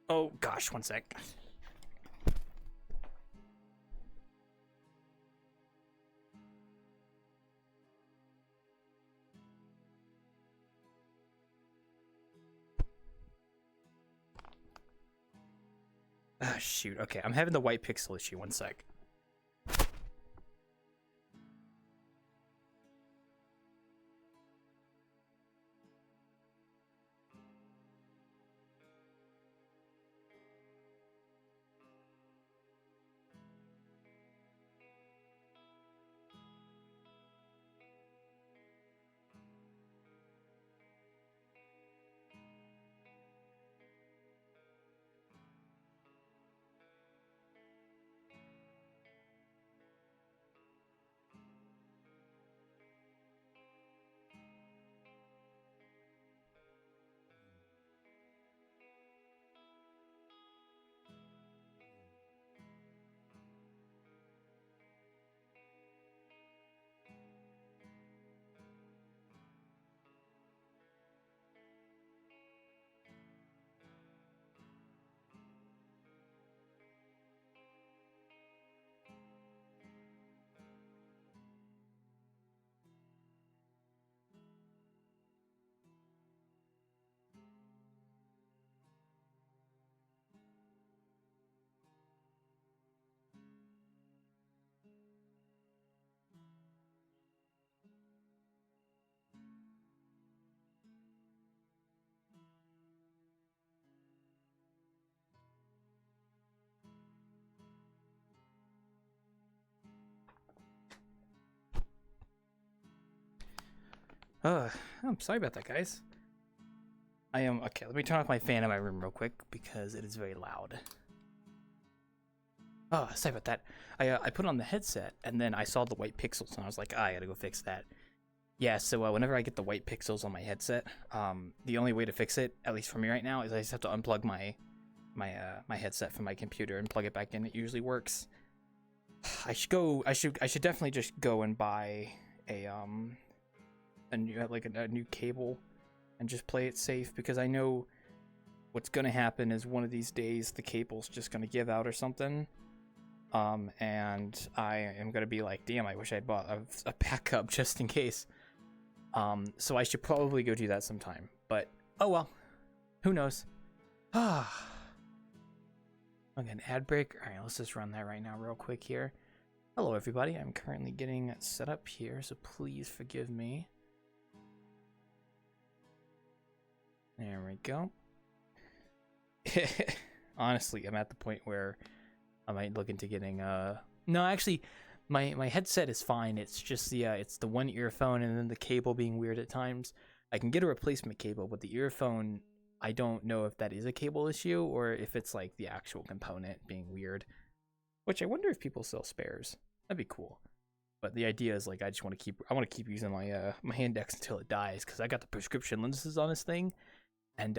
Oh gosh, one sec. Ah, shoot. Okay, I'm having the white pixel issue. One sec. Uh, I'm sorry about that, guys. I am okay. Let me turn off my fan in my room real quick because it is very loud. Oh, sorry about that. I put on the headset and then I saw the white pixels and I was like, I gotta go fix that. Yeah, so whenever I get the white pixels on my headset, the only way to fix it, at least for me right now, is I just have to unplug my headset from my computer and plug it back in. It usually works. I should definitely just go and buy a new cable and just play it safe, because I know what's gonna happen is one of these days the cable's just gonna give out or something. And I am gonna be like, damn, I wish I'd bought a backup just in case. So I should probably go do that sometime. But oh well, who knows? Ah, okay, an ad break. All right, let's just run that right now, real quick here. Hello, everybody. I'm currently getting set up here, so please forgive me. There we go. Honestly, I'm at the point where I might look into getting no, actually my headset is fine. It's just it's the one earphone and then the cable being weird at times. I can get a replacement cable, but the earphone, I don't know if that is a cable issue or if it's like the actual component being weird. Which I wonder if people sell spares. That'd be cool. But the idea is like I want to keep using my my Handex until it dies, because I got the prescription lenses on this thing. And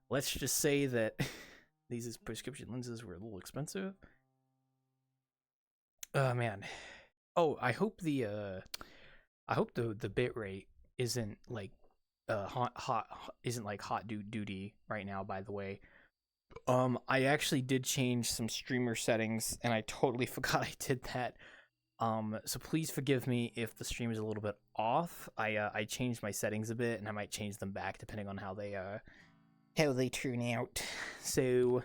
let's just say that these prescription lenses were a little expensive. Oh man. Oh, I hope the bit rate isn't like hot duty right now, by the way. I actually did change some streamer settings and I totally forgot I did that. So please forgive me if the stream is a little bit off. I changed my settings a bit and I might change them back depending on how they turn out. So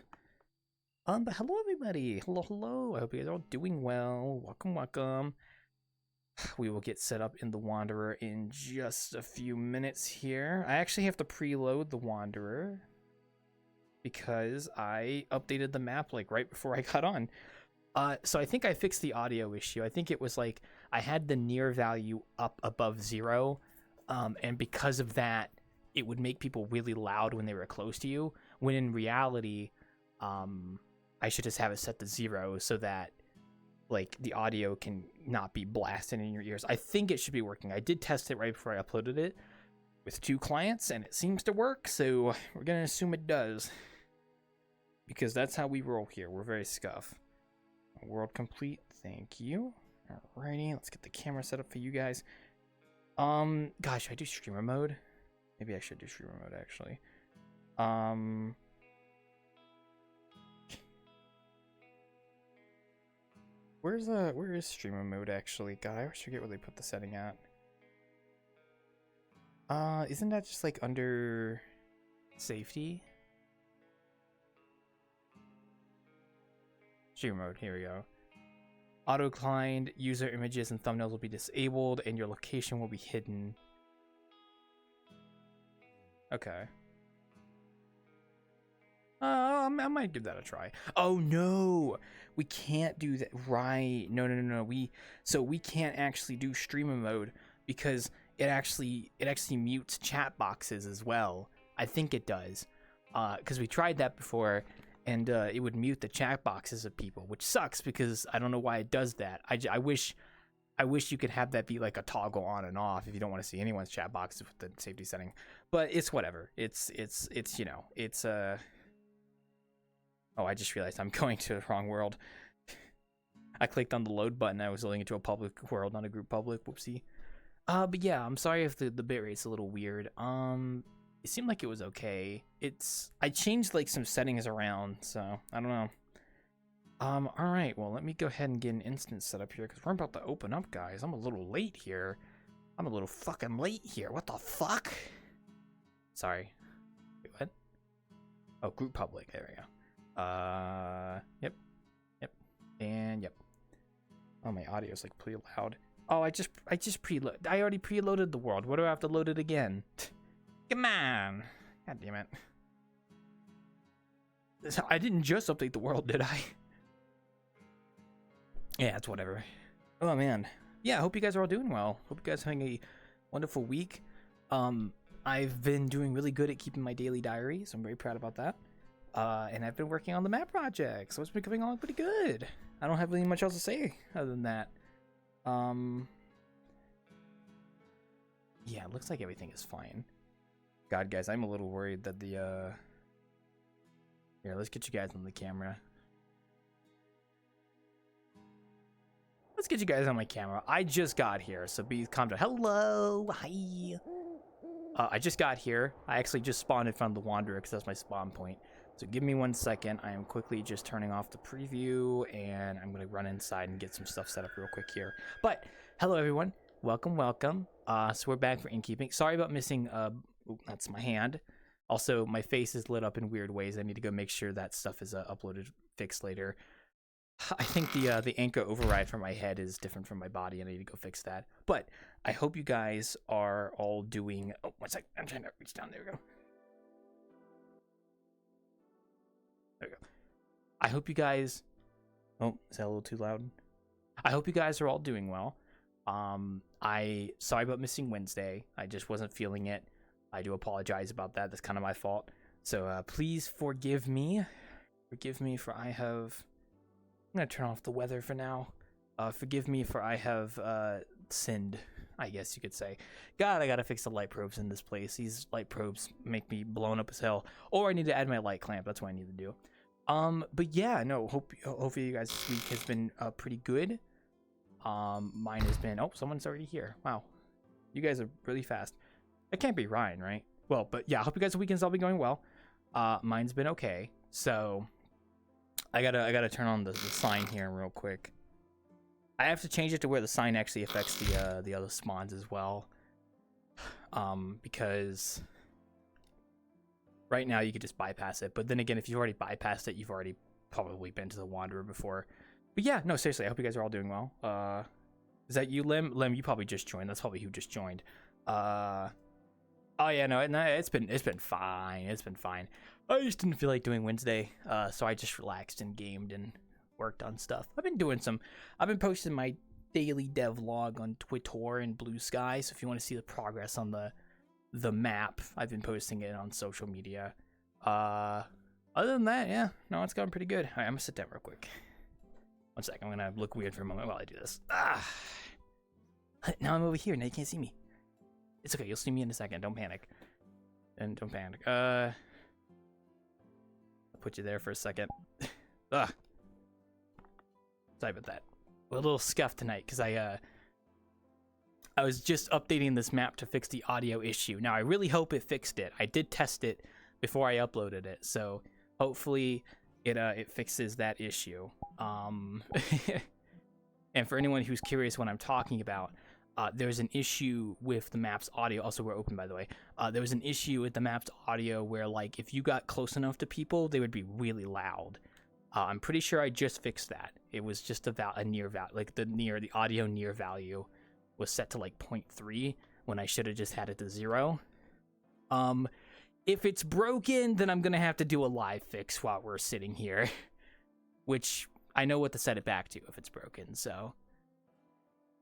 but hello everybody. Hello. I hope you guys are all doing well. Welcome. We will get set up in the Wanderer in just a few minutes here. I actually have to preload the Wanderer because I updated the map like right before I got on. So I think I fixed the audio issue. I think it was like I had the near value up above 0, and because of that, it would make people really loud when they were close to you, when in reality, I should just have it set to 0 so that like the audio can not be blasted in your ears. I think it should be working. I did test it right before I uploaded it with 2 clients and it seems to work, so we're gonna assume it does, because that's how we roll here. We're very scuff. World complete, thank you. Alrighty, let's get the camera set up for you guys. Gosh, should I do streamer mode? Maybe I should do streamer mode actually. where is streamer mode actually? God, I always forget where they put the setting at. Isn't that just like under safety? Streamer mode, here we go. Auto-declined, user images and thumbnails will be disabled, and your location will be hidden. Okay. I might give that a try. Oh no, we can't do that. Right? No. We can't actually do streamer mode because it actually mutes chat boxes as well. I think it does, because we tried that before, and it would mute the chat boxes of people, which sucks because I don't know why it does that. I wish you could have that be like a toggle on and off if you don't want to see anyone's chat boxes with the safety setting. But it's whatever. It's you know, it's Oh, I just realized I'm going to the wrong world. I clicked on the load button. I was loading into a public world, not a group public. Whoopsie. But yeah, I'm sorry if the bitrate's a little weird. It seemed like it was okay. I changed like some settings around, so I don't know. All right. Well, let me go ahead and get an instance set up here because we're about to open up, guys. I'm a little late here. I'm a little fucking late here. What the fuck? Sorry. Wait, what? Oh, group public. There we go. Yep, and yep. Oh, my audio is like pretty loud. Oh, I already preloaded the world. What do I have to load it again? Come on. God damn it. I didn't just update the world, did I? Yeah, it's whatever. Oh man. Yeah, I hope you guys are all doing well. Hope you guys are having a wonderful week. I've been doing really good at keeping my daily diary, so I'm very proud about that. And I've been working on the map project, so it's been coming along pretty good. I don't have really much else to say other than that. Yeah, it looks like everything is fine. God, guys, I'm a little worried that the, Here, let's get you guys on the camera. Let's get you guys on my camera. I just got here, so be calm down. Hello! Hi! I just got here. I actually just spawned in front of the Wanderer because that's my spawn point. So give me 1 second. I am quickly just turning off the preview, and I'm going to run inside and get some stuff set up real quick here. But, hello everyone. Welcome. So we're back for Innkeeping. Sorry about missing, that's my hand. Also, my face is lit up in weird ways. I need to go make sure that stuff is uploaded, fixed later. I think the anchor override for my head is different from my body, and I need to go fix that. But I hope you guys are all doing... Oh, 1 second. I'm trying to reach down. There we go. There we go. I hope you guys... Oh, is that a little too loud? I hope you guys are all doing well. Sorry about missing Wednesday. I just wasn't feeling it. I do apologize about that. That's kind of my fault. So please forgive me. Forgive me for I have... I'm going to turn off the weather for now. Forgive me for I have sinned, I guess you could say. God, I got to fix the light probes in this place. These light probes make me blown up as hell. Or I need to add my light clamp. That's what I need to do. But yeah, no, hopefully you guys this week has been pretty good. Mine has been... Oh, someone's already here. Wow. You guys are really fast. It can't be Ryan, right? Well, but yeah, I hope you guys' weekends all be going well. Mine's been okay. So... I gotta turn on the sign here real quick. I have to change it to where the sign actually affects the other spawns as well. Because right now you could just bypass it, but then again, if you've already bypassed it, you've already probably been to the Wanderer before. But yeah, no, seriously, I hope you guys are all doing well. Is that you, Lim? Lim, you probably just joined. That's probably who just joined. Oh yeah, no, it's been fine. It's been fine. I just didn't feel like doing Wednesday, so I just relaxed and gamed and worked on stuff. I've been posting my daily devlog on Twitter and Blue Sky, so if you want to see the progress on the map, I've been posting it on social media. Other than that, yeah, no, it's going pretty good. All right, I'm gonna sit down real quick. 1 sec, I'm gonna look weird for a moment while I do this. Now I'm over here, now you can't see me. It's okay, you'll see me in a second, don't panic. And don't panic. I'll put you there for a second. Sorry about that. A little scuffed tonight because I was just updating this map to fix the audio issue. Now I really hope it fixed it. I did test it before I uploaded it, so hopefully it fixes that issue. And for anyone who's curious what I'm talking about, there's an issue with the map's audio. Also, we're open, by the way. There was an issue with the map's audio where, like, if you got close enough to people, they would be really loud. I'm pretty sure I just fixed that. It was just a near value, like the audio near value was set to like 0.3 when I should have just had it to 0. If it's broken, then I'm gonna have to do a live fix while we're sitting here, which I know what to set it back to if it's broken. So.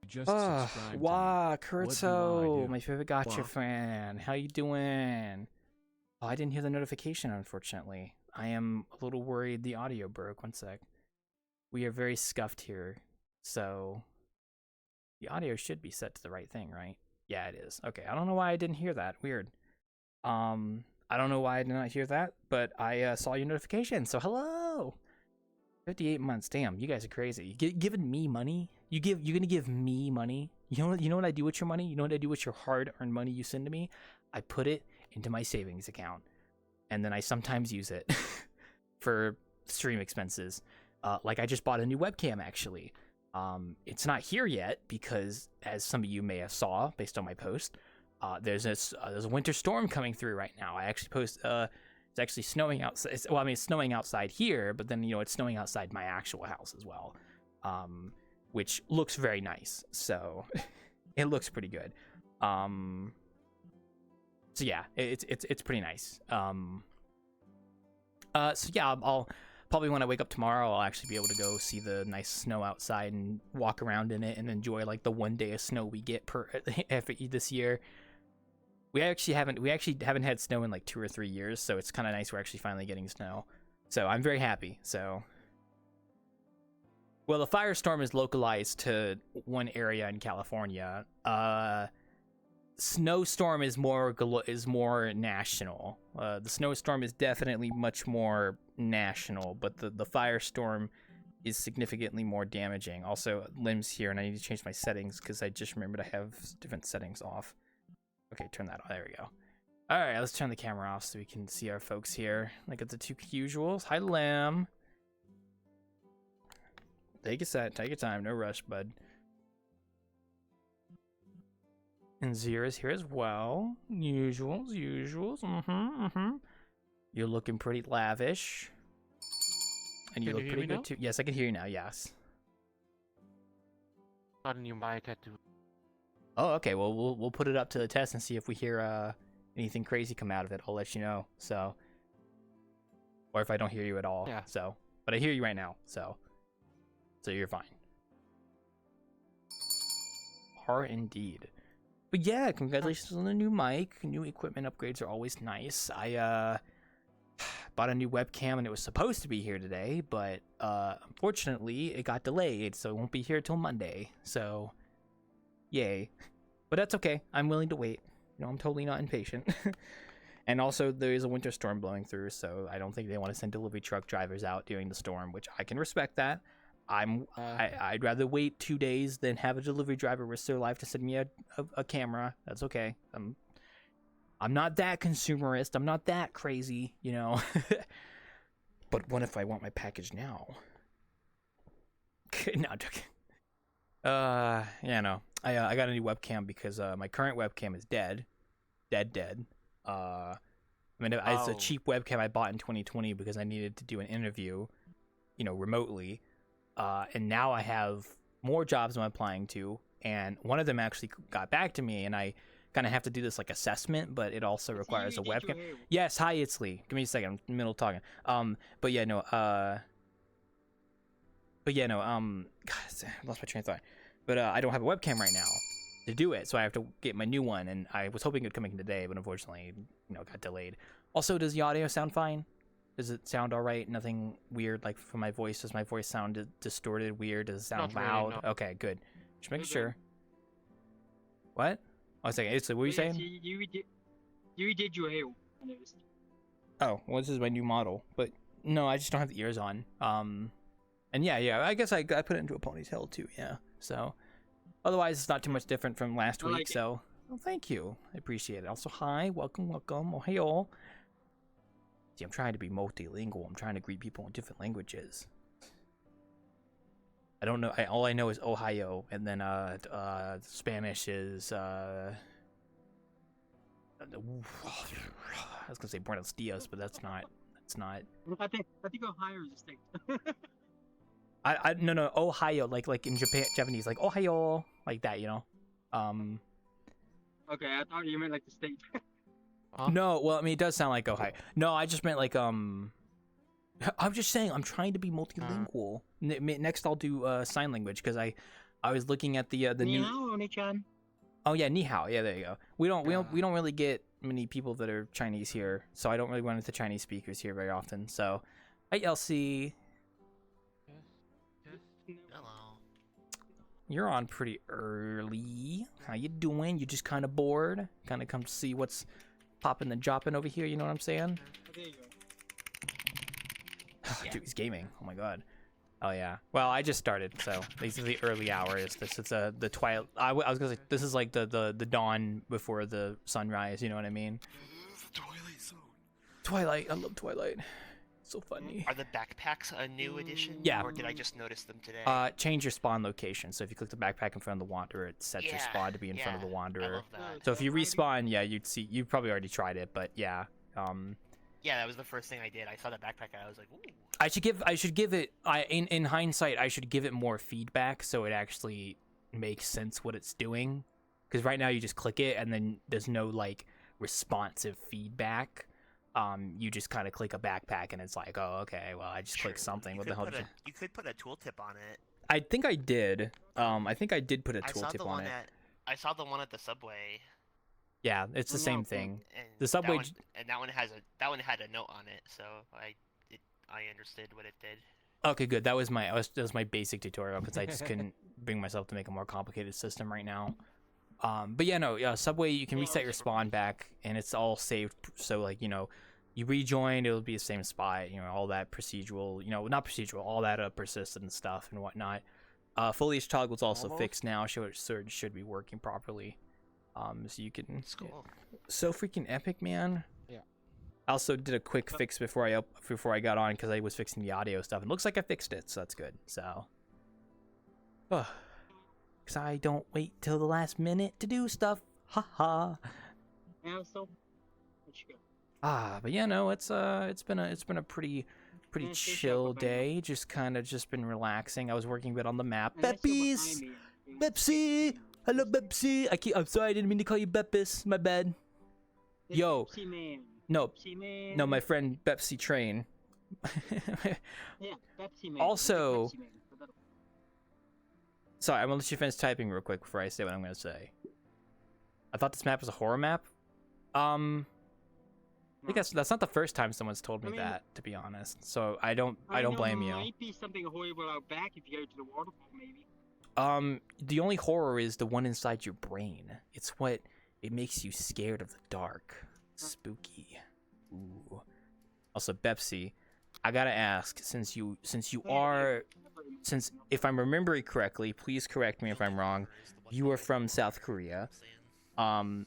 Just subscribe Wow, to me. Kurtzo, my favorite gotcha fan. How you doing? Oh, I didn't hear the notification, unfortunately. I am a little worried the audio broke. One sec. We are very scuffed here, so the audio should be set to the right thing, right? Yeah, it is. Okay, I don't know why I didn't hear that. Weird. I don't know why I did not hear that, but I saw your notification, so hello! 58 months. Damn, you guys are crazy. You giving me money? You're gonna give me money? You know what I do with your money? You know what I do with your hard-earned money you send to me? I put it into my savings account, and then I sometimes use it for stream expenses. Like I just bought a new webcam, actually. It's not here yet because, as some of you may have saw based on my post, there's a winter storm coming through right now. I actually post. It's actually snowing outside. It's snowing outside here, but then it's snowing outside my actual house as well, which looks very nice. So it looks pretty good. So yeah, it's pretty nice. So yeah, I'll probably when I wake up tomorrow, I'll actually be able to go see the nice snow outside and walk around in it and enjoy like the one day of snow we get this year. We actually haven't had snow in like 2 or 3 years, so it's kind of nice we're actually finally getting snow. So I'm very happy. So, well, the firestorm is localized to one area in California. Snowstorm is more national. The snowstorm is definitely much more national, but the firestorm is significantly more damaging. Also, Lim's here, and I need to change my settings because I just remembered I have different settings off. Okay, turn that on. There we go. All right, let's turn the camera off so we can see our folks here. Like at the two usuals. Hi, Lim. Take your time. No rush, bud. And Zira's here as well. Usuals. You're looking pretty lavish. And you look pretty good too. Yes, I can hear you now. Yes. Got a new mic at Oh, okay. Well, we'll put it up to the test and see if we hear anything crazy come out of it. I'll let you know. So, or if I don't hear you at all. Yeah. So, but I hear you right now. So you're fine. Are indeed. But yeah, congratulations on the new mic. New equipment upgrades are always nice. I bought a new webcam and it was supposed to be here today, but unfortunately it got delayed, so it won't be here till Monday. So. Yay. But that's okay. I'm willing to wait. I'm totally not impatient. And also, there is a winter storm blowing through, so I don't think they want to send delivery truck drivers out during the storm, which I can respect that. I'd rather wait 2 days than have a delivery driver risk their life to send me a camera. That's okay. I'm not that consumerist. I'm not that crazy, But what if I want my package now? No, I'm joking. Yeah, no. I got a new webcam because my current webcam is dead. It's a cheap webcam I bought in 2020 because I needed to do an interview, remotely. And now I have more jobs I'm applying to, and one of them actually got back to me, and I kind of have to do this like assessment, but it also requires a webcam. Yes, hi, it's Lee. Give me a second. I'm in the middle of talking. God, I lost my train of thought. But I don't have a webcam right now to do it, so I have to get my new one, and I was hoping it would come in today, but unfortunately, it got delayed. Also, does the audio sound fine? Does it sound all right? Nothing weird, like from my voice? Does my voice sound distorted, weird? Does it sound loud? Really, no. Okay, good. Just making sure. What? I was saying, what were you saying? You did your hair. Oh, well, this is my new model, but no, I just don't have the ears on. And yeah, I guess I put it into a ponytail too, yeah. So, otherwise, it's not too much different from last week, so, well, thank you. I appreciate it. Also, hi, welcome. Oh, hey, all. See, I'm trying to be multilingual. I'm trying to greet people in different languages. don't know. All I know is Ohio, and then Spanish is I was gonna say Buenos Dias, but that's not. That's not. I think Ohio is a state. No Ohio like in Japanese like Ohio like that, you know. Okay, I thought you meant like the state. No, well I mean it does sound like Ohio. No, I just meant like I'm just saying I'm trying to be multilingual. Next I'll do sign language because I was looking at the new. Oni-chan. Oh yeah, ni hao. Yeah, there you go. We don't really get many people that are Chinese here, so I don't really run into Chinese speakers here very often. So, hi Elsie. Hello. You're on pretty early. How you doing? You just kind of bored? Kind of come to see what's popping and dropping over here. You know what I'm saying? There you go. Dude, he's gaming. Oh my god. Oh yeah. Well, I just started, so these are the early hours. This is the twilight. I was gonna say this is like the dawn before the sunrise. You know what I mean? The Twilight Zone. Twilight. I love Twilight. So funny. Are the backpacks a new addition? Yeah. Or did I just notice them today? Change your spawn location. So if you click the backpack in front of the Wanderer, it sets your spawn to be in front of the I Wanderer. love that. So if you respawn, yeah, you'd see. You probably already tried it, but yeah. Yeah, that was the first thing I did. I saw that backpack and I was like, ooh. I should give it. In hindsight, I should give it more feedback so it actually makes sense what it's doing. Because right now you just click it and then there's no like responsive feedback. You just kind of click a backpack and it's like, oh, okay, well, I just clicked something. What the hell? You could put a tooltip on it. I think I did. I think I did put a tooltip on it. I saw the one at the subway. Yeah, it's the same thing. And The subway. that one had a note on it, so I understood what it did. Okay, good. That was my basic tutorial because I just couldn't bring myself to make a more complicated system right now. But yeah, no, Subway, you can reset your spawn back, and it's all saved. So like you rejoin, it'll be the same spot. All that procedural, not procedural, all that persistent stuff and whatnot. Foliage toggle's also fixed now, so it should be working properly. So you can. It's cool. So freaking epic, man. Yeah. I also did a quick fix before I got on because I was fixing the audio stuff. It looks like I fixed it, so that's good. So, because I don't wait till the last minute to do stuff. Haha. Yeah, so let's go. But yeah, no, it's been a pretty chill day. Just been relaxing. I was working a bit on the map. Peppies, Pepsi. Hello, Pepsi. I'm sorry, I didn't mean to call you Beppis. My bad. Yo. Pepsi Man. No, Pepsi Man. no, my friend Pepsi Train. Yeah, Pepsi Man. Also- Pepsi Man. Sorry, I'm gonna let you finish typing real quick before I say what I'm gonna say. I thought this map was a horror map. I think that's not the first time someone's told me that, to be honest. So I don't blame you. There might be something horrible out back if you go to the waterfall, maybe. The only horror is the one inside your brain. It's what it makes you scared of the dark. Spooky. Ooh. Also, Pepsi, I gotta ask, since if I'm remembering correctly, please correct me if I'm wrong. You are from South Korea. I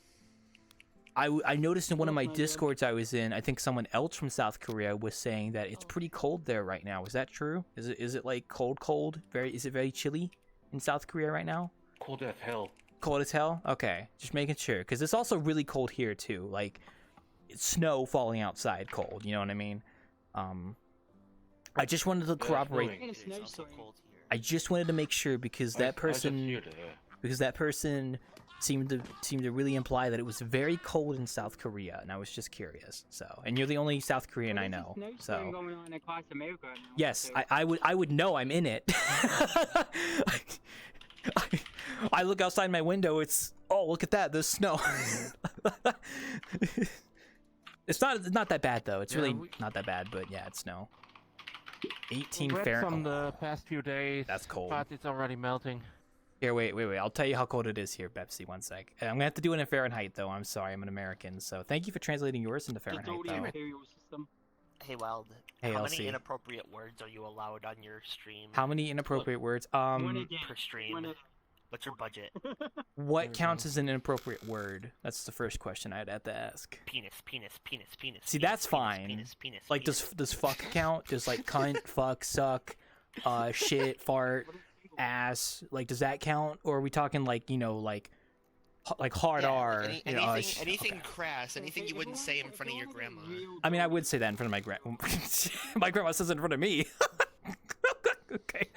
noticed in one of my discords I was in, I think someone else from South Korea was saying that it's pretty cold there right now. Is that true? Is it like cold? Is it very chilly in South Korea right now? Cold as hell. Cold as hell? Okay, just making sure, because it's also really cold here too. Like, it's snow falling outside, cold. You know what I mean? I just wanted to corroborate. It's also cold here. I just wanted to make sure because that person seemed to really imply that it was very cold in South Korea, and I was just curious. So, and you're the only South Korean I know. So, Going on across America now, yes, so- I would know. I'm in it. I look outside my window. Look at that. There's snow. It's not that bad though. It's really not that bad, but yeah, it's snow. 18 Fahrenheit. From the past few days. That's cold. But it's already melting. Here, wait. I'll tell you how cold it is here, Pepsi. 1 sec. I'm gonna have to do it in Fahrenheit though. I'm sorry, I'm an American. So thank you for translating yours into It's Fahrenheit all the though. imperial system. Hey, Wild. Hey, how LC. many inappropriate words are you allowed on your stream? How many inappropriate words? One again. Per stream. One What's your budget? What counts as an inappropriate word? That's the first question I'd have to ask. Penis. See, penis, that's penis, fine. Penis. Like, does fuck count? Does like cunt, fuck, suck, shit, fart, ass, like does that count, or are we talking like like hard R? Anything crass, anything you wouldn't say in front of your grandma. I mean, I would say that in front of my grandma. My grandma says it in front of me. Okay.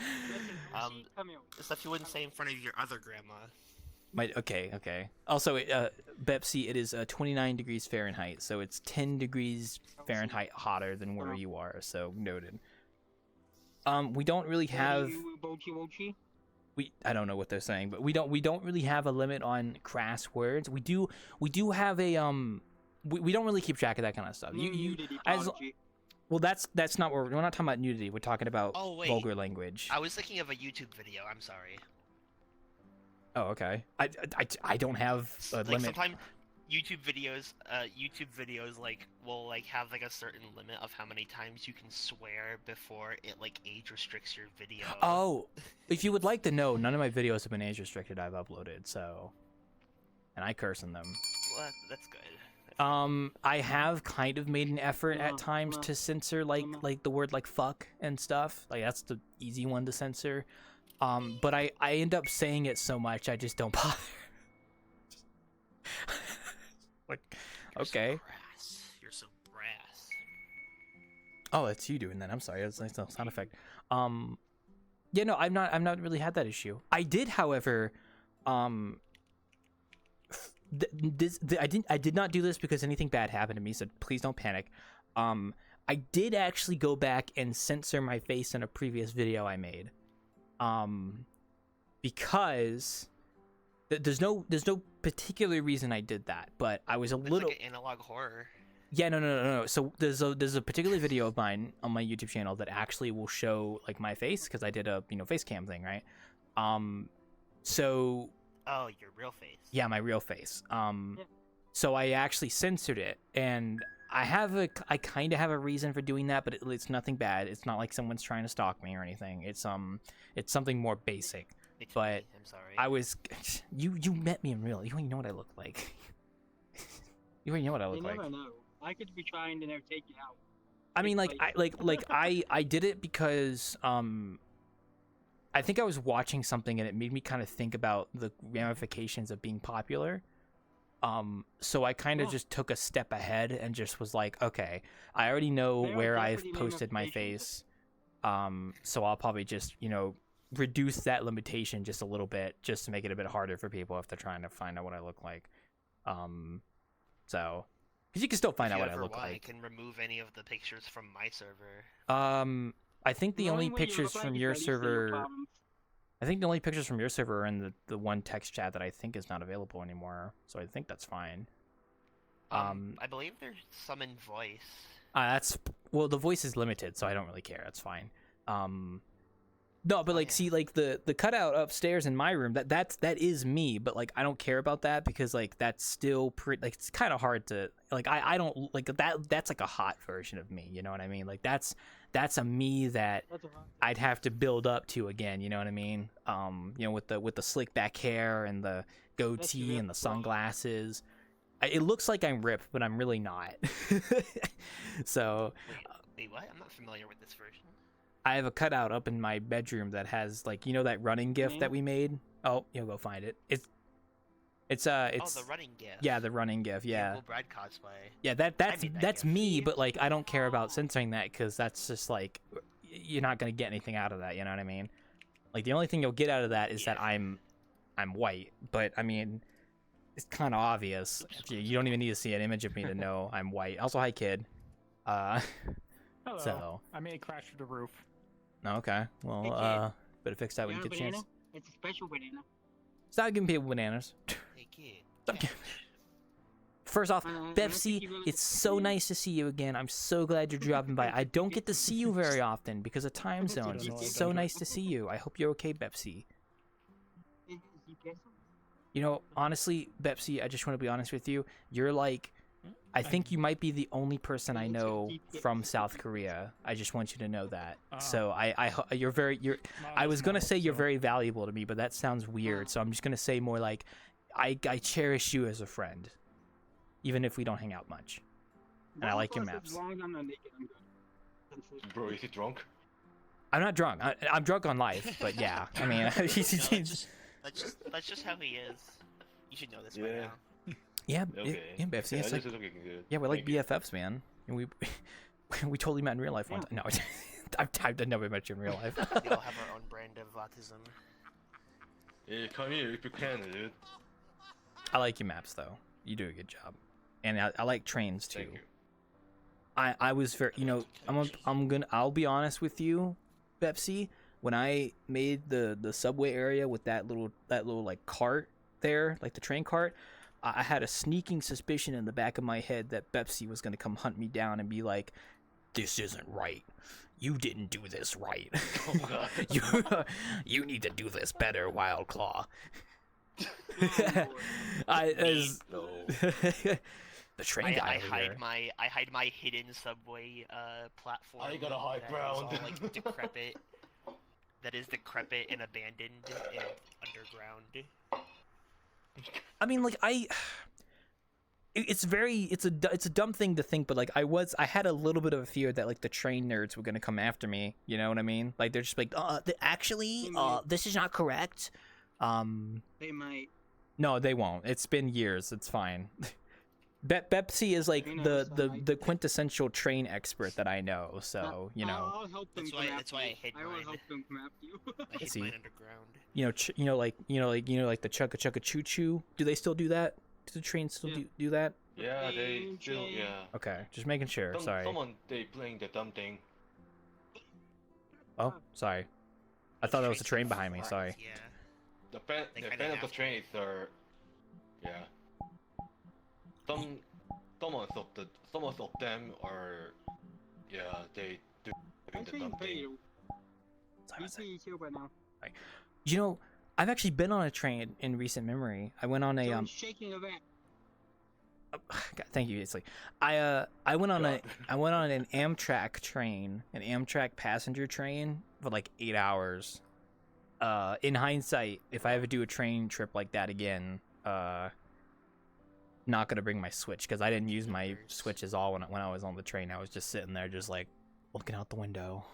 Stuff you wouldn't say in front of your other grandma. Okay. Also, Bepsi, it is 29 degrees Fahrenheit, so it's 10 degrees Fahrenheit hotter than where you are. So noted. We don't really have. I don't know what they're saying, but we don't really have a limit on crass words. We do have a we don't really keep track of that kind of stuff. Well, that's not what we're not talking about nudity. We're talking about vulgar language. I was thinking of a YouTube video. I'm sorry. Oh, okay. I don't have a like limit. Sometimes YouTube videos like will like have like a certain limit of how many times you can swear before it like age restricts your video. Oh, if you would like to know, none of my videos have been age restricted. I've uploaded, so, and I curse in them. Well, that's good. I have kind of made an effort at times to censor like the word like fuck and stuff. Like that's the easy one to censor. But I end up saying it so much I just don't bother. Like, okay. You're so brass. Oh, it's you doing that. I'm sorry. That's a nice little sound effect. Yeah, no, I've not really had that issue. I did, however, I did not do this because anything bad happened to me, so please don't panic. I did actually go back and censor my face in a previous video I made. Because there's no particular reason I did that, but I was a little like an analog horror. Yeah, no. So there's a particular video of mine on my YouTube channel that actually will show like my face because I did a face cam thing, right? So. Oh, your real face. Yeah, my real face. So I actually censored it, and I kind of have a reason for doing that, but it's nothing bad. It's not like someone's trying to stalk me or anything. It's something more basic. But I'm sorry. I was you met me in real. You don't even know what I look like. You don't even know what I look like. You never know. I could be trying to take you out. I mean, I did it because I think I was watching something and it made me kind of think about the ramifications of being popular. So I kind of just took a step ahead and just was like, okay, I already know where I've posted my face. So I'll probably just, reduce that limitation just a little bit just to make it a bit harder for people if they're trying to find out what I look like. So, because you can still find out what I look like. I can remove any of the pictures from my server. I think the only pictures from your server... I think the only pictures from your server are in the one text chat that I think is not available anymore. So I think that's fine. I believe there's some in voice. Well, the voice is limited, so I don't really care. That's fine. No, but see, like the cutout upstairs in my room, that is me, but like I don't care about that because like that's still pretty, like it's kind of hard to like I don't like that. That's like a hot version of me. You know what I mean? Like that's a me that I'd have to build up to again. You know what I mean? With the slick back hair and the goatee and the sunglasses. It looks like I'm ripped, but I'm really not. So. Wait, what? I'm not familiar with this version. I have a cutout up in my bedroom that has like that running gif that we made. Oh, you'll go find it. It's the running gif. Yeah, the running gif. Yeah. Brad cosplay. Yeah, that's me, but like I don't care about censoring that because that's just like you're not gonna get anything out of that. You know what I mean? Like the only thing you'll get out of that is that I'm white. But I mean, it's kind of obvious. You don't even need to see an image of me to know I'm white. Also, hi kid. Hello. So I may crash through the roof. Okay. Well, better fix that when you get a chance. It's a special banana. Stop giving people bananas. Hey kid. Stop giving... First off, Bepsi, it's so nice to see you again. I'm so glad you're dropping by. I don't get to see you very often because of time zones. It's so nice to see you. I hope you're okay, Bepsi. Honestly, Bepsi, I just want to be honest with you. You're like... I think you might be the only person I know from South Korea. I just want you to know that. So I was gonna say you're very valuable to me, but that sounds weird. So I'm just gonna say more like, I cherish you as a friend, even if we don't hang out much. And I like your maps. Bro, is he drunk? I'm not drunk. I'm drunk on life, but yeah. I mean, No, that's just how he is. You should know this by Yeah. now. yeah, Okay. yeah, BFC. Yeah, It's like, this is looking good. yeah, we're like Thank you. BFFs, man. And we we totally met in real life one time. No, I've never met you in real life. We all have our own brand of autism. Yeah, come here if you can, dude. I like your maps though. You do a good job, and I like trains too. Thank you. I was very, I'll be honest with you, Pepsi. When I made the subway area with that little like cart there, like the train cart, I had a sneaking suspicion in the back of my head that Pepsi was gonna come hunt me down and be like, "This isn't right. You didn't do this right. Oh god. you need to do this better, Wild Claw." Oh, No. The train guy I over hide here. I hide my hidden subway platform. I got a high that is ground. all, like decrepit. That is decrepit and abandoned and underground. I mean, like it's a dumb thing to think, but like I had a little bit of a fear that like the train nerds were gonna come after me. You know what I mean? Like they're just like, this is not correct. they might. No, they won't. It's been years. It's fine. Pepsi is like You know, so the quintessential train expert that I know. So you know, I'll help them. That's why I hid I will mine. help them come after you. I hid See. mine underground. like the chugga chugga choo choo. Do they still do that? Do the trains still Yeah. do that? Yeah, they still, Train. yeah. Okay, just making sure. Sorry. Someone, they playing the dumb thing. Oh, sorry. I thought that was a train behind me. Sorry. Yeah. The fan, They the kinda fan of the have to. trains are, yeah. Some of them are, yeah, they do doing the Actually, dumb pretty. thing. He's pretty chill by now. You know, I've actually been on a train in recent memory. I went on a Joey's shaking a van. God, thank you. It's like I went on an Amtrak train, an Amtrak passenger train for like 8 hours. In hindsight, if I ever do a train trip like that again, not gonna bring my Switch because I didn't use my Switches all when I was on the train. I was just sitting there, just like looking out the window.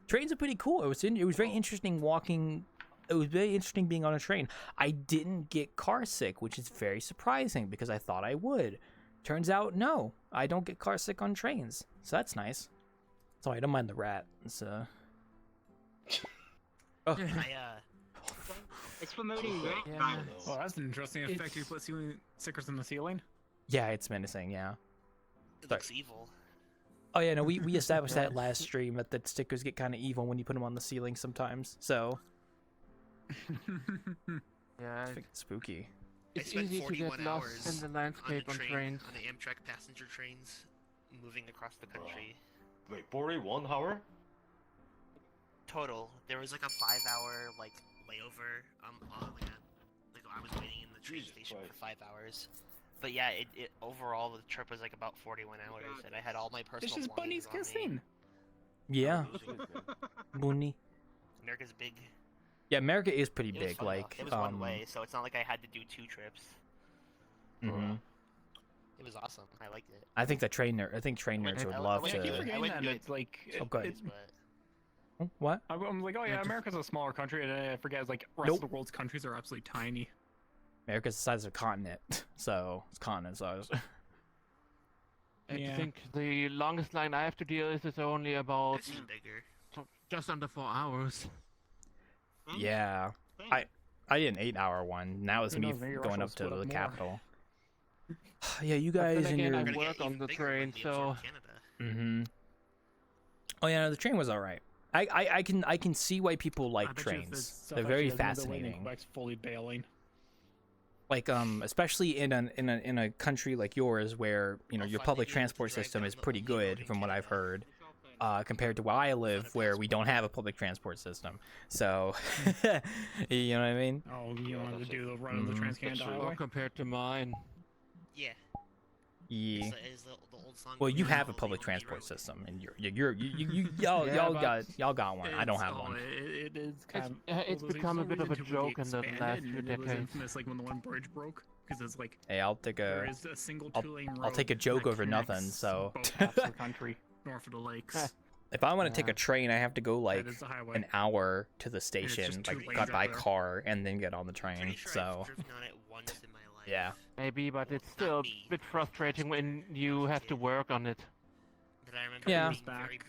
Trains are pretty cool. It was very interesting walking. It was very interesting being on a train. I didn't get car sick, which is very surprising because I thought I would. Turns out, no, I don't get car sick on trains, so that's nice. So I don't mind the rat. It's Oh. It's promoting rat Yeah. violence. Well, that's an interesting effect. You put stickers in the ceiling. Yeah, it's menacing. Yeah. It looks evil. Oh yeah, no, we established that last stream that the stickers get kind of evil when you put them on the ceiling sometimes. So Yeah, it's freaking spooky. I it's spent easy to 41 get lost hours in the landscape on trains. on the Amtrak passenger trains, moving across the country. Wait, 41 hour? Total, there was like a 5-hour like layover. Like I was waiting in the train Jesus station for Christ. 5 hours. But yeah, it overall the trip was like about 41 hours, and I had all my personal. This is bunnies belongings on me. kissing. Yeah, Oh, Bunny. America's big. Yeah, America is pretty It was big. fun, though. Like, it was one way, so it's not like I had to do 2 trips. mhm. It was awesome. I liked it. I think train nerds would love I Yeah, I to- keep to. forgetting went that. to It's like Oh, go ahead. it's, But What? I'm like, oh yeah, America's a smaller country, and I forget it's like rest Nope. of the world's countries are absolutely tiny. America's the size of a continent, so it's continent size. I Yeah. think the longest line I have to deal with is only about it's even bigger. just under 4 hours. Yeah, Thanks. I did an 8-hour one. And that was Who me knows, maybe going Russia will up to split up the more. capital. Yeah, you But then guys and again, your. I We're gonna work get on even the bigger when train, we so- absorb Canada. Mm-hmm. Oh yeah, no, the train was all right. I can see why people I like bet you if trains. this stuff They're actually very doesn't end up waiting, fascinating. Quebec's fully bailing. Like especially in a country like yours where I'll your finally public be able to transport drive system down is the pretty only road good in from what I've Canada. heard. Compared to where I live, where we don't have a public transport system. So, you know what I mean? Oh, you Yeah, wanted to that's do the run of the Mhm. Trans-Canada That's true. Highway? Or compared to mine. Yeah. Yeah. It's the old song. Well, you "We're have a the public only transport road." system, and y'all Yeah, but y'all got one. I don't It's- have oh, one. It is kind of. It's well, there's become no a bit of a reason to really joke in the expand last it, few and it was decades. infamous, like when the one bridge broke, because it's like Hey, I'll take there a. is a single I'll- two-lane road. I'll take a joke that over nothing, connects so. both halves of the country north of the lakes. If I want to take Yeah. a train, I have to go like that is the highway. an hour to the it's station, just two like lanes got up by there. car, and then get on the train. Pretty sure So I've driven on it once in my life. yeah. Maybe, but it's Not still a me, bit but frustrating when you have to work on it. But I remember Yeah. it being very, Back.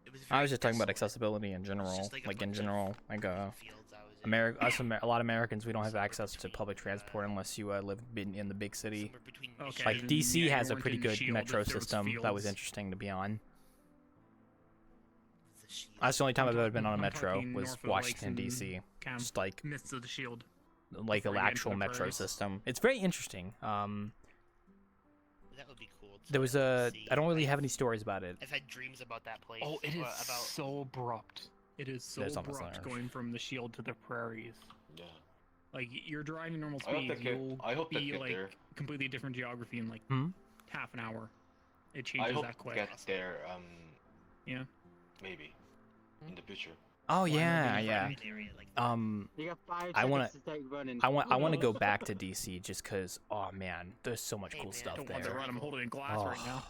it was I very was just talking about desolate. accessibility in It was general, just, like, a like in bunch of general, like open fields I was in. a lot of Americans, we don't have Somewhere access to public between, transport unless you live in the big city. Somewhere between Okay. Like Michigan DC Yeah, has you a weren't pretty in good Shield metro if there was system that was fields. interesting to be on. and the Shield. That's the only time I'm I've ever been on a talking- I'm metro talking was north of the Washington lakes DC. and Kind Just like midst of the shield. like before an you get into actual the metro prairies. system. It's very interesting. That would be cool. There was to I don't really see. have any stories about it. I've had dreams about that place. Oh, it is about so abrupt. It is so There's almost abrupt there. going from the shield to the prairies. Yeah. Like you're driving normal I hope speed, they get. you'll I hope they be get like there. completely different geography in like Hmm? half an hour. It I changes hope that they quick. get there. Yeah. Maybe in the future. Oh Why not yeah, be yeah. an area like that. You got 5 I wanna- seconds to start running. I want to go back to DC just cause oh man, there's so much Hey, cool man, stuff Don't there. want to run. I'm holding a glass right now.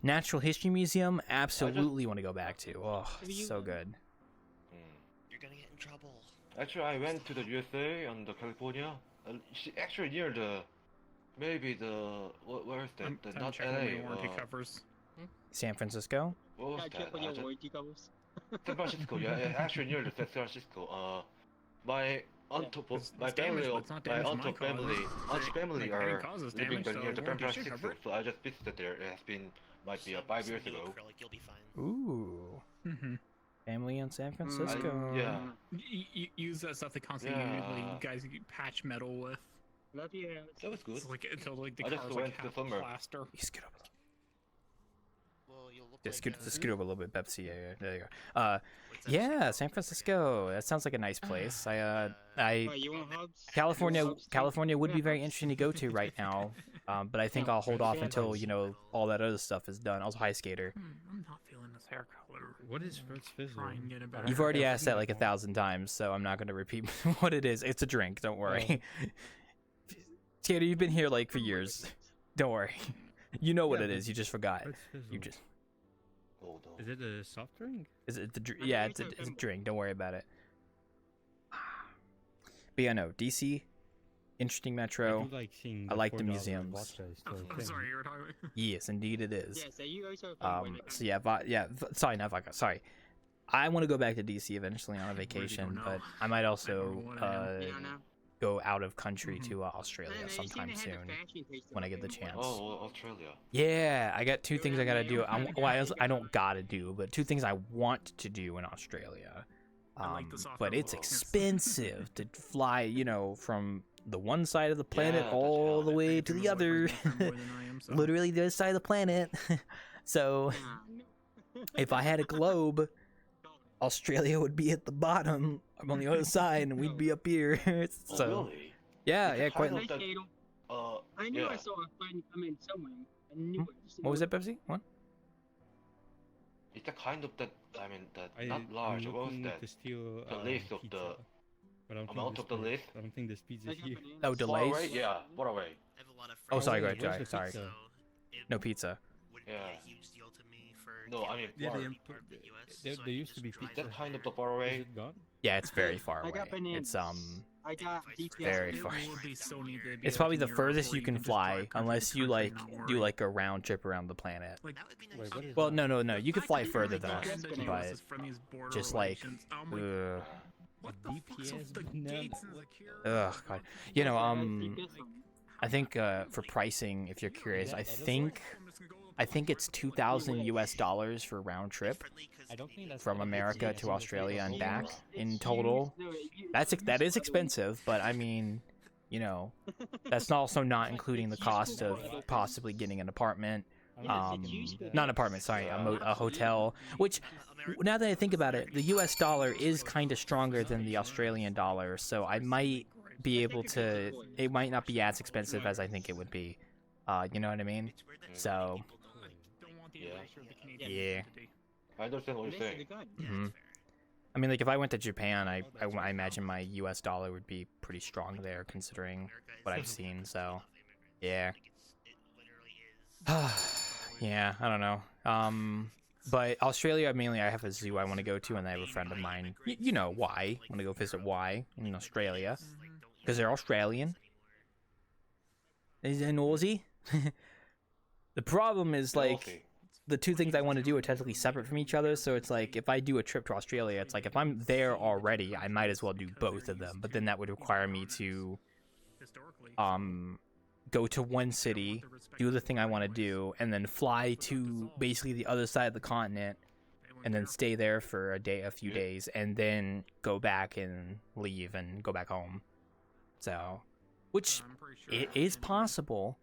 Natural History Museum, absolutely want to go back to. Oh, Have you- so good. Hmm. You're gonna get in trouble. Actually, I went to the USA and the California. Actually, near the, maybe the where is that? I'm Not checking my LA. warranty covers. San Francisco. What was Gotta check that? when your warranty covers. San Francisco. Yeah, actually near the San Francisco. My aunt, my It's damaged, family, but it's not my damage to aunt my and family, cause. aunt's family Like, I didn't are cause this living damage, so near the San warranty should Francisco. cover it. So I just visited there. It has been might be 5 years Some new ago. acrylic, you'll be fine. Ooh, Mm-hmm. family in San Francisco. yeah. Use that stuff they constantly Yeah. guys patch metal with. Love you. That was good. It's like until like the I just car's went like to half summer. plaster. You scoot over. Well, you'll look Just like, scoot over a little bit, Pepsi. Yeah, there you go. what's that Yeah, shit San called? Francisco. That sounds like a nice place. I What, you want hubs? California, You want hubs too? California would be Yeah, very hubs. interesting to go to right now. But I think No, I'll hold off yeah, until hubs. all that other stuff is done. Also, High Skater. I'm not feeling this hair color. What is First Fizzle? Try and get a better You've already haircut. asked that like 1,000 times, so I'm not going to repeat what it is. It's a drink. Don't worry. Skater, you've been here like for years. Don't worry. You know what Yeah, it but- is. You just forgot. First Fizzle. You just Hold on. Is it a soft drink? is it the I yeah? think It's a it's drink. Don't worry about it. But yeah, no. DC, interesting I metro. do like seeing. I like the $4 museums. vodka is still a I'm thing. sorry, you were talking. Yes, indeed it is. Yeah, so you also have So yeah, sorry, not vodka. Sorry, I want to go back to DC eventually on a I really vacation, don't know. but I might I also don't know what I am. You don't know? go out of country Mhm. to Australia I don't know, you seem sometime to have a soon fashion taste when I get the about chance. Oh, well, Australia. Yeah, I got two Go things I down gotta there, do. what kind of Well, guy you I don't got? gotta do, but two things I want to do in Australia. I like the soft But it's pedal. expensive to fly, from the one side of the planet Yeah, that's all the valid. way I to think the your other. boyfriend's more fanboy than I am, so- Literally the other side of the planet. So Ah, no. if I had a globe, Australia would be at the bottom. I'm on the other side, and we'd be up here. Oh, So really? yeah, It's yeah, a quite. kind Hi, of- Kato. Uh, I knew I yeah. saw a friend come in somewhere. I knew it. Just What was didn't that, Pepsi? What? It's a kind of that. I mean, that I, not large. I'm What was looking that? to steal The list of pizza, the but I don't think amount there's of the pizza- list? I don't think there's know. pizza I got here. bananas. Oh, Far delays? away? Yeah, far away. I have a lot of Oh, friends sorry, who go ahead, do sorry, it, sorry. so it No pizza. would be Yeah. a huge deal to me for No, the I mean, Yeah, far. they be part of the US, there, so I there can used to just be drive pizza. That kind of there. the far Is away. it gone? Yeah, it's very far I away. got bananas. It's I got Vice DPS. versa. Very It far. would be so neat to be It's like probably in the Europe furthest where you can just fly, drive country unless to you country like and not do worry. like a round trip around the planet. Like, That would be nice. Wait, what is Well, that? no, you could I fly could further really than go that, into the but US from these border just like, relations. I'm like, what the fuck? So DPS the banana, gates and what? security. ugh, God. You know, I think for pricing, if you're curious, I think it's $2,000 for round trip I don't think that's from what it is. America Yeah, to it's Australia and huge. back in total. That is expensive, but I mean, that's also not including the cost of possibly getting an apartment. Not an apartment, sorry, a hotel. Which, now that I think about it, the U.S. dollar is kind of stronger than the Australian dollar, so I might be able to. It might not be as expensive as I think it would be. You know what I mean? So, yeah. I understand what you're saying. Mhm. I mean, like if I went to Japan, I imagine my U.S. dollar would be pretty strong there, considering what I've seen. So, yeah. Yeah, I don't know. But Australia, mainly, I have a zoo I want to go to, and I have a friend of mine. You know why? I want to go visit why in Australia, because they're Australian. Is it Aussie? The problem is like Healthy. the two things I want to do are technically separate from each other. So it's like if I do a trip to Australia, it's like if I'm there already, I might as well do both of them. But then that would require me to go to one city, do the thing I want to do, and then fly to basically the other side of the continent, and then stay there for a few days, and then go back and leave and go back home. So, which it is possible.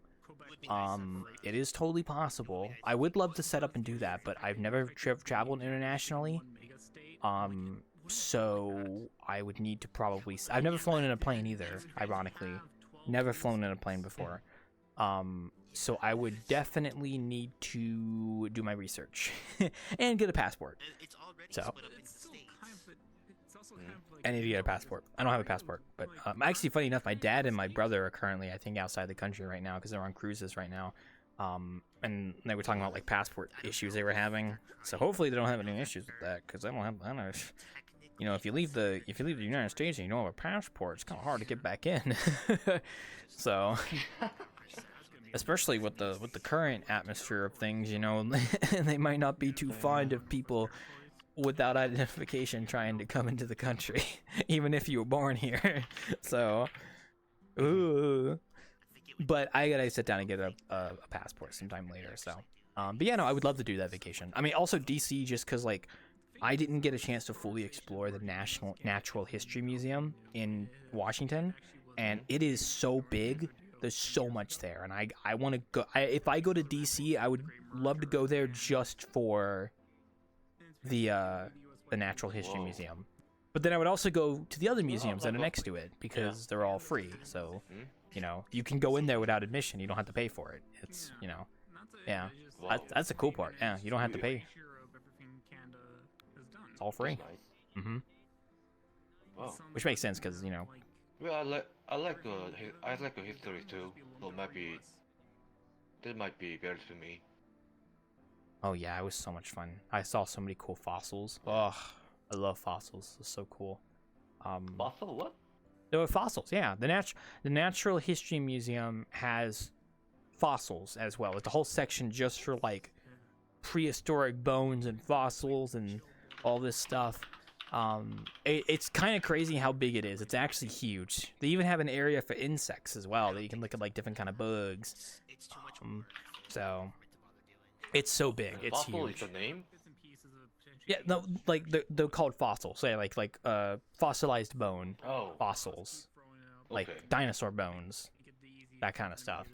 It is totally possible. I would love to set up and do that, but I've never traveled internationally. So I would need to probably. I've never flown in a plane either. Ironically, never flown in a plane before. So I would definitely need to do my research and get a passport. So I need to get a passport. I don't have a passport, but actually, funny enough, my dad and my brother are currently, I think, outside the country right now because they're on cruises right now. And they were talking about like passport issues they were having. So hopefully they don't have any issues with that because I don't know. You know, if you leave the United States and you don't have a passport, it's kind of hard to get back in. So, especially with the current atmosphere of things, you know, they might not be too fond of people without identification trying to come into the country, even if you were born here. So, ooh. But I gotta sit down and get a passport sometime later. So, but yeah, no, I would love to do that vacation. I mean, also DC, just because like I didn't get a chance to fully explore the Natural History Museum in Washington, and it is so big. There's so much there, and I want to go. If I go to DC, I would love to go there just for the Natural History Museum. But then I would also go to the other museums that are next to it because they're all free. So, you know, you can go in there without admission. You don't have to pay for it. It's, you know, yeah, that's the cool part. Yeah, you don't have to pay. It's all free. Mm-hmm. Wow. Which makes sense because, you know. Well, I like the history too. So maybe that might be better to me. Oh yeah, it was so much fun. I saw so many cool fossils. Oh, I love fossils. It's so cool. Fossil what? There were fossils. Yeah, the Natural History Museum has fossils as well. It's a whole section just for like prehistoric bones and fossils and all this stuff. It's kind of crazy how big it is. It's actually huge. They even have an area for insects as well that you can look at like different kind of bugs. So it's so big. It's Fossil huge. is the name? Yeah, no, like they're called fossils. So yeah, like fossilized bone fossils, like dinosaur bones, that kind of stuff.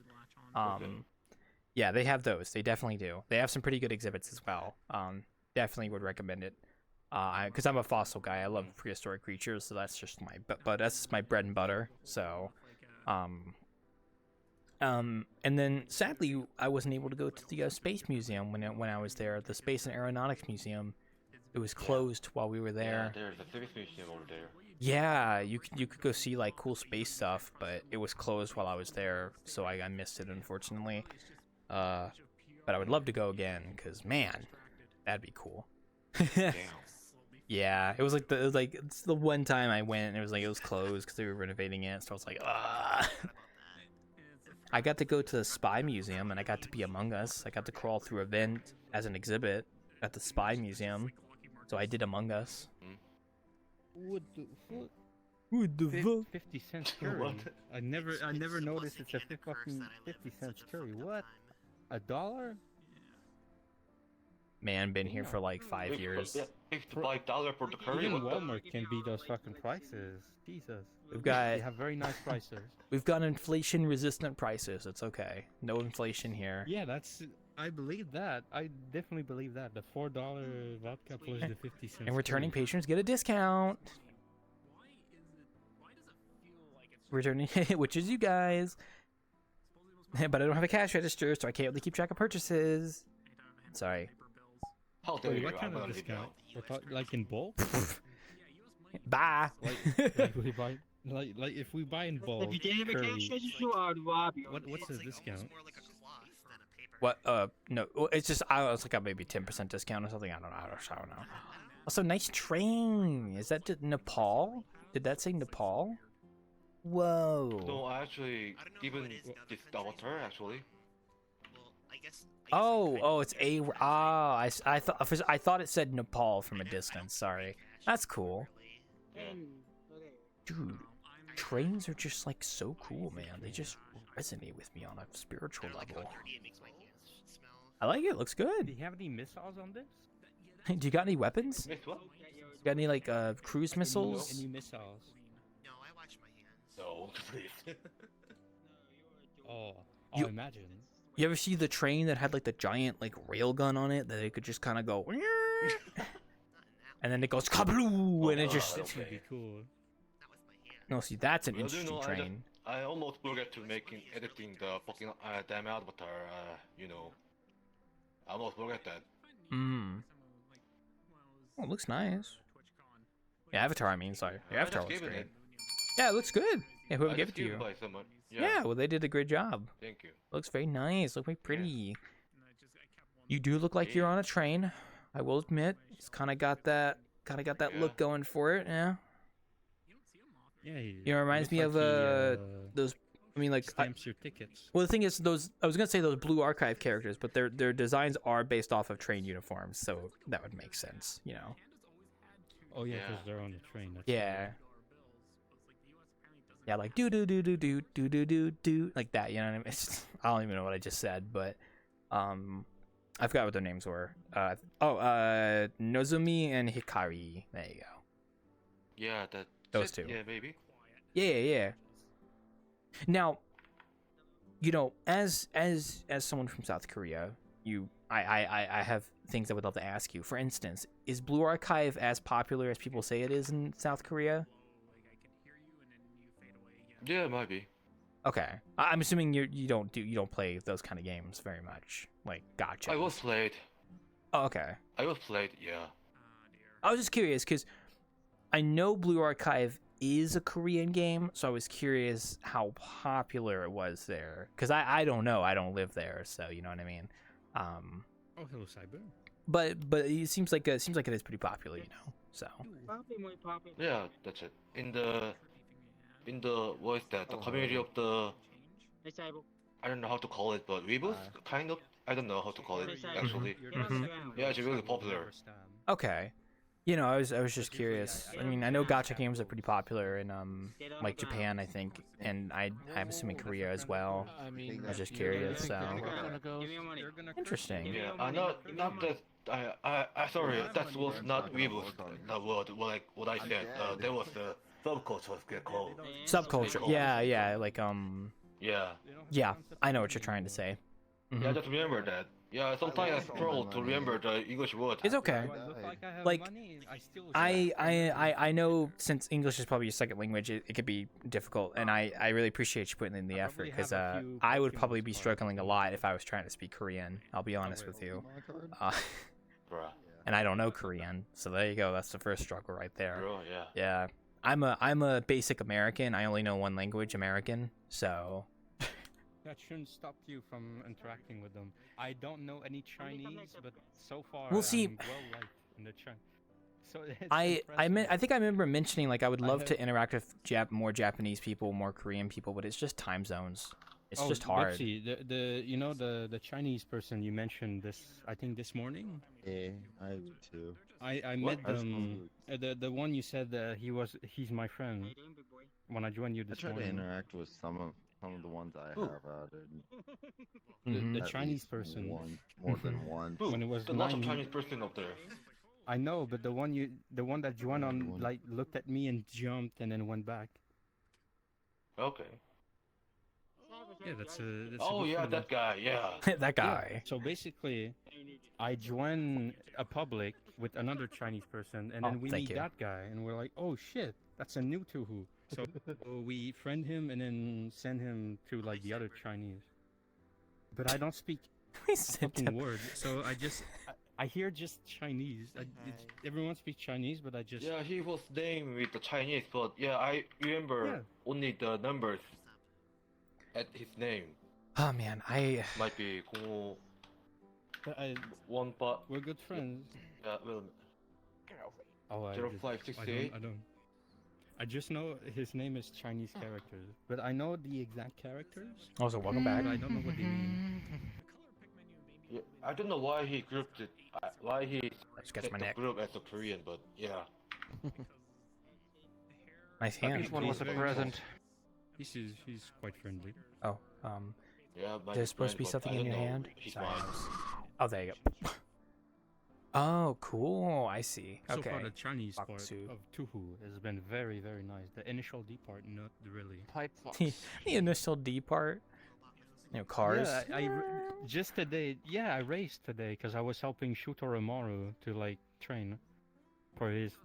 Yeah, they have those. They definitely do. They have some pretty good exhibits as well. Definitely would recommend it. Because I'm a fossil guy. I love prehistoric creatures, so that's just but that's my bread and butter. So, and then sadly, I wasn't able to go to the Space Museum when I was there. The Space and Aeronautics Museum, it was closed while we were there. Yeah, there's a Space Museum over there. Yeah, you could go see like cool space stuff, but it was closed while I was there, so I missed it unfortunately. But I would love to go again, cause man, that'd be cool. Damn. Yeah, it was like it's the one time I went and it was closed because they were renovating it, so I was like, ah. I got to go to the Spy Museum and I got to be Among Us. I got to crawl through a vent as an exhibit at the Spy Museum, so I did Among Us. What the fuck? What the fuck? 50 cents curry. What? I never noticed it's a fucking 50 cents curry. What? $1? Man, been here for like 5 years. $55 for the curry. Even What the- Walmart can beat those fucking prices. Jesus. We've got They have very nice prices. we've got inflation-resistant prices. It's okay. No inflation here. Yeah, I believe that. I definitely believe that. The $4 vodka plus the 50 cents. And returning curry. patrons get a discount. Returning, which is you guys. But I don't have a cash register, so I can't really keep track of purchases. Sorry. How dare Wait, you? what I'm kind of gonna leave discount? now. Like in bulk? Bye. like we buy, like if we buy in bulk. If you didn't have a curry, cash register, I would rob you. What's the discount? What? No. Well, it's just I was like a maybe 10% discount or something. I don't know. I don't know. Also, nice train. Is that Nepal? Did that say Nepal? Whoa. No, I actually I don't know even how it is down this there. avatar actually. Well, I guess Oh, it's a. I thought it said Nepal from a distance. Sorry. That's cool. Yeah. Okay. Dude, trains are just like so cool, man. They just resonate with me on a spiritual I like how level. dirty it makes my hands smell. I like it. Looks Do good. you have any missiles on this? Do you got any weapons? Miss what? Got any like cruise Like missiles? Any missiles? No, I wash my hands. No, please. Oh, You- imagine. You ever see the train that had like the giant like rail gun on it that it could just kind of go, Not in that and then it goes kabloo, and it just. God. This would be Okay. cool. Not with my hands. No, see, that's an Well, do you interesting know, train. I almost forgot to editing the fucking damn avatar. You know, I almost forgot that. Mm. Oh, it looks nice. Yeah, Avatar. I mean, sorry. The I Avatar just looks gave great. it. Yeah, it looks good. Yeah, whoever I gave just it to gave you. by someone. Yeah, well, they did a great job. Thank you. Looks very nice. Look very pretty. You do look like you're on a train. I will admit, it's kind of got that Yeah. look going for it. Yeah. Yeah. You know, it reminds looks me like of he, those. I mean, like. stamps your tickets. Well, the thing is, those I was gonna say those Blue Archive characters, but their designs are based off of train uniforms, so that would make sense. You know. Oh yeah, Yeah. because they're on the train. That's Yeah. Yeah, like do do do do do do do do do like that. You know what I mean? It's just, I don't even know what I just said, but I forgot what their names were. Nozumi and Hikari. There you go. Yeah, that. Those two. Yeah, maybe. Yeah. Now, you know, as someone from South Korea, I have things I would love to ask you. For instance, is Blue Archive as popular as people say it is in South Korea? Yeah, it might be. Okay, I'm assuming you don't play those kind of games very much, like gotcha. I was played. Oh, okay. I was played. Yeah. I was just curious because I know Blue Archive is a Korean game, so I was curious how popular it was there. Because I don't know, I don't live there, so you know what I mean. Oh, hello, Cyber. But it seems like it is pretty popular, you know. So Probably more popular. Yeah, that's it. In the what is that? The community of the Hey, Cyber. I don't know how to call it, but Weebus kind of. I don't know how to call it actually. Mhm. Yeah, it's really popular. okay, you know, I was just curious. I mean, I know gacha games are pretty popular in like Japan, I think, and I'm assuming Korea as well. I mean, I was just you're curious, think so- that's how it goes. Give me your money. Interesting. Yeah, not that. I sorry, that was not Weebus. That word, what I said. There was the subculture was get called. Subculture. Yeah, like Yeah. yeah, I know what you're trying to say. Mhm. Yeah, just remember that. Yeah, sometimes I struggle to remember the English word. It's okay. Do I look like I have Like, money? I still. I know since English is probably your second language, it could be difficult, and I really appreciate you putting in the I effort probably because have a few I would Pokemon probably be cards. struggling a lot if I was trying to speak Korean. I'll be honest with you, Bruh. and I don't know Korean, so there you go. That's the first struggle right there. Bro, yeah. Yeah, I'm a basic American. I only know one language, American. So That shouldn't stop you from interacting with them. I don't know any Chinese, but so far We'll see. I'm well liked in the Chinese. So it's I impressive. think I remember mentioning like I would I love to have- interact with more Japanese people, more Korean people, but it's just time zones. It's Oh, just hard. Betsy, the Chinese person you mentioned I think this morning. Yeah, I do too. I What? met I just them. The one you said he's my friend How you doing, big boy? when I joined you I this try to morning. interact with some of the ones I Who? have added. Mhm. The At Chinese least person. One, more than one. Who? When it was There's lots of 9 Chinese person up there. I know, but the one that joined on One. like looked at me and jumped and then went back. Okay. Yeah, that's a. Oh good yeah, friend. that guy. Yeah. that guy. So basically, I joined a public with another Chinese person, and Oh, then we thank meet you. that guy, and we're like, "Oh shit, that's a new Tuhu." So we friend him and then send him to like the other Chinese. But I don't speak We a sent fucking him- word, so I hear just Chinese. Everyone speaks Chinese, but I just Yeah, he was named with the Chinese, but yeah, I remember Yeah. only the numbers at his name. Oh man, I Might be 0, One but We're good friends. well, Oh, I Zero just, five six eight. I just know his name is Chinese characters, but I know the exact characters, Also, welcome back. but I don't know what they mean. Yeah, I don't know why he grouped it. Why he Just gets set my the neck. group as a Korean, but yeah. Nice I hand. This one was a Please, present. He's quite friendly. Oh, Yeah, my there's supposed to be friend, but something I in don't your know hand. his Sorry. mind. Oh, there you go. Oh, cool. I see. So Okay. far, the Chinese part Baksu. of Tuhu has been very, very nice. The initial D part, not really. Pipe fox. The initial D part. You know, cars. Yeah, just today. Yeah, I raced today because I was helping Shuto Amaru to like train for his.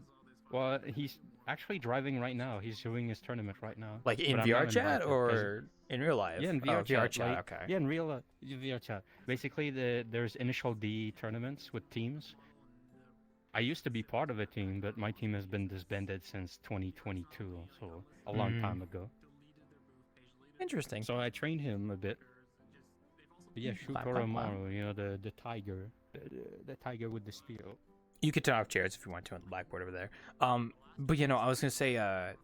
Well, he's actually driving right now. He's doing his tournament right now. Like in But I'm VR not chat invited 'cause- or in real life? Yeah, in Oh, VR VR chat. chat. Like, Okay. Yeah, in real VR chat. Basically, there's initial D tournaments with teams. I used to be part of a team, but my team has been disbanded since 2022, so a long time ago. Interesting. So I trained him a bit. But yeah, Wow, Shuto wow, wow. Amaru, you know, the tiger, the tiger with the spear. You could turn off chairs if you want to on the blackboard over there. But you know, I was gonna say, I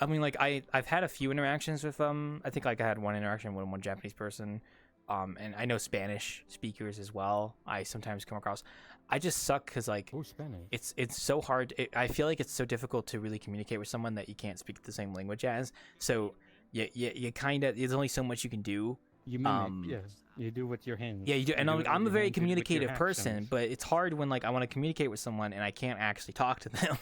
mean, like I've had a few interactions with I think like I had one interaction with one Japanese person, and I know Spanish speakers as well. I sometimes come across. I just suck because like Oh, Spanish. it's so hard. I feel like it's so difficult to really communicate with someone that you can't speak the same language as. So you kind of there's only so much you can do. You mimic, yeah. You do with your hands. Yeah, you do. And do it I'm with a your very hands, with your communicative person, actions. but it's hard when like I want to communicate with someone and I can't actually talk to them.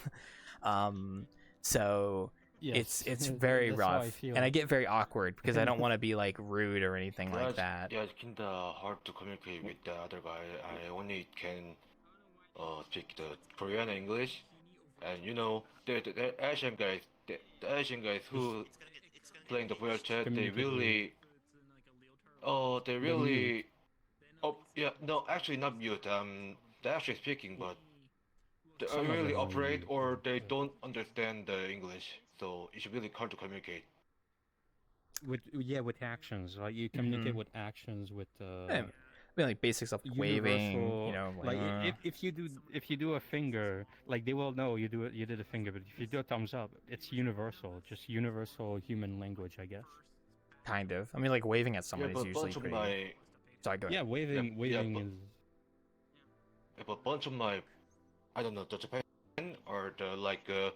So Yes, it's that's very how I rough, feel. and I get very awkward because I don't want to be like rude or anything Yeah, like it's- that. Yeah, it's kinda hard to communicate with the other guy. I only can speak the Korean and English, and you know the Asian guys, the Asian guys who playing the VRChat, they Communicate with really, they really, oh yeah, no, actually not mute. They're actually speaking, but they Some of really them are operate mute, or they but- don't understand the English, so it's really hard to communicate. with actions. Like you communicate with actions with. Yeah, I mean, like basic stuff, like waving, universal- you know, like if you do a finger, like they will know you did a finger, but if you do a thumbs up, it's universal, just universal human language, I guess. kind of. I mean, like waving at someone Yeah, is but usually bunch of pretty. my, Sorry, go ahead. Yeah, waving yeah, is. if a bunch of my, I don't know, the Japan or the like the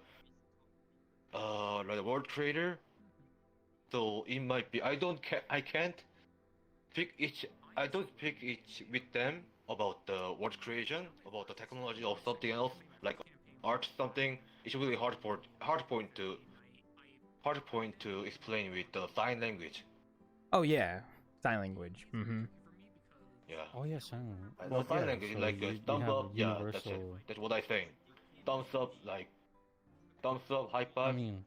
world creator. So it might be I can't pick each. I don't pick each with them about the world creation, about the technology or something else like art something. It's really hard point to explain with the sign language. Oh yeah, sign language. Mm-hmm. Yeah. Oh yes, No, sign language so like you thumbs have up. Yeah, that's it. universal- That's what I think. Thumbs up, like thumbs up, high I five. mean,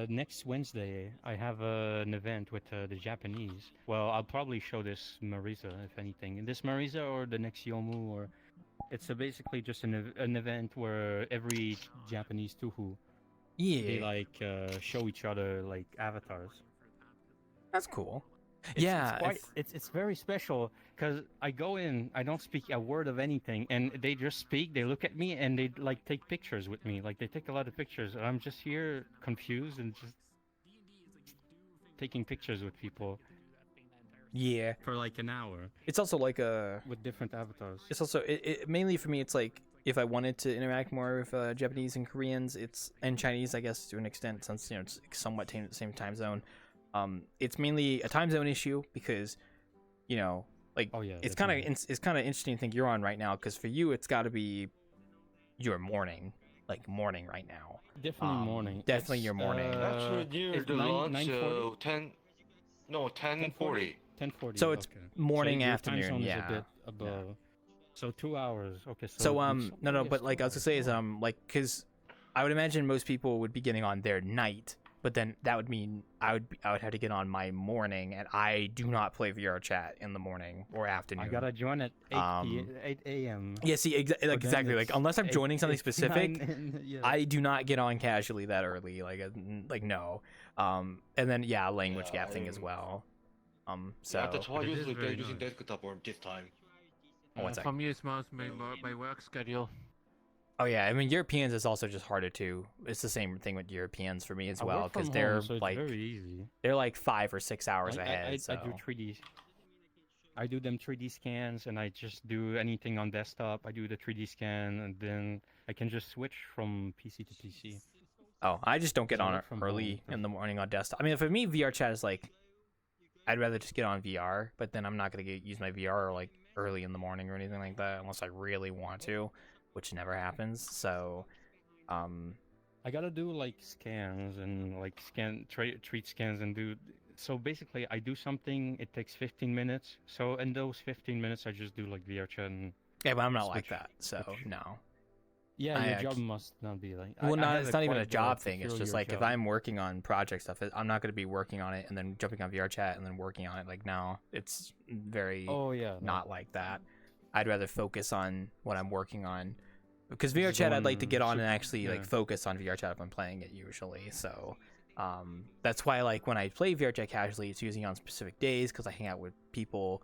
next Wednesday I have an event with the Japanese. Well, I'll probably show this Marisa if anything. This Marisa or the next Yomu, or it's basically just an event where every Japanese Tuhu they Yeah, like show each other like avatars. that's cool. It's, Yeah, it's very special because I go in, I don't speak a word of anything, and they just speak. They look at me and they like take pictures with me. Like they take a lot of pictures, and I'm just here confused and just taking pictures with people yeah. for like an hour It's also like a. with different avatars. It's also mainly for me. It's like if I wanted to interact more with Japanese and Koreans, and Chinese, I guess to an extent, since you know it's somewhat the same time zone. It's mainly a time zone issue because, you know, like Oh yeah, it's kind of definitely. it's kind of interesting to think you're on right now because for you it's got to be your morning right now. Definitely morning. definitely your morning. Actually, near it's the launch, 9:40? 10:40. 10:40. So it's okay. morning, your afternoon, Time zone is yeah. a bit above. So 2 hours. Okay. So it's- no, yes, but like 2 I was gonna hours. say is like because I would imagine most people would be getting on their night, but then that would mean I would have to get on my morning, and I do not play VR chat in the morning or afternoon. I gotta join at 8 a.m. Yeah, see, But then exactly. Like it's unless I'm 8 joining something 8 specific, 9 yeah. I do not get on casually that early. Like no. And then yeah, language Yeah, gap thing as well. So Yeah, that's why It is usually they're very using nice. desktop or this time. Oh, one sec. For me, it's mostly my work schedule. Oh yeah, I mean Europeans is also just harder too. It's the same thing with Europeans for me as I well work from because home, they're so it's like very easy. they're like 5 or 6 hours Like, ahead. So I do 3D. I do them 3D scans, and I just do anything on desktop. I do the 3D scan, and then I can just switch from PC to PC. oh, I just don't get 'Cause I on it work from early home, in the morning on desktop. I mean, for me, VR chat is like I'd rather just get on VR, but then I'm not gonna use my VR like early in the morning or anything like that unless I really want to, which never happens. So, I gotta do like scans and like treat scans and do. So basically, I do something. It takes 15 minutes. So in those 15 minutes, I just do like VRChat and yeah, but I'm not like Switch- that. So switch. no. yeah, I your act- job must not be like. Well, I it's had not even a quite job thing. It's just peculiar like if job. I'm working on project stuff, I'm not going to be working on it and then jumping on VR chat and then working on it. Like, no, it's very Oh yeah, no. not like that. I'd rather focus on what I'm working on because VR Just chat, I'd like to going get on super- and actually like yeah. focus on VR chat if I'm playing it usually. So, that's why like when I play VR chat casually, it's usually on specific days because I hang out with people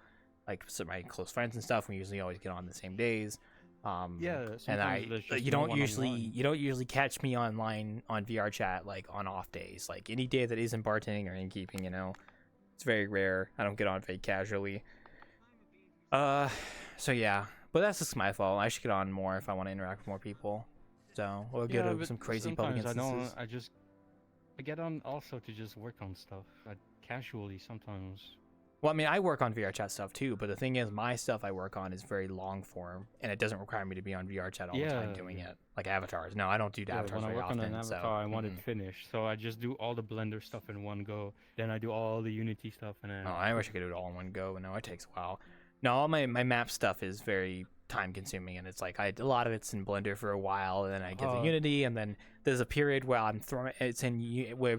like some of my close friends and stuff. We usually always get on the same days. Yeah, And sometimes there's just you no don't one usually online. catch me online on VR chat like on off days. Like any day that isn't bartending or innkeeping, it's very rare. I don't get on very casually. So yeah, but that's just my fault. I should get on more if I want to interact with more people. So we'll get Yeah, but some crazy public sometimes instances. I get on also to just work on stuff casually sometimes. Well, I mean, I work on VR chat stuff too, but the thing is, my stuff I work on is very long form, and it doesn't require me to be on VR chat all the time Yeah, doing yeah. it. Like avatars. No, I don't do Yeah, avatars when I very work on often. an So avatar, I want it mm-mm. finished, so I just do all the Blender stuff in one go. Then I do all the Unity stuff, and then Oh, I wish I could do it all in one go, but no, it takes a while. No, all my map stuff is very time consuming, and it's like a lot of it's in Blender for a while, and then I get the Unity, and then there's a period where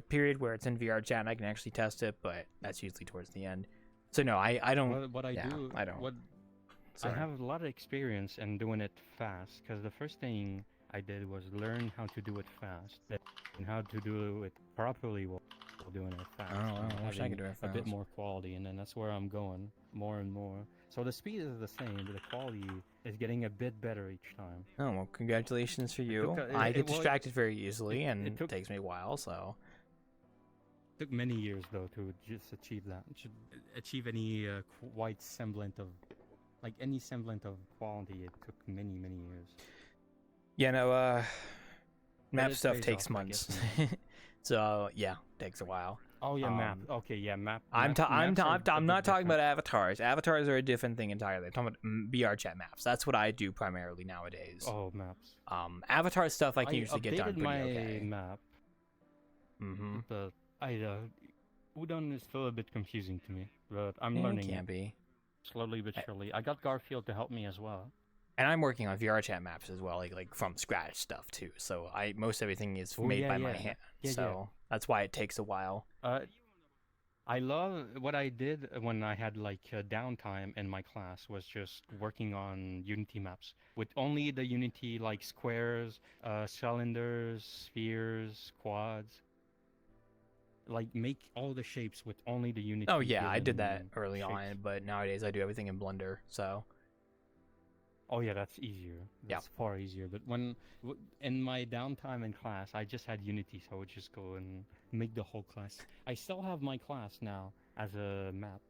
period where it's in VR chat, and I can actually test it, but that's usually towards the end. So no, I don't. what I yeah, do. I don't. What Sorry. I have a lot of experience in doing it fast, because the first thing I did was learn how to do it fast and how to do it properly while doing it fast. Oh, and I wish I having could do it a bit fast. more quality, and then that's where I'm going more and more. So the speed is the same, but the quality is getting a bit better each time. Oh well, congratulations for you. took I get well, distracted very easily, and it took- takes me a while. So Took many years though to just achieve that. To achieve any quite semblant of, like any semblant of quality, it took many years. yeah, no, map it stuff pays takes off, I months. guess, So yeah, takes a while. Oh yeah, map. Um, Okay, yeah, map. I'm maps are a I'm bit not talking about different. avatars. Avatars are a different thing entirely. I'm talking about VR chat maps. That's what I do primarily nowadays. Oh, maps. Avatar stuff I can I usually get done updated pretty my okay. map, Mm-hmm. but Udon is still a bit confusing to me. But I'm It learning can it be. slowly but surely. I got Garfield to help me as well. And I'm working on VR chat maps as well, like from scratch stuff too. So most everything is Oh, made yeah, by my yeah. hand. Yeah, yeah. So that's why it takes a while. I love what I did when I had like downtime in my class was just working on Unity maps with only the Unity like squares, cylinders, spheres, quads. Like make all the shapes with only the Unity. Oh yeah, I did that given early shapes. on, but nowadays I do everything in Blender. So Oh yeah, that's easier. Yeah. That's far easier. But in my downtime in class, I just had Unity, so I would just go and make the whole class. I still have my class now as a map.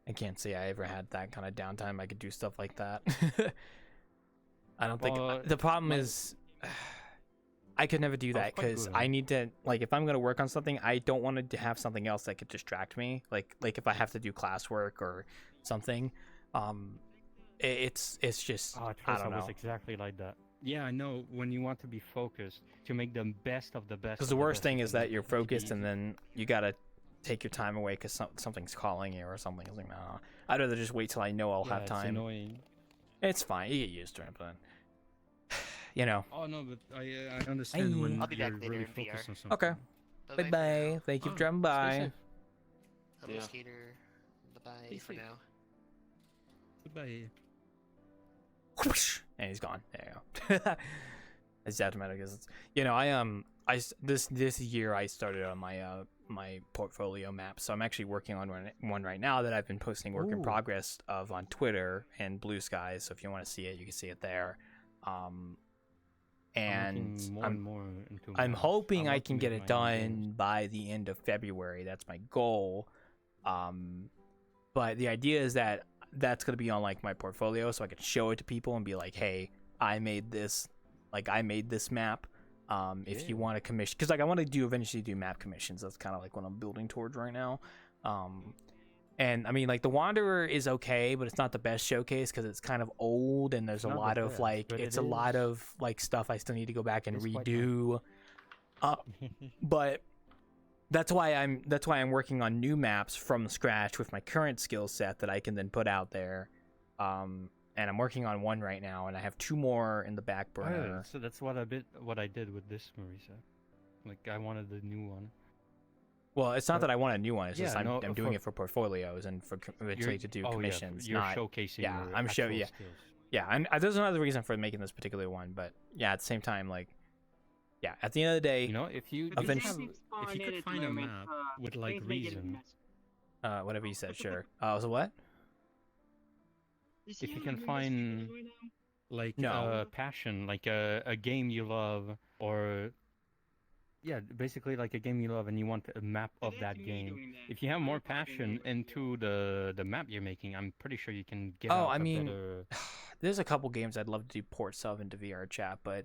I can't say I ever had that kind of downtime. I could do stuff like that. I don't think Well, the problem my- is I could never do I was that quite because good at I it. need to like if I'm gonna work on something, I don't want to have something else that could distract me. Like if I have to do classwork or something, it's just Oh, I trust, don't I was know. exactly like that. Yeah, I know. When you want to be focused to make the best of the best. Because of the the worst best, thing is then that you're it's easy. focused and then you gotta take your time away because something's calling you or something. It's like, nah. I'd rather just wait till I know I'll Yeah, have it's time. annoying. It's fine. You get used to it, but you know. Oh no, but I understand Bye. when I'll be you're back later really in VR. focused on something. Okay. Bye bye. Thank you for dropping by. Hello, Yeah. skater. Bye bye Stay for safe. now. Goodbye. Whoosh, and he's gone. There you go. It's automatic because it's, I this year I started on my my portfolio map. So I'm actually working on one right now that I've been posting work in Ooh. progress of on Twitter and Blue Skies. So if you want to see it, you can see it there. And I'm looking more and more into I'm maps. hoping I love to can get make it my own games. done by the end of February. That's my goal. But the idea is that that's going to be on like my portfolio, so I can show it to people and be like, "Hey, I made this. Like, I made this map. If you Yeah. want to commission, because like I want to eventually do map commissions. That's kind of like what I'm building towards right now. And I mean, like the Wanderer is okay, but it's not the best showcase because it's kind of old and there's a Not the lot of best, like but it's it a lot is- of like stuff I still need to go back and It's quite redo. But that's why I'm working on new maps from scratch with my current skill set that I can then put out there. And I'm working on one right now, and I have 2 more in the back burner. So that's what I did with this Marisa. Like I wanted the new one. Well, it's not that I want a new one. It's just Yeah, I'm no, doing for- it for portfolios and for eventually to do commissions. You're not showcasing yeah, your I'm actual yeah. skills. Yeah, and there's another reason for making this particular one, but yeah, at the same time, like, yeah, at the end of the day, You know, if you But Eventually- If you could find a map with like reason, whatever you said, sure. So what? if you can find like No. passion, like a game you love, or yeah, basically like a game you love and you want a map of that game. If you have more passion into the map you're making, I'm pretty sure you can get Oh, out I a mean, better... There's a couple games I'd love to do ports of into VRChat, but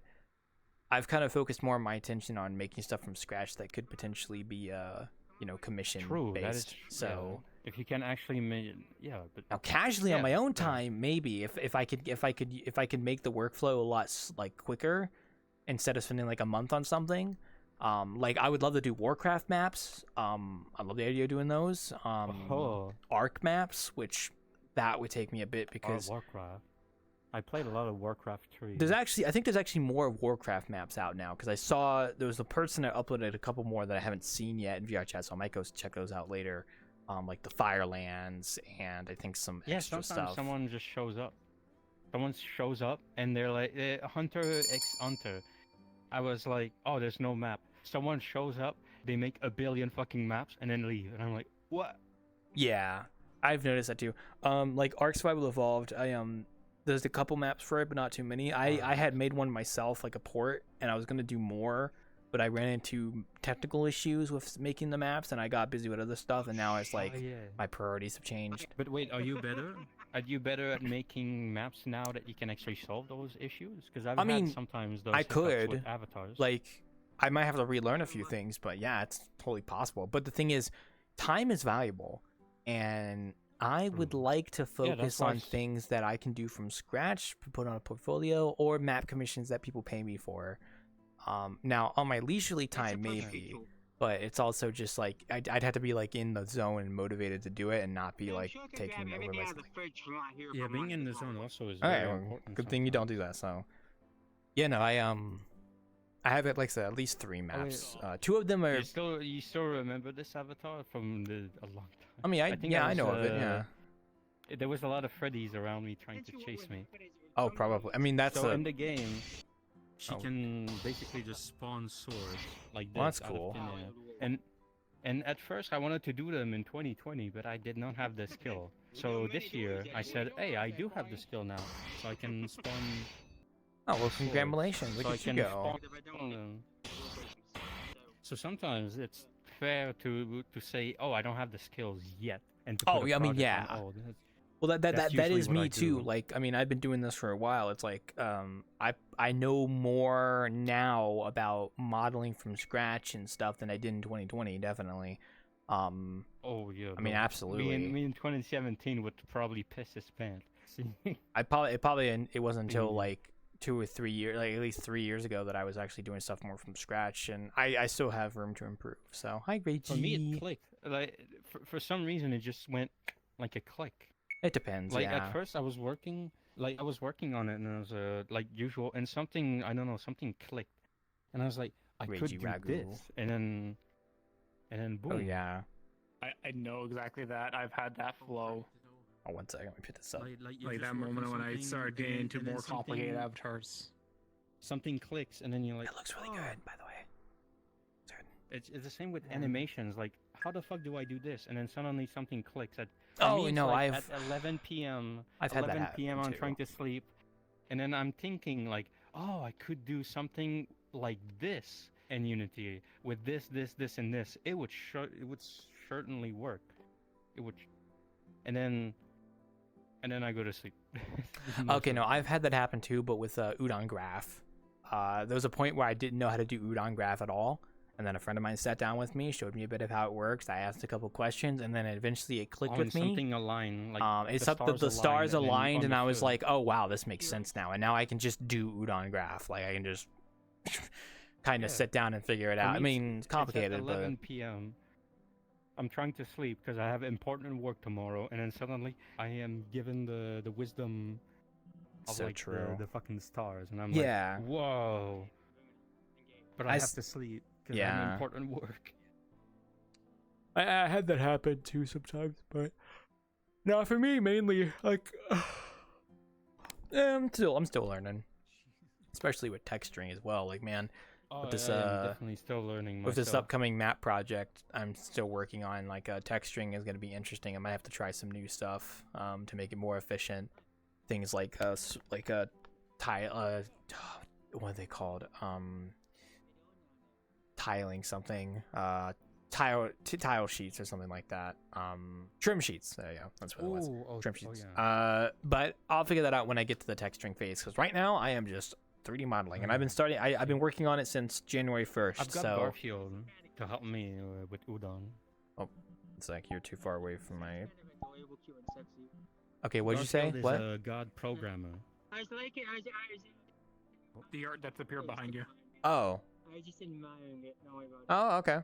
I've kind of focused more of my attention on making stuff from scratch that could potentially be, commission True, that is based. So if you can actually make, but now, casually on my own yeah. time, maybe if I could make the workflow a lot like quicker, instead of spending like a month on something. Like I would love to do Warcraft maps. I love the idea of doing those. Arc maps, which that would take me a bit because Warcraft. I played a lot of Warcraft 3. I think there's actually more Warcraft maps out now because I saw there was a person that uploaded a couple more that I haven't seen yet in VRChat, so I might go check those out later. Like the Firelands and I think some extra sometimes stuff. someone just shows up. Someone shows up and they're like, Hunter X Hunter. I was like, oh, there's no map. Someone shows up, they make a billion fucking maps and then leave, and I'm like, what? Yeah, I've noticed that too. Like Ark Survival Evolved, there's a couple maps for it, but not too many. I had made one myself, like a port, and I was gonna do more, but I ran into technical issues with making the maps, and I got busy with other stuff, and now it's like my priorities have changed. but wait, are you better? Are you better at making maps now that you can actually solve those issues? Because I've I mean, had sometimes those I hiccups could, with avatars. Like, I might have to relearn a few things, but yeah, it's totally possible. But the thing is, time is valuable, and I would like to focus why on things that I can do from scratch, put on a portfolio, or map commissions that people pay me for. Now, on my leisurely time, maybe, but it's also just like I'd have to be like in the zone and motivated to do it, and not be like taking over my. Yeah, being in the zone also is All very right, well, important. good thing you don't do that. So, yeah, no, I have like I said, at least 3 maps. 2 of them are. You still remember this avatar from a long time? I mean, I know of it. Yeah. There was a lot of Freddies around me trying to chase me. Oh, probably. I mean, that's So in the game, She Oh. can basically just spawn swords. like this, Well, that's out of cool. thin air. And at first I wanted to do them in 2020, but I did not have the skill. So this year I said, hey, I do have the skill now, so I can spawn. Oh well, congratulations! Look So I at you can go. spawn them. So sometimes it's fair to say, oh, I don't have the skills yet, and to Oh, put a yeah, I mean, project yeah. on, oh, that's- Well, that That's that usually is what I me too. do. Like, I mean, I've been doing this for a while. It's like, I know more now about modeling from scratch and stuff than I did in 2020. Definitely. Oh yeah. I mean, bro. absolutely. Me in 2017 would probably piss his pants. See? It wasn't until like 2 or 3 years, like at least 3 years ago, that I was actually doing stuff more from scratch, and I still have room to improve. So hi, Reggie. For me, it clicked. Like for some reason, it just went like a click. It depends. Like yeah. at first, I was working on it, and it was like usual, and something something clicked, and I was like, I could Reggie do Ragu. this, and then boom. Oh yeah. I know exactly that. I've had that flow. Oh, 1 second. Let me pick this up. You're Like just that working moment when I something, started getting into and then more complicated something- avatars. Something clicks, and then you're like, It looks really "Oh." good, by the way. It's the same with animations. Like, how the fuck do I do this? And then suddenly something clicks. At Oh, me, it's no, like I've- at 11 p.m. I've had that 11 happen p.m. I'm too. trying to sleep, and then I'm thinking like, oh, I could do something like this in Unity with this, and this. It would certainly work. It would, and then I go to sleep. Okay, no, I've had that happen too, but with Udon Graph. There was a point where I didn't know how to do Udon Graph at all, and then a friend of mine sat down with me, showed me a bit of how it works. I asked a couple questions, and then eventually it clicked with me. Something aligned. Like It's up that the stars aligned, and I was understood. like, oh wow, this makes sense now. And now I can just do Udon Graph. Like I can just kind of Yeah. sit down and figure it For out. I me, mean, it's complicated, at 11 but p.m. I'm trying to sleep because I have important work tomorrow, and then suddenly I am given the wisdom of So like true. The fucking stars, and I'm Yeah. like, whoa. But I I have s- to sleep because I have Yeah. important work. I had that happen too sometimes. But no, for me mainly, like, I'm still learning, especially with texturing as well. Like, man, Oh, with this yeah, I'm definitely still learning with this myself. upcoming map project, I'm still working on. Like, texturing is going to be interesting. I might have to try some new stuff to make it more efficient. Things like tile, what are they called? Tiling something, tile sheets or something like that. Trim sheets. There you go. That's what it was. Trim sheets. Yeah. But I'll figure that out when I get to the texturing phase, because right now I am just 3D modeling, and I've been I've been working on it since January 1st. I've got So Garfield to help me with Udon. it's like you're too far away from my. Kind of adorable, cute, and sexy. Okay, what'd you say? Garfield is What? a god programmer. I just like it. The art that's appeared behind you. Oh. I was just admiring it. Don't worry about it. Oh, okay.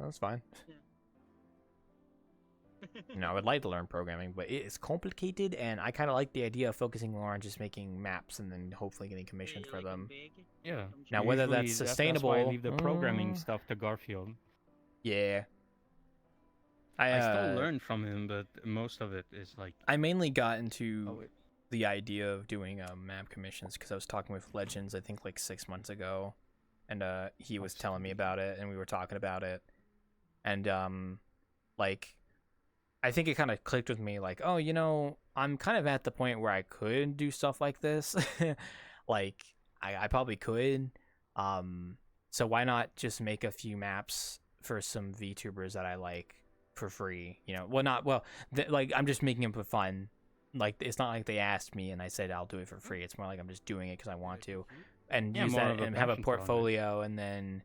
That's fine. I would like to learn programming, but it is complicated, and I kind of like the idea of focusing more on just making maps and then hopefully getting commissioned You for like them. big? Yeah. Now, whether Usually that's that's sustainable, why I leave the programming mm, stuff to Garfield. Yeah. I still learn from him, but most of it is like. I mainly got into Oh, the idea of doing map commissions because I was talking with Legends, I think like 6 months ago, and he was telling me about it, and we were talking about it, and like, I think it kind of clicked with me, like, oh, I'm kind of at the point where I could do stuff like this. Like, I probably could. So why not just make a few maps for some VTubers that I like for free? Like, I'm just making them for fun. Like, it's not like they asked me and I said I'll do it for free. It's more like I'm just doing it because I want to, and Yeah, use more that of a and have a passion project. portfolio, and then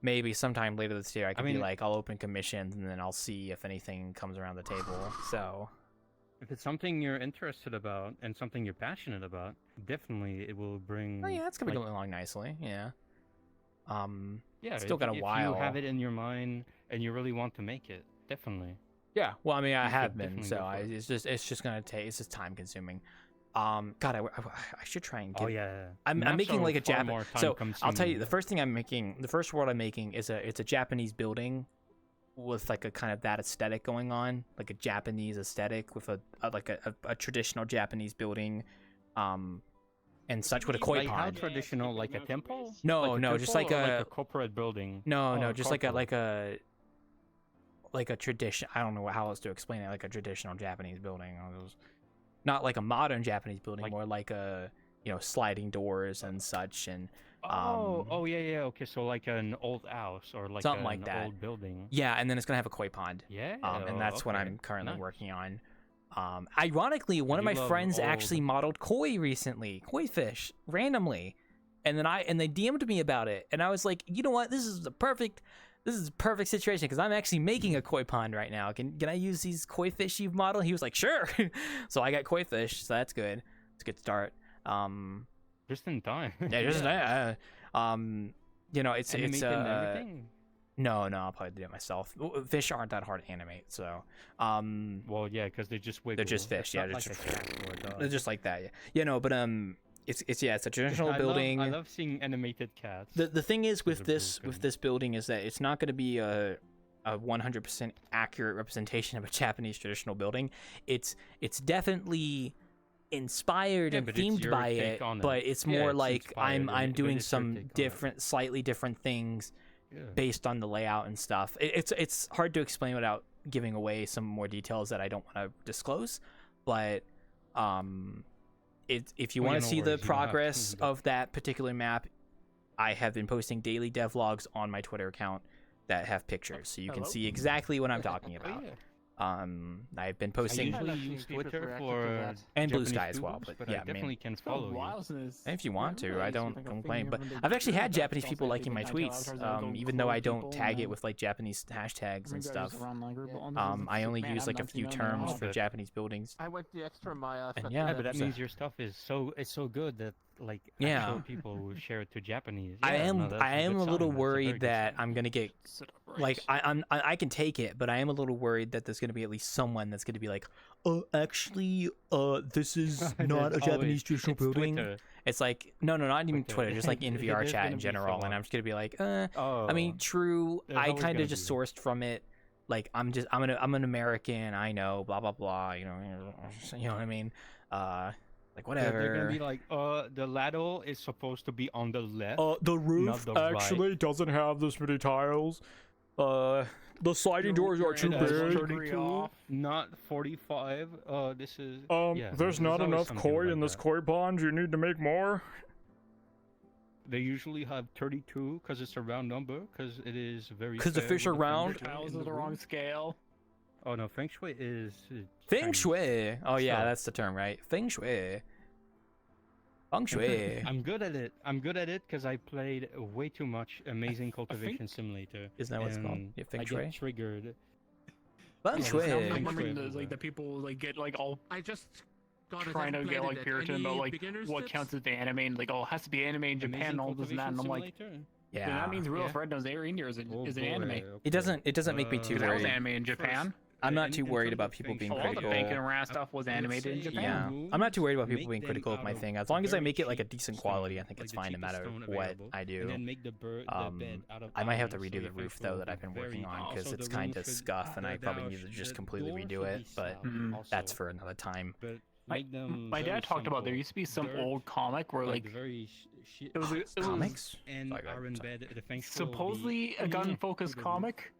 maybe sometime later this year I could be mean- like, I'll open commissions, and then I'll see if anything comes around the table. So If it's something you're interested about and something you're passionate about, definitely it will bring. oh yeah, it's gonna be like, going along nicely. Yeah. Yeah, still if, got a if while. you have it in your mind and you really want to make it, definitely. Yeah. Well, I mean, I You have should been. definitely So go for it. it's just gonna take. It's just time consuming. God, I should try and get. Oh yeah. I'm Maps making are like a far Japanese. more So I'll tell time-consuming. you, the first thing I'm making, the first world I'm making is it's a Japanese building with like a kind of that aesthetic going on, like a Japanese aesthetic with a traditional Japanese building, and such with a koi Like how pond. traditional, like a temple? No, Like a no, just temple like or a- a corporate building. No, Oh, no, just like corporate. a tradition. I don't know how else to explain it. Like a traditional Japanese building. Not like a modern Japanese building, Like- more like a sliding doors and such, and Oh yeah. Okay, so like an old house or like Something an like that. old building. yeah, and then it's gonna have a koi pond. Yeah. And that's what okay. I'm currently Nice. working on. Ironically, one of You my love friends old- actually modeled koi recently, koi fish, randomly, and then they DM'd me about it, and I was like, you know what, this is a perfect situation because I'm actually making a koi pond right now. Can I use these koi fish you've modeled? He was like, sure. So I got koi fish, so that's good. It's a good start. Just in time. Yeah, just it's Animated and everything. no, I'll probably do it myself. Fish aren't that hard to animate, so Well, yeah, because they just wiggle. they're just fish. It's Yeah, not they're like a cat or a dog. they're just like that. Yeah, but it's a traditional building. I love seeing animated cats. The thing is with Those are this broken. building is that it's not going to be a 100% accurate representation of a Japanese traditional building. It's definitely inspired Yeah, and but it's themed your by take it, on it. but it's Yeah, more it's like inspired, I'm but doing it's your some take on it. different, slightly different things based on the layout and stuff. It's hard to explain without giving away some more details that I don't want to disclose, but if you want to see the progress of that particular map, I have been posting daily devlogs on my Twitter account that have pictures, so you can see exactly what I'm talking about. I've been posting. I usually use Twitter for and Blue Japanese Sky as well, tubers, but I yeah, definitely can follow you. and if you want to, I don't complain. But I've actually had Japanese people liking my tweets, even though I don't tag it with like Japanese hashtags and stuff. I only use like a few terms for Japanese buildings. I went the extra mile. And Yeah, but that means your stuff is so good that like actual people will share it to Japanese. I Yeah, am no, that's I am good a little sign. That's a worried very good that sign. I'm gonna get like I can take it, but I am a little worried that there's gonna be at least someone that's gonna be like, actually, this is not a There's Japanese always- traditional it's building. Twitter. It's like not even Twitter. Twitter, just like in There's VRChat gonna in be general, and someone. I'm just gonna be like, Oh, I mean, true. There's I always kind gonna of just be sourced from it. Like I'm an American. I know, blah blah blah. You know what I mean. Like whatever. They're gonna be like, the ladder is supposed to be on the left. The roof the right. actually doesn't have this many tiles. The sliding doors are too It is big. 32, not 45. This is. yeah, There's not always enough something koi like in this that. koi pond. You need to make more. They usually have 32 because it's a round number because it is very. 'Cause the fair fish with are the round? furniture Tiles in is the wrong room. scale. Oh no, feng shui is. Feng Chinese. shui. Oh yeah, So- that's the term, right? Feng shui. Feng shui. I'm good at it. I'm good at it because I played way too much Amazing Cultivation Simulator. Isn't that what it's called? and Yeah, feng I shui? get triggered. Feng Yeah, shui. Feng I'm shui remembering the, everywhere. like the people like get like all I just got trying to get like Puritan about like what counts as the anime and like, oh, it has to be anime in Japan Amazing and all this and that, and I'm Cultivation like, Simulator? then Yeah. that means Real Yeah. Fred Knows Reindeer is, Oh, is an boy, anime. okay. It doesn't make me too Because that was worried. anime in Japan. I'm not in- too in worried terms about of people feng being A shui, lot of the critical. bacon and rat stuff was I would animated in say Yeah, Japan. I'm not too worried about people Make being them critical of out my of thing. As long as I very make it like a cheap decent stone, quality, I think like it's the fine no cheapest matter stone what available, I And do. then make the bed out of I might have to iron, so redo your the feng roof shui though will that be I've been very working on nice. because Also, it's the kind room of should- scuff, and I the probably door need to sh- just the completely door redo should it. be But south that's also, for another time. but My, make them my very dad talked about there simple. used to be some Dirt, old comic where like very it was Comics? and Sorry, go ahead, iron sorry. bed. The feng shui will be- supposedly a gun focused comic,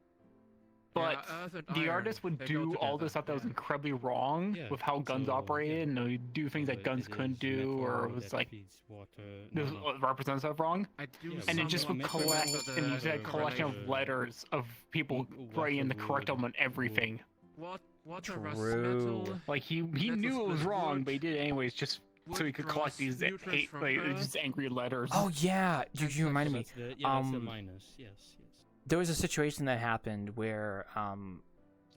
but the artist would do all this stuff that was incredibly wrong Yeah, with how guns so, operated, yeah. and they would do things that guns It couldn't is do, or it metal was that like feeds water. it No, was no. represents stuff wrong. I do Yeah, And it some just would metal collect, that and you had a collection of correlation. letters of people writing in the correct Waterwood, on everything. What a rust True. metal. Like he Metal knew it was split wrong, wood, but he did it anyways, just so he could wood collect dross, these nutrients hate, from like earth. just angry letters. Oh yeah, you reminded me. That's the, yeah, that's the Um, minus. Yes, yes. There was a situation that happened where I don't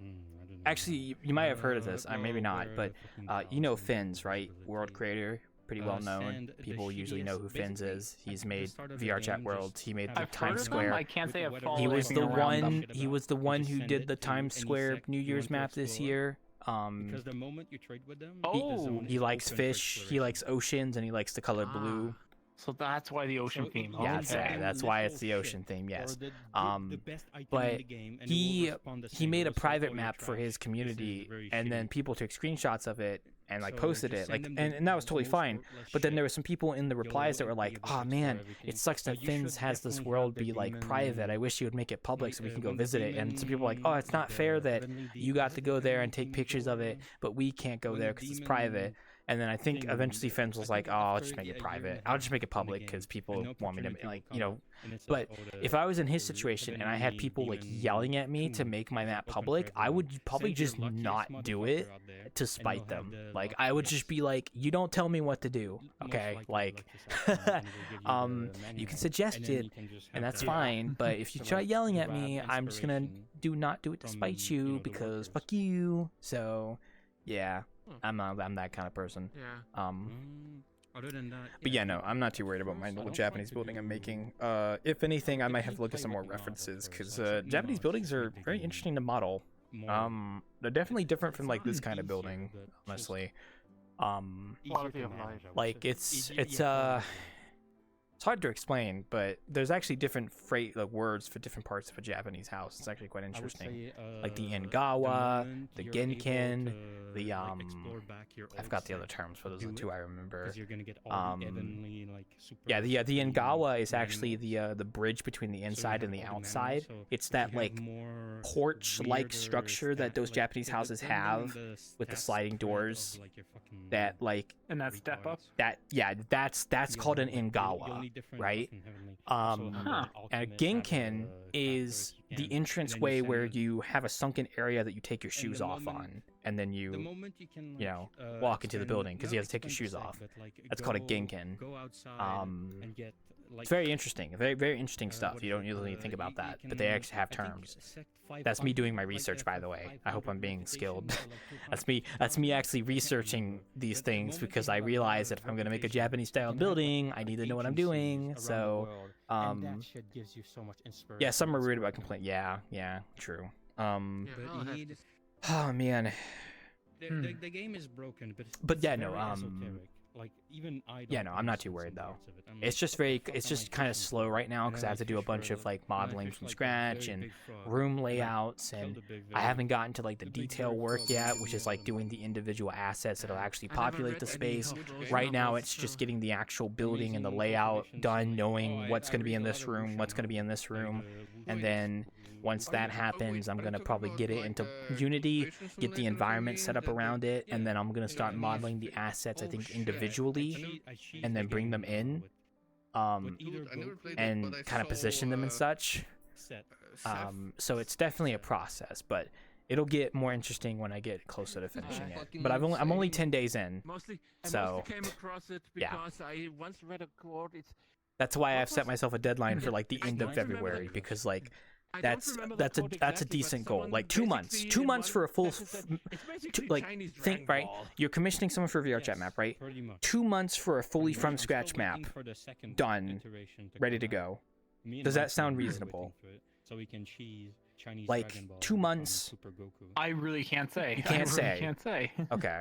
know. actually you might have heard of this, maybe well, not, where but the fucking you know cows and Fins, right? responsibility. World creator, pretty well known. Sand, the People usually know who shittiest- Fins basically, is. He's at the made start of the VRChat game, World. just He made have the I've heard Times of them. Square. I can't say I've With followed He was anything the around them. one. He was the one who did the Times Square New Year's map this year. Because the moment you trade with them, Oh, the zone He is likes open for fish. He exploration. likes oceans, and he likes the color blue. So that's why the ocean So theme. Yeah, Okay. that's why it's the ocean theme. Or Yes. the best item but in the game, and it will he respond the he same. made It a will say, private "Oh, you're map for trash. his This is community, very and then shitty." people took screenshots of it and like So posted just it, send like, them and that was totally most fine. worthless But then shit. there were some people in the replies that were like, able to "Oh explore man, everything. it sucks that You Fins should has this definitely world have the be like demon, private. I wish he would make it public so we can go when the visit it." And some people were like, "Oh, it's not the fair that heavenly you got to go there and take demon pictures of it, door, but we can't go when there the because it's demon private." And then I think thing- eventually Fins was I like, think "Oh, I'll after just make a it year private. and a I'll half just make it in the public game, because an people want me to opportunity will like, come, and it says, But "Oh, if I was in his the situation and I had heavenly people like demon yelling at me to tomb make my is map open for public, I everyone. would probably Send your just luckiest not do motherfucker it out there, to and spite you'll have them. the Like I would just be like, "You don't tell me what to do, most okay? likely Like, luckiest outcome, and it will give you the you manual, can suggest and then it, you can just and have that's that fine. But if you to, try like, yelling at grab me, I'm just gonna inspiration not do it to from, spite you know, you the because workers. fuck you." So, yeah, I'm that kind of person. Yeah. Other than that, But yeah, no, I'm not too worried about my little Japanese building I'm making. If anything, I might have to look at some more references because Japanese buildings are very interesting to model. They're definitely different from like this kind of building, honestly. Quality of life. Like it's It's hard to explain, but there's actually different words for different parts of a Japanese house. It's actually quite interesting. Like the Ingawa, the Genkin, the I forgot the other terms, but those are the two I remember. You're gonna get all the evenly, like, super The Ingawa is actually the bridge between the inside and the outside. It's that like porch-like structure that those Japanese houses have with the sliding doors. That like And that step up. That's called an Ingawa, right? And a Genkin is the entrance way where you have a sunken area that you take your shoes off on, and then you walk into the building because you have to take your shoes off. That's called a Genkin. It's very interesting, very very interesting stuff. You don't usually think about that, but they actually have terms. That's me doing my research, by the way. I hope I'm being skilled. That's me actually researching these things because I realize that if I'm gonna make a Japanese style building, I need to know what I'm doing. So, yeah, some are weird about complaint. Yeah, true. Oh man. The game is broken, but yeah, no. Esoteric. Like, even I don't I'm not too worried though. It's just kind of slow right now because I have to do a bunch of like modeling from scratch and room layouts, and I haven't gotten to like the detail work yet, which is like doing the individual assets that'll actually populate the space. Right now it's just getting the actual building and the layout done, knowing what's going to be in this room, what's going to be in this room, and then once that happens, I'm going to probably get it into Unity, get the environment set up around it, and then I'm going to start modeling the assets, I think, individually, and then bring them in, and kind of position them and such. So it's definitely a process, but it'll get more interesting when I get closer to finishing it. But I'm only 10 days in, so came across it because I once read a quote. That's why I've set myself a deadline for like the end of February, because like that's a decent goal. Like 2 months. 2 months for a full think right. You're commissioning someone for a VRChat map, right? 2 months for a fully from scratch map, done, ready to go. Does that sound reasonable? Like 2 months. I really can't say. You can't say. Can't say. Okay.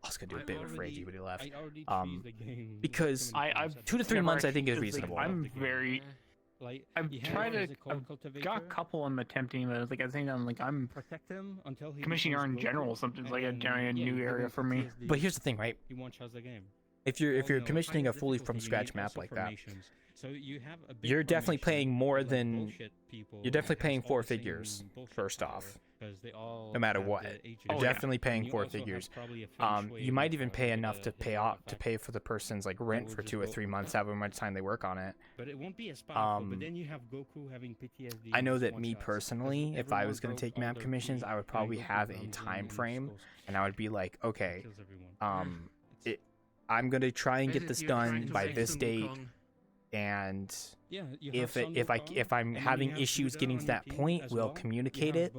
I was gonna do a bit with Reggie, but he left. Because 2 to 3 months I think is reasonable. I've tried to. I've got a couple I'm attempting, but like I think I'm commissioning art in general. Something's like a new area for me. But here's the thing, right? If you're commissioning a fully from scratch map like that, you're definitely paying more than you're definitely paying 4 figures first off. No matter what, you're definitely paying 4 figures. You might even pay enough to pay for the person's like rent for 2 or 3 months, however much time they work on it. But it won't be as powerful. But then you have Goku having PTSD. I know that me personally, if I was going to take map commissions, I would probably have a time frame, and I would be like, okay, I'm going to try and get this done by this date. And if I'm having issues getting to that point, we'll communicate it,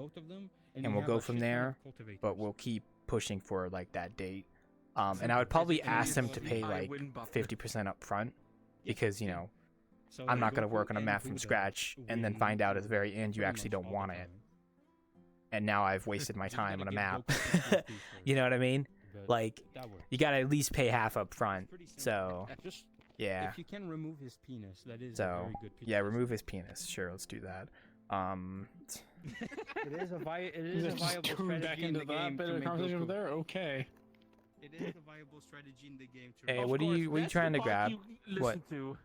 and we'll go from there. But we'll keep pushing for like that date. And I would probably ask them to pay like 50% up front, because I'm not gonna work on a map from scratch and then find out at the very end you actually don't want it, and now I've wasted my time on a map. You know what I mean? Like, you gotta at least pay half up front. So. Yeah. If you can remove his penis, that is so, a very good penis. Yeah, remove his penis. Sure, let's do that. It is a viable strategy back in into the that game bit to of make conversation Goku. there. Okay. It is a viable strategy in the game to. Hey, what are you trying to grab? What? You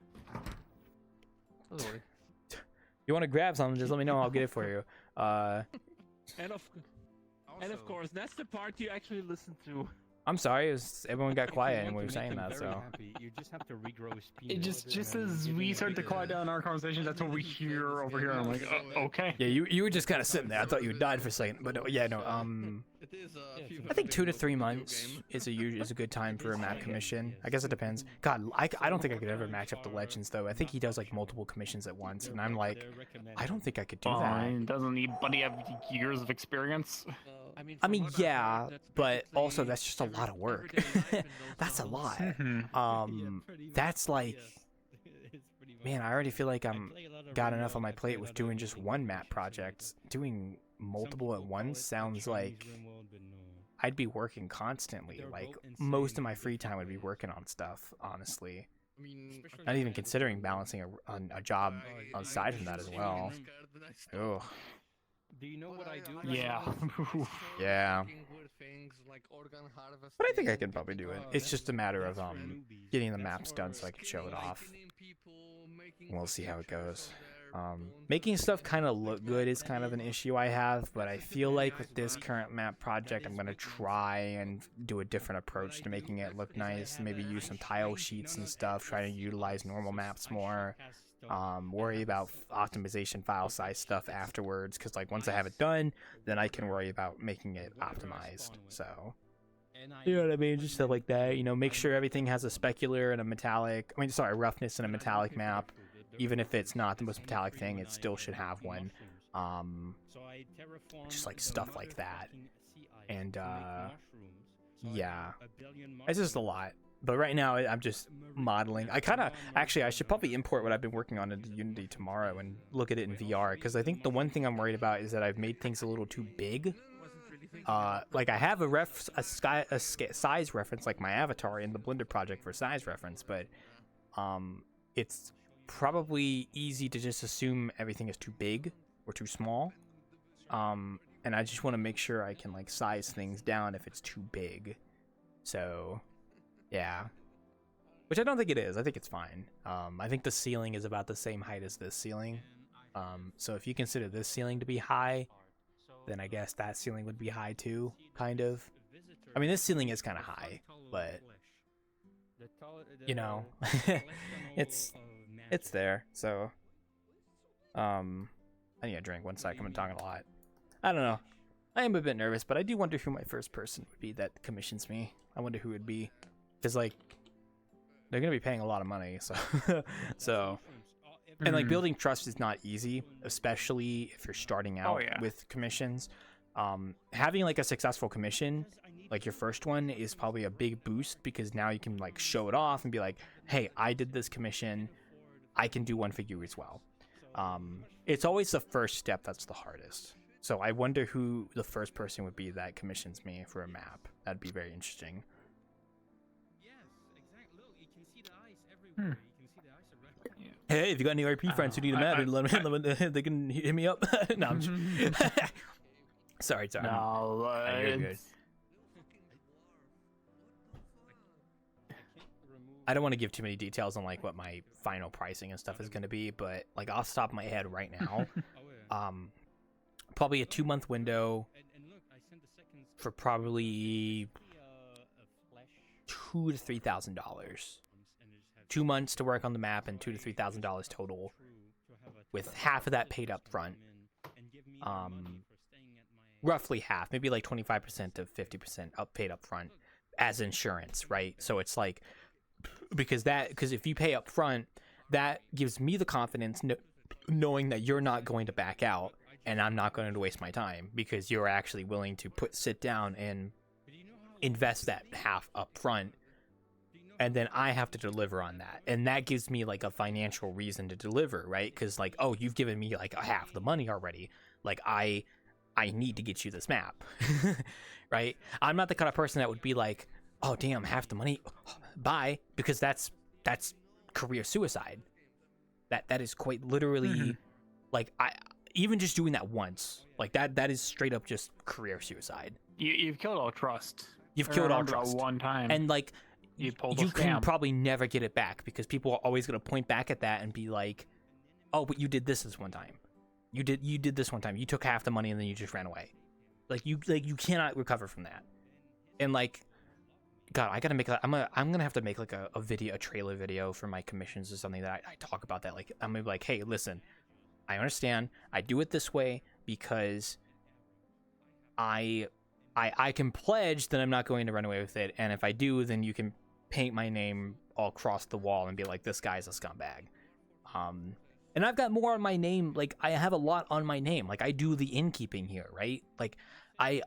want to grab something? Just let me know. I'll get it for you. And of course, that's the part you actually listen to. I'm sorry, everyone got quiet and we were saying that, so. Happy, you just have to regrow his penis. It just as we start to quiet down our conversation, that's what we hear over here. I'm like, okay. Yeah, you were just kind of sitting there. I thought you died for a second, but yeah, no. I think 2 to 3 months is a good time for a map commission. I guess it depends. God, I don't think I could ever match up to Legends though. I think he does like multiple commissions at once, and I'm like, I don't think I could do that. Doesn't anybody have years of experience? I mean, yeah, but also that's just a lot of work. That's a lot. That's like, man, I already feel like I'm got enough on my plate with doing just one map project. Doing multiple at once sounds like I'd be working constantly. Like most of my free time would be working on stuff, honestly. Not even considering balancing a job aside from that as well. Ugh. Do you know what I do? Yeah. Yeah. But I think I can probably do it. It's just a matter of getting the maps done so I can show it off. We'll see how it goes. Making stuff kind of look good is kind of an issue I have, but I feel like with this current map project, I'm going to try and do a different approach to making it look nice. Maybe use some tile sheets and stuff, try to utilize normal maps more. Worry about optimization file size stuff afterwards, because like once I have it done, then I can worry about making it optimized. So, you know what I mean? Just stuff like that. You know, make sure everything has a specular and a metallic. I mean, sorry, roughness and a metallic map. Even if it's not the most metallic thing, it still should have one. Just like stuff like that. And yeah, it's just a lot. But right now, I'm just modeling. Actually, I should probably import what I've been working on into Unity tomorrow and look at it in VR, because I think the one thing I'm worried about is that I've made things a little too big. Like I have a size reference, like my avatar in the Blender project for size reference, but it's probably easy to just assume everything is too big or too small. And I just want to make sure I can like size things down if it's too big. So yeah, which I don't think it is. I think it's fine. I think the ceiling is about the same height as this ceiling. So if you consider this ceiling to be high, then I guess that ceiling would be high too, kind of. I mean, this ceiling is kind of high, but you know, it's there. So I need a drink. One sec, I'm talking a lot. I don't know. I am a bit nervous, but I do wonder who my first person would be that commissions me. I wonder who it would be, because like they're gonna be paying a lot of money, so and like building trust is not easy, especially if you're starting out with commissions. Having like a successful commission, like your first one, is probably a big boost, because now you can like show it off and be like, hey, I did this commission, I can do one for you as well. It's always the first step that's the hardest. So I wonder who the first person would be that commissions me for a map. That'd be very interesting. Hey, if you got any RP friends who need a map, they can hit me up. No, I'm just... sorry. No, you're good. I don't want to give too many details on like what my final pricing and stuff is going to be, but like off the top of my head right now, probably a 2-month window for probably $2,000 to $3,000. 2 months to work on the map and $2,000 to $3,000 total, with half of that paid up front. Roughly half, maybe like 25% to 50% paid up front as insurance, right? So it's like, because if you pay up front, that gives me the confidence knowing that you're not going to back out and I'm not going to waste my time, because you're actually willing to sit down and invest that half up front, and then I have to deliver on that, and that gives me like a financial reason to deliver, right? Because like, oh, you've given me like half the money already, like I need to get you this map. Right? I'm not the kind of person that would be like, oh damn, half the money, bye, because that's career suicide. That is quite literally like, I even just doing that once, like that is straight up just career suicide. You've killed all trust. You've killed all trust one time, and like you can probably never get it back, because people are always going to point back at that and be like, oh, but you did this one time. You did this one time. You took half the money and then you just ran away. Like you cannot recover from that. And like, God, I gotta make I'm gonna have to make like a trailer video for my commissions or something that I talk about that. Like, I'm gonna be like, hey, listen, I understand. I do it this way because I can pledge that I'm not going to run away with it, and if I do, then you can paint my name all across the wall and be like, this guy's a scumbag. And I've got more on my name. Like, I have a lot on my name. Like, I do the innkeeping here, right? Like, I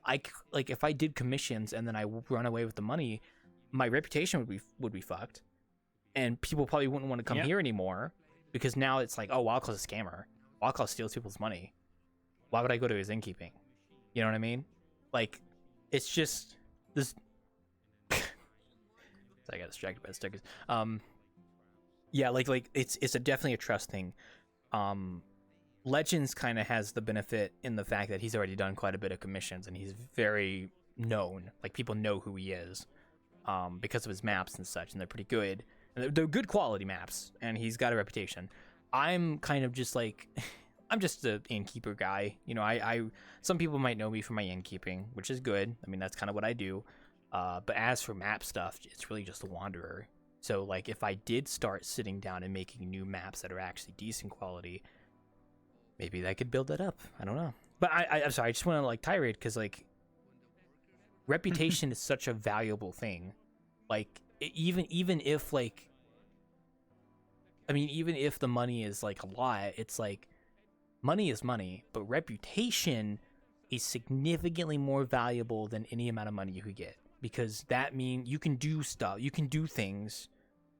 like, if I did commissions and then I run away with the money, my reputation would be fucked, and people probably wouldn't want to come here anymore, because now it's like, oh, Wildclaw's a scammer. Wildclaw steals people's money. Why would I go to his innkeeping? You know what I mean? Like, it's just this. I got distracted by the stickers. Yeah, like it's definitely a trust thing. Legends kind of has the benefit in the fact that he's already done quite a bit of commissions and he's very known. Like people know who he is, because of his maps and such, and they're pretty good. And they're good quality maps, and he's got a reputation. I'm kind of just like, I'm just an innkeeper guy. You know, I some people might know me for my innkeeping, which is good. I mean, that's kind of what I do. But as for map stuff, it's really just a wanderer. So like, if I did start sitting down and making new maps that are actually decent quality, maybe that could build that up. I don't know. But I'm sorry, I just want to like tirade because like, reputation is such a valuable thing. Like even if like, I mean, even if the money is like a lot, it's like money is money, but reputation is significantly more valuable than any amount of money you could get, because that means you can do stuff, you can do things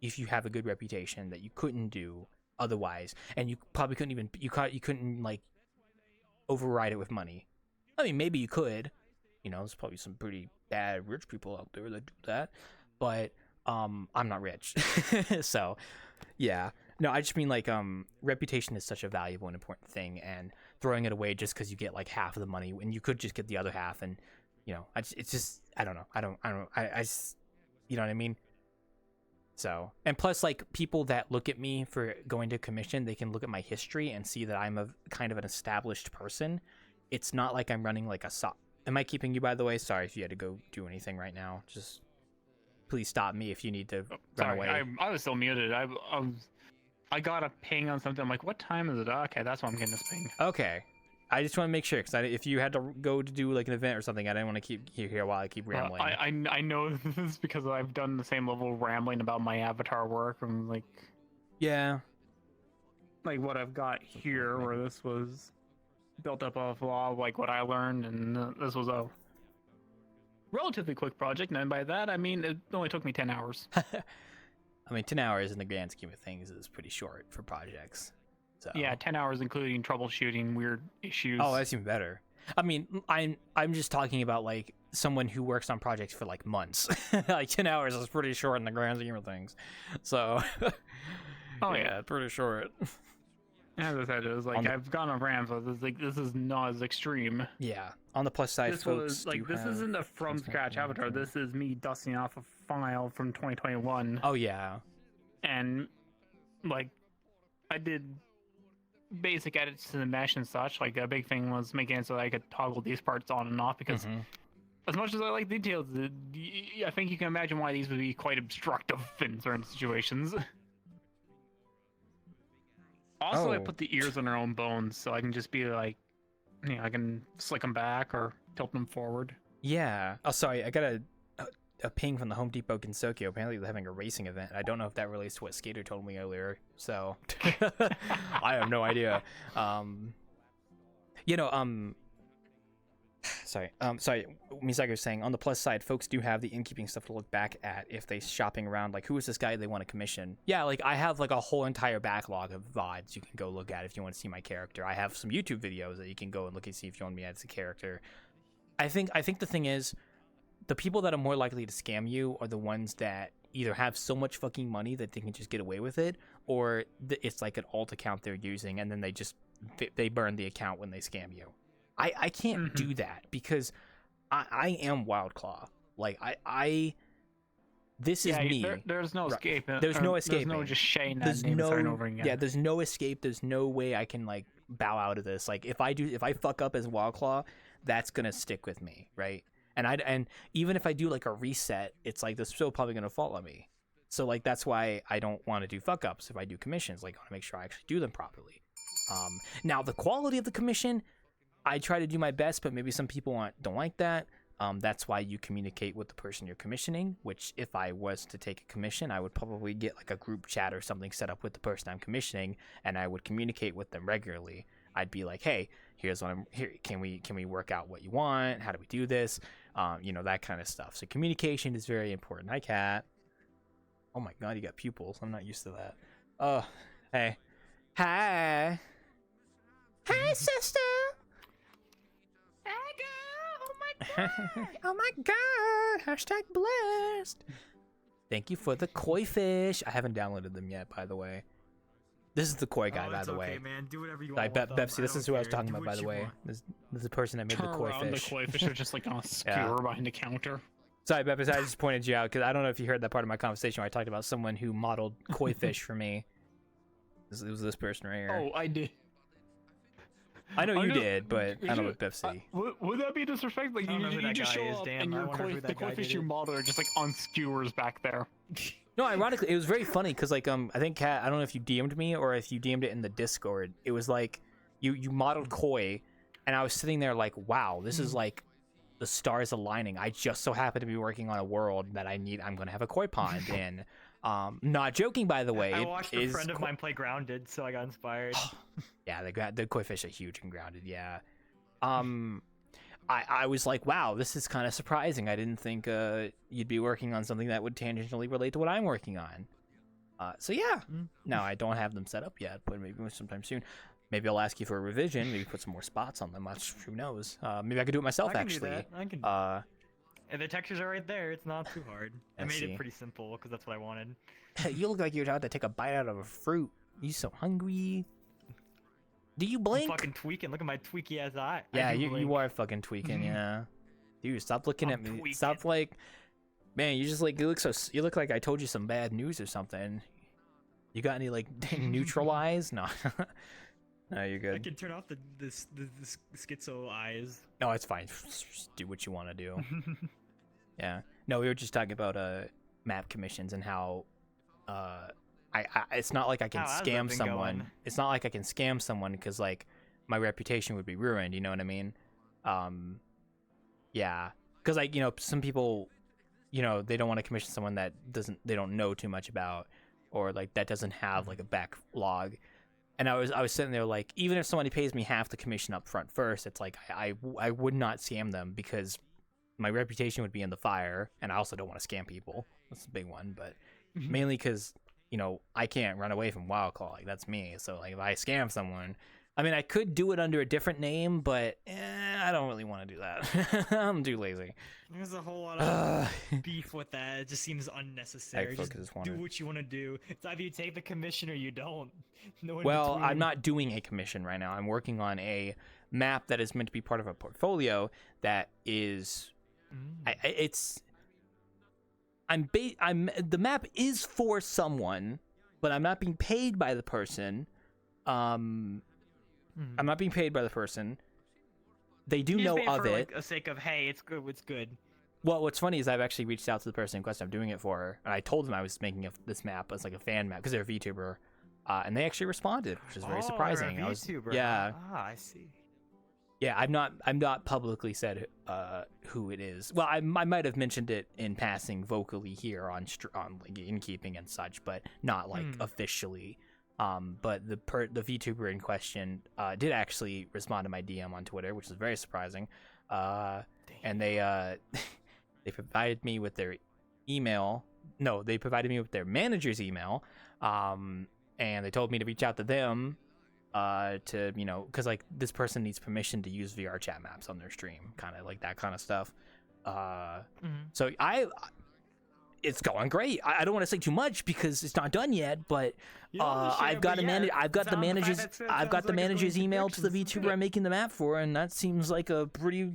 if you have a good reputation that you couldn't do otherwise, and you probably couldn't even you couldn't like override it with money. I mean, maybe you could, you know, there's probably some pretty bad rich people out there that do that, but I'm not rich. So yeah, no, I just mean like reputation is such a valuable and important thing, and throwing it away just because you get like half of the money when you could just get the other half, and you know, it's just I don't know, I just, you know what I mean. So, and plus, like, people that look at me for going to commission, they can look at my history and see that I'm a kind of an established person. It's not like I'm running like a Am I keeping you, by the way? Sorry if you had to go do anything right now. Just please stop me if you need to run away. I was still muted. I got a ping on something. I'm like, what time is it? Okay, that's why I'm getting this ping. Okay. I just want to make sure, because if you had to go to do like an event or something, I didn't want to keep you here while I keep rambling. I know this because I've done the same level of rambling about my avatar work. I'm like, yeah, like what I've got here, where this was built up off like what I learned, and this was a relatively quick project. And by that, I mean it only took me 10 hours. I mean, 10 hours in the grand scheme of things is pretty short for projects. So. Yeah, 10 hours including troubleshooting weird issues. Oh, that's even better. I mean, I'm just talking about like someone who works on projects for like months. Like 10 hours is pretty short in the grand scheme of things. So, oh yeah, pretty short. As I said, it was like I've gone on rants, but this is not as extreme. Yeah. On the plus side, this folks, was like this isn't a from scratch avatar. This is me dusting off a file from 2021. Oh yeah. And like I did basic edits to the mesh and such. Like a big thing was making it so that I could toggle these parts on and off, because as much as I like details, I think you can imagine why these would be quite obstructive in certain situations. Also, I put the ears on their own bones, so I can just be like, you know, I can slick them back or tilt them forward. Yeah. Oh, sorry, I got a ping from the Home Depot Gensokyo. Apparently they're having a racing event. I don't know if that relates to what Skater told me earlier, so I have no idea. You know, sorry, Misaki was saying, on the plus side, folks do have the innkeeping stuff to look back at if they shopping around, like, who is this guy they want to commission? Yeah, like, I have, like, a whole entire backlog of VODs you can go look at if you want to see my character. I have some YouTube videos that you can go and look and see if you want me as a character. I think the thing is, the people that are more likely to scam you are the ones that either have so much fucking money that they can just get away with it, or it's like an alt account they're using and then they burn the account when they scam you. I can't do that because I am Wildclaw. Like this is me. There's no escape. There's no escape. There's no just shaying that name over and over again. Yeah, there's no escape. There's no way I can like bow out of this. Like if I fuck up as Wildclaw, that's gonna stick with me, right? And even if I do like a reset, it's like they're still probably gonna fall on me. So like that's why I don't want to do fuck ups if I do commissions. Like I want to make sure I actually do them properly. Now the quality of the commission, I try to do my best, but maybe some people don't like that. That's why you communicate with the person you're commissioning, which if I was to take a commission, I would probably get like a group chat or something set up with the person I'm commissioning, and I would communicate with them regularly. I'd be like, hey, here's what I'm here. Can we work out what you want? How do we do this? You know, that kind of stuff. So communication is very important. Hi, Cat. Oh my God, you got pupils. I'm not used to that. Oh, hey. Hi. Hey, sister. Hey, girl. Oh my God. Oh my God. Hashtag blessed. Thank you for the koi fish. I haven't downloaded them yet, by the way. This is the koi guy, by the way. Man. Do whatever you I want. bet with them. Bepsi, this don't is who I was care. talking Do about, by what the you way. want. This is the person that made Turn the koi around, fish. the koi fish are just like on a skewer behind the counter. Sorry, Bepsi, I just pointed you out because I don't know if you heard that part of my conversation where I talked about someone who modeled koi fish for me. It was this person right here. Oh, I did. I know I you know- did, but I don't know with Bepsi. Would that be disrespect? Like I don't know who you that just guy show is, up damn. and I your wonder who the that koi guy fish did you it. model are just like on skewers back there. No, ironically, it was very funny because like I think Kat, I don't know if you DM'd me or if you DM'd it in the Discord. It was like you modeled koi, and I was sitting there like, wow, this is like the stars aligning. I just so happen to be working on a world that I'm gonna have a koi pond in. Not joking, by the way. I it watched a is friend of mine play Grounded, so I got inspired. Yeah, the koi fish are huge and grounded. Yeah. I was like, wow, this is kind of surprising. I didn't think you'd be working on something that would tangentially relate to what I'm working on. So yeah, no, I don't have them set up yet, but maybe sometime soon. Maybe I'll ask you for a revision. Maybe put some more spots on them. Who knows? Maybe I could do it myself. I can Actually, do that. I can. And the textures are right there. It's not too hard. I made see. it pretty simple because that's what I wanted. You look like you're about to take a bite out of a fruit. You so hungry. Do you blink? I'm fucking tweaking. Look at my tweaky ass eye. Yeah, I do you blink. are fucking tweaking. Yeah, dude, stop looking I'm at me. tweaking. Stop like, man, you just like you look like I told you some bad news or something. You got any like neutral eyes? No, no, you're I good. can turn off the schizo eyes. No, it's fine. Just do what you want to do. Yeah. No, we were just talking about map commissions and how it's not like I can How has that scam been someone. going? It's not like I can scam someone because like my reputation would be ruined. You know what I mean? Yeah. Because like some people, they don't want to commission someone that they don't know too much about, or like that doesn't have like a backlog. And I was sitting there like, even if somebody pays me half the commission up front first, it's like I would not scam them because my reputation would be in the fire, and I also don't want to scam people. That's a big one, but mainly because I can't run away from Wildclaw. Like that's me. So like if I scam someone, I mean I could do it under a different name, but I don't really want to do that. I'm too lazy. There's a whole lot of beef with that. It just seems unnecessary. Just just do wanted- what you want to do. It's either you take the commission or you don't. No in Well, between. I'm not doing a commission right now. I'm working on a map that is meant to be part of a portfolio that is. The map is for someone, but I'm not being paid by the person. I'm not being paid by the person. They do You just know made it of for, it. like, a sake of hey, it's good. It's good. Well, what's funny is I've actually reached out to the person in question I'm doing it for, and I told them I was making this map as like a fan map because they're a VTuber, and they actually responded, which is very surprising. You're a I was, VTuber. yeah. Ah, I see. Yeah, I'm not publicly said who it is. Well, I might have mentioned it in passing vocally here on like Innkeeping and such, but not like officially. But the VTuber in question did actually respond to my DM on Twitter, which is very surprising. And they they provided me with their email. No, they provided me with their manager's email. And they told me to reach out to them. To because like this person needs permission to use VRChat maps on their stream, kind of like that kind of stuff. So it's going great. I don't want to say too much because it's not done yet, but I've got the manager's email to the VTuber I'm making the map for, and that seems like a pretty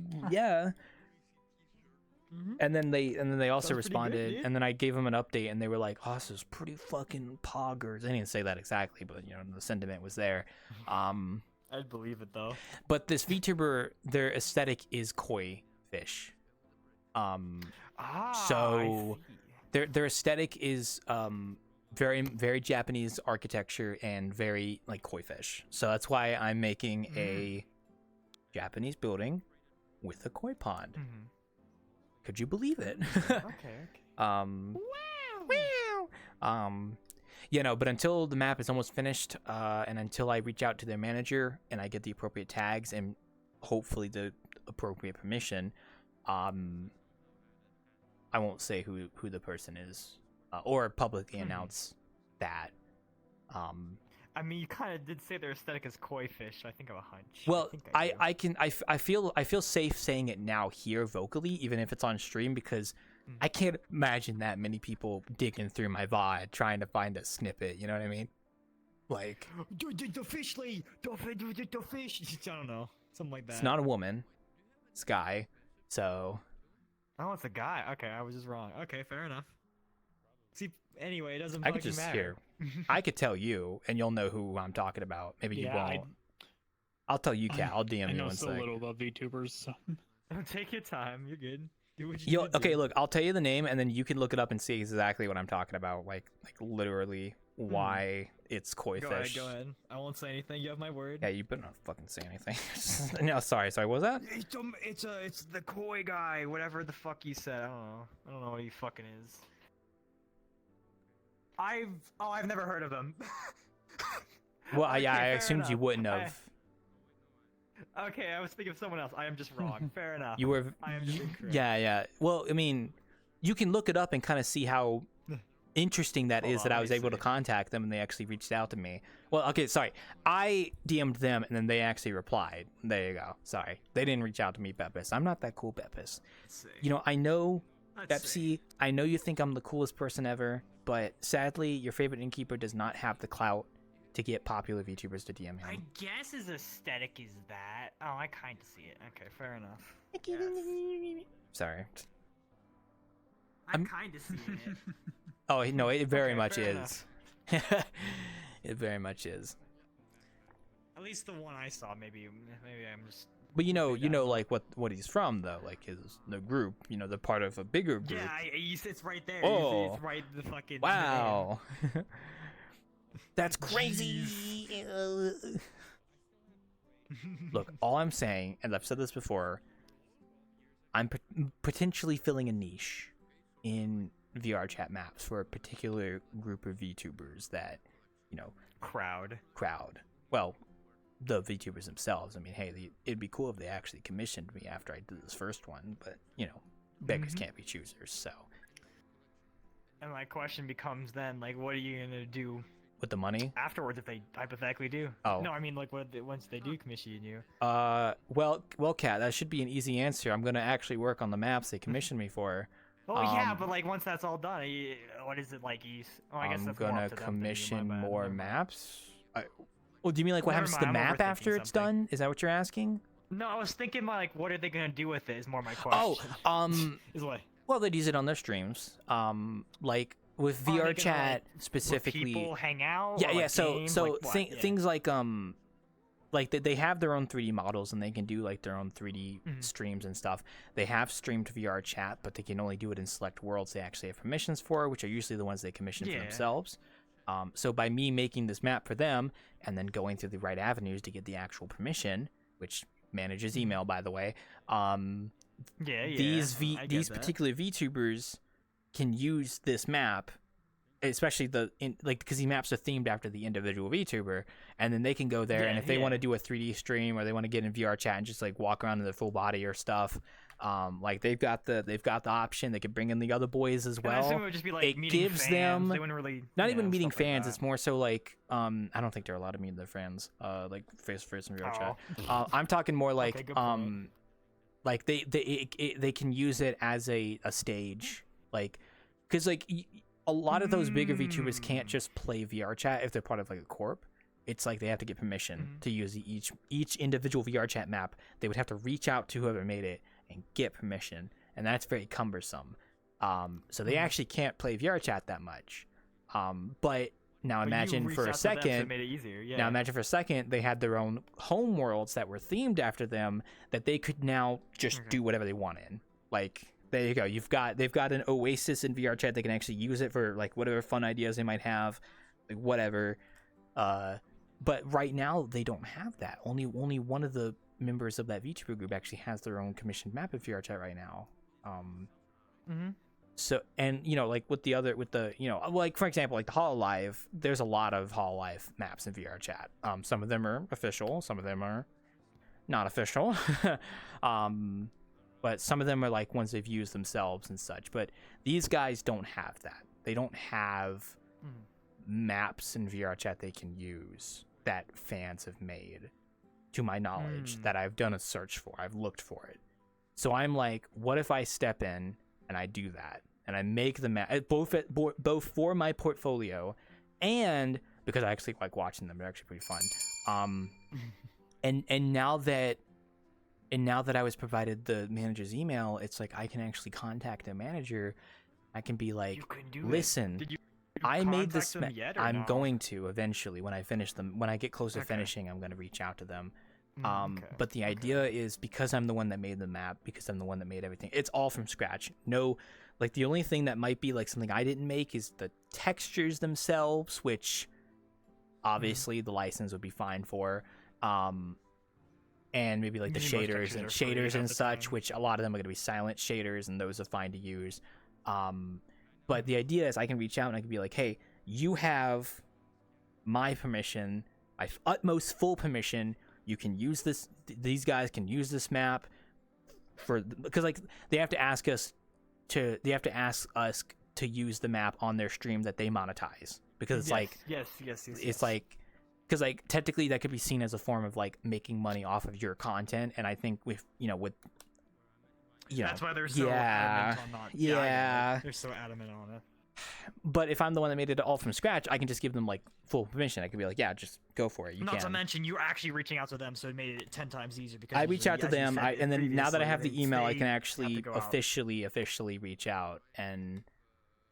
And then they also responded, and then I gave them an update, and they were like, "Oh, this is pretty fucking poggers." They didn't say that exactly, but the sentiment was there. I'd believe it though. But this VTuber, their aesthetic is koi fish. So their aesthetic is very very Japanese architecture and very like koi fish. So that's why I'm making a Japanese building with a koi pond. Could you believe it? Okay. But until the map is almost finished, and until I reach out to their manager and I get the appropriate tags and hopefully the appropriate permission, I won't say who the person is, or publicly announce that. I mean, you kind of did say their aesthetic is koi fish. So I think I have a hunch. Well, I feel safe saying it now here vocally, even if it's on stream, because I can't imagine that many people digging through my VOD trying to find a snippet. You know what I mean? Like, The fish lady, the fish. I don't know, something like that. it's not a woman. It's a guy. So. Oh, it's a guy. Okay, I was just wrong. Okay, fair enough. See, anyway, it doesn't I could fucking just matter. I could tell you, and you'll know who I'm talking about. Maybe you won't. I'll tell you, Kat. I'll DM I you know one so sec. little about VTubers. So. Take your time. You're good. Do what you need to Okay, do. look, I'll tell you the name, and then you can look it up and see exactly what I'm talking about. Like literally why it's koi Go fish. ahead. Go ahead. I won't say anything. You have my word. Yeah, you better not fucking say anything. No, sorry. What was that? It's the koi guy. Whatever the fuck you said. I don't know what he fucking is. I've never heard of him. Well, Okay, yeah, I fair assumed you enough. wouldn't have. Okay, I was thinking of someone else. I am just wrong. Fair enough. You were. I am just incorrect. Yeah. Well, I mean, you can look it up and kind of see how interesting that Hold is on, that I let was me able to see. contact them and they actually reached out to me. Well, okay, sorry. I DM'd them and then they actually replied. There you go. Sorry. They didn't reach out to me, Beppis. I'm not that cool, Beppis. Let's see. You know, I know, Let's see. Pepsi, I know you think I'm the coolest person ever, but sadly, your favorite innkeeper does not have the clout to get popular VTubers to DM I him. guess his aesthetic is that. Oh, I kind of see it. Okay, fair enough. Sorry. I I'm- kind of see it. Oh, no, it very Okay, much fair is. It very much is. At least the one I saw. Maybe I'm just. But you know, like what he's from though, like the group. You know, they're part of a bigger group. Yeah, it's right there. Oh. It's right the fucking. Wow, that's crazy. Look, all I'm saying, and I've said this before, I'm potentially filling a niche in VRChat maps for a particular group of VTubers that, you know, Crowd. Well, the VTubers themselves. I mean, hey, it'd be cool if they actually commissioned me after I did this first one, but you know, beggars can't be choosers. So, And my question becomes then, like, what are you gonna do with the money, afterwards if they hypothetically do? Oh. No, I mean, like, once they do commission you. well, Kat, that should be an easy answer. I'm gonna actually work on the maps they commissioned me for. Oh yeah, but like once that's all done, what is it like? I guess I'm that's more gonna up to them than you, my commission bad. more Never mind. maps. Well, do you mean like what Never happens to the mind, I'm map after overthinking it's something. done? Is that what you're asking? No, I was thinking like, what are they gonna do with it? Is more my Oh, question. Is what? well, they'd use it on their streams. Like with Are they gonna, VRChat like, specifically. Will people hang out? Yeah, or, yeah. like, So, game? so Like, what? Yeah. things like they have their own 3D models and they can do like their own 3D streams and stuff. They have streamed VRChat, but they can only do it in select worlds they actually have permissions for, which are usually the ones they commission for Yeah. themselves. So by me making this map for them and then going through the right avenues to get the actual permission, which manages email, by the way, Yeah, these I get that. particular VTubers can use this map, especially because these maps are themed after the individual VTuber, and then they can go there, and if they want to do a 3D stream or they want to get in VRChat and just like walk around in their full body or stuff, like they've got the option. They could bring in the other boys as And I well. assume it would just be like It meeting gives fans. them They wouldn't really, not even meeting stuff like fans. that. It's more so like I don't think they're allowed to meet their fans like face to face in VRChat. Oh. I'm talking more like Okay, good point. like they can use it as a stage, like because like a lot of those bigger VTubers can't just play VRChat if they're part of like a corp. It's like they have to get permission to use each individual VRChat map. They would have to reach out to whoever made it and get permission, and that's very cumbersome. So they actually can't play VRChat that much. But now But you imagine reached for a out to them, so it second. made it easier. Yeah. Now imagine for a second they had their own home worlds that were themed after them that they could now just do whatever they want in. Like there you go. They've got an oasis in VRChat. They can actually use it for like whatever fun ideas they might have, like whatever. But right now they don't have that. Only one of the members of that VTuber group actually has their own commissioned map of VRChat right now. So, and you know, like with the you know, like for example, like the Hololive, there's a lot of Hololive maps in VRChat. Some of them are official, some of them are not official. But some of them are like ones they've used themselves and such. But these guys don't have that. They don't have maps in VRChat they can use that fans have made, to my knowledge, that I've done a search for. I've looked for it. So I'm like, what if I step in and I do that, and I make the map both for my portfolio, and because I actually like watching them. They're actually pretty fun. And now that I was provided the manager's email, it's like I can actually contact a manager. I can be like, listen, Did you I made contact this. them yet, or I'm no? going to eventually when I finish them. When I get close to Okay. finishing, I'm going to reach out to them. Okay, But the idea is because I'm the one that made the map, because I'm the one that made everything. It's all from scratch. No, like the only thing that might be like something I didn't make is the textures themselves, which obviously the license would be fine for. And maybe like the Maybe most shaders textures are free half and the such, time. which a lot of them are going to be silent shaders, and those are fine to use. But the idea is I can reach out and I can be like, hey, you have my permission, my utmost full permission. You can use this. These guys can use this map because like they have to ask us to use the map on their stream that they monetize, because it's like yes. it's like, because like technically that could be seen as a form of like making money off of your content, and I think That's why they're so adamant on not. I get it. They're so adamant on it. But if I'm the one that made it all from scratch, I can just give them like full permission. I can be like, yeah, just go for it. You Not to can. mention, you're actually reaching out to them, so it made it 10 times easier. Because I reach out to as you them, said and then now that I have previously, the email, I they can have actually to go out. officially reach out and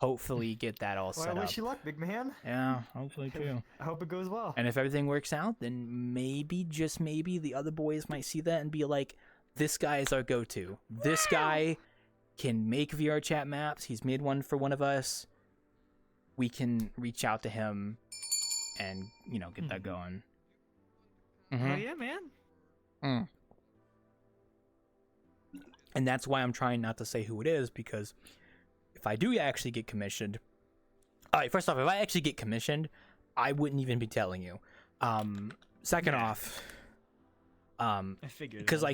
hopefully get that all Well, set I up. wish you luck, big man. Yeah, hopefully too. I hope it goes well. And if everything works out, then maybe, just maybe, the other boys might see that and be like, this guy is our go-to. This guy can make VRChat maps. He's made one for one of us. We can reach out to him and, get that going. Oh yeah, man. And that's why I'm trying not to say who it is, because if I do actually get commissioned... All right, first off, if I actually get commissioned, I wouldn't even be telling you. Second off... I figured. because I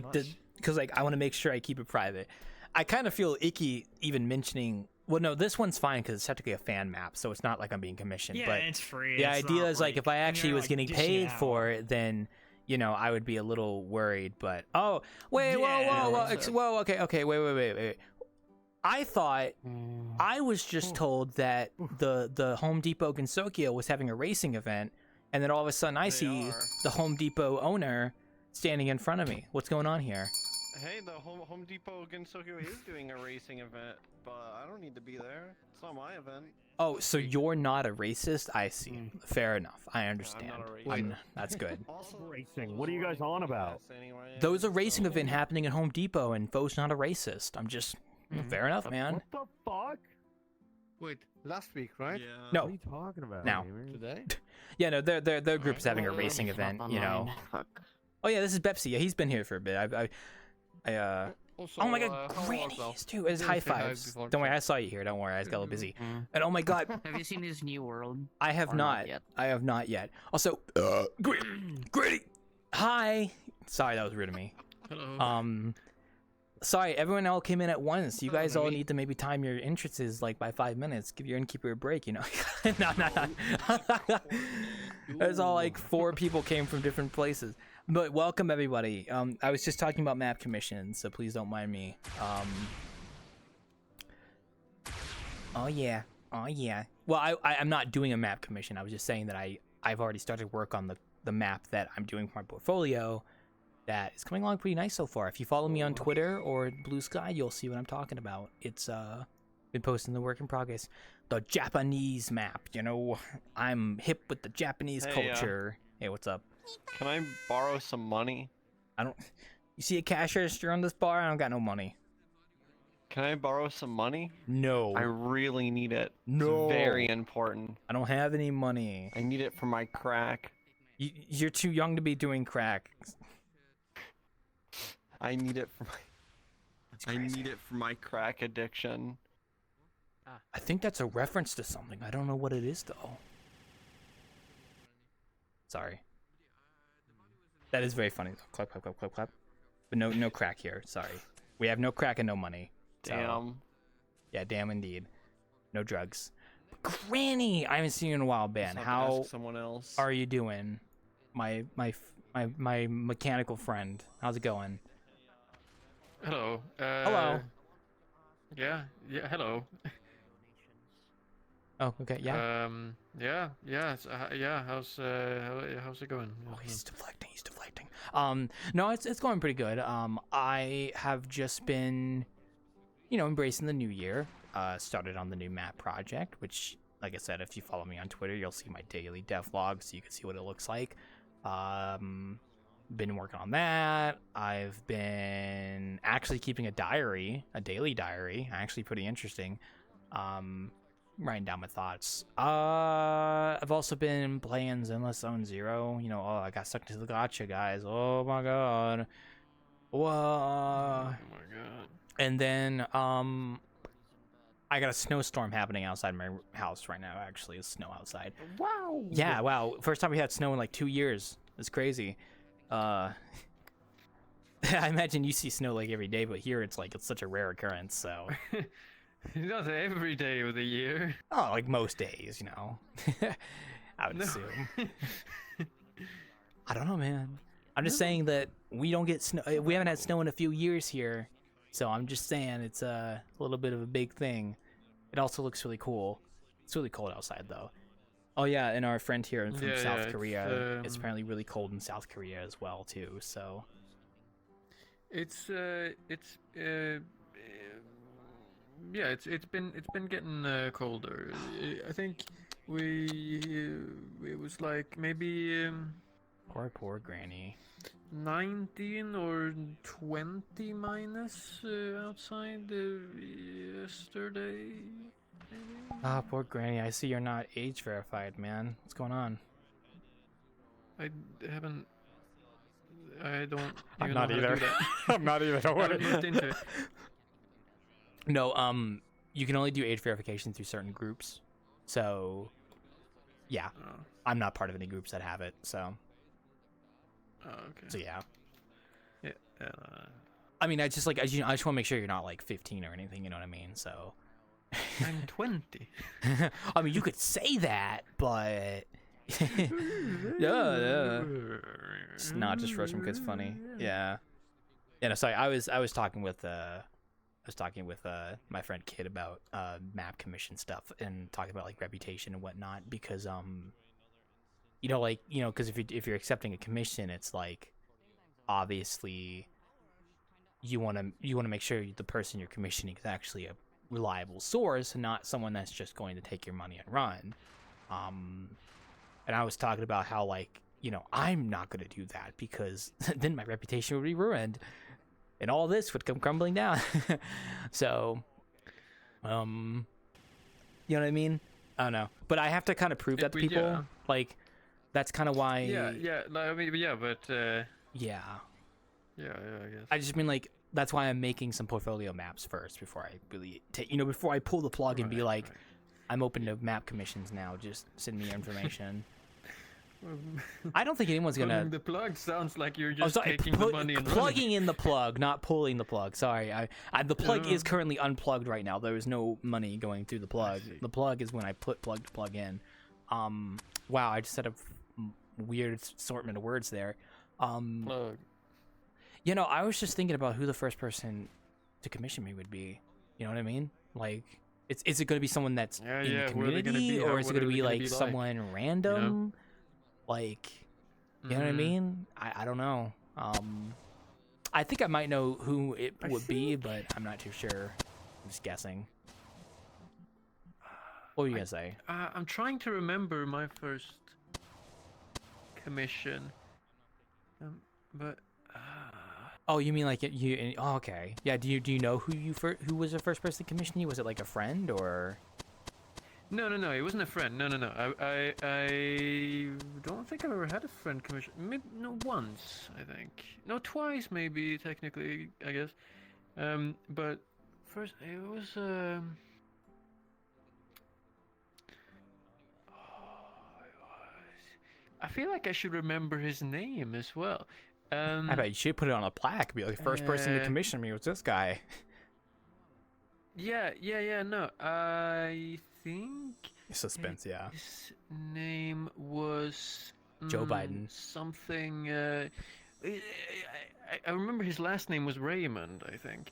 want to make sure I keep it private. I kind of feel icky even mentioning. Well, no, this one's fine because it's technically a fan map, so it's not like I'm being commissioned. Yeah, but it's free. the it's idea not is like if I actually you're was not, getting dishing paid out. for it, then I would be a little worried. But wait, Yeah, whoa, okay, wait. I thought I was just told that the Home Depot Gensokyo was having a racing event, and then all of a sudden I see the Home Depot owner standing in front of me. What's going on here? Hey, the Home Depot Gensokyo is doing a racing event, but I don't need to be there. It's not my event. Oh, so you're not a racist? I see. Fair enough. I understand. not a racist. That's good. Also, Racing. What are you guys on about? anyway, Those are racing event happening at Home Depot, and Fo's not a racist. I'm just fair enough, man. What the fuck? Wait, last week, right? Yeah. No. What are you talking about? Now. Today? Yeah, no, their group's having a racing event. Oh yeah, this is Bepsi. Yeah, he's been here for a bit. Also, Oh my god, grannies too. It's high fives. Don't worry, I saw you here. Don't worry, I just got a little busy. And oh my god, Have you seen his new world? I have Or not. yet? I have not yet. Also, Granny. Hi. Sorry, that was rude of me. Hello. Sorry, everyone all came in at once. You guys all need to maybe time your entrances like by 5 minutes. Give your innkeeper a break, No. There's all like 4 people came from different places. But welcome everybody. I was just talking about map commissions, so please don't mind me. Oh yeah. Well, I'm not doing a map commission. I was just saying that I've already started work on the map that I'm doing for my portfolio. That is coming along pretty nice so far. If you follow me on Twitter or Blue Sky, you'll see what I'm talking about. It's been posting the work in progress. The Japanese map, I'm hip with the Japanese culture. Hey, what's up? Can I borrow some money? You see a cash register on this bar? I don't got no money. Can I borrow some money? No. I really need it. No. It's very important. I don't have any money. I need it for my crack. You're too young to be doing crack. I need it for my crack addiction. I think that's a reference to something. I don't know what it is though. Sorry. That is very funny. Clap. But no crack here. Sorry. We have no crack and no money. So, Damn. Yeah, damn indeed. No drugs. Granny, I haven't seen you in a while, Ben. Just have to How ask someone else. are you doing? My mechanical friend. How's it going? Hello. Hello. Yeah, hello. Oh, okay, yeah. How's it going? Oh, he's deflecting. He's deflecting. No, it's going pretty good. I have just been, embracing the new year. Started on the new map project, which, like I said, if you follow me on Twitter, you'll see my daily dev log, so you can see what it looks like. Been working on that. I've been actually keeping a daily diary. Actually, pretty interesting. Writing down my thoughts. I've also been playing Zenless Zone Zero. I got stuck into the gotcha, guys. Oh my god. Whoa. Oh my god. And then I got a snowstorm happening outside my house right now. Actually, it's snow outside. Wow. Yeah, wow. First time we had snow in like 2 years. It's crazy. I imagine you see snow like every day, but here it's such a rare occurrence. So. Not every day of the year. Oh, like most days, I would assume. I don't know, man. I'm just saying that we don't get snow. We haven't had snow in a few years here, so I'm just saying it's a little bit of a big thing. It also looks really cool. It's really cold outside, though. Oh yeah, and our friend here from South Korea, it's apparently really cold in South Korea as well too. So. It's been getting colder. I think it was like maybe poor granny. 19 or 20 minus outside yesterday. Maybe? Ah, poor granny. I see you're not age verified, man. What's going on? I don't. I'm not either. I'm not even. I haven't looked into it. No, you can only do age verification through certain groups. So, yeah. Oh. I'm not part of any groups that have it, so. Oh, okay. So, yeah. Yeah. I mean, I just want to make sure you're not like 15 or anything, you know what I mean? So. I'm 20. I mean, you could say that, but. yeah. It's not just Russian because it's funny. Yeah. Yeah, no, sorry. I was talking with my friend Kid about map commission stuff and talking about like reputation and whatnot because because if you're accepting a commission, it's like obviously you want to make sure the person you're commissioning is actually a reliable source and not someone that's just going to take your money and run. And I was talking about how I'm not going to do that because then my reputation would be ruined. And all this would come crumbling down. So, you know what I mean? I don't know. But I have to kind of prove that to people. Yeah. Like, that's kind of why... Yeah. I mean, yeah, but... Yeah. Yeah, I guess. I just mean, that's why I'm making some portfolio maps first before I really before I pull the plug and be like, I'm open to map commissions now. Just send me your information. I don't think anyone's gonna. Pulling the plug sounds like you're just taking the money and plugging running. in the plug, not pulling the plug. Sorry, the plug is currently unplugged right now. There is no money going through the plug. The plug is when I put plug to plug in. Wow, I just said a weird assortment of words there. Plug. I was just thinking about who the first person to commission me would be. You know what I mean? Like, is it going to be someone that's in the community, or is it going to be like someone random? Like, you know what I mean? I don't know. I think I might know who it would be, but I'm not too sure. I'm just guessing. What were you gonna say? I'm trying to remember my first commission, but. Oh, you mean like you? Oh, okay. Yeah. Do you know who was the first person to commission you? Was it like a friend or? No. It wasn't a friend. No. I don't think I've ever had a friend commission. Maybe once. I think twice. Maybe technically, I guess. But first it was. I feel like I should remember his name as well. I bet you should put it on a plaque. Be like, first person to commission me was this guy. Yeah. No, I think suspense. Yeah. His name was Joe Biden. Something. I remember his last name was Raymond. I think.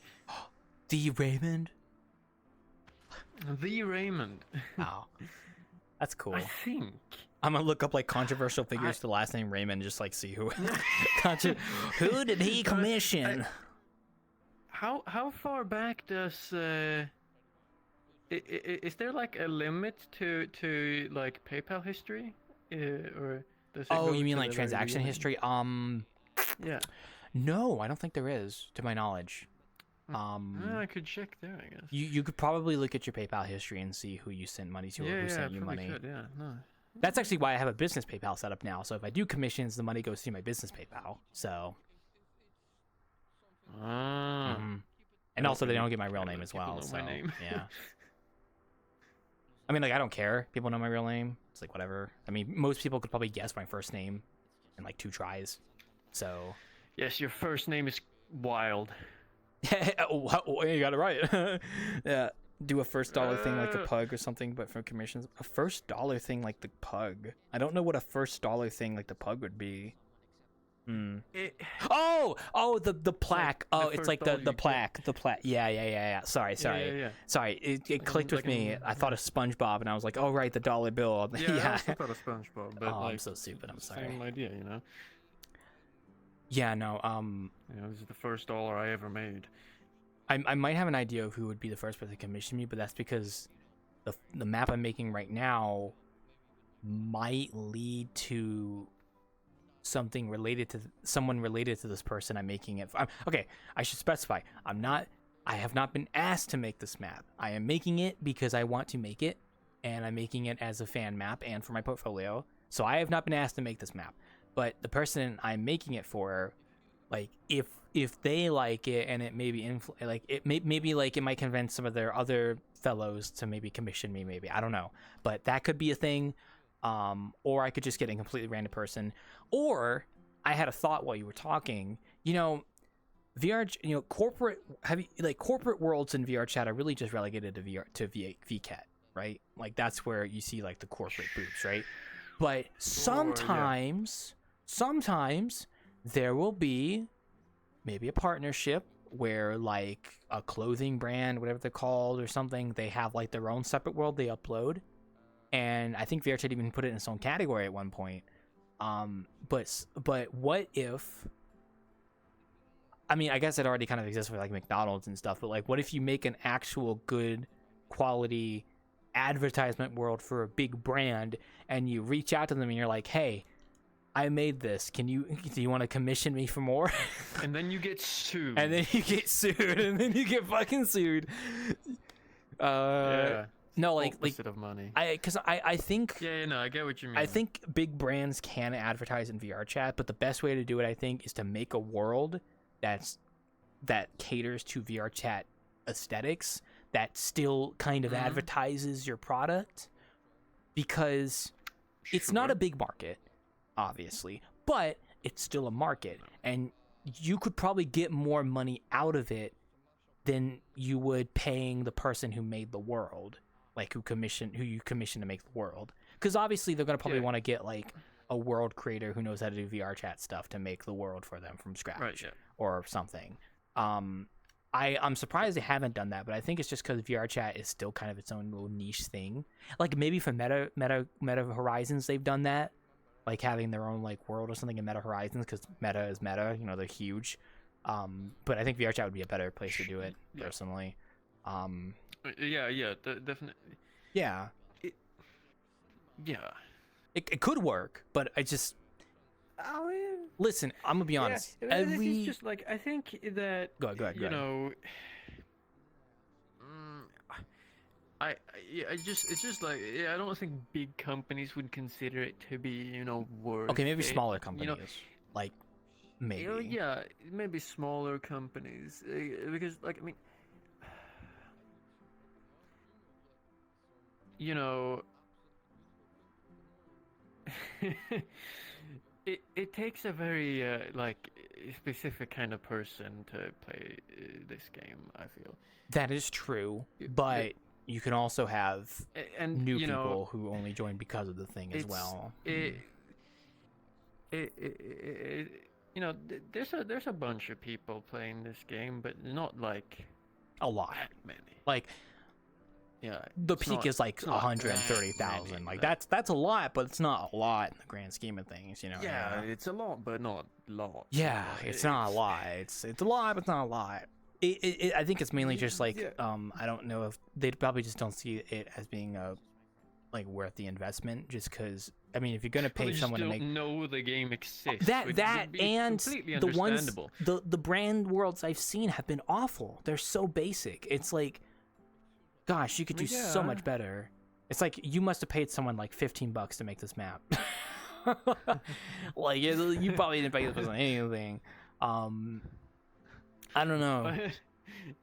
D. Raymond. The Raymond. Oh, that's cool. I think. I'm gonna look up like controversial figures to the last name Raymond, and just like see who who did he commission. How far back does is there like a limit to like PayPal history, or does it Oh, go you mean to like the very transaction beginning? history? Yeah. No, I don't think there is, to my knowledge. I could check there, I guess. You could probably look at your PayPal history and see who you sent money to or who sent you probably money. could, yeah, no. That's actually why I have a business PayPal set up now. So if I do commissions, the money goes to my business PayPal. So. And also, they don't get my real name as well. So yeah. I mean, like, I don't care. People know my real name. It's like whatever. I mean, most people could probably guess my first name in like 2 tries. So. Yes, your first name is Wild. Oh, you got it right. Yeah. Do a first dollar thing like the pug or something, but for commissions. A first dollar thing like the pug. I don't know what a first dollar thing like the pug would be. Oh, the plaque. Like It's first like the dollar plaque. The plaque. Yeah. Sorry. Yeah. Sorry. It clicked with me. I thought of SpongeBob, and I was like, oh right, the dollar bill. Yeah, I also thought of SpongeBob, but I'm like, so stupid. I'm sorry. Same idea, you know. Yeah, no. You know, this is the first dollar I ever made. I might have an idea of who would be the first person to commission me, but that's because the map I'm making right now might lead to something related to someone related to this person I'm making it for. Okay, I should specify. I have not been asked to make this map. I am making it because I want to make it, and I'm making it as a fan map and for my portfolio. So I have not been asked to make this map. But the person I'm making it for, like, if they like it and it maybe maybe like it might convince some of their other fellows to maybe commission me, maybe, I don't know, but that could be a thing. Or I could just get a completely random person, or I had a thought while you were talking. You know, corporate corporate worlds in VRChat are really just relegated to VCat, right? Like that's where you see like the corporate boobs, right? But sometimes there will be maybe a partnership where like a clothing brand, whatever they're called or something, they have like their own separate world they upload. And I think VRChat even put it in its own category at one point. But what if, I mean, I guess it already kind of exists for like McDonald's and stuff, but like what if you make an actual good quality advertisement world for a big brand and you reach out to them and you're like, hey, I made this. Do you want to commission me for more? And then you get sued. And then you get fucking sued. Yeah. No, like opposite of money. I think. Yeah, no, I get what you mean. I think big brands can advertise in VRChat, but the best way to do it, I think, is to make a world that caters to VRChat aesthetics, that still kind of advertises your product, because it's not a big market, obviously, but it's still a market, and you could probably get more money out of it than you would paying the person who made the world, like who you commission to make the world, because obviously they're gonna probably want to get like a world creator who knows how to do VRChat stuff to make the world for them from scratch, or something. I'm surprised they haven't done that, but I think it's just because VRChat is still kind of its own little niche thing. Like maybe for Meta Horizons they've done that, like having their own like world or something in Meta Horizons, because Meta is Meta, you know, they're huge. But I think VRChat would be a better place to do it personally. Definitely. Yeah. It could work, but I just. Listen, I'm gonna be honest. It's just like, I think that go ahead. You know, it's just like, I don't think big companies would consider it to be, you know, worth. Okay, maybe it, smaller companies, you know? like maybe. Maybe smaller companies, because like, I mean, you know. It takes a very like specific kind of person to play this game, I feel. That is true, but you can also have new you know, people who only join because of the thing as well. You know, there's a bunch of people playing this game, but not like a lot. That many. Like Yeah. the it's peak not- is like it's not that 130,000. many, Like but- that's a lot, but it's not a lot in the grand scheme of things, you know. Yeah, it's a lot, but not lots. Yeah, it's not a lot. It's a lot, but it's not a lot. I think it's mainly just like Yeah. I don't know if they probably just don't see it as being like worth the investment, just because I mean if you're gonna Well, pay they someone to just make don't know the game exists. that which that would be and completely the ones understandable. the brand worlds I've seen have been awful. They're so basic. It's like, gosh, you could do so Yeah. much better. It's like you must have paid someone like $15 to make this map. Like you probably didn't pay this person anything. I don't know.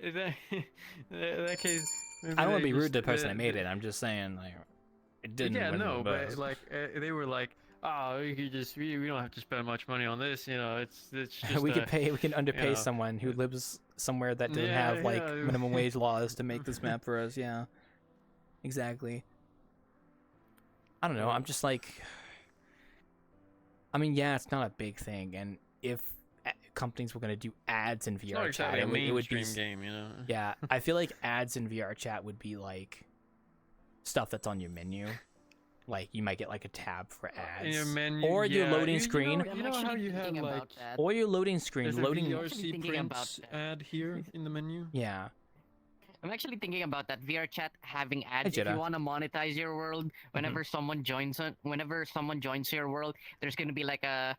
In that case, maybe I don't want to they be rude just- to the person that made it. I'm just saying like it didn't. Yeah, win no, the but best. like they were like, oh, we don't have to spend much money on this. You know, it's just we can underpay know. someone who lives somewhere that doesn't Yeah, have like yeah. minimum wage laws to make this map for us. Yeah, exactly. I don't know. I'm just like, I mean, yeah, it's not a big thing, and if companies were going to do ads in It's not VR chat, exactly a it would be mainstream game, you know. yeah. I feel like ads in VR chat would be like stuff that's on your menu. Like you might get like a tab for ads, In your menu, or your yeah, loading you screen, know, you know how you have like, or your loading screen, there's loading. a VRC prints ad here in the menu. Yeah. I'm actually thinking about that VRChat having ads. If Jetta. you want to monetize your world, whenever someone joins your world, there's gonna be like an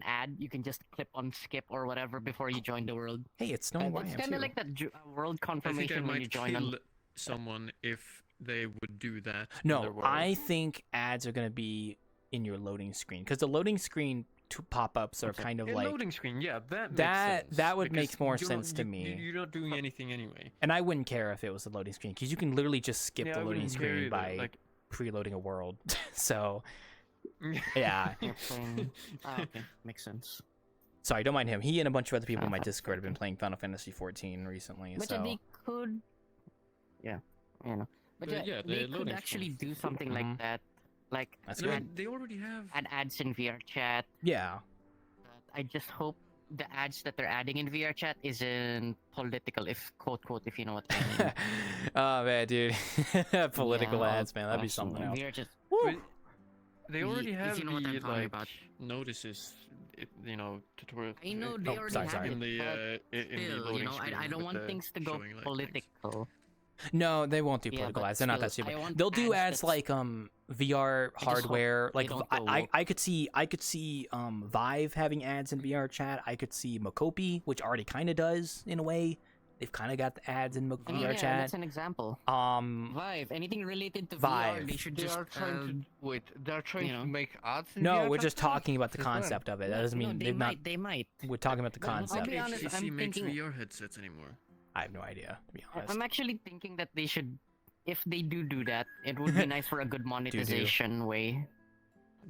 ad. You can just clip on skip or whatever before you join the world. Hey, it's snowing where I It's am, kind of too. like that world I think I confirmation when you might join kill on. someone if they would do that. in their No, world. I think ads are gonna be in your loading screen because the loading screen pop-ups are kind of A like loading screen, yeah, that makes that sense, would because make more you're sense not, to you- me. You're not doing anything anyway. And I wouldn't care if it was a loading screen because you can literally just skip Yeah, the I loading wouldn't care screen either, by like- preloading a world. So yeah. Okay, makes sense. Sorry, don't mind him. He and a bunch of other people in my Discord have been playing Final Fantasy 14 recently. But so they could, yeah, you know. But Yeah, the they could loading actually screens. do something like that, like That's No, good. they already have. add ads in VRChat. Yeah. I just hope the ads that they're adding in VRChat isn't political, if quote, if you know what I mean. Oh man, dude. Political Yeah, ads, man. That'd be awesome. something else. VRChat. But they The- already if have you know what I'm the talking like about. notices, tutorial. I know they already sorry, have sorry. it, in the but in the still, loading you know, screen I don't with want the things to go showing, like, things. political. No, they won't do Yeah, political but ads. They're not that still, I stupid. want They'll do ads ads that's- like VR I just hope hardware. they Like don't go I woke. could see Vive having ads in VR chat. I could see Mokopi, which already kind of does in a way. They've kind of got the ads in I mean, VR yeah, chat. that's an example. Vive, anything related to VR, Vive. they should They just are trying to they're trying you know. to make ads. In No, VR we're chat just now? talking about the Since when? concept of it. That doesn't mean they they've might, not. They might. We're talking about the But I'll concept. be honest, HTC I'm makes thinking. VR headsets anymore. I have no idea, to be honest. I'm actually thinking that they should, if they do that, it would be nice for a good monetization way,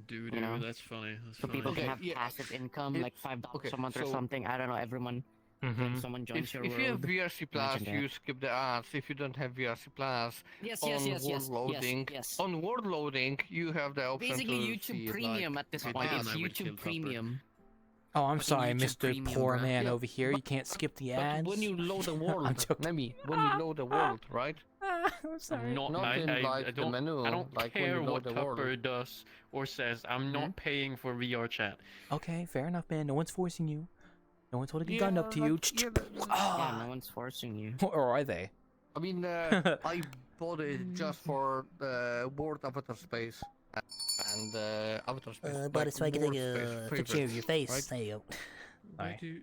Dude, You know, that's funny. That's so funny. people can Okay, have yeah. passive income, It- like $5 okay, a month or so- something. I don't know. Everyone, Mhm. someone joins If your you world. have VRC Plus, Imagine that. you skip the ads. If you don't have VRC Plus, Yes, on yes, yes, world yes, loading, yes. on world loading, you have the option Basically, to YouTube see, Premium like, at this Wait, point. damn, It's I would kill YouTube Topper. Premium. Oh, I'm Fucking sorry, YouTube Mr. Premium, Poor bruh. Man Yeah, over here. You but- can't skip the But ads. when you load the I'm world, joking. maybe when you load the world, right? I'm sorry. I'm not, Not I, in, I, like, I the don't, menu, I don't like, when care you load what the world. Tupper does or says. I'm not paying for VR chat. Okay, fair enough, man. No one's forcing you. No one's holding a gun up to you. Yeah, Ah. Yeah, no one's forcing you. Or are they? I mean, I bought it just for the world avatar space and avatar space. but like, it's like world a space picture of favorites, your face. right? There you go. Why Sorry. do you-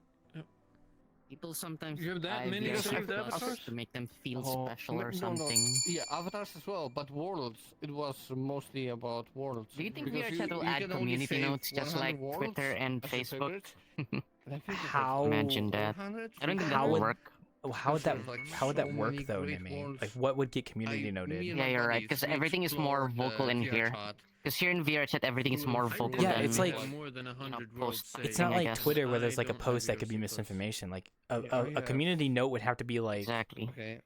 People sometimes You have that buy many VR saved Plus avatars? to make them feel Oh, special no, or no, something. Yeah, avatars as well, but worlds. It was mostly about worlds. Do you think because VRChat will you add can only community save notes just 100 like worlds Twitter and as your Facebook? favorites. And I think it's How- like Imagine that. 400, I don't think How that would would work. how would that There's, like, how would that so work many though, great Nimi? worlds. Like what would get community me noted? and Yeah, my you're right, buddies, because we everything is more explored, vocal in here. VRChat. Because here in VRChat, everything is more vocal Yeah, than it's like- more than 100 post worlds something, It's not I like guess. Twitter where there's I like a don't have post that could be VRC Plus. misinformation. Like Yeah, a yeah. community note would have to be like exactly. Okay.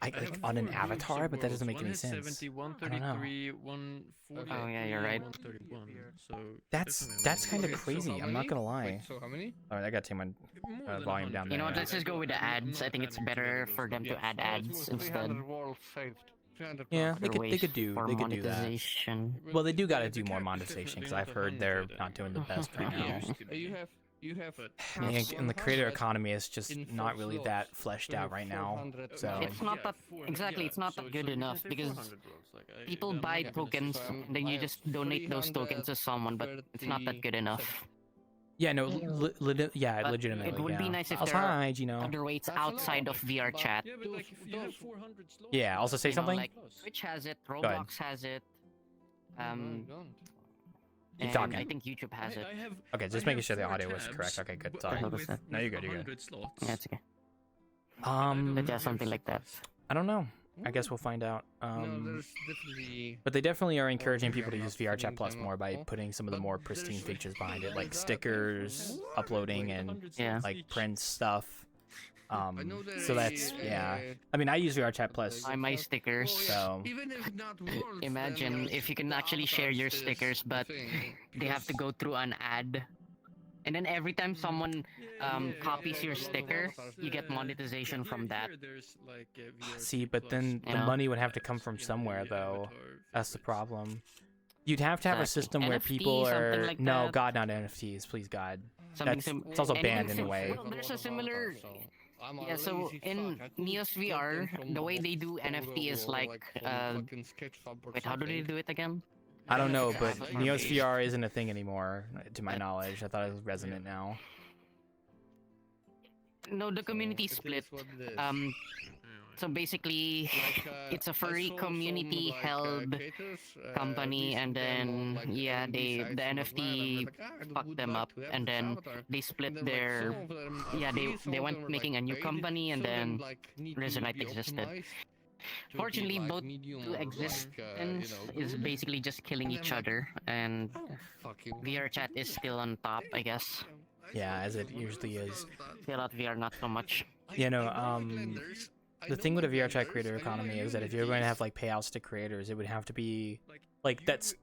like I have on an 4 avatar, groups of but that doesn't make worlds. any One has sense. 70, I don't know. 133, 140. Oh, yeah, you're right. 131. So That's definitely kind of Okay, so crazy. how I'm not many? gonna lie. Wait, so how many? All right, I gotta take my more than volume down 100. You know what, there. let's just go with the I'm ads. I not think it's adding better together for those them to ones. add So it's ads more instead. 300 worlds saved. Yeah, they Other could ways do for they could do that. monetization. Well, they do got to do more monetization because I've heard they're not doing the best right now. You have And the creator economy is just not really that fleshed out right now. So It's not that exactly. It's not that good enough because people buy tokens and then you just donate those tokens to someone, but it's not that good enough. yeah, no, But legitimately. it would be nice if Oh, there are hi, Gino. other ways outside of VRChat. Yeah, but like if you have 400 slots. Yeah, also say You know, something. like Twitch has it, ahead. Roblox has it, Keep and talking. I think YouTube has it. Okay, just making sure the audio was correct. Okay, good. Sorry. No, you're good. You're good. Yeah, it's okay. But yeah, something like that. I don't know. I guess we'll find out. definitely. But they definitely are encouraging people to use VRChat Plus more by putting some of the more pristine features behind it, like stickers, uploading, and like print stuff. So that's I mean, I use VRChat Plus. Buy my stickers. So Imagine if you can actually share your stickers, but they have to go through an ad. And then every time someone copies your sticker, you get monetization from that. see, but then You the know? money would have to come from somewhere, though. That's the problem. You'd have to have a Exactly. system where NFT, people are something like no, that. God, not NFTs, please, God. Something That's sim- it's also anything banned sim- anyway. well, there's a similar. Yeah, so in Neos VR, the way they do NFT is like, wait, how do they do it again? I don't know, but Neos VR isn't a thing anymore, to my knowledge. I thought it was resonant now. No, the community split. So basically, it's a furry community-held company, and then the NFT fucked them up, and then they split their they went making a new company, and then Resonite existed. Fortunately, both two existence is basically just killing each other, and VRChat is still on top, I guess. Yeah, as it usually is. Fallout VR not so much. You know, the thing with a VRChat creator economy is that if you're going to have like payouts to creators, it would have to be like that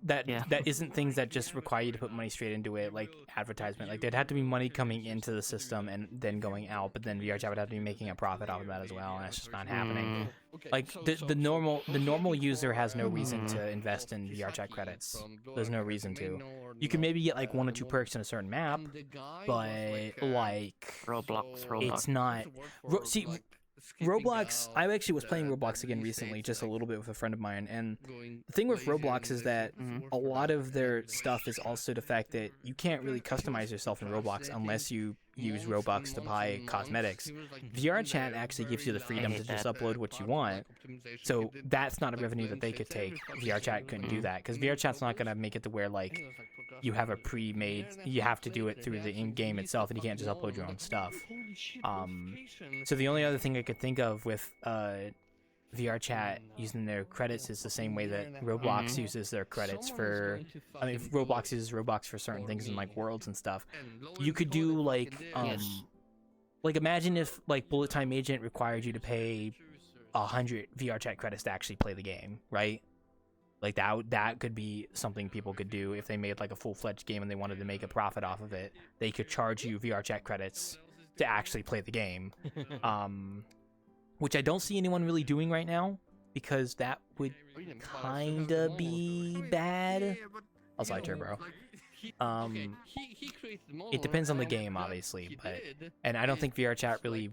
isn't things that just require you to put money straight into it, like advertisement. Like there'd have to be money coming into the system and then going out, but then VRChat would have to be making a profit off of that as well, and that's just not happening. Like the normal user has no reason to invest in VRChat credits. There's no reason to. You can maybe get like 1 or 2 perks in a certain map, but like Roblox. it's not. See, Roblox, I actually was playing Roblox again recently, just a little bit with a friend of mine, and the thing with Roblox is that a lot of their stuff is also the fact that you can't really customize yourself in Roblox unless you use Robux to buy cosmetics. VRChat actually gives you the freedom to just upload what you want, so that's not a revenue that they could take. VRChat couldn't do that, because VRChat's not going to make it to where, like, you have a pre-made, you have to do it through the in-game itself, and you can't just upload your own stuff. So the only other thing I could think of with VRChat using their credits is the same way that Roblox uses their credits for, I mean, Roblox uses Robux for certain things in like worlds and stuff. You could do like imagine if like Bullet Time Agent required you to pay 100 VRChat credits to actually play the game, right? Like that could be something people could do if they made like a full-fledged game and they wanted to make a profit off of it. They could charge you VRChat credits to actually play the game. Which I don't see anyone really doing right now, because that would kinda be bad. Also, hi Turbo. It depends on the game, obviously, and I don't think VRChat really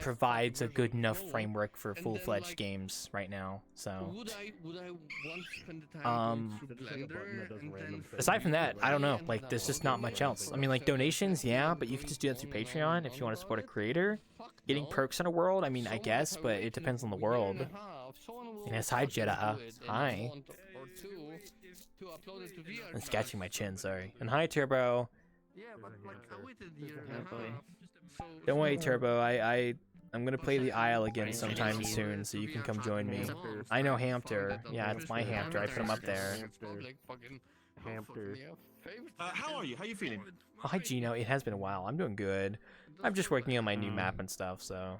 provides a good enough framework for full-fledged games right now. So, aside from that, I don't know. Like, there's just not much else. I mean, like donations, yeah, but you can just do that through Patreon if you want to support a creator. Getting perks in a world, I mean, I guess, but it depends on the world. And it's hi Jeddah. Hi. I'm scratching my chin, sorry. And hi Turbo. Don't worry, Turbo. I'm gonna play the Isle again sometime soon, so you can come join me. I know Hamter. Yeah, it's my Hamter. I put him up there. Hamter. How are you? How you feeling? Oh, hi Gino. It has been a while. I'm doing good. I'm just working on my new map and stuff, so.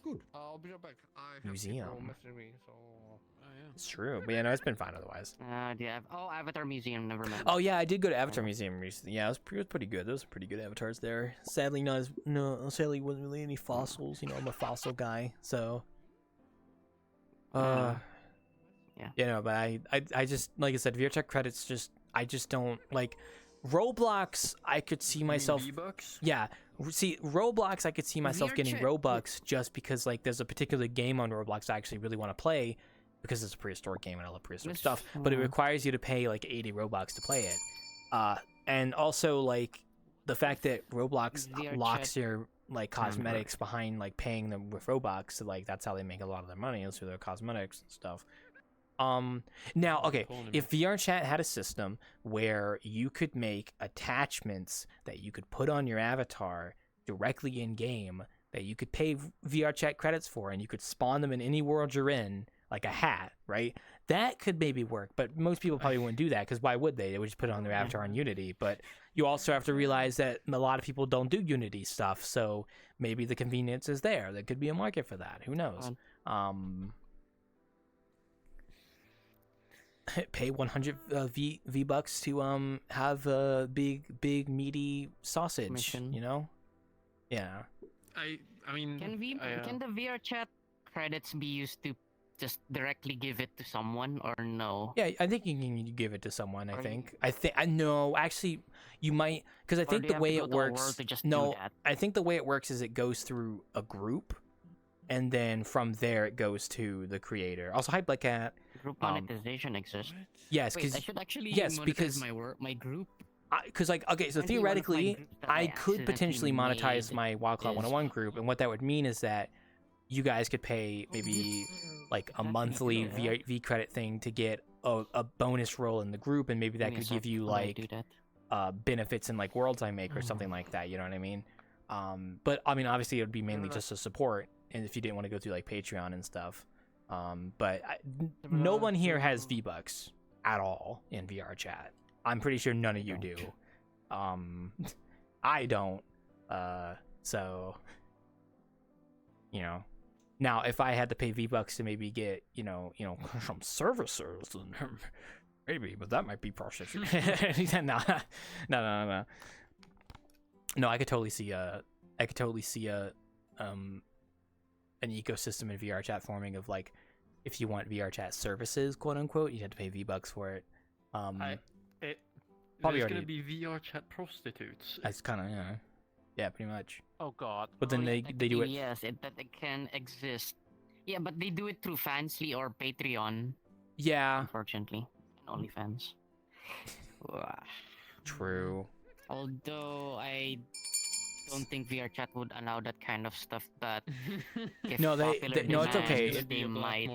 Good. I'll be right back. Museum. It's true, but yeah, no, it's been fine otherwise. Avatar Museum, never mind. Oh yeah, I did go to Avatar Museum recently. Yeah, it was pretty good. There was some pretty good avatars there. Sadly, sadly wasn't really any fossils. You know, I'm a fossil guy, so. Yeah. You know, but I just, like I said, VRChat credits just, I just don't like. Roblox, I could see myself. V-Bucks? Yeah, see, Roblox, I could see myself getting VRChat Robux just because like there's a particular game on Roblox I actually really want to play because it's a prehistoric game and I love prehistoric stuff. But it requires you to pay like 80 Robux to play it. And also like the fact that Roblox locks your like cosmetics behind like paying them with Robux, so like that's how they make a lot of their money is through their cosmetics and stuff. Now, okay, if VRChat had a system where you could make attachments that you could put on your avatar directly in game that you could pay VRChat credits for, and you could spawn them in any world you're in, like a hat, right? That could maybe work, but most people probably wouldn't do that because why would they? They would just put it on their avatar in Unity. But you also have to realize that a lot of people don't do Unity stuff, so maybe the convenience is there. There could be a market for that. Who knows? Pay 100 V-Bucks to have a big meaty sausage, Mission. you know? Yeah. I mean, can the VRChat credits be used to just directly give it to someone or no? Yeah, I think you can give it to someone. I know. Actually, you might, because I think the way it works. No, I think the way it works is it goes through a group, and then from there it goes to the creator. Also, hi Black Cat. Group monetization exists. Yes, Wait, because I should actually monetize my group. Because like, okay, so theoretically, I could potentially monetize my Wildclaw 101 group, and what that would mean is that you guys could pay maybe like a monthly V credit thing to get a bonus role in the group, and maybe that could give you like benefits in like worlds I make or something like that. You know what I mean? But I mean, obviously, it would be mainly just a support, and if you didn't want to go through like Patreon and stuff. But no one here has V-Bucks at all in VRChat. I'm pretty sure none of you do. I don't. So, you know, now if I had to pay V-Bucks to maybe get, you know, some services, maybe, but that might be prostitution. No. No, I could totally see an ecosystem in VRChat forming of like, if you want VRChat services, quote unquote, you have to pay V-Bucks for it. Probably already gonna be VRChat prostitutes. That's kind of yeah, pretty much. Oh God! But then they do it. Yes, that it can exist. Yeah, but they do it through Fansly or Patreon. Yeah. Unfortunately, OnlyFans. True. Although I don't think VRChat would allow that kind of stuff, but if no, no, it's demands, okay. They might.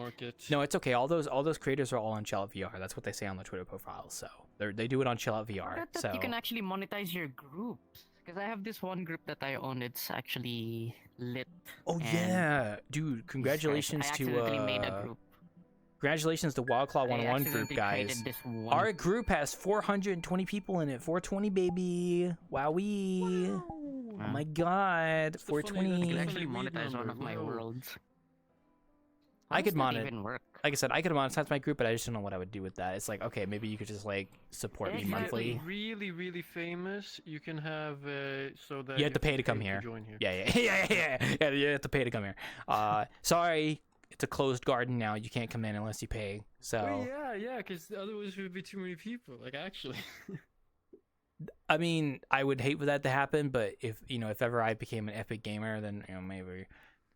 No, it's okay. All those creators are all on Chill Out VR. That's what they say on the Twitter profile. So they do it on Chill Out VR. So you can actually monetize your groups. Because I have this one group that I own. It's actually lit. Oh yeah, dude! Congratulations I accidentally made a group. Congratulations to Wildclaw 101 group, guys. Our group has 420 people in it. 420, baby. Wowee. Oh my god. 420. I can actually monetize one of my worlds. I could monetize. Like I said, I could monetize my group, but I just don't know what I would do with that. It's like, okay, maybe you could just like support me monthly. Really famous. You can have so that you have to pay to come here. Yeah. You have to pay to come here. Sorry. It's a closed garden now. You can't come in unless you pay. So. Well, yeah, because otherwise there would be too many people. Like actually. I mean, I would hate for that to happen, but if ever I became an epic gamer, then maybe.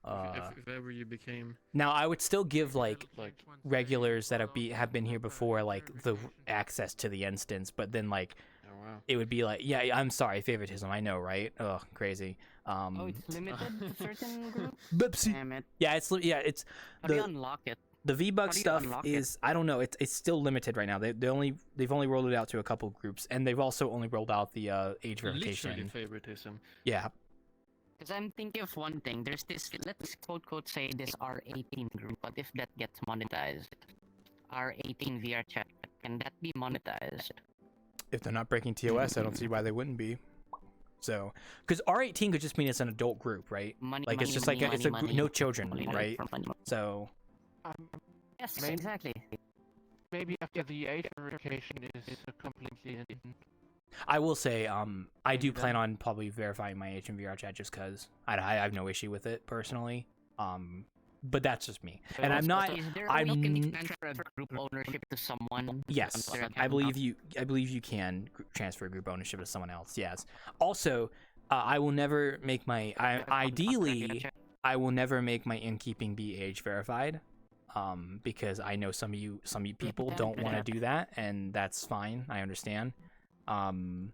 If ever you became. Now I would still give like regulars that have been here before like the access to the instance, but then like. It would be like, yeah, I'm sorry, favoritism. I know, right? Oh, crazy. It's limited to certain groups. Damn it. Yeah, it's How do you unlock it? The V-Buck stuff is I don't know. It's still limited right now. They've only rolled it out to a couple groups, and they've also only rolled out the age verification. Literally favoritism. Yeah. Because I'm thinking of one thing. There's this, let's quote say this R18 group, but if that gets monetized, R18 VRChat, can that be monetized? If they're not breaking TOS, I don't see why they wouldn't be. So, because R18 could just mean it's an adult group, right? It's just like it's a group, no children, right? So. Yes, exactly. Maybe after the age verification is completely in. I will say, I do plan on probably verifying my age in VRChat just because I have no issue with it personally. but that's just me. So And I'm not. Is there a way you can transfer group ownership to someone? Yes, I believe you. I believe you can transfer group ownership to someone else. Yes. Also, I will never make my. Ideally, I will never make my Innkeeping be age verified, because I know some of you people don't want to do that, and that's fine. I understand. I'm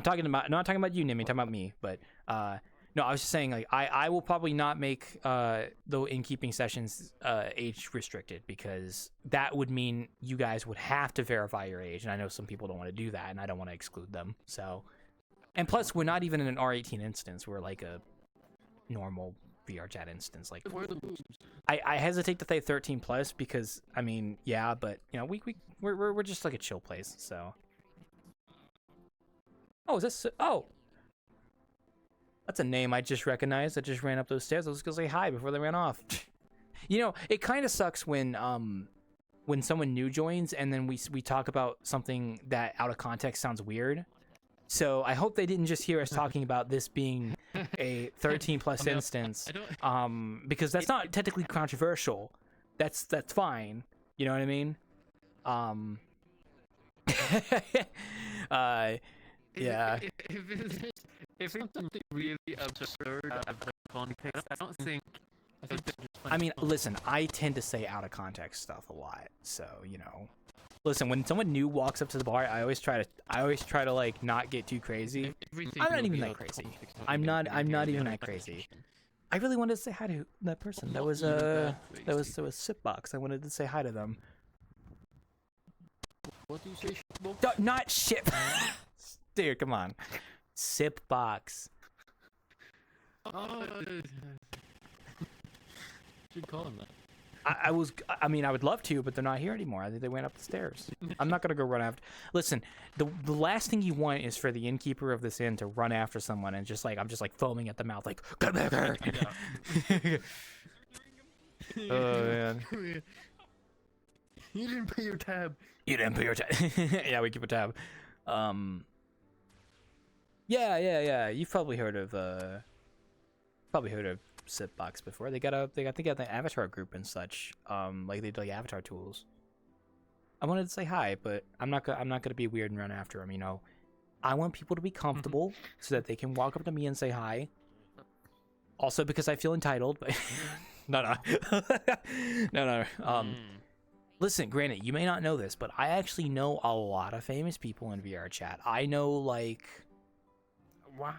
talking about not talking about you, Nimmy. I'm talking about me, but no, I was just saying, like, I will probably not make the Innkeeping sessions age restricted, because that would mean you guys would have to verify your age, and I know some people don't want to do that, and I don't want to exclude them. So, and plus, we're not even in an R18 instance. We're like a normal VRChat instance. Like, I hesitate to say 13 plus because I mean, yeah, but you know, we're just like a chill place. So, oh, is this? Oh. That's a name I just recognized. I just ran up those stairs. I was gonna say hi before they ran off. You know, it kind of sucks when someone new joins and then we talk about something that out of context sounds weird. So I hope they didn't just hear us talking about this being a 13 plus instance, because that's not technically controversial. That's fine. You know what I mean? Yeah. If it's something really absurd out of context, I don't think. I mean, listen, I tend to say out of context stuff a lot, so you know. Listen, when someone new walks up to the bar, I always try to like not get too crazy. I'm not even that crazy. I'm not even that crazy. I really wanted to say hi to that person. That was Sipbox. I wanted to say hi to them. What do you say? Not shit. Dude, come on. Sipbox. Oh, should call him that. I mean, I would love to, but they're not here anymore. I think they went up the stairs. I'm not gonna go run after. Listen, the last thing you want is for the innkeeper of this inn to run after someone and I'm just like foaming at the mouth, like, come back here. Oh man. You didn't pay your tab. You didn't pay your tab. Yeah, we keep a tab. Yeah. You've probably heard of Sipbox before. They got the avatar group and such. Like they do like avatar tools. I wanted to say hi, but I'm not gonna be weird and run after them. You know, I want people to be comfortable so that they can walk up to me and say hi. Also because I feel entitled, but no. Listen, granted, you may not know this, but I actually know a lot of famous people in VRChat. I know, like... Wow.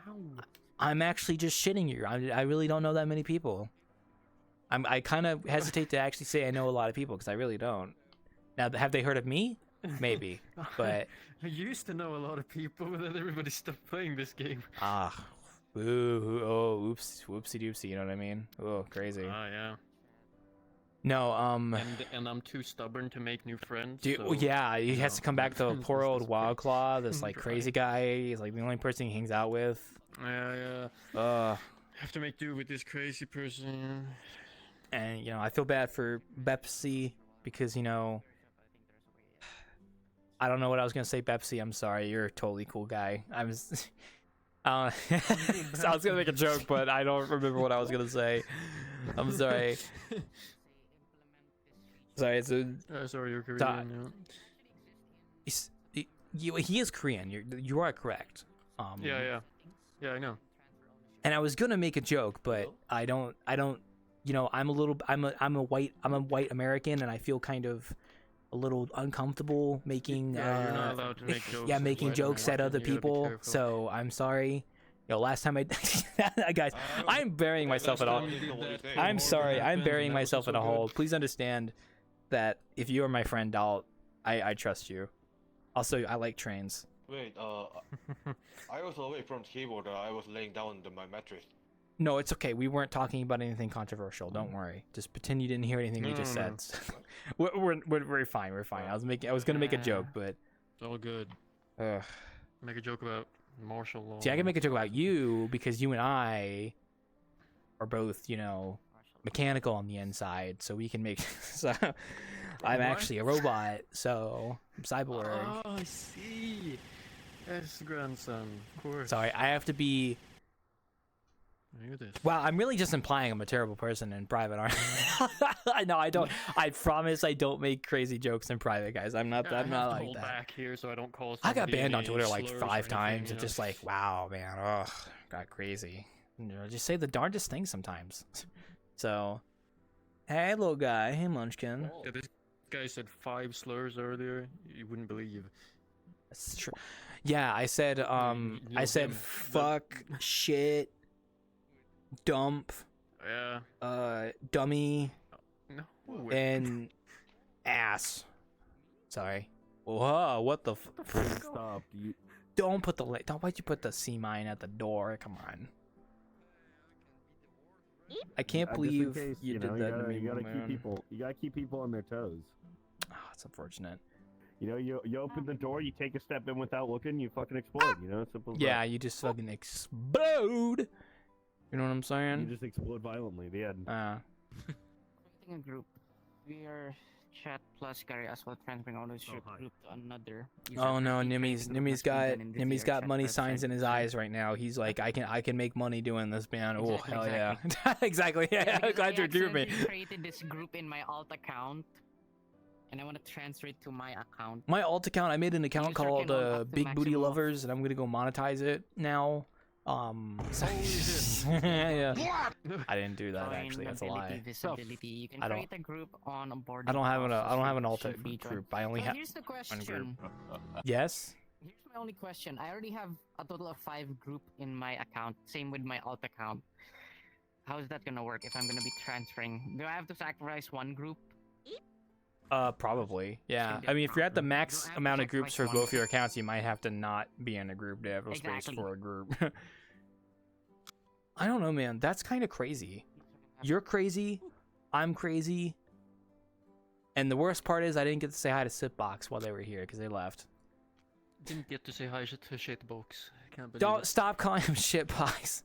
I'm actually just shitting you. I really don't know that many people. I kind of hesitate to actually say I know a lot of people, because I really don't. Now, have they heard of me? Maybe, but... I used to know a lot of people, but then everybody stopped playing this game. Ooh, oh, oops, whoopsie doopsie, you know what I mean? Oh, crazy. Yeah. No, and I'm too stubborn to make new friends. Dude, so, yeah, he has to come back to poor old Wildclaw, this like crazy guy. He's like the only person he hangs out with. Yeah. Have to make do with this crazy person. And you know, I feel bad for Bepsy because you know, I don't know what I was gonna say. Bepsy, I'm sorry. You're a totally cool guy. I was gonna make a joke, but I don't remember what I was gonna say. I'm sorry. Sorry, sorry, you're Korean. He is Korean. You are correct. Yeah, I know. And I was gonna make a joke, but I don't. You know, I'm a white American, and I feel kind of a little uncomfortable making you're not allowed to make jokes. Yeah, making jokes at other people. So I'm sorry. You know, last time guys, I'm burying myself in a hole. I'm sorry, I'm burying myself in a hole. Please understand that if you are my friend, I trust you. Also, I like trains. Wait, I was away from the keyboard. I was laying down on my mattress. No, it's okay. We weren't talking about anything controversial. Don't worry. Just pretend you didn't hear anything we just said. We're fine. We're fine. I was gonna make a joke, but it's all good. Make a joke about martial law. See, I can make a joke about you because you and I are both, you know, mechanical on the inside, so we can make. So I'm actually a robot, so I'm cyborg. Oh, I see. Yes, grandson, of course. Sorry, I have to be. Look at this. Wow, I'm really just implying I'm a terrible person in private, aren't I? No, I don't. I promise I don't make crazy jokes in private, guys. I'm not. Yeah, I'm I not have to like hold that. back here so I don't call I got somebody banned on any Twitter like slurs or 5 anything, times. you It's know? just like, wow, man, ugh, got crazy. You know, just say the darndest things sometimes. So, hey, little guy, hey, Munchkin. Yeah, this guy said 5 slurs earlier. You wouldn't believe. That's true. Yeah, I said, I said fuck, shit, dump, dummy, No. and ass. Sorry. Whoa, what the Stop. Don't put the why'd you put the C mine at the door? Come on. I can't Just in believe case, you did know, that to me, You gotta man. keep people. You gotta keep people on their toes. Oh, it's unfortunate. You know, you open the door, you take a step in without looking, you fucking explode. You know, simple as Yeah, that. you just fucking explode. You know what I'm saying? You just explode violently. The end. Creating a group. VRChat plus Gary as well transferring ownership group to another. user Oh no, friendly. Nimmy's Creating a group must be done in the Nimmy's got VRChat money website. signs in his eyes right now. He's like, I can make money doing this, man. Oh Exactly, hell yeah. Exactly. Yeah, because glad you agree with me. accidentally created this group in my alt account, and I want to transfer it to my account. My alt account, I made an account User called can own up to Big Booty maximum of- Lovers, and I'm gonna go monetize it now. Yeah. I didn't do that actually. That's a lie. Visibility. You can I don't. create a group on a board. I don't have an. I don't have an alt Should be joined. group. I only So have here's the one question. group. Yes. Here's my only question. I already have a total of 5 group in my account. Same with my alt account. How is that gonna work if I'm gonna be transferring? Do I have to sacrifice one group? Probably. Yeah. I mean, if you're at the max amount of groups for both your accounts, you might have to not be in a group to have a space Exactly. for a group. I don't know, man. That's kind of crazy. You're crazy. I'm crazy. And the worst part is I didn't get to say hi to Sipbox while they were here because they left. Didn't get to say hi to Shitbox. I can't believe Don't it. stop calling him Shitbox.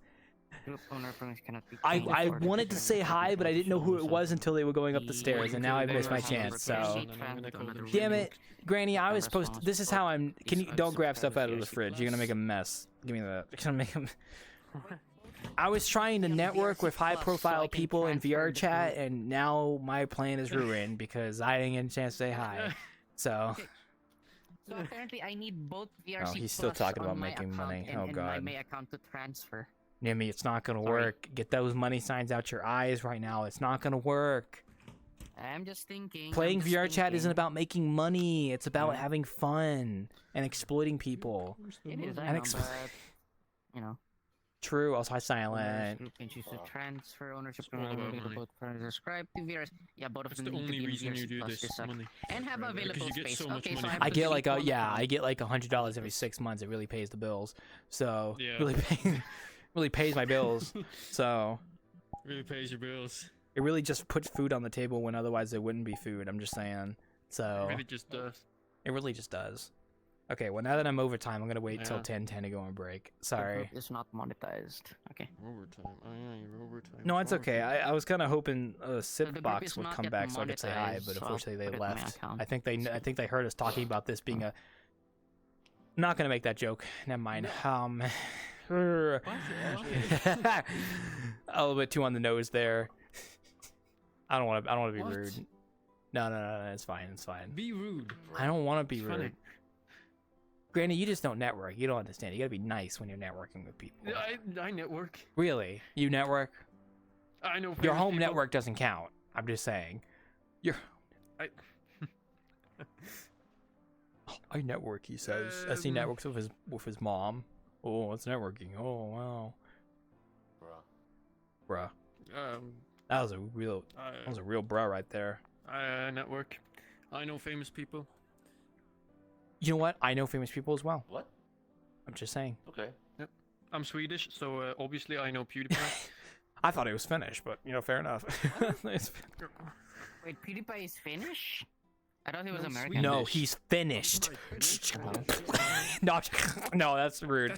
Group owner permissions cannot be I changed or wanted to say hi, but I didn't know who it was until they were going up the stairs, and now I've missed my chance. So, damn it, Granny! I was supposed to. This is how I'm. Can you don't grab stuff out of the fridge? You're gonna make a mess. Give me that. You're gonna make a. I was trying to network with high-profile people in VRChat, and now my plan is ruined because I didn't get a chance to say hi. So. So apparently I need both VRC Oh, he's still Plus talking on about my making account money. and Oh, in God. my account to transfer. Nimmy, it's not gonna Sorry. work. Get those money signs out your eyes right now. It's not gonna work. I'm just thinking. Playing I'm just VRChat thinking. isn't about making money. It's about having fun and exploiting people. It is, I And know, but you know. True. Also, hi Owners Silent. group can choose to transfer ownership responsibility to both parties. Subscribe to VRS. Yeah, both of That's them the need to only be in reason you VRC do Plus this, to suck. money. And have Because available you get space. so much Okay, so money. I have I to get like delete one account. I get like $100 every 6 months. It really pays the bills. So Yeah. really pays my bills. So Really pays your bills. it really just puts food on the table when otherwise there wouldn't be food. I'm just saying. So It really just does. it really just does. Okay, well now that I'm overtime, I'm gonna wait till Yeah. 10:10 to go on break. The Sorry. group is not monetized. Okay. Overtime. Oh yeah, you're overtime. No, it's okay. I was kind of hoping the group Sipbox is would not come yet back so I could say hi, monetized, but so I'll unfortunately they put it in my left. account. I think they heard us talking about this being a. Not gonna make that joke. Never mind. A little bit too on the nose there. I don't want to be What? rude. No, it's fine. It's fine. Be rude. I don't want to be It's funny. rude. Granny, you just don't network. You don't understand. You gotta be nice when you're networking with people. I network. Really? You network? I know. Your famous home people. network doesn't count. I'm just saying. I I network, he says. As he networks with his mom. Oh, it's networking. Oh wow. Bruh. That was a real bruh right there. I network. I know famous people. You know what? I know famous people as well. What? I'm just saying. Okay. Yep. I'm Swedish, so obviously I know PewDiePie. I thought it was Finnish, but fair enough. It's- Wait, PewDiePie is Finnish? I thought he was No, American. no, he's finished. No, that's rude.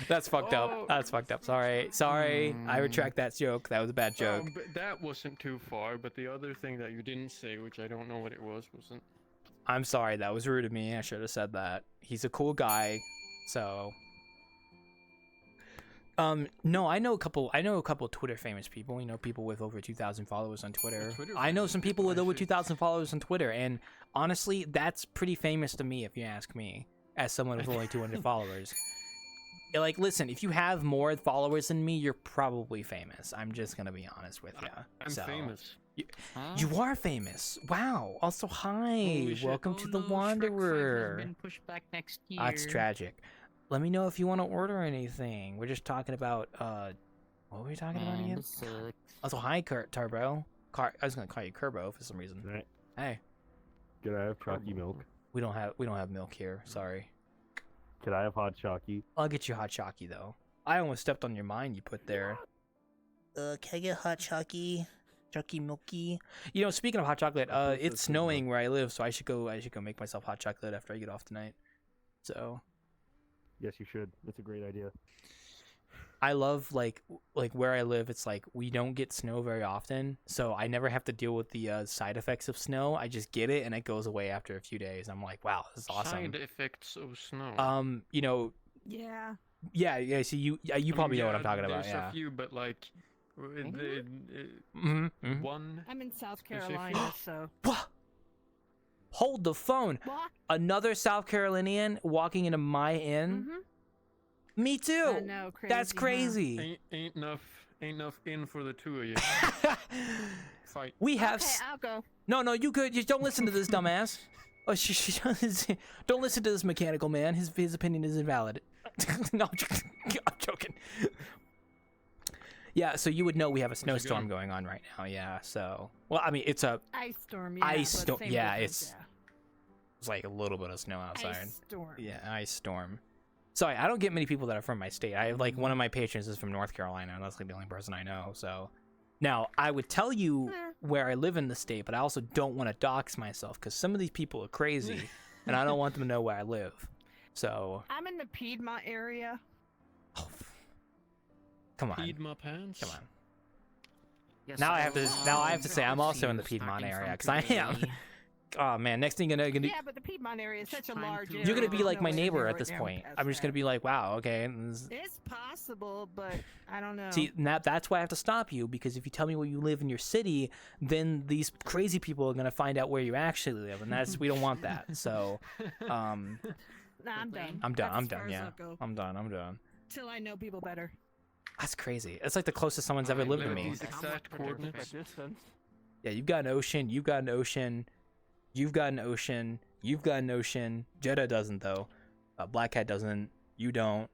That's fucked up. That's fucked up. Sorry. I retract that joke. That was a bad joke. But that wasn't too far. But the other thing that you didn't say, which I don't know what it was, wasn't. I'm sorry. That was rude of me. I should have said that. He's a cool guy. So No, I know a couple Twitter famous people. You know, people with over 2,000 followers on Twitter. I know some people with over 2,000 followers on Twitter, and honestly, that's pretty famous to me, if you ask me, as someone with only 200 followers. Like, listen, if you have more followers than me, you're probably famous. I'm just gonna be honest with you. I'm famous. You are famous. Wow. Also, hi. Welcome to the Wanderer. Been pushed back next year. That's tragic. Let me know if you want to order anything. We're just talking about what were we talking about again? Also, hi, Turbo. I was gonna call you Kerbo for some reason. Right. Hey. Could I have chalky milk? We don't have milk here. Sorry. Could I have hot chalky? I'll get you hot chalky though. I almost stepped on your mine you put there. Can I get hot chalky? Chalky milky. You know, speaking of hot chocolate, it's snowing where I live, so I should go make myself hot chocolate after I get off tonight. So. Yes, you should. That's a great idea. I love like where I live. It's like we don't get snow very often, so I never have to deal with the side effects of snow. I just get it and it goes away after a few days. I'm like, wow, this is awesome. Side effects of snow. You know. Yeah. Yeah. So you probably know what I'm talking about. There's Yeah. a few, but like, one. I'm in South Carolina, so. What? Hold the phone. What? Another South Carolinian walking into my inn. Me too. I know, That's crazy, crazy. Ain't enough in for the two of you. Fight. We have. Okay, I'll go. No, you could. Just don't listen to this dumbass. Oh, don't listen to this mechanical man. His opinion is invalid. No, I'm joking. Yeah, so you would know we have a snowstorm going on right now. Yeah, so well, I mean, it's a ice storm. Yeah, ice storm. Yeah, it's it's like a little bit of snow outside. Ice storm. Yeah, ice storm. Sorry, I don't get many people that are from my state. I have like one of my patrons is from North Carolina, and that's like the only person I know. So now I would tell you where I live in the state, but I also don't want to dox myself because some of these people are crazy, and I don't want them to know where I live. So I'm in the Piedmont area. come on, Piedmont pants. Come on. Yes, Now I have to say I'm also in the Piedmont area because I am. Oh man, next thing you're gonna Yeah, but the Piedmont area is such a large area. you're gonna be there's like no my way to neighbor narrow at it this down point. past I'm just that. gonna be like, wow, okay. It's possible, but I don't know. See, that's why I have to stop you because if you tell me where you live in your city, then these crazy people are gonna find out where you actually live, and we don't want that. So, Nah, I'm done. I'm done. That's I'm as far done. as Yeah, I'll go. I'm done. Till I know people better. That's crazy. It's like the closest someone's ever lived to me. Exact coordinates. Yeah, you've got an ocean. You've got an ocean. You've got an ocean. You've got an ocean. Jeddah doesn't though. Black Cat doesn't. You don't.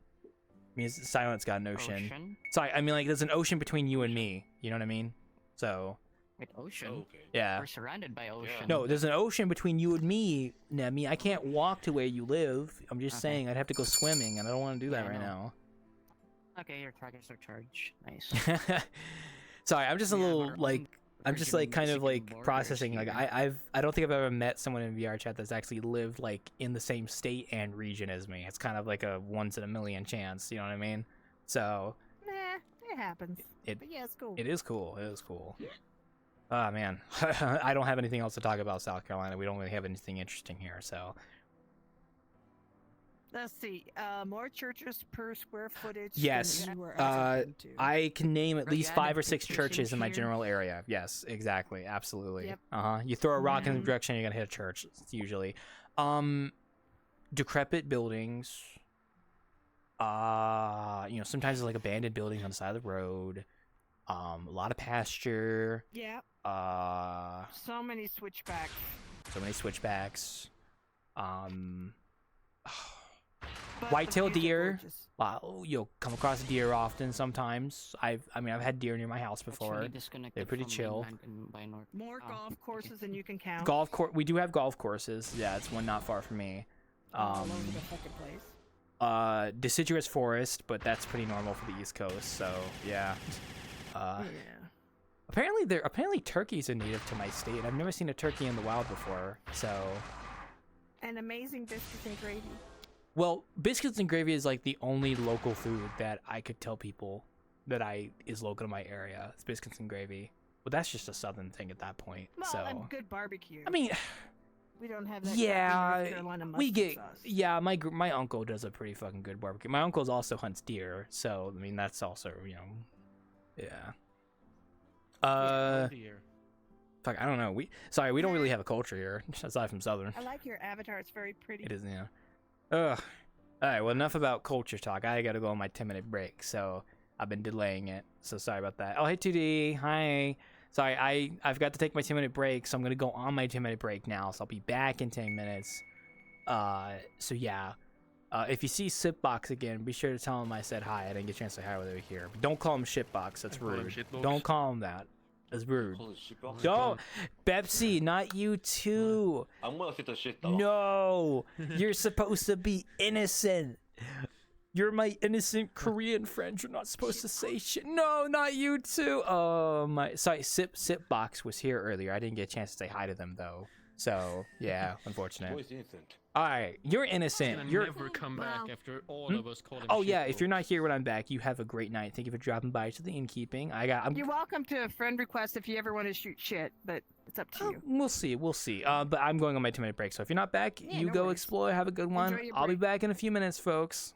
Silent's got an ocean. Sorry, I mean like there's an ocean between you and me. You know what I mean? So. Wait, ocean? Yeah. We're surrounded by ocean. No, there's an ocean between you and me, Nemi. I can't walk to where you live. I'm just saying I'd have to go swimming, and I don't want to do that right now. Okay, your targets are charged. Nice. Sorry, I'm just a little like I'm just like kind of like processing. Like I don't think I've ever met someone in VRChat that's actually lived like in the same state and region as me. It's kind of like a once in a million chance. You know what I mean? So. Nah, it happens. But yeah, it's cool. It is cool. It is cool. Oh man, I don't have anything else to talk about South Carolina. We don't really have anything interesting here, so. Let's see. More churches per square footage. Yes, than you were accustomed to. I can name at least Yeah, 5 the or 6 pictures in churches in my here. general area. Yes, exactly, absolutely. Yep. You throw a rock in the direction, you're gonna hit a church. Usually, decrepit buildings. Sometimes there's like abandoned buildings on the side of the road. A lot of pasture. Yeah. So many switchbacks. But White-tailed the views are deer. gorgeous. Wow, you'll come across deer often. Sometimes I've had deer near my house before. They're pretty chill. More golf courses than you can count. Golf course. We do have golf courses. Yeah, it's one not far from me. All over the fucking place. Deciduous forest, but that's pretty normal for the East Coast. So yeah. Apparently turkeys are native to my state. I've never seen a turkey in the wild before. So. And amazing biscuits and gravy. Well, biscuits and gravy is like the only local food that I could tell people that is local to my area. It's biscuits and gravy. But that's just a southern thing at that point. Well, so and good barbecue. I mean, We don't have that. Yeah, North Carolina we mustard get. sauce. Yeah, my uncle does a pretty fucking good barbecue. My uncle also hunts deer, so I mean that's also yeah. Fuck, I don't know. We don't really have a culture here aside from Southern. I like your avatar. It's very pretty. It is, yeah. Ugh. All right. Well, enough about culture talk. I gotta go on my 10-minute break, so I've been delaying it. So sorry about that. Oh, hey 2D. Hi. Sorry, I've got to take my 10-minute break, so I'm gonna go on my 10-minute break now. So I'll be back in 10 minutes. So yeah. If you see Sipbox again, be sure to tell him I said hi. I didn't get a chance to say hi while they were here. But don't call him Shitbox. That's rude. Don't call him that. That's rude. Don't, Pepsi, not you too. I'm gonna sit the shit though. No, you're supposed to be innocent. You're my innocent Korean friend. You're not supposed to say shit. No, not you too. Oh my. Sorry, Sipbox was here earlier. I didn't get a chance to say hi to them though. So yeah, unfortunate. Boy's innocent. All right, you're innocent. You're never come back after all of us called him. Oh yeah, if you're not here when I'm back, you have a great night. Thank you for dropping by to the Innkeeping. You're welcome to a friend request if you ever want to shoot shit, but it's up to you. We'll see. But I'm going on my 2-minute break, so if you're not back, Yeah, you no go worries. explore. Have a good one. Enjoy your I'll be break. back in a few minutes, folks.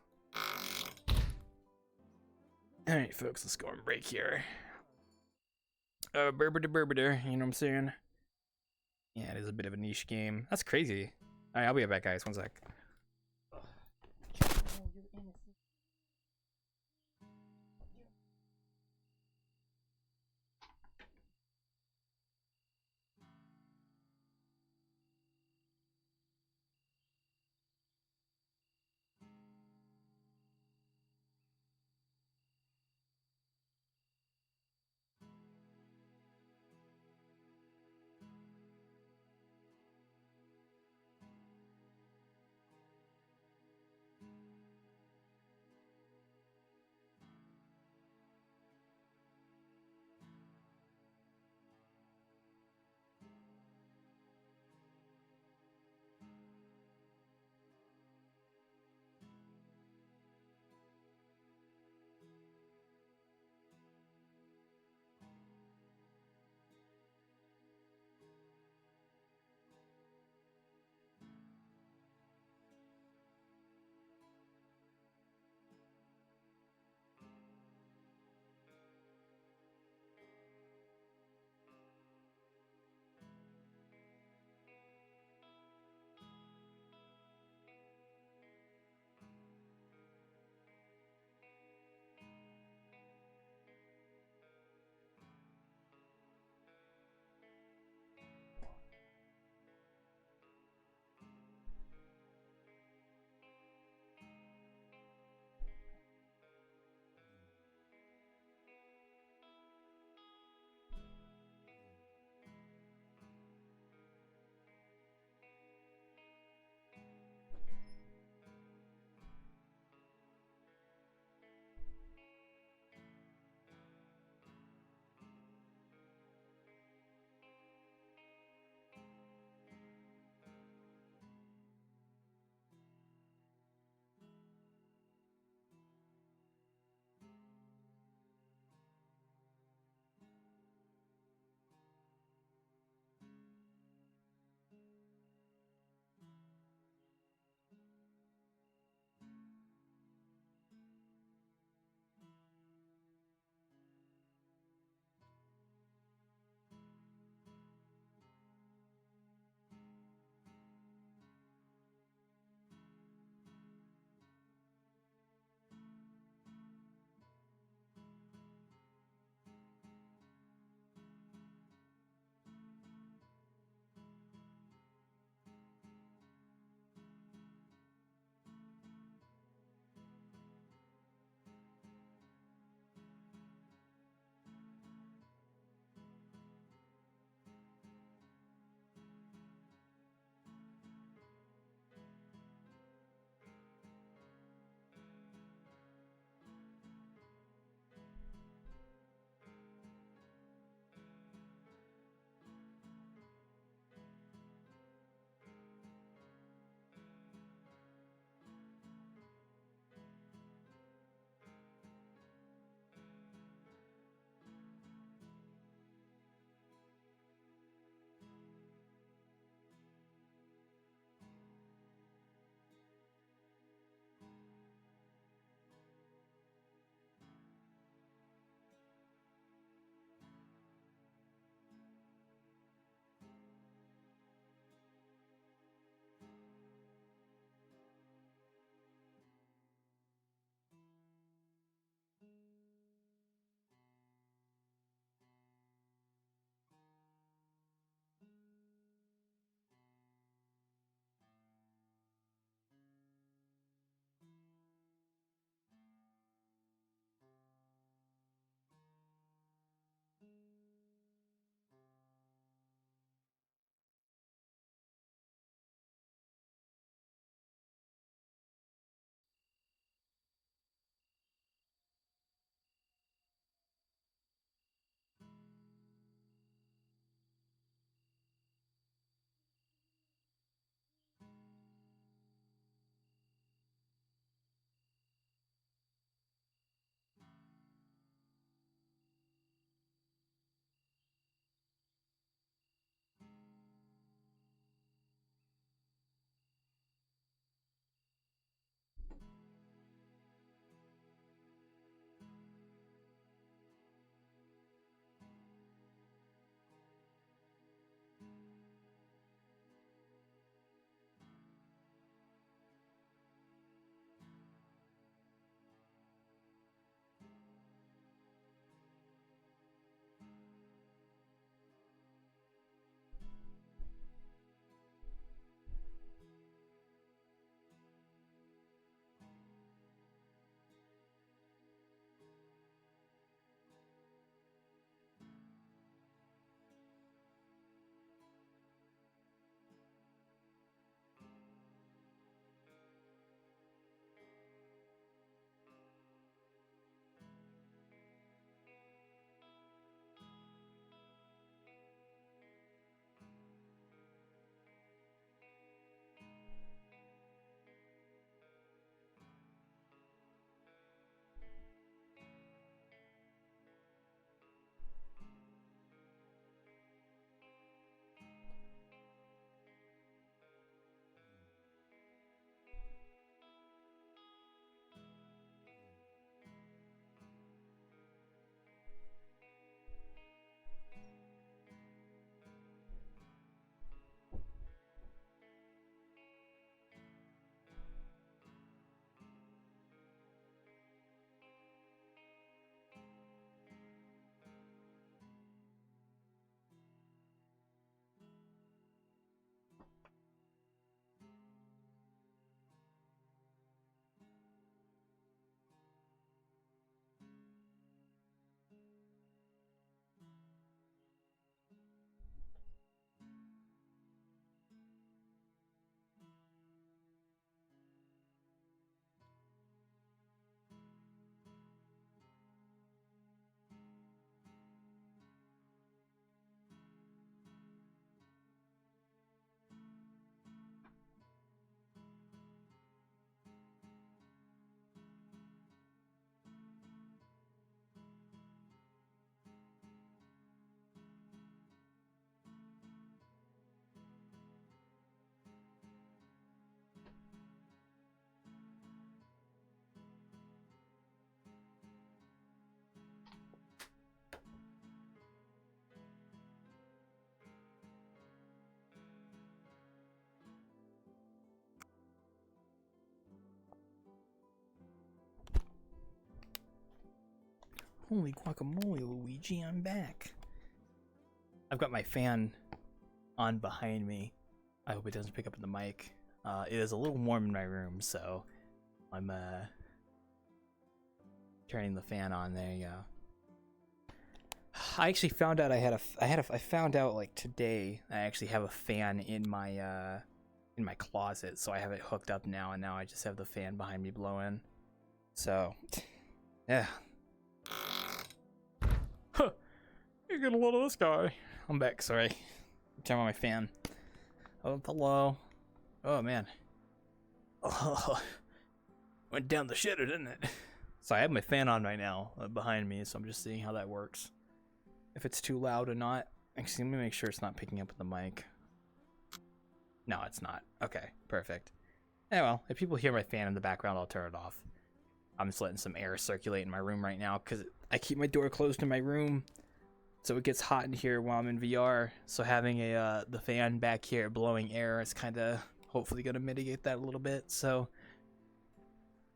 All right, folks, let's go on break here. Burber, you know what I'm saying? Yeah, it is a bit of a niche game. That's crazy. All right, I'll be right back, guys. One sec. Holy guacamole, Luigi, I'm back. I've got my fan on behind me. I hope it doesn't pick up in the mic. It is a little warm in my room, so I'm turning the fan on. There you go. I actually found out I found out like today I actually have a fan in my closet, so I have it hooked up now, and now I just have the fan behind me blowing. So, yeah. Huh. You're getting a lot of this guy. I'm back, sorry. Turn on my fan. Oh, hello. Oh, man. Oh, went down the shitter, didn't it? So I have my fan on right now behind me, so I'm just seeing how that works. If it's too loud or not. Actually, let me make sure it's not picking up with the mic. No, it's not. Okay, perfect. Yeah, well, if people hear my fan in the background, I'll turn it off. I'm just letting some air circulate in my room right now because I keep my door closed in my room, so it gets hot in here while I'm in VR. So having the fan back here blowing air is kind of hopefully going to mitigate that a little bit. So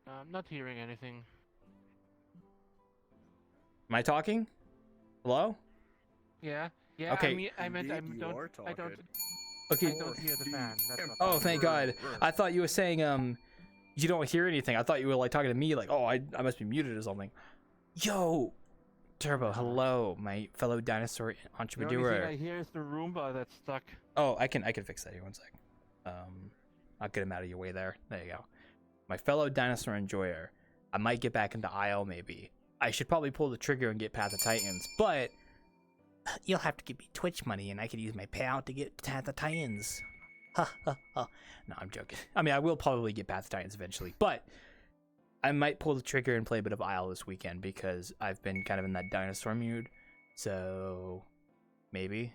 I'm not hearing anything. am I talking? Hello? Yeah. Yeah. Okay. I don't Okay. I don't hear the fan. That's what Oh, thank God. I thought you were saying you don't hear anything. I thought you were like talking to me like, oh, I must be muted or something. Yo, Turbo, hello, my fellow dinosaur The entrepreneur. only thing I hear is the Roomba that's stuck. Oh, I can fix that here. 1 sec. I'll get him out of your way there. There you go. My fellow dinosaur enjoyer. I might get back into IO maybe. I should probably pull the trigger and get Path of Titans, but you'll have to give me Twitch money, and I could use my payout to get Path of Titans. Ha ha ha. No, I'm joking. I mean, I will probably get Path of Titans eventually, but I might pull the trigger and play a bit of Isle this weekend because I've been kind of in that dinosaur mood. So maybe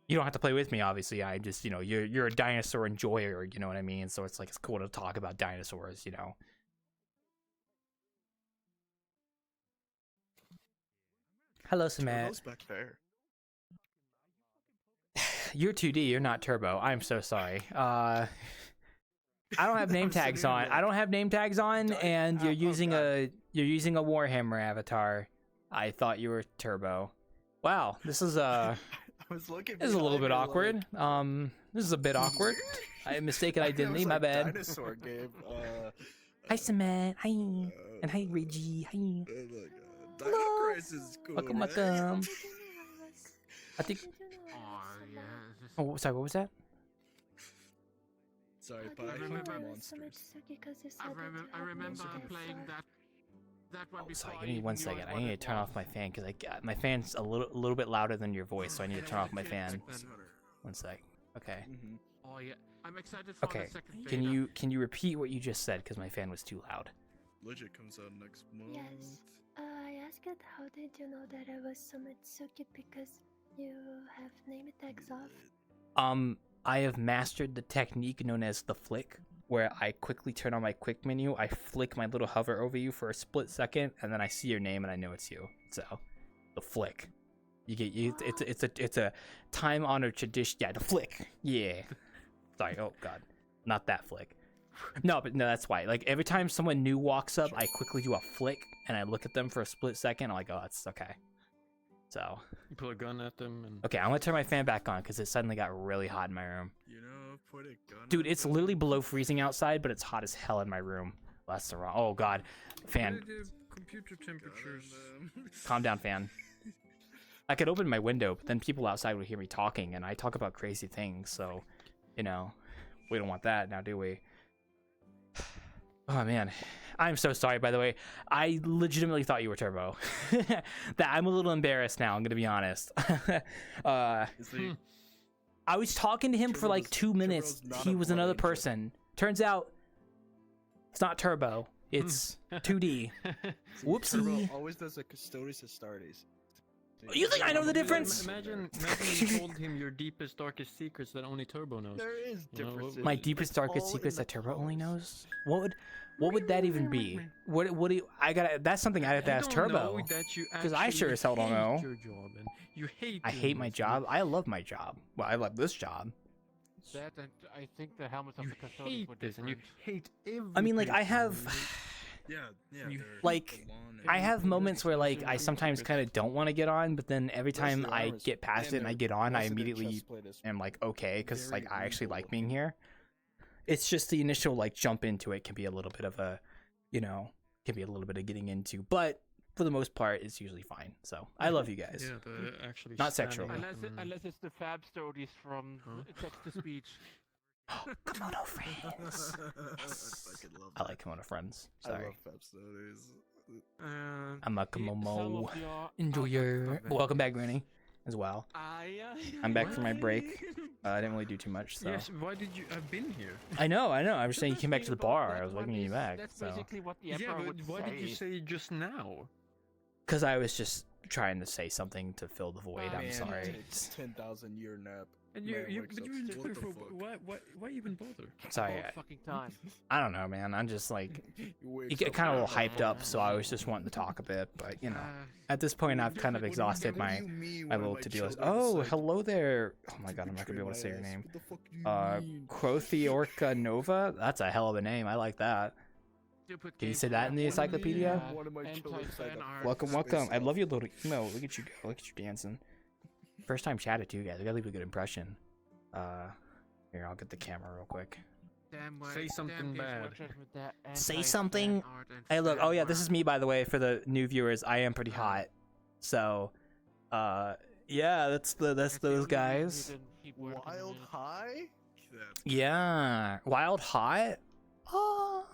you don't have to play with me. Obviously, I just you're a dinosaur enjoyer. You know what I mean? So it's like it's cool to talk about dinosaurs. Hello, Samat. back there. You're 2D. You're not Turbo. I'm so sorry. I don't have name tags on. I don't have name tags on, and you're using a Warhammer avatar. I thought you were Turbo. Wow, this is I was looking. this is a little bit awkward. This is a bit awkward. I mistaken identity. My bad. Dinosaur game. Hi, Samat. Hi, and hi, Reggie. Hi. Dino Crisis is cool. Welcome, right? welcome. I think. Oh, sorry. What was that? Sorry, I remember playing that one before. Sorry, give me 1 second. I need to turn off my fan because my fan's a little bit louder than your voice, so I need to turn off my fan. 1 sec. Okay. Oh yeah, I'm excited for Okay. the second Can you repeat what you just said because my fan was too loud? Legit comes out next month. Yes. I asked how did you know that I was Sumitsuki because you have name tags off. I have mastered the technique known as the flick, where I quickly turn on my quick menu, I flick my little hover over you for a split second, and then I see your name and I know it's you. So, the flick. It's a time-honored tradition. Yeah, the flick. Yeah. Sorry. Oh God, not that flick. No, but no, that's why. Like every time someone new walks up, I quickly do a flick and I look at them for a split second. I'm like, oh, that's okay. So you pull a gun at them and okay, I'm gonna turn my fan back on because it suddenly got really hot in my room. Put a gun. Dude, it's literally below freezing outside, but it's hot as hell in my room. That's the wrong. Oh God, fan. Computer temperatures. Calm down, fan. I could open my window, but then people outside would hear me talking, and I talk about crazy things. So, we don't want that now, do we? Oh man, I'm so sorry. By the way, I legitimately thought you were Turbo. That I'm a little embarrassed now. I'm gonna be honest. I was talking to him for like 2 minutes. He was another person. Turns out, it's not Turbo. It's 2D. Whoopsie. Turbo always does a Custodes Astartes. You think I know the difference? Imagine you told him your deepest, darkest secrets that only Turbo knows. There is differences. My deepest, darkest secrets that Turbo only knows? What would that even be? What do you, that's something I'd have to ask Turbo. Because I sure as hell don't know. Your job and you hate I hate my job. I love my job. Well, I love this job. That and I think the helmets of the Custodes hate were this, and different. you hate everything. I mean, like, I have... Yeah, yeah. like I have moments where like I sometimes kind of don't want to get on, but then every time I get past it and I get on, I immediately am like okay, because like I actually like being here. It's just the initial like jump into it can be a little bit of a, you know, can be a little bit of getting into, but for the most part, it's usually fine. So I love you guys. Yeah, the actually Not sexually. Unless it's the fab stories from text to speech. Kimono friends. Yes. I like kimono friends. Sorry. I love fab stories. I'm a kimono enjoyer. Welcome back, Granny, as well. I'm back from my break. I didn't really do too much. So. Yes. Why did you? I've been here. I know. I was saying you came back to the bar. I was welcoming you back. That's So. basically what the Yeah, emperor but would why say. did you say just now? Because I was just trying to say something to fill the void. I'm sorry. It's 10,000 year nap. And Man you wakes but up, you were in what Twitter the for fuck? why even bother? Sorry. All fucking time. I don't know, man. I'm just like, He you wakes get up kind of a and little hyped up, so I was just wanting to talk a bit. But you know, at this point, I've kind of exhausted my little to-do list. Oh, hello there. Oh my god, I'm not gonna be able to say your name. Crothiorca Nova. That's a hell of a name. I like that. Can you say that in the encyclopedia? Welcome, welcome. I love your little emo. Look at you go. Look at you dancing. First time chatted to you guys. I gotta leave a good impression. Here, I'll get the camera real quick. Say something bad. Say something. Hey, look. Oh yeah, this is me, by the way, for the new viewers. I am pretty hot. So, yeah, that's those guys. Wild high? Yeah, wild hot. Oh.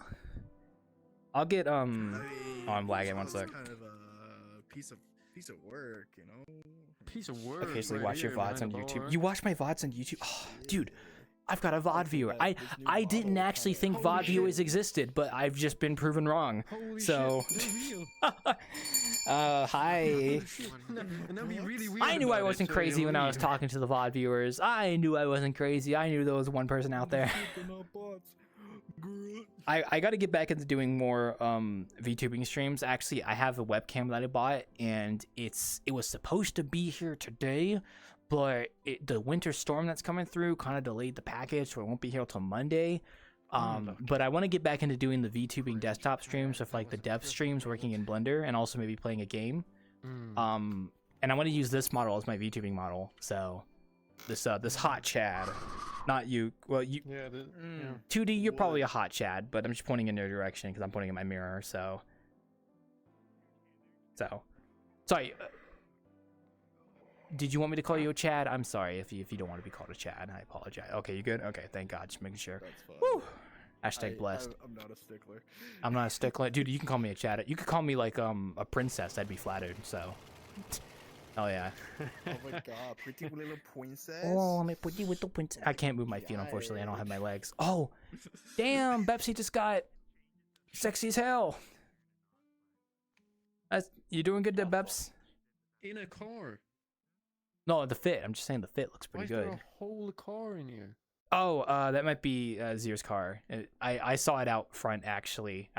I'll get Oh, I'm lagging. One sec. Kind of a piece of work, you know. Piece of work. Occasionally right watch your here VODs on behind the YouTube. bar. You watch my VODs on YouTube? Oh, dude, I've got a VOD viewer. I didn't actually think VOD viewers existed, but I've just been proven wrong. Holy So, shit, they're real. hi. And that'd be really weird I knew I about it, wasn't so crazy you'll when I was leave. talking to the VOD viewers. I knew I wasn't crazy. I knew there was one person out there. I got to get back into doing more VTubing streams. Actually, I have a webcam that I bought, and it was supposed to be here today, but the winter storm that's coming through kind of delayed the package, so it won't be here till Monday. But I want to get back into doing the VTubing desktop streams with like the dev streams working in Blender, and also maybe playing a game. And I want to use this model as my VTubing model. So this hot Chad. Not you. Well, you. Yeah. 2D, you're probably a hot Chad, but I'm just pointing in your direction because I'm pointing at my mirror. So. Sorry. Did you want me to call you a Chad? I'm sorry if you don't want to be called a Chad. I apologize. Okay, you good? Okay, thank God. Just making sure. That's fine. Woo. Hashtag blessed. I'm not a stickler. I'm not a stickler, dude. You can call me a Chad. You could call me like a princess. I'd be flattered. So. Oh yeah. Oh my god, pretty little princess. Oh, my pretty little princess. I can't move my feet, unfortunately. I don't have my legs. Oh, damn! Bepsy just got sexy as hell. You doing good there, Beps? In a car. No, the fit. I'm just saying the fit looks pretty Why is good. there a whole car in here? Oh, that might be Zier's car. I saw it out front actually.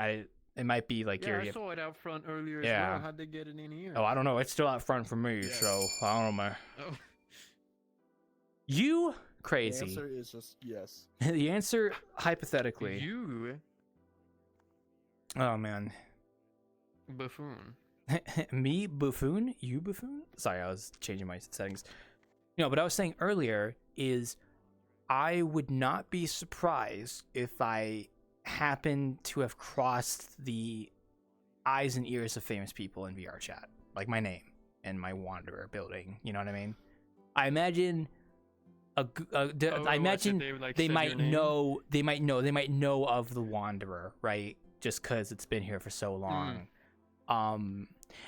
It might be like Yeah, your. I saw it out front earlier as Yeah. well. How'd they get it in here? Oh, I don't know. It's still out front for me, so I don't know, man. Oh. You crazy? The answer is just yes. The answer, hypothetically. You. Oh man. Buffoon. Me buffoon? You buffoon? Sorry, I was changing my settings. No, but I was saying earlier is I would not be surprised if I happen to have crossed the eyes and ears of famous people in VRChat, like my name and my Wanderer building. You know what I mean? I imagine I imagine they might know of the Wanderer, right? Just because it's been here for so long.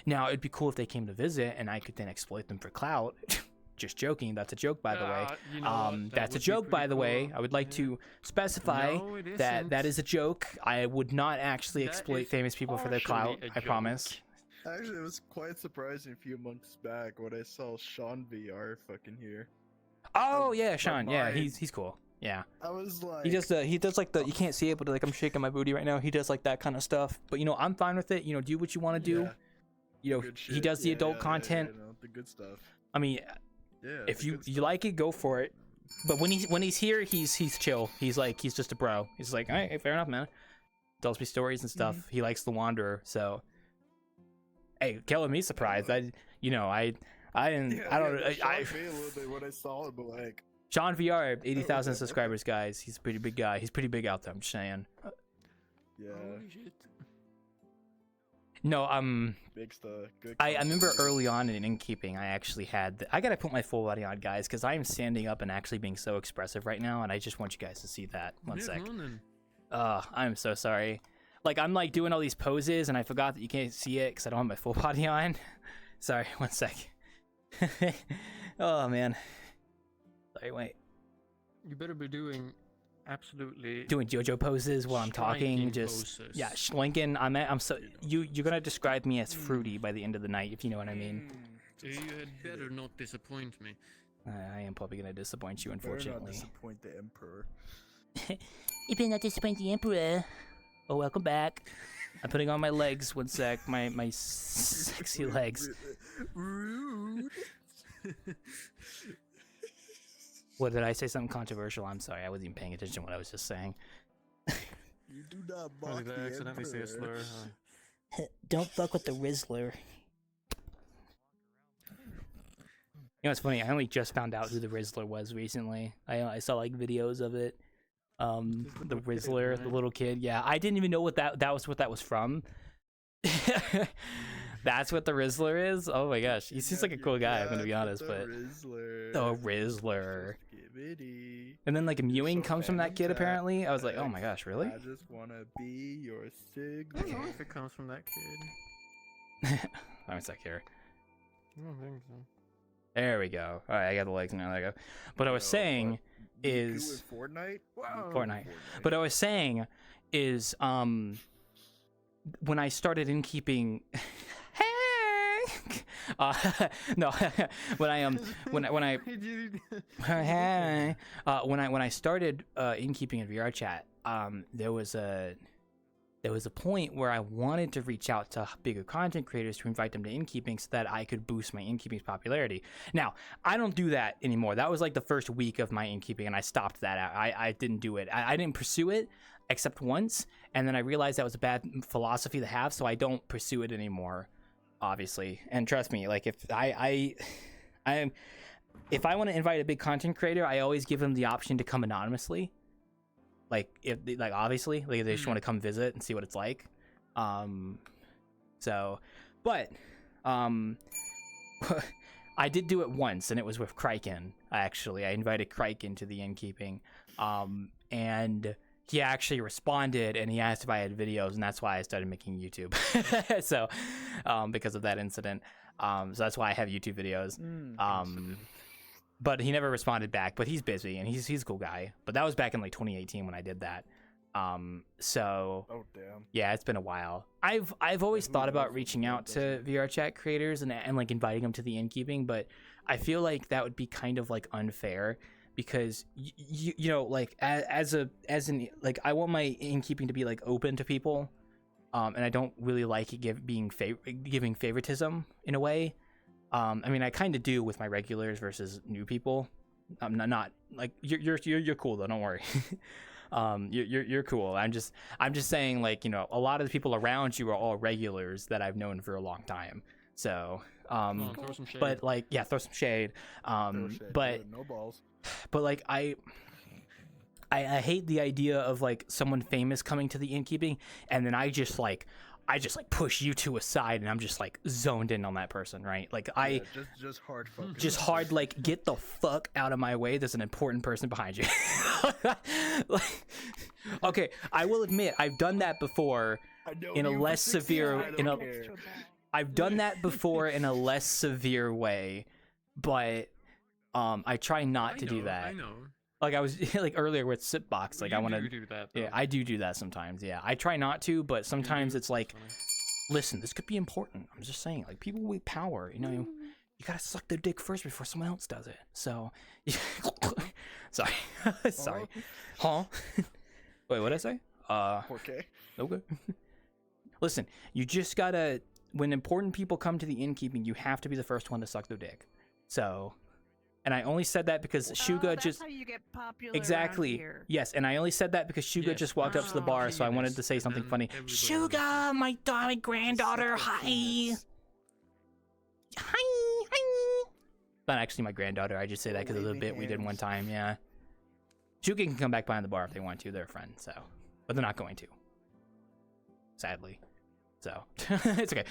Now it'd be cool if they came to visit and I could then exploit them for clout. Just joking. That's a joke, by the way. You know that's a joke, by the way. I would like to specify No, it that isn't. that is a joke. I would not actually That exploit is famous people for their clout. partially a I promise. joke. Actually, it was quite surprising a few months back when I saw Sean VR fucking here. Oh yeah, Sean. Yeah, mind- he's cool. Yeah. I was like, He does like the, you can't see it, but like I'm shaking my booty right now. He does like that kind of stuff. But you know, I'm fine with it. You know, do what you want to do. Yeah. You know, Good he shit. does the Yeah, adult yeah, content. you know, the good stuff. I mean, Yeah. if the you good you like it, go for it. But when he's here, he's chill. He's just a bro. He's like, all right, fair enough, man. tells me stories and stuff. He likes The Wanderer, so hey, killing me surprised. I didn't. I Sean don't. me a little bit when I saw it, but like. Sean VR, 80,000 subscribers, guys. He's a pretty big guy. He's pretty big out there. I'm just saying. Yeah. Holy shit. No, Big stuff. Good. I remember early on in Innkeeping, I actually had. I gotta put my full body on, guys, because I am standing up and actually being so expressive right now, and I just want you guys to see that. One sec. I'm so sorry. Like I'm like doing all these poses, and I forgot that you can't see it because I don't have my full body on. Sorry, one sec. Oh man. Sorry, wait. You better be doing absolutely doing JoJo poses while I'm talking. Just poses. Yeah, schlinking. I'm so you're gonna describe me as fruity by the end of the night, if you know what I mean. You had better not disappoint me. I am probably gonna disappoint you, Better unfortunately. not disappoint the Emperor. You better not disappoint the Emperor. Oh, welcome back. I'm putting on my legs. One sec. My sexy legs. Rude. What, did I say something controversial? I'm sorry, I wasn't even paying attention to what I was just saying. You do not mock the accidentally say a slur. Don't fuck with the Rizzler. You know, it's funny, I only just found out who the Rizzler was recently. I saw like videos of it. The Rizzler, the little kid. Yeah, I didn't even know what that was from. That's what the Rizzler is? Oh my gosh. He seems like a cool guy, I'm gonna be honest, but the Rizzler. And then like mewing comes from that kid apparently. I was like, oh my gosh, really? I just wanna be your sig. I don't know if it comes from that kid. One sec here. I don't think so. There we go. Alright, I got the legs now, there we go. What I was saying is Fortnite? Fortnite. What I was saying is when I started Innkeeping no, when I started Innkeeping in VRChat, there was a point where I wanted to reach out to bigger content creators to invite them to Innkeeping so that I could boost my Innkeeping's popularity. Now, I don't do that anymore. That was like the first week of my Innkeeping, and I stopped that out. I didn't do it. I didn't pursue it except once, and then I realized that was a bad philosophy to have, so I don't pursue it anymore. Obviously, and trust me, like if I want to invite a big content creator, I always give them the option to come anonymously. Like if obviously, like if they just want to come visit and see what it's like. But I did do it once, and it was with Kryken. I invited Kryken to the Innkeeping, and he actually responded, and he asked if I had videos, and that's why I started making YouTube. So, because of that incident, so that's why I have YouTube videos. But he never responded back. But he's busy, and he's a cool guy. But that was back in like 2018 when I did that. So oh damn. Yeah, it's been a while. I've always thought about reaching out to VRChat creators and like inviting them to the Innkeeping, but I feel like that would be kind of like unfair. Because you know, like as an like I want my Innkeeping to be like open to people, and I don't really like it giving favoritism in a way. I mean, I kind of do with my regulars versus new people. I'm not like you're cool though. Don't worry. You're cool. I'm just saying, like, you know, a lot of the people around you are all regulars that I've known for a long time. So throw some shade. But like, yeah, throw some shade. But no balls. But like I hate the idea of like someone famous coming to the Innkeeping, and then I just push you two aside, and I'm just like zoned in on that person, right? Like just hard focus. Just hard, like, get the fuck out of my way. There's an important person behind you. Like, okay, I will admit I've done that before in a less severe I've done that before in a less severe way, but I try not to do that. I know. Like I was like earlier with Sipbox, like I want to do that. Though. Yeah, I do that sometimes. Yeah, I try not to, but sometimes it's like, listen, this could be important. I'm just saying, like, people with power, you know, you gotta suck their dick first before someone else does it. So, sorry, sorry, huh? Wait, what did I say? Okay. Okay. Listen, you just gotta. When important people come to the Innkeeping, you have to be the first one to suck their dick. So, And I only said that because Shuga that's just how you get popular around exactly here. yes, and I only said that because Shuga Yes, just walked up to the bar, so I wanted to say something funny. Shuga, my darling granddaughter, hi. Hi. Not actually my granddaughter. I just say that because of the bit we did one time. Yeah. Shuga can come back behind the bar if they want to. They're a friend, so, but they're not going to. Sadly, so it's okay.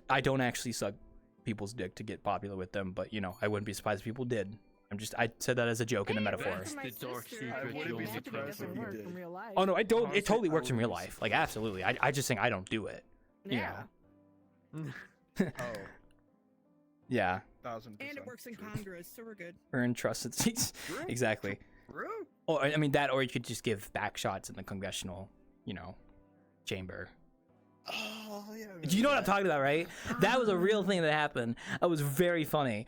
I don't actually suck people's dick to get popular with them, but you know, I wouldn't be surprised if people did. I said that as a joke and a metaphor. Oh no, I don't. It totally works in real life. Like absolutely. I just think I don't do it. You know. Oh. Yeah. 1000%. And it works in Congress, so we're good. Earn trusted seats. Exactly. Or I mean that, or you could just give back shots in the congressional, you know, chamber. Oh yeah. You know what I'm talking about, right? That was a real thing that happened. That was very funny.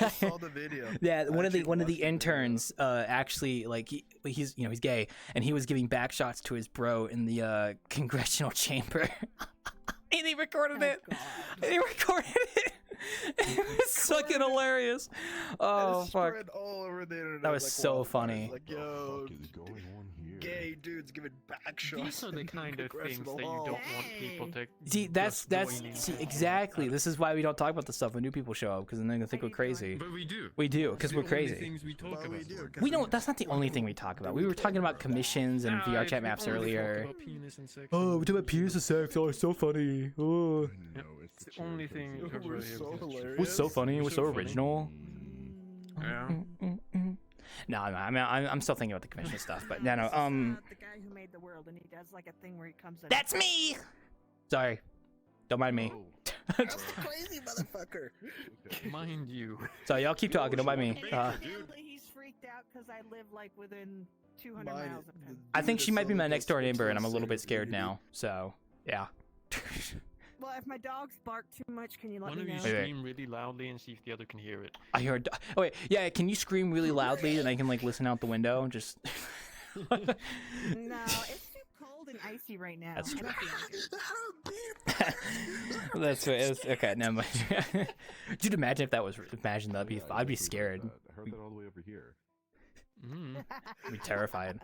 I saw the video. Yeah, one of the interns actually like he's gay, and he was giving back shots to his bro in the congressional chamber. And he recorded it. And he recorded it. It was fucking hilarious. Oh fuck! All over the internet, That was like, so wildfire. funny. Like, yo, gay dudes giving back shots. These are the kind of things that you don't want people to. See, see exactly. This is why we don't talk about this stuff when new people show up, because then they're gonna think we're crazy. But we do. We do, because we're crazy. Things we talk about. We don't. That's not the only thing we talk about. We were talking about commissions and VRChat maps earlier. Oh, we talk about penis and sex. Oh, it's so funny. Oh. It's the only thing we talk about here. It was so funny. It was so original. Yeah. No, I'm still thinking about the commission stuff, but no. The guy who made the world, and he does like a thing where he comes in. That's me. Sorry, don't mind me. That's the crazy motherfucker. Mind you. So y'all keep talking. Don't mind me. He's freaked out because I live like within 200 miles of him. I think she might be my next door neighbor, and I'm a little bit scared now. So yeah. Well, if my dogs bark too much, can you let One me of know? you scream really loudly and see if the other can hear it. I heard. Oh wait, yeah. Can you scream really loudly and I can like listen out the window? Just. No, it's too cold and icy right now. That's true. I That's right. Okay, never mind. Dude, imagine if that was. Imagine that'd be. I'd be scared. I heard that all the way over here. I'd be terrified.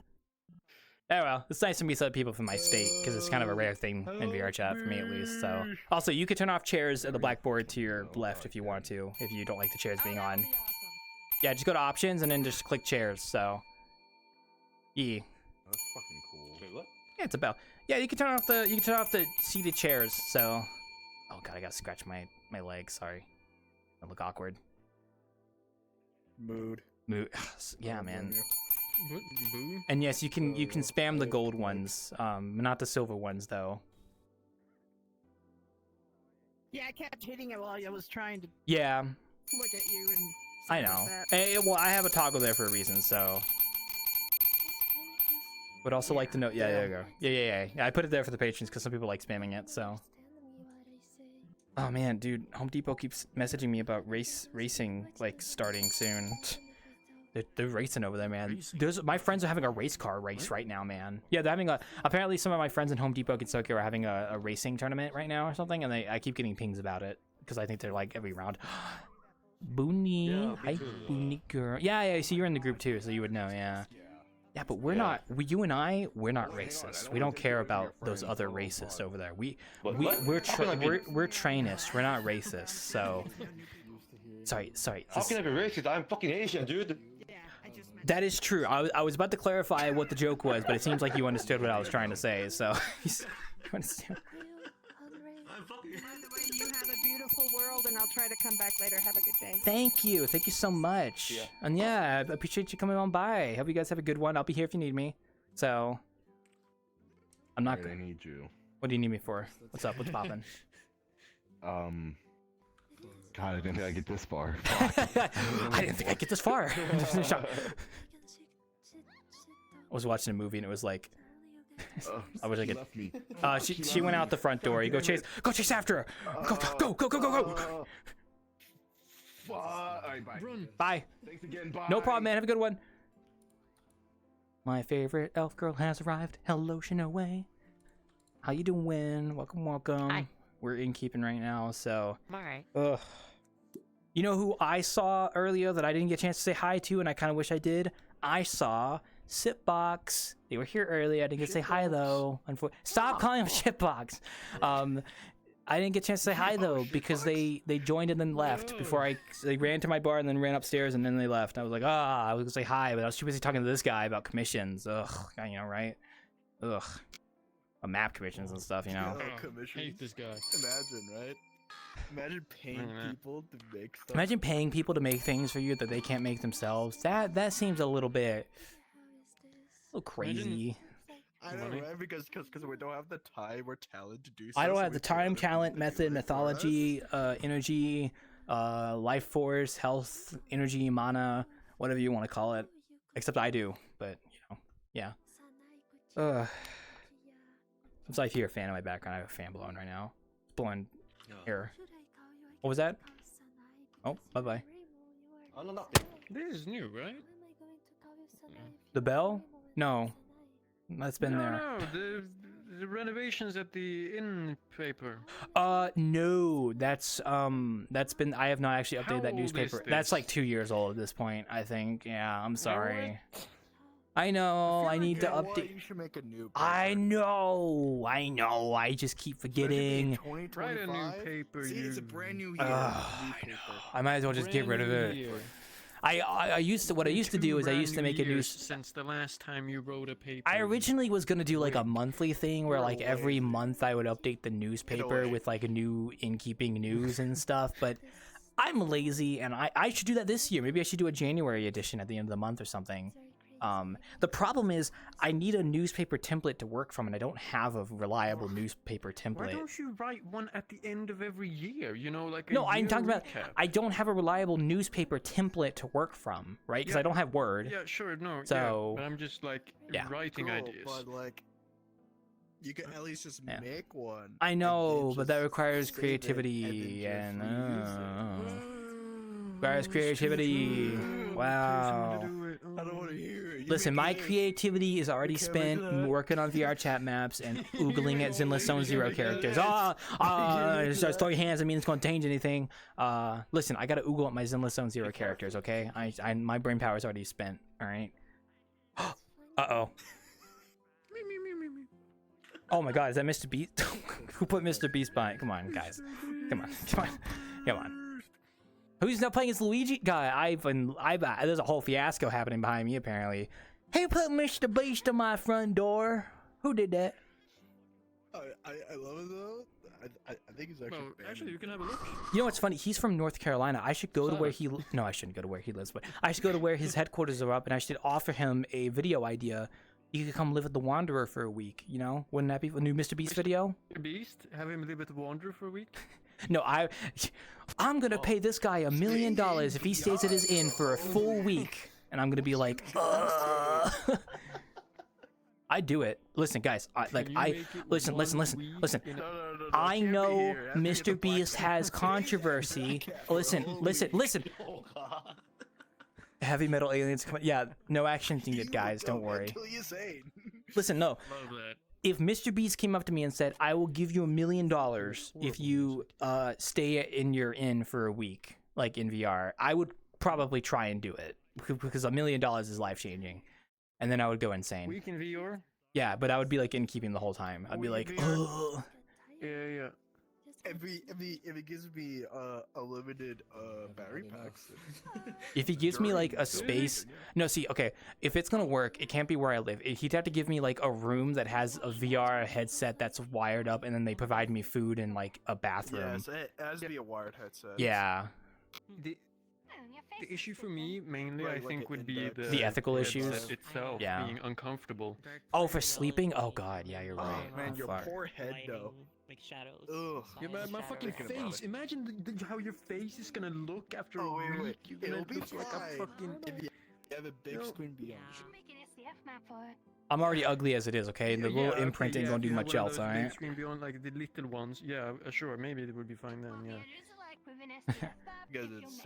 Oh well, it's nice to meet some people from my state because it's kind of a rare thing in VRChat for me at least. So also, you could turn off chairs at the blackboard to your left if you want to, if you don't like the chairs being on. Yeah, just go to options and then just click chairs. So, yeah. That's fucking cool. Wait, what? Yeah, it's a bell. Yeah, you can turn off the seated chairs. So, oh god, I gotta scratch my leg. Sorry, I look awkward. Mood. Yeah, man. What? Boo? And yes, you can spam the gold ones, not the silver ones though. Yeah, I kept hitting it while I was trying to Yeah, look at you and. I know. Well, I have a toggle there for a reason, so. Would also like to know. Yeah, there you go. Yeah. I put it there for the patrons because some people like spamming it. So. Oh man, dude, Home Depot keeps messaging me about racing like starting soon. They're racing over there, man. My friends are having a race car race right now, man. Yeah, they're having apparently some of my friends in Home Depot Kentucky are having a racing tournament right now or something, and I keep getting pings about it because I think they're like every round. Booney, hi Booney girl. Yeah, so you're in the group too, so you would know, yeah. Yeah, but we're not. You and we're not racist. We don't care about those other racists over there. We're trainists. We're not racist. So. Sorry. How can I be racist? I'm fucking Asian, dude. That is true. I was about to clarify what the joke was, but it seems like you understood what I was trying to say. So, By the way, you have a beautiful world, and I'll try to come back later. Have a good day. Thank you so much. Yeah. And yeah, I appreciate you coming on by. Hope you guys have a good one. I'll be here if you need me. So, I'm not. I need you. What do you need me for? What's up? What's poppin'? God, I didn't think I'd get this far. I didn't think I'd get this far. I was watching a movie and it was like, I wish I could. She went out the front door. You go chase after her. Go. Alright, bye. Run. Bye. Thanks again, bye. No problem, man. Have a good one. My favorite elf girl has arrived. Hello, Shinoe. How you doing? Welcome. Hi. We're Innkeeping right now, so. I'm alright. Ugh. You know who I saw earlier that I didn't get a chance to say hi to, and I kind of wish I did? I saw Sipbox. They were here earlier. I didn't get to say hi though. Stop calling them Shitbox. I didn't get a chance to say hi though because they joined and then left before they ran to my bar and then ran upstairs and then they left. I was like, I was gonna say hi, but I was too busy talking to this guy about commissions. Ugh, you know, right? Ugh, map commissions and stuff, you know. Hate this guy. Imagine, right? Imagine paying people to make stuff. Imagine paying people to make things for you that they can't make themselves. That seems a little crazy. I know, right? Because we don't have the time or talent to do. I don't have the time, talent, method, methodology, energy, life force, health, energy, mana, whatever you want to call it. Except I do, but you know, yeah. I'm sorry if you're a fan of my background. I have a fan blowing right now. It's blowing air. What was that? Oh, bye-bye. Oh, no, nothing. This is new, right? The bell? No. That's been there. No, the renovations at the inn paper. No, that's been. I have not actually updated that newspaper. That's like 2 years old at this point, I think. Yeah, I'm sorry. I know. I need to update. You should make a new. I know. I just keep forgetting. Write a new paper. See, it's a brand new year. I might as well just get rid of it. I used to. What I used to do is I used to make a news. Since the last time you wrote a paper. I originally was gonna do like a monthly thing where like every month I would update the newspaper with like a new Innkeeping news and stuff, but I'm lazy and I should do that this year. Maybe I should do a January edition at the end of the month or something. The problem is I need a newspaper template to work from, and I don't have a reliable newspaper template. Why don't you write one at the end of every year? You know, like a no, I'm talking about recap. I don't have a reliable newspaper template to work from, right? Because I don't have Word. Yeah, sure, no. So, but I'm just like yeah. writing ideas. But like, you can at least just make one. I know, but that requires creativity and requires creativity. Wow. I don't want to hear it. Listen, my creativity is already spent working on VRChat maps and oogling at Zenless Zone 0 characters. Just throw your hands. I mean, it's going to change anything. Listen, I got to oogle at my Zenless Zone 0 characters, okay? My brain power is already spent, all right? Uh-oh. Oh my god, is that Mr. Beast? Who put Mr. Beast behind? Come on, guys. Come on. Who's not playing as Luigi? God, there's a whole fiasco happening behind me, apparently. Who put Mr. Beast on my front door? Who did that? I love it, though. I think he's actually... Well, actually, you can have a look. You know what's funny? He's from North Carolina. I should go to where he... No, I shouldn't go to where he lives, but I should go to where his headquarters are up, and I should offer him a video idea. You could come live at the Wanderer for a week, you know? Wouldn't that be a new Mr. Beast video? Beast? Have him live at the Wanderer for a week? No, I'm gonna pay this guy $1 million if he stays at his inn for a full week, and I'm gonna be like, I'd do it. Listen, guys, listen. I know Mr. Beast has controversy. Listen. Heavy metal aliens coming. Yeah, no action needed, guys. Don't worry. Listen, no. If Mr. Beast came up to me and said, I will give you $1 million if you stay in your inn for a week, like in VR, I would probably try and do it because $1 million is life-changing. And then I would go insane. Week in VR? Yeah, but I would be like Innkeeping the whole time. I'd be like, ugh. Yeah. If he gives me unlimited battery packs. If he gives me like a space, no, see, okay, if it's gonna work, it can't be where I live. He'd have to give me like a room that has a VR headset that's wired up, and then they provide me food and like a bathroom. Yes, it has to be a wired headset. Yeah. The issue for me mainly, I think, would be the ethical issues itself, being uncomfortable. Oh, for sleeping? Oh god, yeah, you're right. Oh, man, your poor head though. Like shadows. Ugh. Yeah, man, my fucking face. Imagine how your face is gonna look after a week. You're gonna look like a fucking. You have a big screen beyond. I'm already ugly as it is, okay? The little imprint ain't gonna do much else, alright? Big screen beyond, like the little ones. Yeah, sure, maybe it would be fine then. Yeah.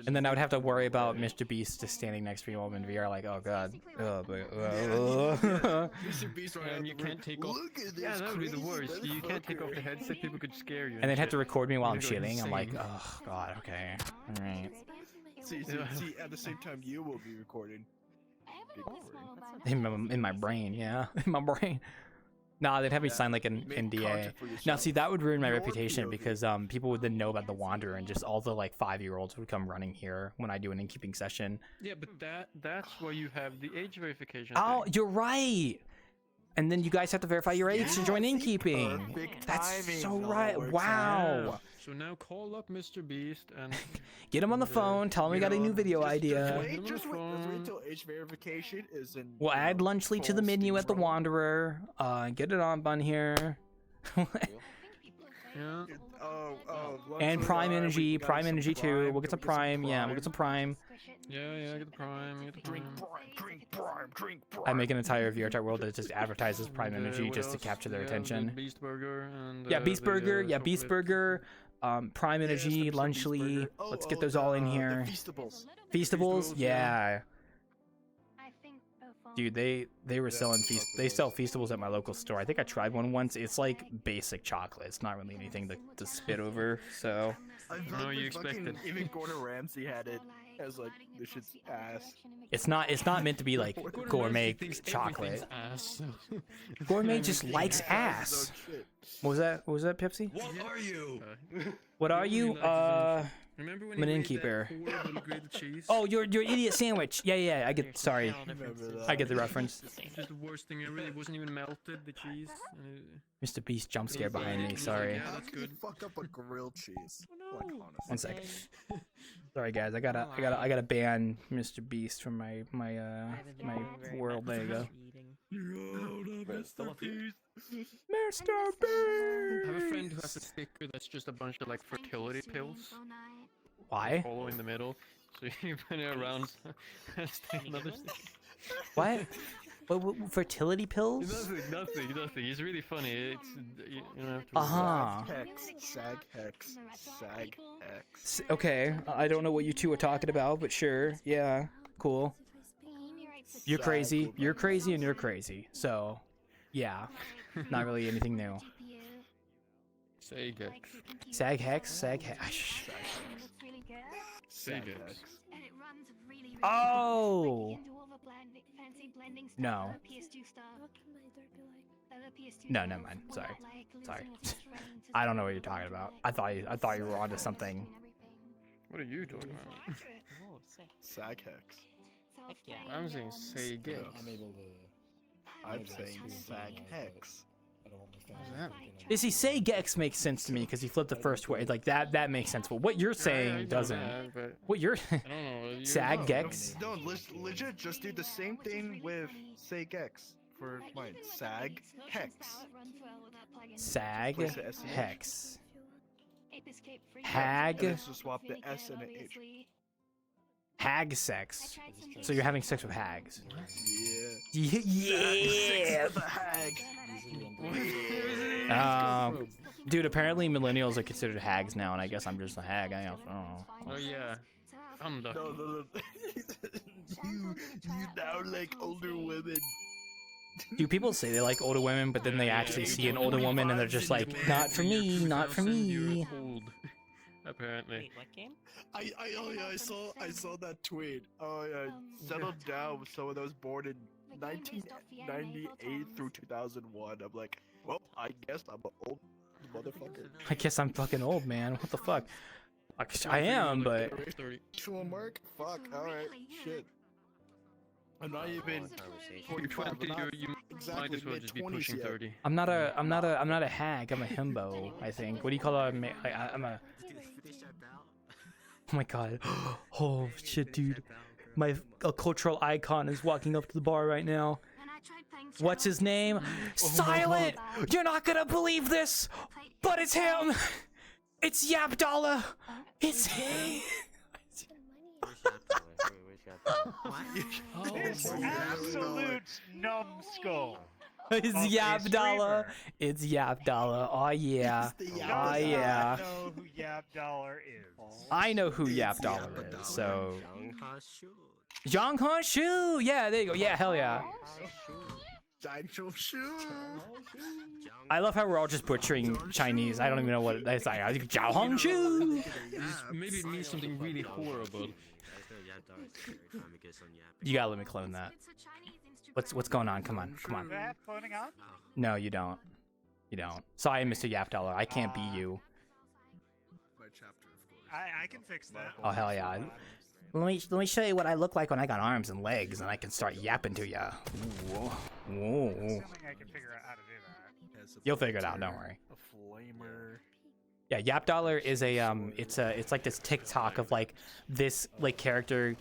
And then I would have to worry about Mr. Beast just standing next to me while I'm in VR, like, oh god. Mr. Beast right and you can't take off. Yeah, that would be the worst. You can't take off the headset. People could scare you. And they'd have to record me while I'm shitting. I'm like, oh god, okay, all right. See, at the same time you will be recording. In my brain, yeah, in my brain. Nah, they'd have me sign like an NDA. Now, see, that would ruin my reputation because people would then know about the Wanderer and just all the like 5-year-olds would come running here when I do an innkeeping session. Yeah, but that's where you have the age verification. Oh, you're right. And then you guys have to verify your age to join innkeeping. That's so right. Wow. So now call up Mr. Beast and get him on the phone. Tell him we got a new video idea. Just wait till age verification is in. We'll add Lunchley to the menu at the Wanderer. Get it on, Bun here. Yeah. And Prime Energy, Prime Energy too. We'll get some Prime. Yeah, we'll get some Prime. Yeah, get the Prime. Get the Prime. I make an entire VRChat world that just advertises Prime Energy just to capture their attention. Beast Burger and yeah, Beast Burger. Yeah, Beast Burger. Prime Energy, Lunchley. Let's get those all in here. Feastables. Yeah. Dude, they were selling they sell Feastables at my local store. I think I tried one once. It's like basic chocolate. It's not really anything to spit over. So. No, you expected. Even Gordon Ramsay had it as like this shit's ass. It's not meant to be like gourmet chocolate. Ass. Gourmet just likes ass. What was that? What was that, Pepsi? What are you? What are you? Remember when I'm an innkeeper. Cheese? Oh, you're idiot sandwich. Yeah. I get. Sorry, I get the reference. Just the worst thing ever. It wasn't even melted. The cheese. Mr. Beast jump scare behind me. Sorry. Yeah, that's good. Fuck up a grilled cheese. Like, honestly. 1 second. Sorry guys, I gotta ban Mr. Beast from my world. There you go. Mr. Beast. Mr. I have a friend who has a sticker that's just a bunch of like fertility pills. Why? Follow in the middle. So you put it around. Another sticker. What? What? Fertility pills? Nothing. It's really funny. It's you don't have to. Sag hex. Okay, I don't know what you two are talking about, but sure. Yeah, cool. You're crazy. You're crazy, and you're crazy. So, yeah, not really anything new. Sag hex. Sag hex. Sag hex. Sag hex. Oh. No. No, never mind. Sorry. I don't know what you're talking about. I thought you were onto something. What are you talking about? Sag hex. I'm saying Sag hex. I'm saying Sag hex. You see, say Gex makes sense to me because he flipped the first way. Like that makes sense. But what you're saying doesn't. What you're Sag Gex? No, legit. Just do the same thing with say Gex for mine. Sag hex. Sag hex. Hag. Hag. Let's just swap the S and the H. Hag sex. So you're having sex with hags. Yeah. Yeah. Dude, apparently millennials are considered hags now, and I guess I'm just a hag. I don't know. Oh yeah. I'm the. No. you now like older women. Do people say they like older women, but then they actually see an older woman and they're just like, not for me, not for me. Apparently. Wait, what game? I saw that tweet. Oh yeah, settled down with someone that was born in 1998 through 2001. I'm like, well, I guess I'm an old motherfucker. I guess I'm fucking old, man. What the fuck? I am, but. Actual mark? Fuck. All right. Shit. I'm not even 45. You might as well just be pushing 30. I'm not a hag. I'm a himbo. I think. What do you call it? I'm a. Oh my god. Oh shit, dude. A cultural icon is walking up to the bar right now. What's his name? Silent! You're not gonna believe this, but it's him. It's Yabdallah. It's him. Absolute numbskull. It's Yabdallah. It's Yabdallah. Oh yeah. Oh yeah. I know who Yabdallah is. I know who Yabdallah is. So. Zhang Han Shu. Yeah, there you go. Yeah, hell yeah. I love how we're all just butchering Chinese. I don't even know what it's like. I think Jiao Hong Shu. Maybe it means something really horrible. You gotta let me clone that. What's going on? Come on, come on. Do I have cloning on? No, you don't. You don't. Sorry, Mr. Yap Dollar. I can't be you. I can fix that. Oh hell yeah. Let me show you what I look like when I got arms and legs and I can start yapping to ya. Ooh. Ooh. Assuming I can figure out how to do that. You'll figure it out. Don't worry. A flamer. Yeah, Yap Dollar is a it's like this TikTok of like this like character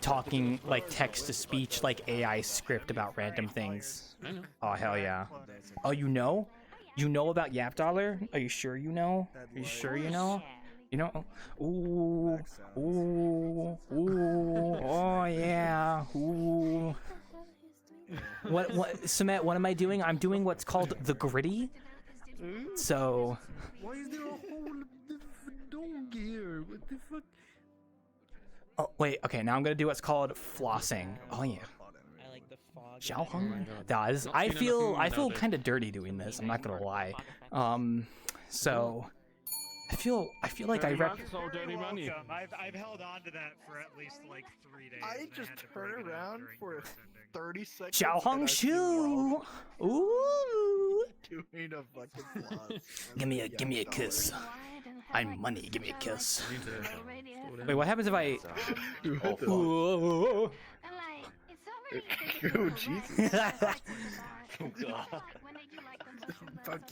talking like text to speech like AI script about random things. Oh hell yeah. Oh, you know? You know about Yap Dollar? Are you sure you know? Are you sure you know? You know? Ooh, ooh, ooh, oh yeah, ooh. What, Sumet, what am I doing? I'm doing what's called the gritty. So. Why is there a whole dong here? What the fuck? Oh, wait, okay, now I'm gonna do what's called flossing. Oh yeah. I like the fog. Xiao Hong? I feel kind of dirty doing this, I'm not gonna lie. So. I feel like I rep. I've held on to that for at least like 3 days. I just turn around for 30 seconds. Xiao Hong Shu. Ooh. Doing a fucking floss. Give me a kiss. I'm money. Give me a kiss. Wait, what happens if I? Ooh. Oh Jesus.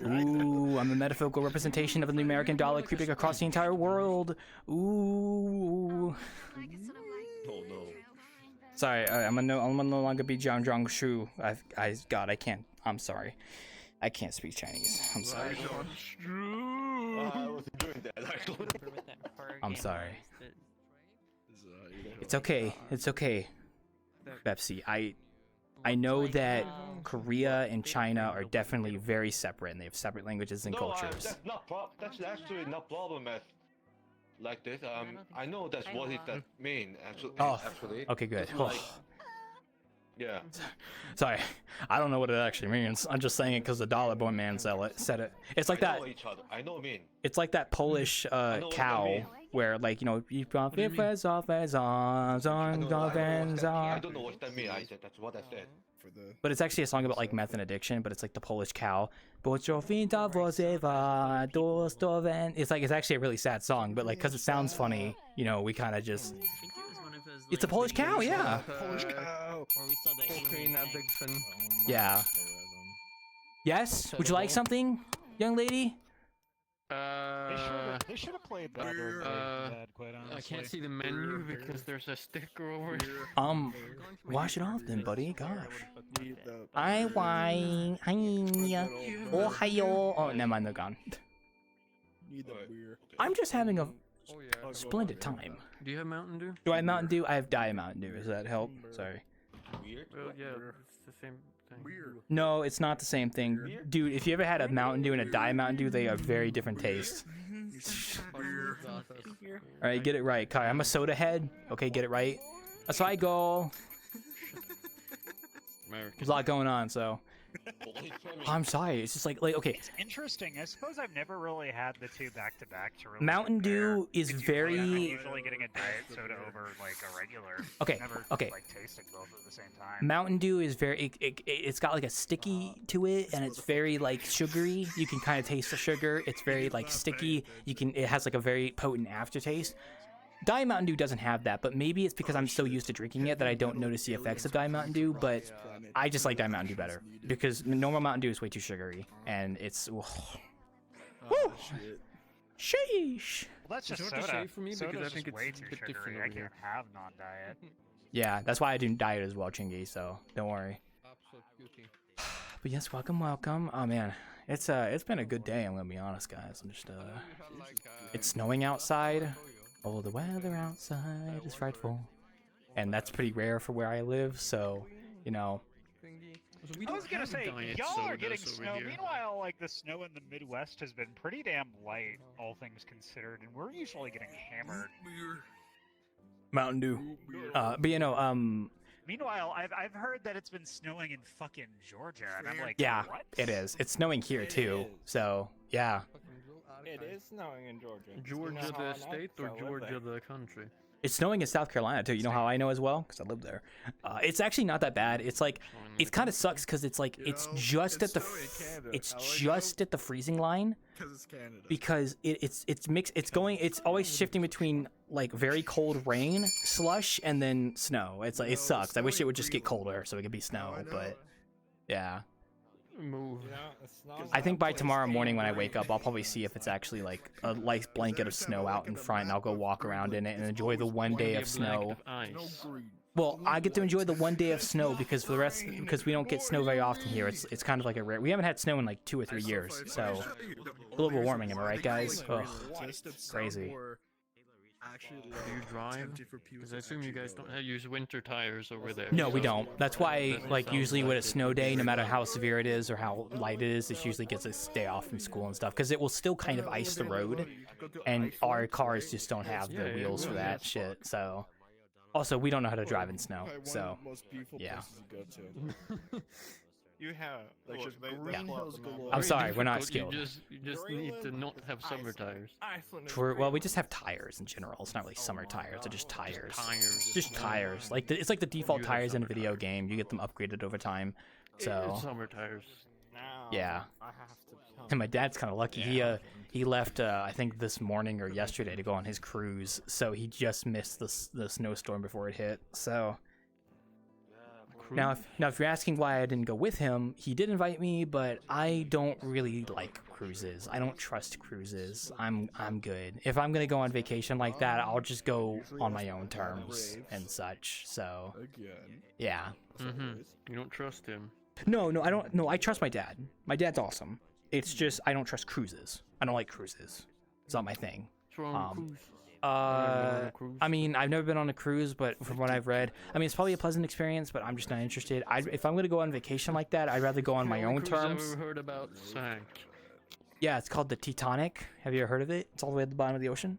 Ooh, I'm a metaphorical representation of the American dollar creeping across the entire world. Ooh. Oh no. Sorry, I'm gonna no longer be Jiang Zhang Shu. God, I can't. I'm sorry. I can't speak Chinese. I'm sorry. I wasn't doing that actually. I'm sorry. It's okay. It's okay. Pepsi, I know that Korea and China are definitely very separate, and they have separate languages and cultures. That's actually not problem as like this. I know that's what it that mean actually. Oh, actually. okay, good. Just like, yeah. Sorry, I don't know what it actually means. I'm just saying it because the Dollar Boy Man said it. It's like that. I know mean. It's like that Polish cow where, like, you know, you pop it I don't know what that means. That's what I said. But it's actually a song about like meth and addiction, but it's like the Polish cow. It's like, it's actually a really sad song, but like, because it sounds funny, you know, we kind of just. It's a Polish cow, yeah. Polish cow. Cocaine addiction. Yeah. Yes? Would you like something, young lady? They should have played better. Quite honestly. I can't see the menu because there's a sticker over here. Wash it off then, buddy. Gosh. Ohayo. Oh, never mind, they're gone. I'm just having a splendid time. Do you have Mountain Dew? Do I have Mountain Dew? I have Diet Mountain Dew. Does that help? Sorry. Well, yeah, it's the same thing. No, it's not the same thing. Dude, if you ever had a Mountain Dew and a Diet Mountain Dew, they are very different tastes. Alright, get it right, Kai. I'm a soda head. Okay, get it right. That's how I go. There's a lot going on, so. I'm sorry. It's just like okay. It's interesting. I suppose I've never really had the two back to back to really. Mountain Dew is very. I'm usually getting a diet soda over like a regular. Okay. Never, okay. Like tasting both at the same time. Mountain Dew is very. It's got like a sticky to it, and it's very like sugary. You can kind of taste the sugar. It's very like sticky. It has like a very potent aftertaste. Diet Mountain Dew doesn't have that, but maybe it's because I'm so used to drinking it that I don't notice the effects of Diet Mountain Dew, but I just like Diet Mountain Dew better, because normal Mountain Dew is way too sugary, and it's... Woo! Sheesh! Well, that's just it's hard soda. to say for me because I think it's way a too bit sugary. different I over can't here. have non-diet. Yeah, that's why I do diet as well, Chingy, so don't worry. But yes, welcome. Oh man, it's been a good day, I'm gonna be honest, guys. I'm just it's snowing outside. Oh, the weather outside is frightful. And that's pretty rare for where I live, so, you know. I was gonna say, y'all are getting snow. Meanwhile, like, the snow in the Midwest has been pretty damn light, all things considered, and we're usually getting hammered. Mountain Dew. But you know, Meanwhile, I've heard that it's been snowing in fucking Georgia, and I'm like, Yeah, what? it is. It's snowing here too. So yeah. It is snowing in Georgia. Georgia the state or Georgia the country? It's snowing in South Carolina too. You know how I know as well? Because I live there. It's actually not that bad. It's like it kind of sucks because it's like it's just at the just at the freezing line. Because it's Canada. Because it's mixed. It's always shifting between like very cold rain, slush, and then snow. It's like it sucks. I wish it would just get colder so it could be snow. But yeah. Move. I think by tomorrow morning when I wake up, I'll probably see if it's actually like a light blanket of snow out in front, and I'll go walk around in it and enjoy the one day of snow. Well, I get to enjoy the one day of snow because for the rest, because we don't get snow very often here. It's kind of like a rare. We haven't had snow in like 2 or 3 years, so global warming, am I right, guys? Ugh, crazy. Do you drive? Because I assume you guys don't use winter tires over there. No, we don't. That's why, like, usually with a snow day, no matter how severe it is or how light it is, it usually gets us day off from school and stuff. Because it will still kind of ice the road, and our cars just don't have the wheels for that shit. So, also, we don't know how to drive in snow. So, yeah. You have Like just Yeah. hills galore. I'm sorry, we're not skilled. You just need to not have summer tires. Well, we just have tires in general. It's not really summer tires. They're just tires. Tires. Just tires. Like it's like the default tires in a video game. You get them upgraded over time. So Summer tires. yeah. I have to. And my dad's kind of lucky. He left I think this morning or yesterday to go on his cruise. So he just missed the snowstorm before it hit. So. Now, if you're asking why I didn't go with him, he did invite me, but I don't really like cruises. I don't trust cruises. I'm good. If I'm gonna go on vacation like that, I'll just go on my own terms and such. So, yeah. You don't trust him. No, I don't. No, I trust my dad. My dad's awesome. It's just I don't trust cruises. I don't like cruises. It's not my thing. What's wrong with cruise? I mean, I've never been on a cruise, but from what I've read, I mean, it's probably a pleasant experience, but I'm just not interested. If I'm gonna go on vacation like that, I'd rather go on my own terms. I've ever heard about sank. Yeah, it's called the Titanic. Have you ever heard of it? It's all the way at the bottom of the ocean.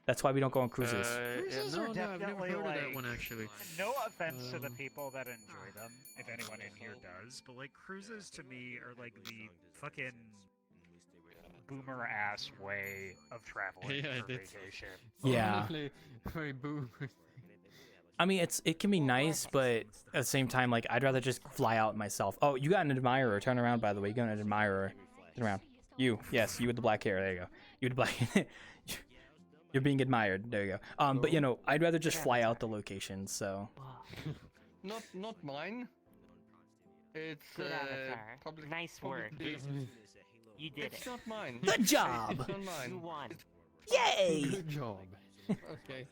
That's why we don't go on cruises. Cruises no, are I've never definitely heard of like, that one actually. No offense to the people that enjoy them, if anyone in here does, but like cruises to me are like the fucking boomer ass way of traveling for vacation. Yeah. Honestly, very boomer. I mean, it can be nice, but at the same time, like I'd rather just fly out myself. Oh, you got an admirer. Turn around, by the way. You got an admirer. Turn around. You, yes, you with the black hair. There you go. You with the black. You're being admired. There you go. But you know, I'd rather just fly out the location. So. Not mine. It's Good avatar. public. Nice work. You did It's it. not mine. Good job. It's not mine. You won. Yay! Good job. Okay.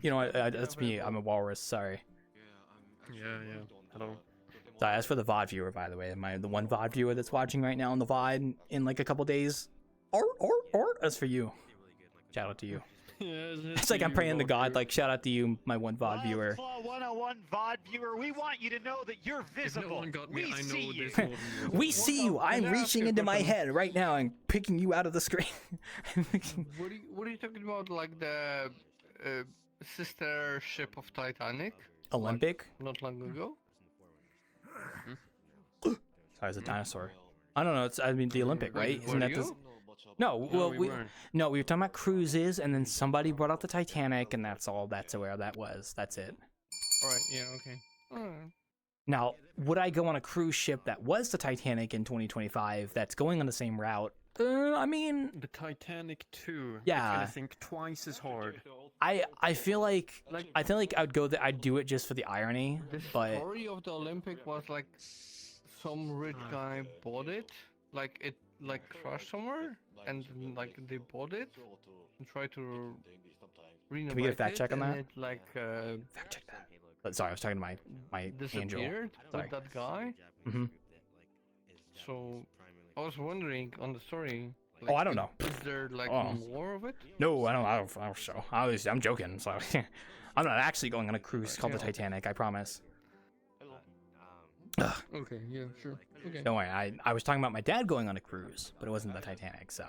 You know what? That's me. I'm a walrus. Sorry. Yeah. Hello. Sorry. As for the VOD viewer, by the way, the one VOD viewer that's watching right now on the VOD in like a couple days. That's for you. Shout out to you. It's like I'm praying to God, like shout out to you, my one VOD viewer. 101 VOD viewer, we want you to know that you're visible. If no one got me, we I see know you. this one. We see you. I'm reaching into my head right now and picking you out of the screen. What are you talking about? Like the sister ship of Titanic? Olympic? Not long ago. Sorry, it's a dinosaur. I don't know. I mean, the Olympic, right? Wait, Isn't were that you? No, No, well, we weren't. no, we were talking about cruises, and then somebody brought out the Titanic, and that's all. That's where that was. That's it. Alright, yeah, okay. Alright. Now, would I go on a cruise ship that was the Titanic in 2025 that's going on the same route? I mean, The Titanic 2. Yeah. I think twice as hard. I feel like I'd go there. I'd do it just for the irony, The but story of the Olympic was like some rich guy bought it, like it like crashed somewhere, and like they bought it and tried to renovate Can we get a fact check on and that? It like fact check that. But sorry, I was talking to my angel. disappeared Sorry. with that guy. Mhm. So I was wondering on the story. Oh, I don't know. Is there like Oh. more of it? No, I don't show. I'm joking. So I'm not actually going on a cruise called the Titanic. I promise. Okay, yeah, sure. Okay. Don't worry, I was talking about my dad going on a cruise, but it wasn't the Titanic, so.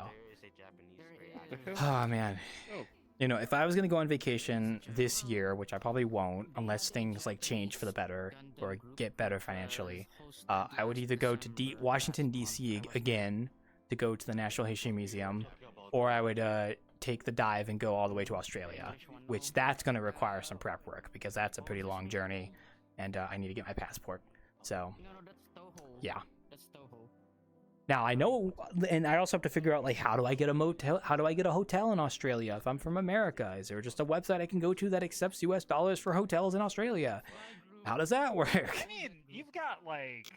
Oh man. Oh. You know, if I was gonna go on vacation this year, which I probably won't, unless things like change for the better or get better financially, I would either go to Washington D.C. again to go to the National History Museum, or I would take the dive and go all the way to Australia, which that's gonna require some prep work because that's a pretty long journey, and I need to get my passport. So, yeah. Now I know, and I also have to figure out like how do I get a motel? How do I get a hotel in Australia if I'm from America? Is there just a website I can go to that accepts U.S. dollars for hotels in Australia? How does that work? I mean, you've got like,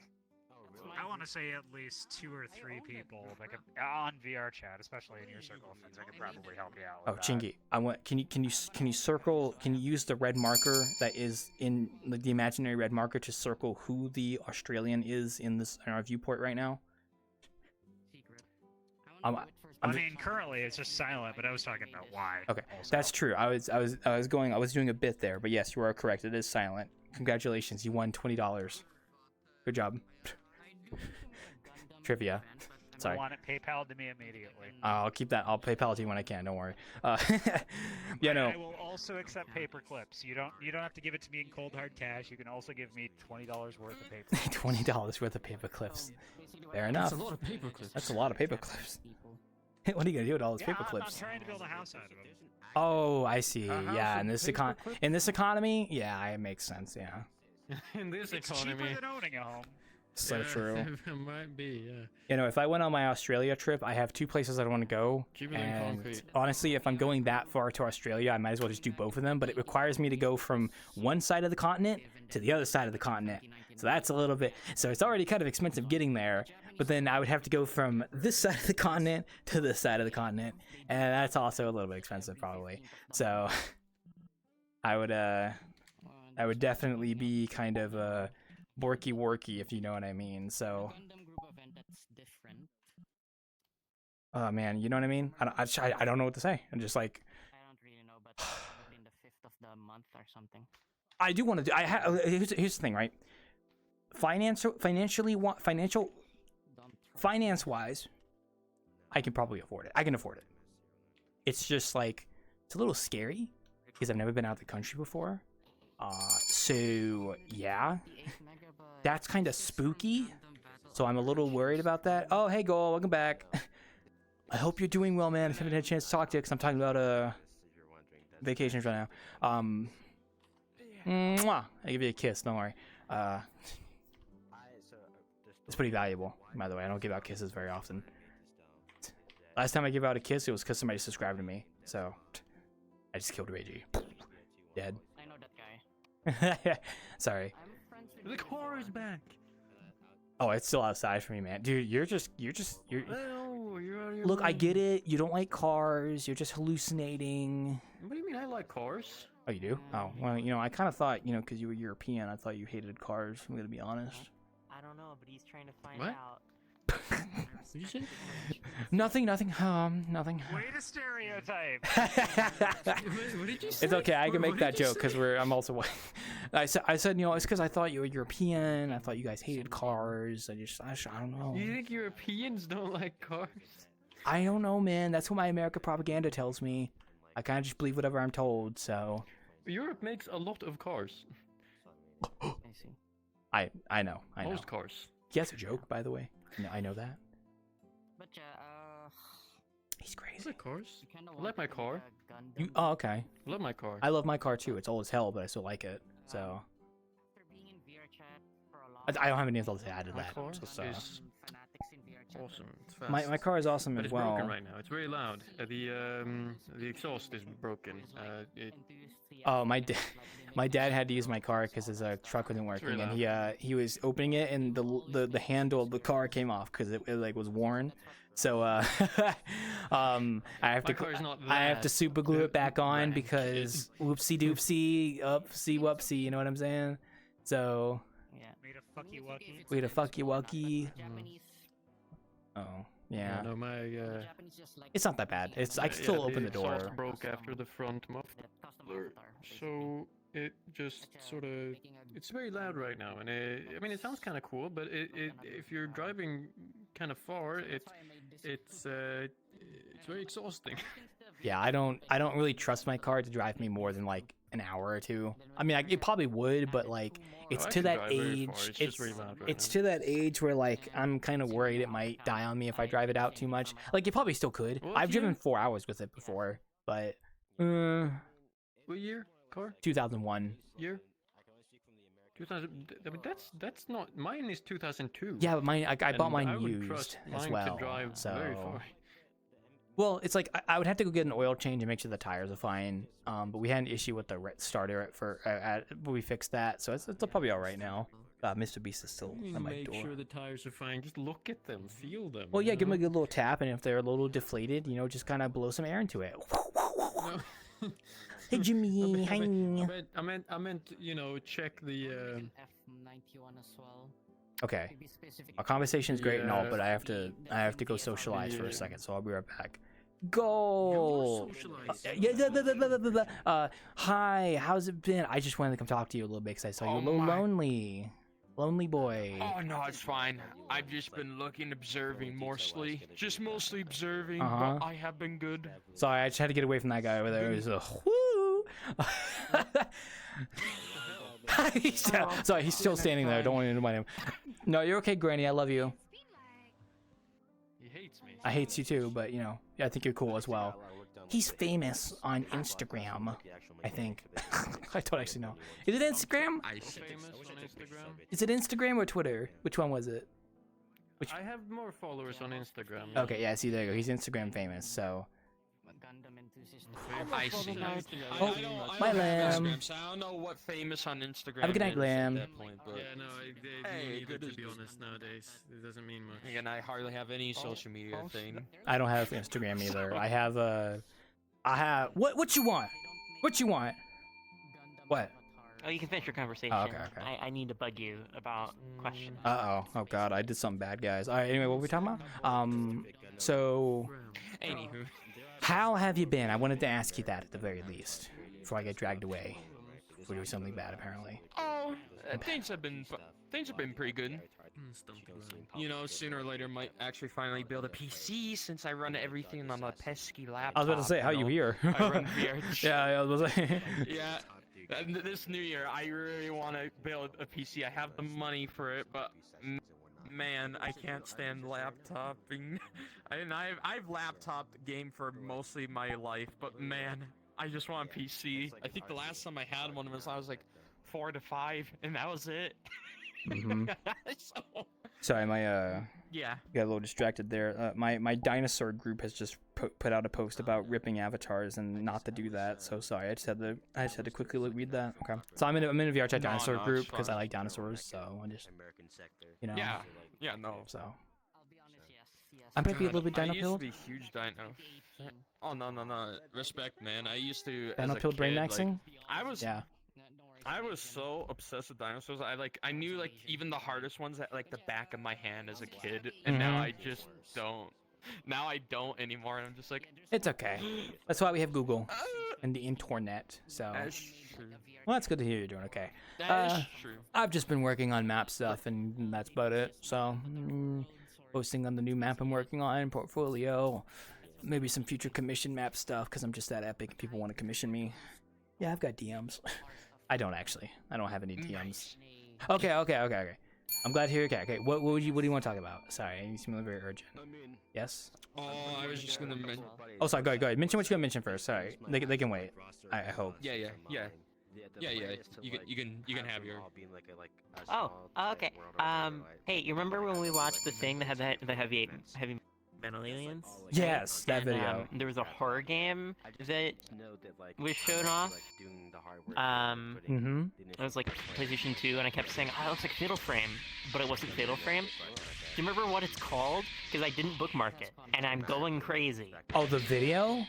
I want to say at least 2 or 3 people that could, on VRChat, especially in your circle of friends, that could probably help you out. Oh, With Chingy, I want. Can you circle? Can you use the red marker that is in like, the imaginary red marker to circle who the Australian is in our viewport right now? I mean, currently it's just silent, but I was talking about why. Okay, also. that's true. I was doing a bit there, but yes, you are correct. It is silent. Congratulations, you won $20. Good job. Trivia. Sorry. I want it PayPal to me immediately. I'll keep that. I'll PayPal to you when I can. Don't worry. Yeah, no. I will also accept paper clips. You don't have to give it to me in cold hard cash. You can also give me $20 worth of paper. $20 worth of paper clips. Fair enough. That's a lot of paper clips. That's a lot of paper clips. What are you gonna do with all those paper clips? I'm trying to build a house out of them. Oh, I see. Yeah, in this economy, yeah, it makes sense. Yeah. In this It's economy. cheaper than owning a home. So true. It might be, yeah. You know, if I went on my Australia trip, I have 2 places I want to go. Cheaper than And concrete. honestly, if I'm going that far to Australia, I might as well just do both of them. But it requires me to go from one side of the continent to the other side of the continent. So that's a little bit. So it's already kind of expensive getting there. But then I would have to go from this side of the continent to this side of the continent, and that's also a little bit expensive, probably. So I would definitely be kind of a borky worky, if you know what I mean. So. Oh man, you know what I mean? I don't know what to say. I'm just like. I don't really know, but within the 5th of the month or something. I do want to do. Here's the thing, right? Finance-wise, I can probably afford it. I can afford it. It's just like it's a little scary because I've never been out of the country before. So yeah, that's kind of spooky. So I'm a little worried about that. Oh, hey, Goal, welcome back. I hope you're doing well, man. I haven't had a chance to talk to you because I'm talking about vacations right now. Mwah. I give you a kiss. Don't worry. It's pretty valuable, by the way. I don't give out kisses very often. Last time I gave out a kiss, it was because somebody subscribed to me. So I just killed Reggie. Dead. I know that guy. Sorry. The car is back. Oh, it's still outside for me, man. Dude, you're. No, you're out of your Look, I mind. get it. You don't like cars. You're just hallucinating. What do you mean I like cars? Oh, you do? Oh, well, you know, I kind of thought, you know, because you were European, I thought you hated cars. I'm gonna be honest. I don't know, but he's trying to find What? out. Did you say? Nothing. Nothing. Way to stereotype. What did you say? It's okay. I can What make that did you joke because say? I'm also white. I said, you know, it's because I thought you were European. I thought you guys hated cars. I don't know. You think Europeans don't like cars? I don't know, man. That's what my America propaganda tells me. I kind of just believe whatever I'm told. So. Europe makes a lot of cars. I see. I know. Most cars. He has a joke, by the way. No, I know that. But He's crazy. I like cars. I like my car. Oh, okay. I love my car. I love my car too. It's old as hell, but I still like it. So. I don't have anything to add to My that. car So, is awesome. It's fast. my car is awesome But as it's well. broken right now. It's very loud. The exhaust is broken. Oh, my dad had to use my car because his truck wasn't working, and he was opening it, and the handle of the car came off because it like was worn. So I have to super glue it back on because whoopsie doopsie, upsie whoopsie. You know what I'm saying? So we had a fucky wucky. Oh yeah. No, my it's not that bad. I can still open the door. Exhaust broke after the front muffler. So it just sort of it's very loud right now, and I mean it sounds kind of cool, but if you're driving kind of far, it's very exhausting. Yeah, I don't really trust my car to drive me more than like an hour or two. I mean, it probably would, but like it's I to can that drive very far, age. it's just very loud right It's now. to that age where like I'm kind of worried it might die on me if I drive it out too much. Like it probably still could. Well, I've if you- driven 4 hours with it before, but What year? Car? 2001. Year? 2000. I mean, that's not. Mine is 2002. Yeah, but mine I bought And mine I would used trust as mine well. to drive so very far. Well, it's like I would have to go get an oil change and make sure the tires are fine. But we had an issue with the starter but we fixed that, so it's probably all right now. Mr. Beast is still You at my make door. sure the tires are fine. Just look at them, feel them. Well, yeah, you give them a know? good little tap, and if they're a little deflated, just kind of blow some air into it. No. Hey, Jimmy. Hi. I meant, check the. F91 as well. Okay. Our conversation's great and all, but I have to go socialize for a second, so I'll be right back. Go. Hi. How's it been? I just wanted to come talk to you a little bit because I saw you a little lonely. Lonely boy. Oh no, it's fine. I've just been looking, observing mostly. Just mostly observing, Uh-huh. but I have been good. Sorry, I just had to get away from that guy over there. It was a whoo. Sorry, he's still standing there. Don't want to invite him. No, you're okay, Granny. I love you. He hates me. I hate you too, but I think you're cool as well. He's famous on Instagram, I think. I don't actually know. Is it Instagram? Famous on Instagram. Is it Instagram or Twitter? Which one was it? I have more followers on Instagram. Okay, yeah, see, there you go. He's Instagram famous, so. I see. Oh, my lamb. Instagram, so I don't know what famous on Instagram. Have a good night, is lamb. At that point, but... Yeah, no, Hey, good good to be honest nowadays. It doesn't mean much. And I hardly have any social media thing. I don't have Instagram either. I have what you want? What you want? What? Oh, you can finish your conversation. Oh, okay. I need to bug you about questions. Oh god, I did something bad, guys. All right, anyway, what were we talking about? So Anywho. How have you been? I wanted to ask you that at the very least before I get dragged away for doing something bad, apparently. Oh, things have been pretty good. Sooner or later might actually finally build a PC since I run everything on a pesky laptop. I was about to say, how you here? I run VR. Yeah, I was about to say. Yeah. This new year, I really want to build a PC. I have the money for it, but man, I can't stand laptoping. I've laptopped game for mostly my life, but man, I just want a PC. I think the last time I had one was I was like 4 to 5, and that was it. Mhm. So, Sorry, yeah. got a little distracted there. My dinosaur group has just put out a post about ripping avatars and not to do that. So sorry, I just had to quickly read that. Okay, so I'm in a VRChat dinosaur No, group it's because I fine. like dinosaurs. So I just Yeah, no. So I might be a little bit I dino used pilled. to be huge dino. Oh no! Respect, man. I used to. Dino as a pilled brain kid, maxing? Like, I was so obsessed with dinosaurs. I knew like even the hardest ones at like the back of my hand as a kid, and now Mhm. I just don't. Now I don't anymore. And I'm just like, It's okay. That's why we have Google and the internet. So that's true. well, that's good to hear you're doing okay. That is true. I've just been working on map stuff, and that's about it. So posting on the new map I'm working on, portfolio, maybe some future commission map stuff because I'm just that epic. People want to commission me. Yeah, I've got DMs. I don't actually. I don't have any DMs. Okay. I'm glad to hear. Okay. What do you want to talk about? Sorry, you seem very urgent. Yes. Oh, I was just gonna mention. Oh, sorry. Go ahead. Mention what you gonna mention first. Sorry, they can wait. I hope. Yeah. You can have your. Oh, okay. Hey, you remember when we watched the thing that had the heavy metal aliens? Yes, that video. There was a horror game that was shown off. It was like PlayStation 2, and I kept saying, "Oh, it looks like Fatal Frame," but it wasn't Fatal Frame. Do you remember what it's called? Because I didn't bookmark it, and I'm going crazy. Oh, the video?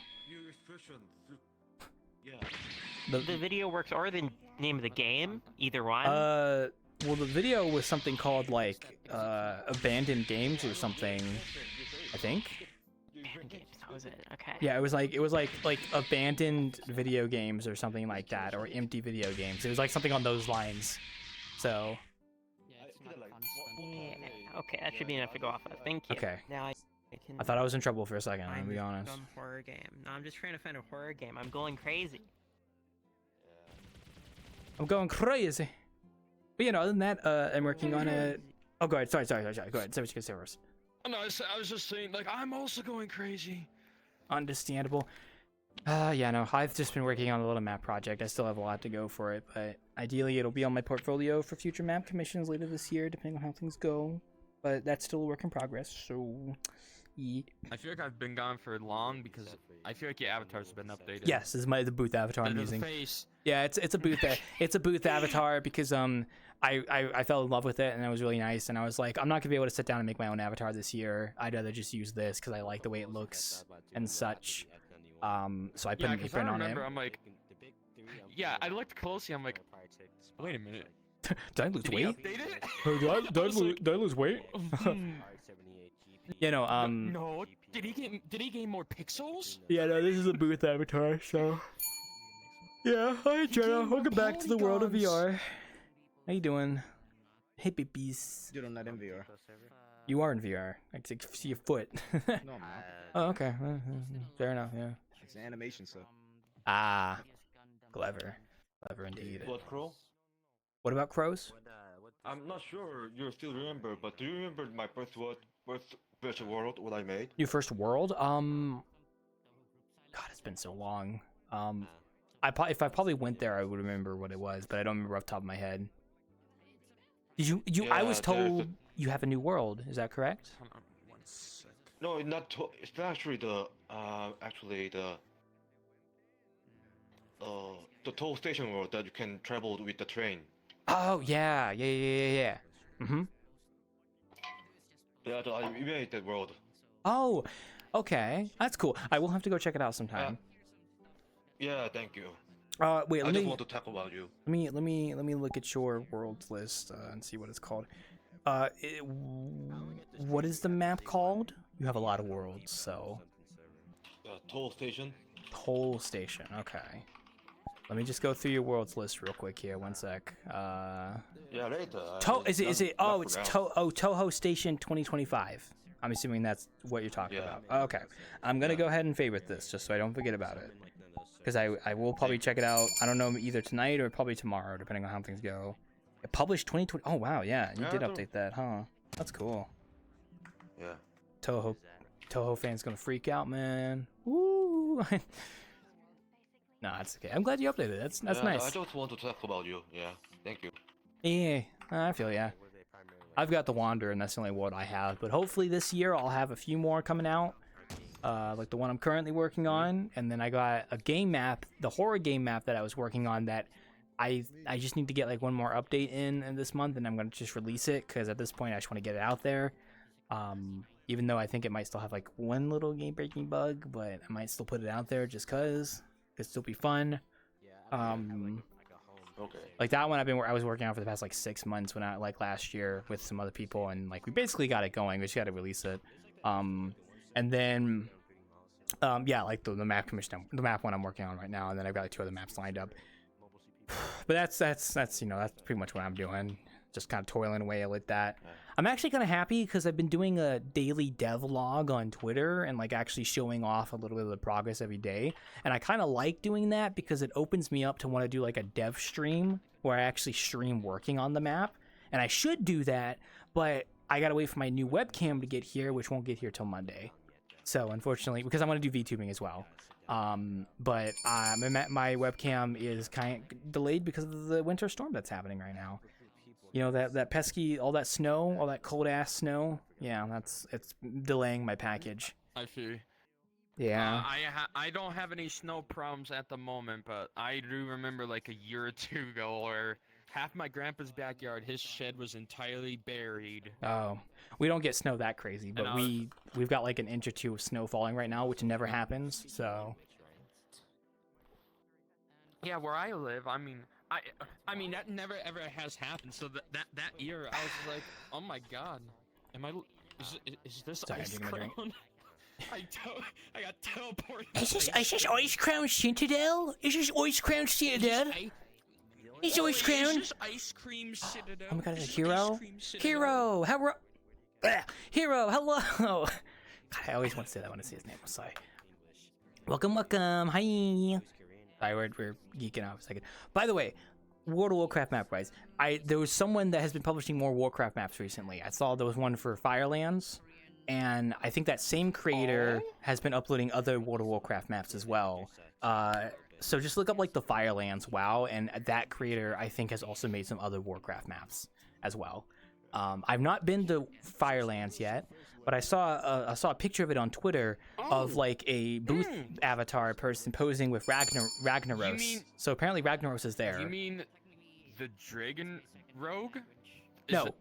The video works, or the name of the game, either one. Well, the video was something called like Abandoned Games or something, I think. Abandoned Games. That was it. Okay. Yeah, it was like abandoned video games or something like that, or empty video games. It was like something on those lines. So. Yeah. Okay, that should be enough to go off of. Thank you. Okay. Now I can. I thought I was in trouble for a second. I'm gonna be honest. Some horror game. No, I'm just trying to find a horror game. I'm going crazy. I'm going crazy. But you know, other than that, I'm working on a. Oh, go ahead. Sorry. Go ahead. Say what you can say first. No, I was just saying, like, I'm also going crazy. Understandable. Yeah, no, I've just been working on a little map project. I still have a lot to go for it, but ideally it'll be on my portfolio for future map commissions later this year, depending on how things go. But that's still a work in progress, so yeah. I feel like I've been gone for long because I feel like your avatar's been updated. Yes, this is the booth avatar I'm using. Face. Yeah, it's a booth it's a booth avatar because I fell in love with it and it was really nice, and I was like, I'm not gonna be able to sit down and make my own avatar this year. I'd rather just use this because I like the way it looks and such. So I put an apron on it. I'm like, yeah, I looked closely. I'm like, wait a minute. Did I lose weight? Update it? Did I lose weight? You know, No, did he gain more pixels? Yeah, no, this is a booth avatar, so. Yeah, hi Jenna. Welcome back to the world of VR. How you doing? Hey, babies. Dude, I'm not in VR. You are in VR. I can see your foot. No, I'm not. Oh, okay. Fair enough, yeah. It's an animation, so. Ah. Clever. Clever indeed. What, Crow? What about crows? I'm not sure you still remember, but do you remember my first virtual world, what I made? Your first world? God, it's been so long. If I probably went there, I would remember what it was, but I don't remember off the top of my head. Did you? Yeah, I was told you have a new world. Is that correct? Hold on 1 sec. No, it's not actually the toll station world that you can travel with the train. Oh yeah. Mm-hmm. Yeah, I made that world. Oh, okay. That's cool. I will have to go check it out sometime. Yeah, thank you. Wait, I just want to talk about you. Let me look at your worlds list and see what it's called. What is the map called? You have a lot of worlds, so. Toll station. Toll station. Okay. Let me just go through your worlds list real quick here. 1 sec. Yeah, later. Is it? Oh, it's Toho Station 2025. I'm assuming that's what you're talking about. Okay. I'm gonna go ahead and favorite this just so I don't forget about it. Because I will probably check it out. I don't know, either tonight or probably tomorrow, depending on how things go. It published 2020. Oh wow, yeah, you did update that, huh? That's cool. Yeah. Toho fans gonna freak out, man. Woo! No, that's okay. I'm glad you updated it. That's nice. I just want to talk about you. Yeah, thank you. Yeah, I feel ya. I've got the Wander, and that's the only one I have. But hopefully this year I'll have a few more coming out. Like the one I'm currently working on, and then I got a game map, the horror game map that I was working on that I just need to get like one more update in this month, and I'm gonna just release it because at this point I just want to get it out there. Even though I think it might still have like one little game-breaking bug, but I might still put it out there just cause it'd still be fun. Okay. Like that one I was working on for the past like 6 months when like last year with some other people, and like we basically got it going. We just got to release it. And then, yeah, like the map commission, the map one I'm working on right now, and then I've got like 2 other maps lined up. But that's you know, that's pretty much what I'm doing. Just kind of toiling away with that. I'm actually kind of happy because I've been doing a daily devlog on Twitter and like actually showing off a little bit of the progress every day. And I kind of like doing that because it opens me up to want to do like a dev stream where I actually stream working on the map. And I should do that, but I gotta wait for my new webcam to get here, which won't get here till Monday. So unfortunately, because I want to do VTubing as well. But my webcam is kind of delayed because of the winter storm that's happening right now. You know, that pesky, all that snow, all that cold ass snow. Yeah, it's delaying my package. I see. Yeah. I don't have any snow problems at the moment, but I do remember like a year or two ago where half my grandpa's backyard, his shed was entirely buried. Oh, we don't get snow that crazy, but we've got like an inch or 2 of snow falling right now, which never happens. So. Yeah, where I live, I mean that never ever has happened. So that year, I was like, oh my god, is this Sorry, ice I'm getting my drink. crown? I got teleported. Is this Ice Crown Citadel? Is this Ice Crown Citadel? Is Ice Crown? Is this Ice Cream Citadel? Oh my god, is Is it this Hero? Ice Cream Citadel? Hero! Hero, hello! God, I always want to say that when I see his name. I'm sorry. Welcome. Hi. Sorry, we're geeking out for a second. By the way, World of Warcraft map wise, there was someone that has been publishing more Warcraft maps recently. I saw there was one for Firelands, and I think that same creator has been uploading other World of Warcraft maps as well. So just look up like the Firelands WoW, and that creator I think has also made some other Warcraft maps as well. I've not been to Firelands yet, but I saw a picture of it on Twitter of like a booth avatar person posing with Ragnaros. So apparently Ragnaros is there. You mean the Dragon Rogue? No,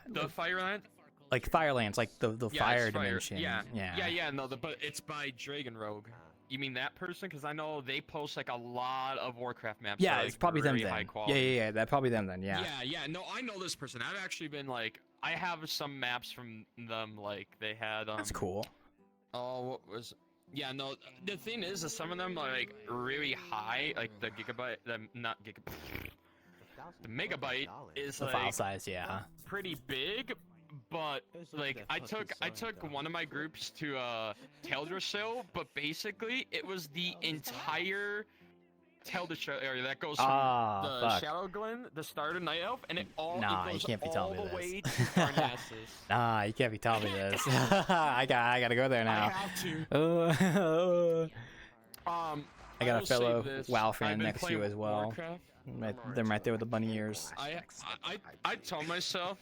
the Fireland? Like Firelands, like the fire dimension. Yeah. Yeah. No, but it's by Dragon Rogue. You mean that person? Because I know they post like a lot of Warcraft maps. Yeah, that are, it's probably really them high then. quality. Yeah. That's probably them then. Yeah. Yeah. No, I know this person. I've actually been like, I have some maps from them. Like they had. That's cool. Oh, what was? Yeah, no. The thing is some of them are like really high, like the gigabyte, not gigabyte. The megabyte is The like file size, yeah. pretty big. But like I took one of my groups to Teldrassil, but basically it was the entire Teldrassil area that goes from the Shadow Glen, the start of Night Elf, and it Nah, goes you can't be all telling me the this. way to Parnassus. Nah, you can't be telling me this. I gotta go there now. I have to. I got a will say fellow this, WoW I've fan been next to you playing as well. Warcraft. Them right there with the bunny ears. I told myself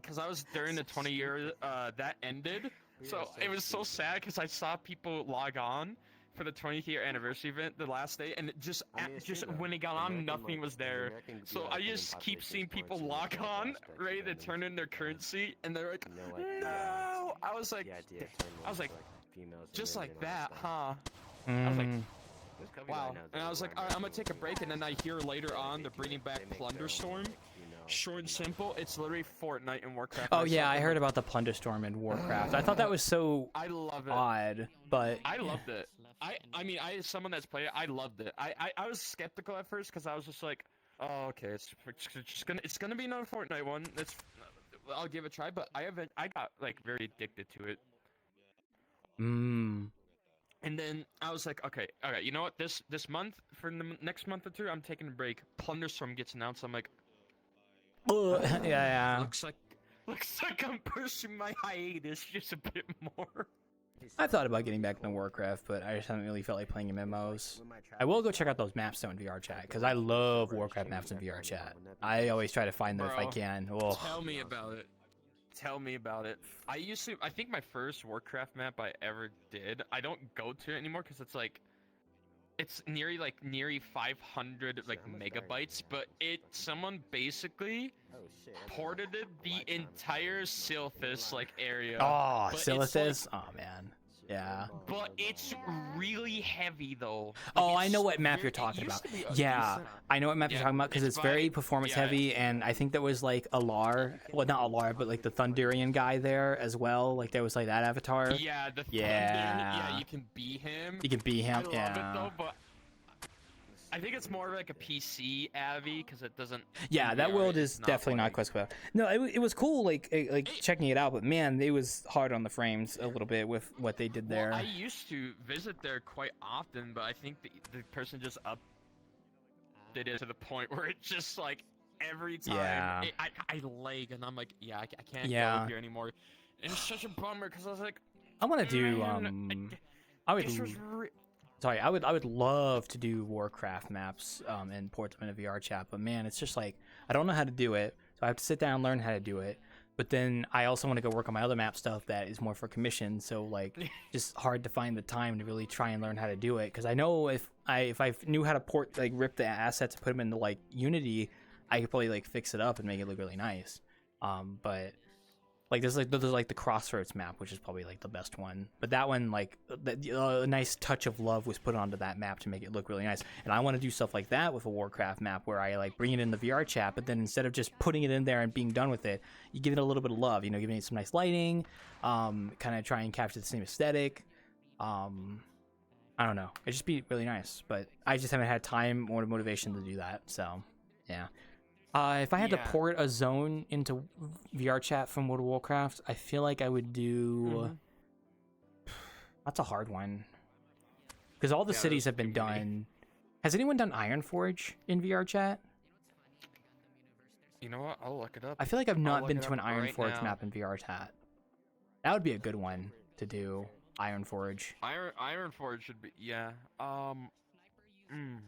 because I was during the 20 year that ended, so it was so sad because I saw people log on for the 20th year anniversary event the last day, and it just when they got on, nothing was there. So I just keep seeing people log on, ready to turn in their currency, and they're like, no. I was like, just like that, huh? I was like. Wow, and I was like, alright, I'm gonna take a break, and then I hear later on they're bringing back Plunderstorm. Short and simple, it's literally Fortnite and Warcraft. Oh yeah, I heard about the Plunderstorm in Warcraft. I thought that was so odd, but I loved it. I mean, as someone that's played it, I loved it. I was skeptical at first because I was just like, oh, okay, it's gonna be another Fortnite one. I'll give it a try, but I got like very addicted to it. And then I was like, okay, you know what? This month, for the next month or two, I'm taking a break. Plunderstorm gets announced. I'm like, yeah. Looks like I'm pushing my hiatus just a bit more. I thought about getting back into Warcraft, but I just haven't really felt like playing MMOs. I will go check out those maps though in VRChat, because I love Warcraft maps in VRChat. I always try to find them if I can. Ugh. Tell me about it. I think my first Warcraft map I ever did, I don't go to it anymore because it's nearly 500 like megabytes, but someone basically ported the entire Silphus like area. Oh, but Silithus? Oh man. Yeah. But it's really heavy though. Oh, I know what map you're talking about. Yeah, I know what map you're talking about because it's very performance heavy, and I think there was like Alar, well not Alar, but like the Thundurian guy there as well. Like there was like that avatar. Yeah, the Thunder. Yeah, you can be him. You can be him. I love it though, but I think it's more like a PC Avi because it doesn't. Yeah, that world is definitely not quite well. No, it was cool, like checking it out, but man, it was hard on the frames a little bit with what they did there. Well, I used to visit there quite often, but I think the person just updated it to the point where it's just like every time I lag, and I'm like, I can't go here anymore. And it's such a bummer because I was like, I want to do I would love to do Warcraft maps and port them into VRChat, but man, it's just like I don't know how to do it, so I have to sit down and learn how to do it. But then I also want to go work on my other map stuff that is more for commission, so like just hard to find the time to really try and learn how to do it. Because I know if I knew how to rip the assets and put them into like Unity, I could probably like fix it up and make it look really nice. But like there's the Crossroads map, which is probably like the best one. But that one, like a nice touch of love was put onto that map to make it look really nice. And I want to do stuff like that with a Warcraft map where I like bring it in the VRChat, but then instead of just putting it in there and being done with it, you give it a little bit of love. You know, giving it some nice lighting, kind of try and capture the same aesthetic. I don't know. It'd just be really nice, but I just haven't had time or motivation to do that. So, yeah. If I had to port a zone into VRChat from World of Warcraft, I feel like I would do. That's a hard one. Because all the cities have been done. Has anyone done Ironforge in VRChat? You know what? I'll look it up. I feel like I've not been to an Ironforge map in VRChat. That would be a good one to do. Ironforge. Ironforge should be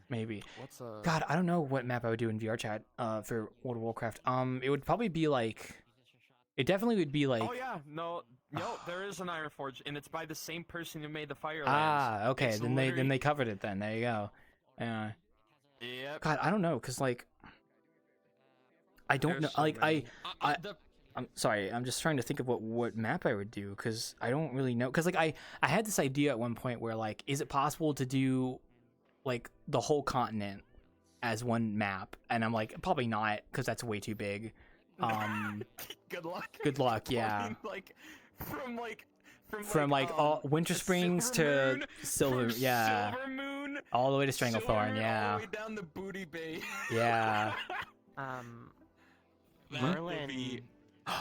maybe. What's a God, I don't know what map I would do in VRChat for World of Warcraft. It would probably be like. It definitely would be like. Oh yeah, no, there is an Ironforge, and it's by the same person who made the Firelands. Ah, okay. It's then they covered it. Then there you go. Yeah. Yep. God, I don't know, cause like. I don't know. Like I'm sorry. I'm just trying to think of what map I would do, because I don't really know. Because like I had this idea at one point where like, is it possible to do like the whole continent as one map? And I'm like, probably not, because that's way too big. Good luck. Good luck. Yeah. From all Winter Springs to Silver. Yeah. Silver Moon. All the way to Stranglethorn. Yeah. All the way down to Booty Bay. Yeah. Merlin.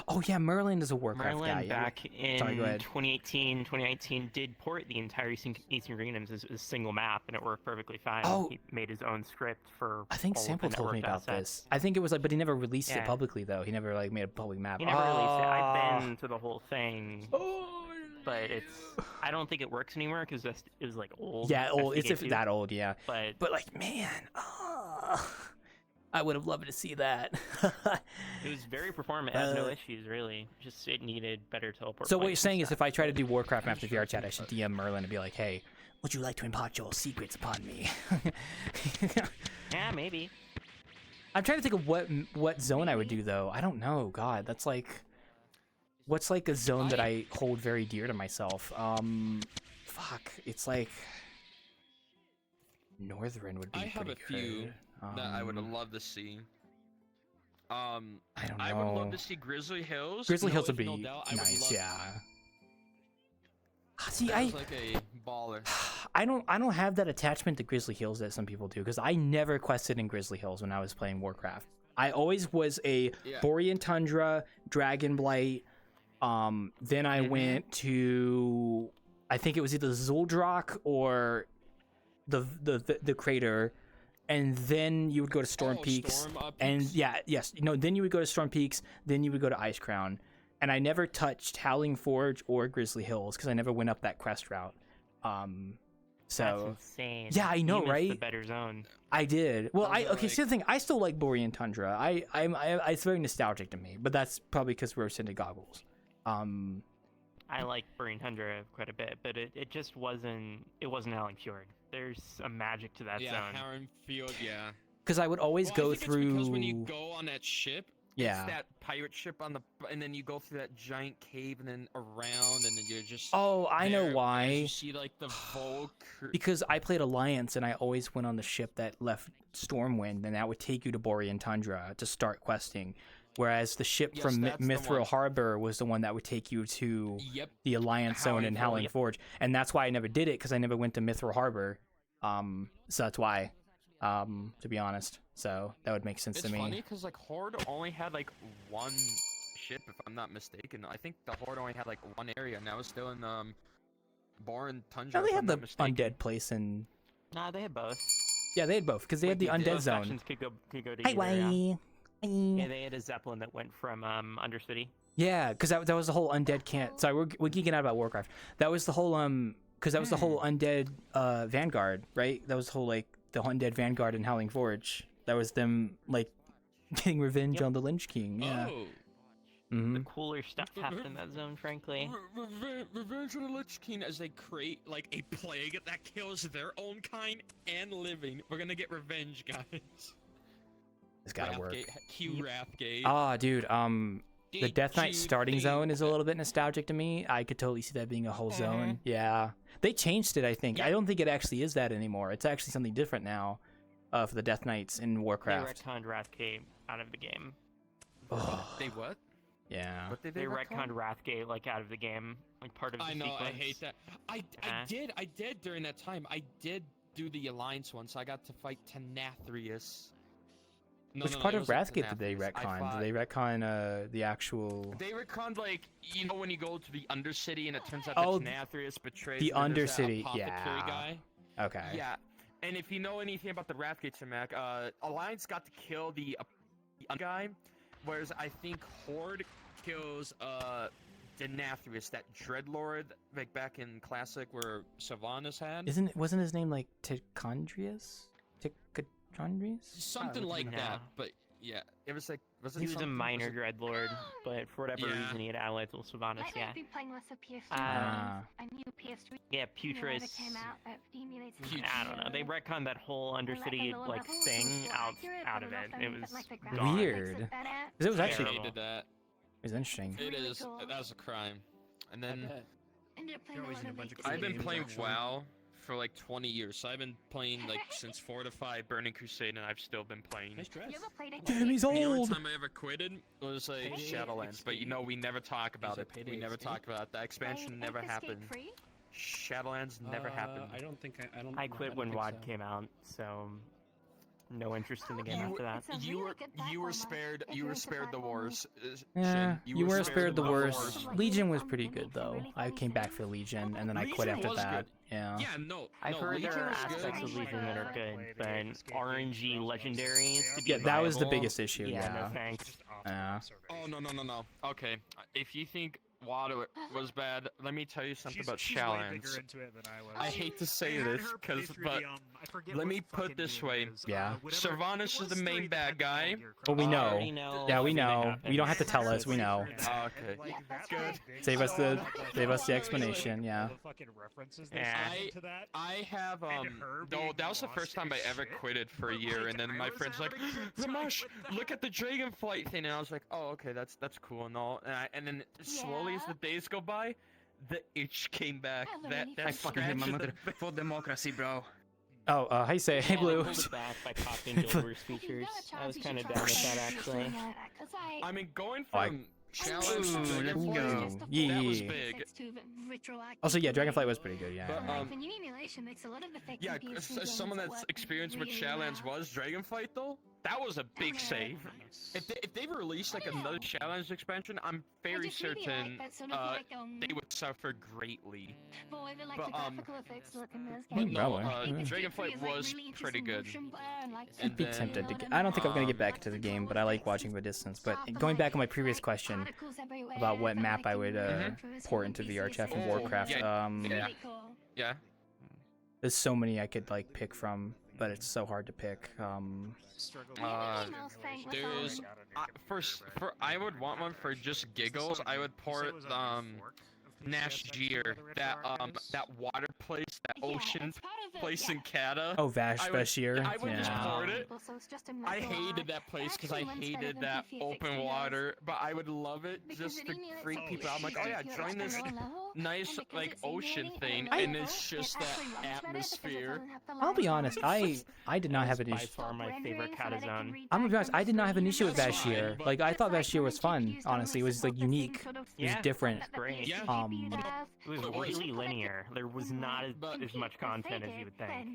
Oh yeah, Merlin is a Warcraft Merlin guy. Yeah. back in 2018, 2019 did port the entire Eastern Kingdoms as a single map, and it worked perfectly fine. Oh. He made his own script for. I think all of Sample the told me networked about assets. this. I think it was like, but he never released it Yeah. publicly though. He never like made a public map. He never released it. I've been to the whole thing, but I don't think it works anymore because it was like old. Yeah, old. It's SDK2. that old. Yeah. But like, man, I would have loved to see that. it was very performant. It has no issues really. Just it needed better teleport. So what you're points saying and is, if I try to do Warcraft maps to VRChat, I should DM Merlin and be like, "Hey, would you like to impart your secrets upon me?" Yeah, maybe. I'm trying to think of what zone I would do though. I don't know. God, that's like, what's like a zone that I hold very dear to myself? Fuck, it's like Northern would be. I have a few that I would love to see. I don't know. I would love to see Grizzly Hills. Grizzly Hills would be No doubt, I would nice. love- Yeah. See, Sounds like a baller. I don't have that attachment to Grizzly Hills that some people do, because I never quested in Grizzly Hills when I was playing Warcraft. I always was a Borean Tundra, Dragonblight. Then I went to, I think it was either Zuldrak or the crater, and then you would go to Storm Peaks, and then you would go to Storm Peaks, then you would go to Ice Crown. And I never touched Howling Forge or Grizzly Hills because I never went up that quest route. So That's insane. Yeah, I know, You missed right? The better zone. I did. Well, see the thing. I still like Borean Tundra. It's very nostalgic to me, but that's probably because we're scented goggles. I like Burning Tundra quite a bit, but it just wasn't. It wasn't Howling Fjord. There's a magic to that zone. Harren Field, yeah. Because I would always Well, go I think through. It's because when you go on that ship, Yeah. it's that pirate ship on the, and then you go through that giant cave and then around, and then you're just. Oh, I know there why. as You see like the Volk. Because I played Alliance and I always went on the ship that left Stormwind, and that would take you to Borean Tundra to start questing. Whereas the ship from that's the Mithril one. Harbor was the one that would take you to Yep. the Alliance Zone Howling and Forge. Howling Forge. And that's why I never did it, because I never went to Mithril Harbor. So that's why, to be honest. So that would make sense It's to me. funny because like Horde only had like one ship, if I'm not mistaken. I think the Horde only had like one area, and that was still in Borean Tundra. No, they if had I'm the not mistaken. undead place and Nah, they had both. yeah, they had both because they had the undead Both zone. factions could go to Hi, either, Wai. Yeah, they had a Zeppelin that went from Undercity. Yeah, because that was the whole undead camp. Sorry, we're geeking out about Warcraft. That was the whole because that was the whole undead Vanguard, right? That was the whole like the undead Vanguard in Howling Forge. That was them like getting revenge on the Lynch King. Yeah. Oh. Mm-hmm. The cooler stuff happened in that zone, frankly. Revenge of the Lich King, as they create like a plague that kills their own kind and living. We're gonna get revenge, guys. It's gotta work. Q Wrathgate. Ah, dude. The Death Knight starting zone is a little bit nostalgic to me. I could totally see that being a whole zone. Yeah, they changed it. I think. I don't think it actually is that anymore. It's actually something different now, for the Death Knights in They Warcraft. retconned Wrathgate out of the game. They what? Yeah. What did They retcon? retconned Wrathgate like out of the game, like part of the I know, sequence. I hate that. I did during that time. I did do the Alliance one, so I got to fight Tenathrius. Which part of Wrathgate did they retcon? Did they retcon the actual? They retconned, like, you know when you go to the Undercity and it turns out Oh, that Tenathrius betrays the there's that Undercity, apothecary yeah. guy. Okay. Yeah, and if you know anything about the Wrathgate Mac, Alliance got to kill the guy, whereas I think Horde kills Denathrius, that Dreadlord, like back in Classic where Sylvanas had. Wasn't his name like Tichondrius? Tichondrius? Something like that, but yeah, it was like He was a minor Dreadlord, but for whatever reason he had allied with Sylvanas. Yeah. Yeah, Putris. I don't know. They retconned that whole Undercity like thing out of it. It was gone. Weird. 'Cause it was actually. I hated that. It was interesting. It is. That was a crime. And then I've I've been playing WoW for like 20 years. So I've been playing like since 4 to 5 Burning Crusade, and I've still been playing. Damn, he's The only old. time I ever quitted was like Shadowlands, but you know we never talk about it. We never talk about it. That expansion never happened. Shadowlands never happened. I don't think I don't. I quit when WoD came out, so no interest in the game after that. You were spared. You were spared the wars. Yeah, Shin. you were spared the worst. Legion was pretty good though. I came back for Legion, and then I quit after that. Yeah. Yeah, no. I've heard Legion there are was aspects good. of Legion that are good, but RNG legendaries to be Yeah, that was the viable. biggest issue. Yeah, Yeah. no thanks. Yeah. Oh no. Okay, if you think WoD was bad, let me tell you something about she's way Shadowlands. bigger into it than I was. I hate to say And this, her because playthrough, but I forget let what me put fucking this game way. it is. Yeah. Sylvanas is the main bad guy. Well, we know. already know Yeah, we everything know. happens. You don't have to tell us. We know. Okay. Good. Save us the explanation. Yeah. The fucking references they Yeah. sent into that. I have And her though being that was the lost first time I is ever shit. quitted for a year, and then my friend's like, Ramash, look at the Dragonflight thing, and I was like, oh okay, that's cool and all, and then slowly as the days go by, the itch came back. That scratch in the- for democracy, bro. Oh, hi, say hey, Yeah, Blue. they pulled it back by copying Guild Wars features. I was kind of down with that actually. I mean, going Oh, I- from challenge to Ooh, let's Dragonflight, go. Yeah. that was big. Also, yeah, Dragonflight was pretty good. Yeah. But, yeah, as someone that's experienced what Shadowlands was, Dragonflight though, that was a big save. If they released like another Shadowlands expansion, I'm very certain they would suffer greatly. But no, Dragonflight was pretty good. I'd be tempted to. I don't think I'm gonna get back into the game, but I like watching the distance. But going back on my previous question about what map I would port into VRChat from Warcraft, Yeah. there's so many I could like pick from, but it's so hard to pick. There's I would want one for just giggles. I would port Nash Gear, that water place, that ocean place in Kata. Oh, Vashir. I would just Yeah. port it. I hated that place because I hated that open water, but I would love it just to freak people out. I'm like, oh yeah, join this nice like ocean thing, and it's just that atmosphere. I'll be honest, I did not have an By issue. far my favorite Kata zone. I'm gonna be honest, I did not have an issue with Vashir. Like I thought Vashir was fun. Honestly, it was like unique. It was Yeah, different. Great. It was really linear. There was not as much content as you would think.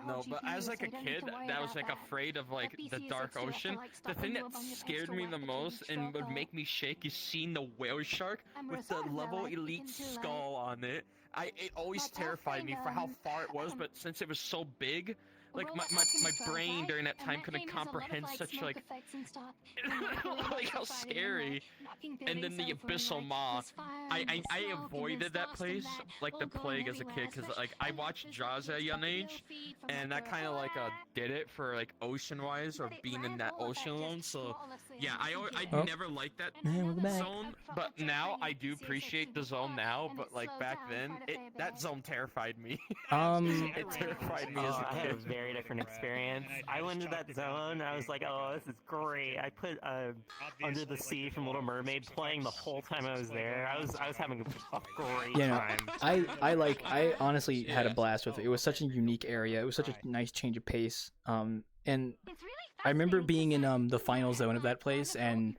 No, but as like a kid that was like afraid of like the dark ocean, the thing that scared me the most and would make me shake is seeing the whale shark with the level elite skull on it. It always terrified me for how far it was, but since it was so big, like my brain during that time couldn't comprehend such like like how scary. And then the abyssal maw, I avoided that place like the plague as a kid, because like I watched Jaws at a young age, and that kind of like did it for like ocean wise or being in that ocean alone. So yeah, I never liked that zone, but now I do appreciate the zone now. But like back then, that zone terrified me. It terrified me as a I had a kid. very different experience. I went into that zone. I was like, "Oh, this is great." I put Under the Sea from Little Mermaid playing the whole time I was there. I was having a great You know, time. I honestly had a blast with it. It was such a unique area. It was such a nice change of pace. And I remember being in the final zone of that place, and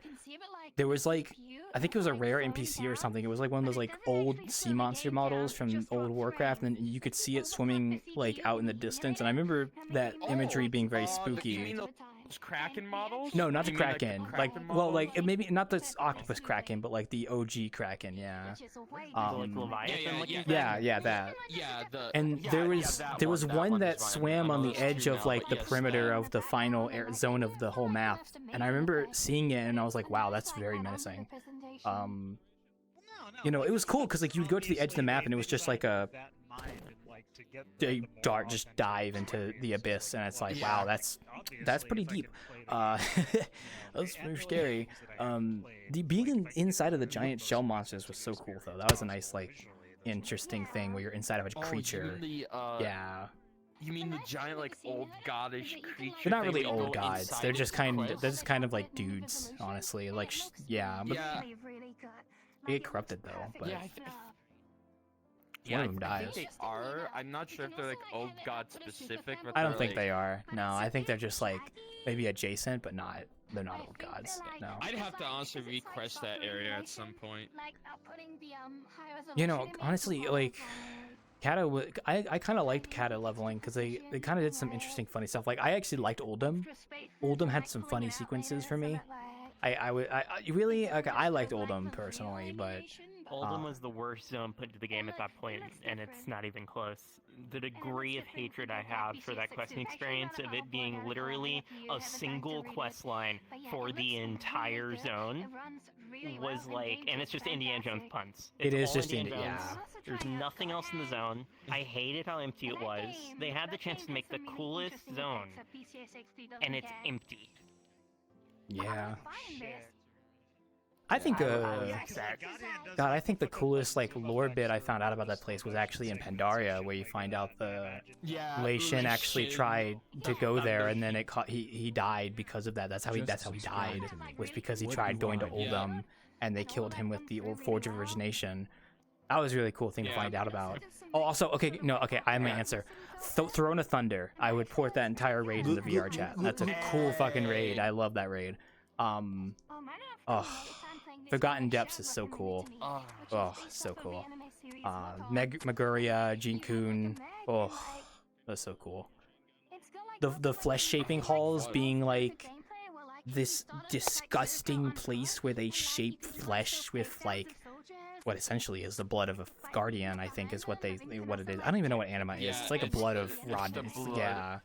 there was like I think it was a rare NPC or something. It was like one of those like old sea monster models from old Warcraft, and you could see it swimming like out in the distance. And I remember that imagery being very spooky. You mean those Kraken models? No, not the You mean, like, Kraken. Kraken Like, well, models? like maybe not the octopus Kraken, but like the OG Kraken. Yeah. Yeah, that. Yeah, And there was one that swam on the edge of like the perimeter of the final zone of the whole map, and I remember seeing it and I was like, wow, that's very menacing. You know, it was cool because like you would go to the edge of the map and it was just like a dart, just dive into the abyss, and it's like, wow, that's pretty deep. That's very scary. Being inside of the giant shell monsters was so cool though. That was a nice like interesting thing where you're inside of a creature. Yeah. You mean the giant, like, old goddish creature? They're not thing really where you old go gods. inside They're its just kind quest? of like dudes, honestly. Like yeah, but they get corrupted though. But Yeah, one of them I dies. think they are. I'm not sure if they're like old god specific. But I don't they're, think like... they are. No, I think they're just like maybe adjacent, but they're not old gods. No. I'd have to honestly request that area at some point. You know, honestly, like Kata, I kind of liked Kata leveling because they kind of did some interesting, funny stuff. Like I actually liked Oldham. Oldham had some funny sequences for me. I really okay, I liked Oldham personally, but Oldham was the worst zone put to the game at that point, and it's not even close. The degree of hatred I have for that questing experience, of it being literally a single quest line for the entire zone, was like, and it's just Indiana Jones punts. It is all just Indiana Indiana. Jones. There's nothing else in the zone. I hated how empty it was. They had the chance to make the coolest zone, and it's empty. yeah. I think I think the coolest like lore bit I found out about that place was actually in Pandaria, where you find out the Lei Shin actually tried to go there, and then he died because of that. That's how he died, was because he tried going to Oldham, and they killed him with the Forge of Origination. That was a really cool thing to find out about. Oh, also, okay, I have my answer. Throne of Thunder. I would port that entire raid in the VRChat. That's a cool fucking raid. I love that raid. Forgotten Depths is so cool. Oh, so cool. Maguria, Jin-kun. Oh, that's so cool. The flesh shaping halls being like this disgusting place where they shape flesh with like what essentially is the blood of a guardian, I think is what it is. I don't even know what anima is. It's like a blood of rod. Yeah.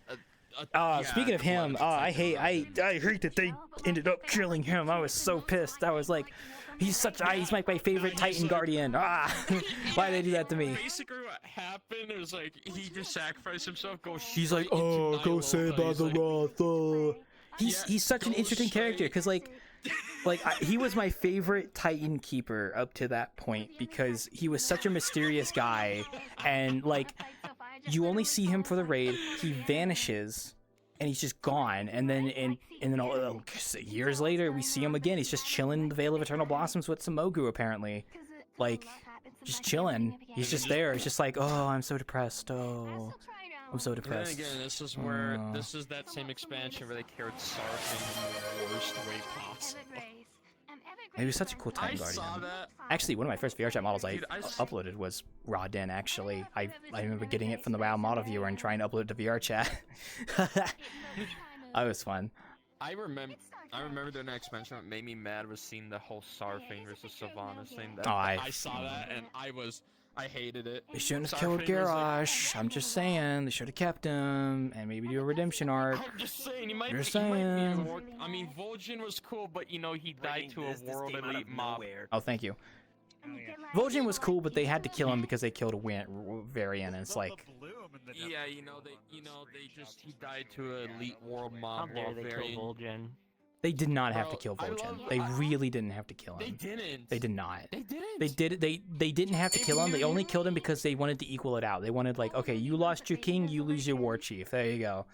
Speaking of him, I hate that they ended up killing him. I was so pissed. I was like, he's like my favorite Titan Guardian. Why did they do that to me? Basically, what happened is like he just sacrificed himself. He's like, go save by the wrath. He's such an interesting character because he was my favorite Titan keeper up to that point because he was such a mysterious guy, and like you only see him for the raid. He vanishes, and he's just gone. And then years later, we see him again. He's just chilling in the Vale of Eternal Blossoms with some Mogu, apparently, like just chilling. He's just there. It's just like, oh, I'm so depressed. Oh, I'm so depressed. And then again, this is where this is that same expansion where they carried Sarfin in the worst way possible. He was such a cool Titan Guardian. Actually, one of my first VRChat models I uploaded was Raw Den, actually. I remember getting it from the WoW model viewer and trying to upload it to VRChat. That was fun. I remember during that expansion, what made me mad was seeing the whole Sarfin versus Sylvanas thing. I saw that and I hated it. They shouldn't have killed Garrosh. I'm just saying, they should have kept him and maybe do a redemption arc. I'm just saying, he might be more, I mean, Vol'jin was cool, but you know, he died to a world elite mob. Oh, thank you. Vol'jin was cool, but they had to kill him because they killed a Varian, and it's like... Yeah, he died to an elite world mob. How dare they kill Vol'jin? They did not have to kill Vol'jin. They really didn't have to kill him. They didn't. They did not. They didn't. They didn't have to kill him. They only killed him because they wanted to equal it out. They wanted like, okay, you lost your king, you lose your war chief. There you go.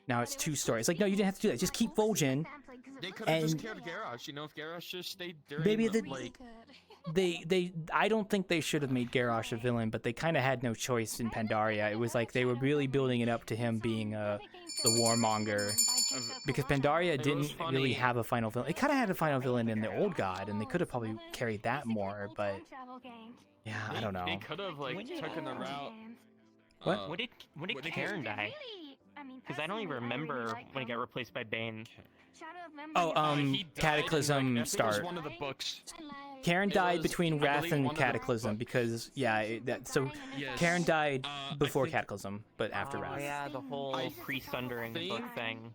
Now it's two stories. Like, no, you didn't have to do that. Just keep Vol'jin. They could have just killed Garrosh. You know, if Garrosh just stayed during maybe I don't think they should have made Garrosh a villain, but they kind of had no choice in Pandaria. It was like they were really building it up to him being the warmonger, because Pandaria It was didn't really funny. have a final villain. It kind of had a final villain in the Old God, and they could have probably carried that more, but yeah, I don't know. They could have like taken the route. What? When did Karen die? Because I don't even remember when he got replaced by Bane. Oh, He died Cataclysm in, like, I think it was start. one of the books. Karen It died was, between I Wrath believe, and one of the Cataclysm because so Yes. Karen died I before think- Cataclysm, but after Oh Wrath. yeah, the whole pre-sundering book thing.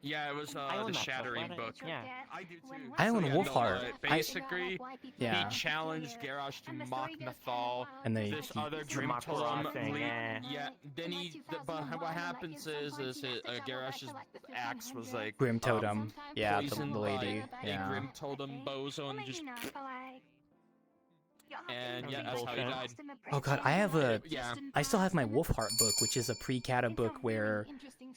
Yeah, it was I own the that book, Shattering why don't- book. yeah. I do too. I own So, Wolfheart. Basically, Yeah. he challenged Garrosh to mock Nathal. And then this he- other The Dream mock Totem Raw thing, lead- yeah. Then but what happens is Garrosh's axe was like Grim Totem. Yeah, the poisoned lady. by Yeah. a Grim Totem bozo and just. And yeah, that's how he died. Oh god, I have a. Yeah. I still have my Wolfheart book, which is a pre-Cata book where,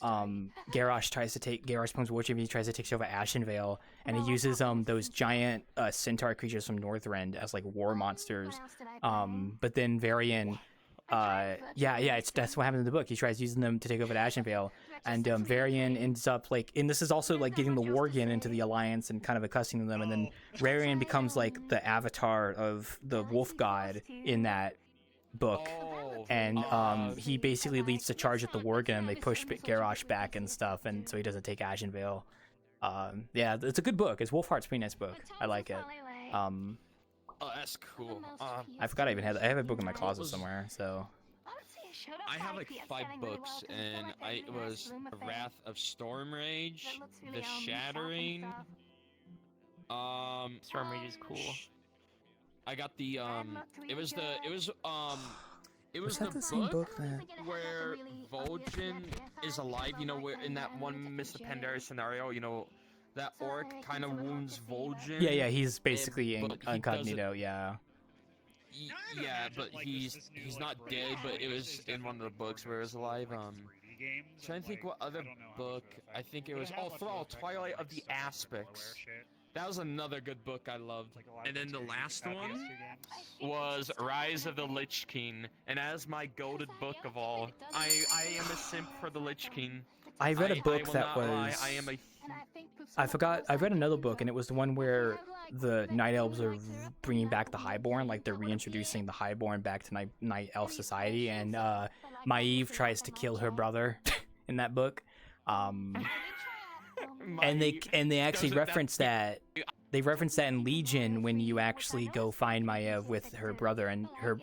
Garrosh becomes Warchief and he tries to take over Ashenvale, and he uses those giant centaur creatures from Northrend as like war monsters. But then Varian, that's what happened in the book. He tries using them to take over Ashenvale, and Varian ends up and this is also like getting the Worgen into the Alliance and kind of accustoming them, and then Varian becomes like the avatar of the Wolf God in that book, and he basically leads the charge at the Worgen, and they push Garrosh back and stuff, and so he doesn't take Ashenvale. Yeah, it's a good book. It's Wolfheart's a pretty nice book. I like it. Oh, that's cool. I forgot I have a book in my closet somewhere, so. I have like 5 books, and it was The Wrath of Storm Rage, The Shattering. Storm Rage is cool. I got the it was Was the that the same book that? where Vol'jin is alive. You know, where in that one Mr. Pandaria scenario, you know, that orc kind of wounds Vol'jin. Yeah, he's basically but he incognito. doesn't- Yeah. Yeah, but he's not dead. But it was in one of the books where he was alive. Trying to think what other book. I think it was Thrall, Twilight of the Aspects. That was another good book I loved. And then the last one was Rise of the Lich King, and as my goated book of all, I am a simp for the Lich King. I read a book will that not lie, was. I am a. I forgot. I read another book, and it was the one where the Night Elves are bringing back the Highborn, like they're reintroducing the Highborn back to Night Elf society, and Maeve tries to kill her brother in that book. And they actually reference that. They reference that in Legion when you actually go find Maiev with her brother, and her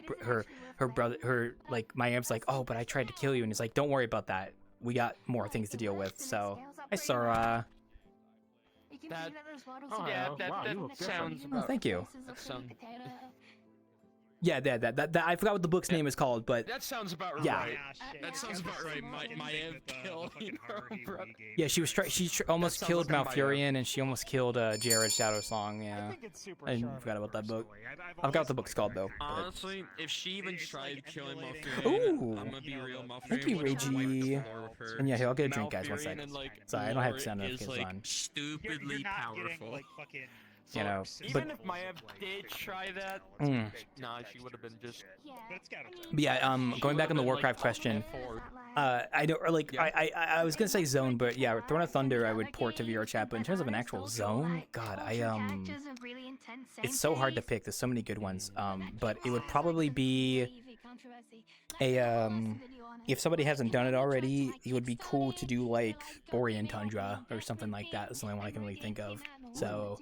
brother, Maev's like, oh, but I tried to kill you, and he's like, don't worry about that. We got more things to deal with. So I saw. That, yeah, that sounds. Oh, thank you. That sounds. Yeah, that I forgot what the book's name is called, but That sounds about yeah. right. That sounds about right. My Ev killed her brother. Yeah, she almost sounds killed like a Malfurion, and she almost killed Jared Shadowsong. Yeah, I think it's super I sharp forgot about that book. I've I forgot what the book's called though. but- Honestly, if she even tried killing Malfurion, Ooh. I'm gonna be real. Malfurion. Thank you, would have wiped the Reggie. floor with her. And yeah, here, I'll get a drink, guys. 1 Malfurion second. and, like, Sorry, I don't have lore sound is, notifications like, on. stupidly You're not powerful. getting, like, fucking You know, Even but if Maiev did try that, nah, she would have been just. But yeah, going back on the Warcraft question, I don't I was gonna say Zone, but yeah, Throne of Thunder I would port to VRChat, but in terms of an actual Zone, God, it's so hard to pick. There's so many good ones. But it would probably be if somebody hasn't done it already, it would be cool to do like Borean Tundra or something like that. That's the only one I can really think of. So,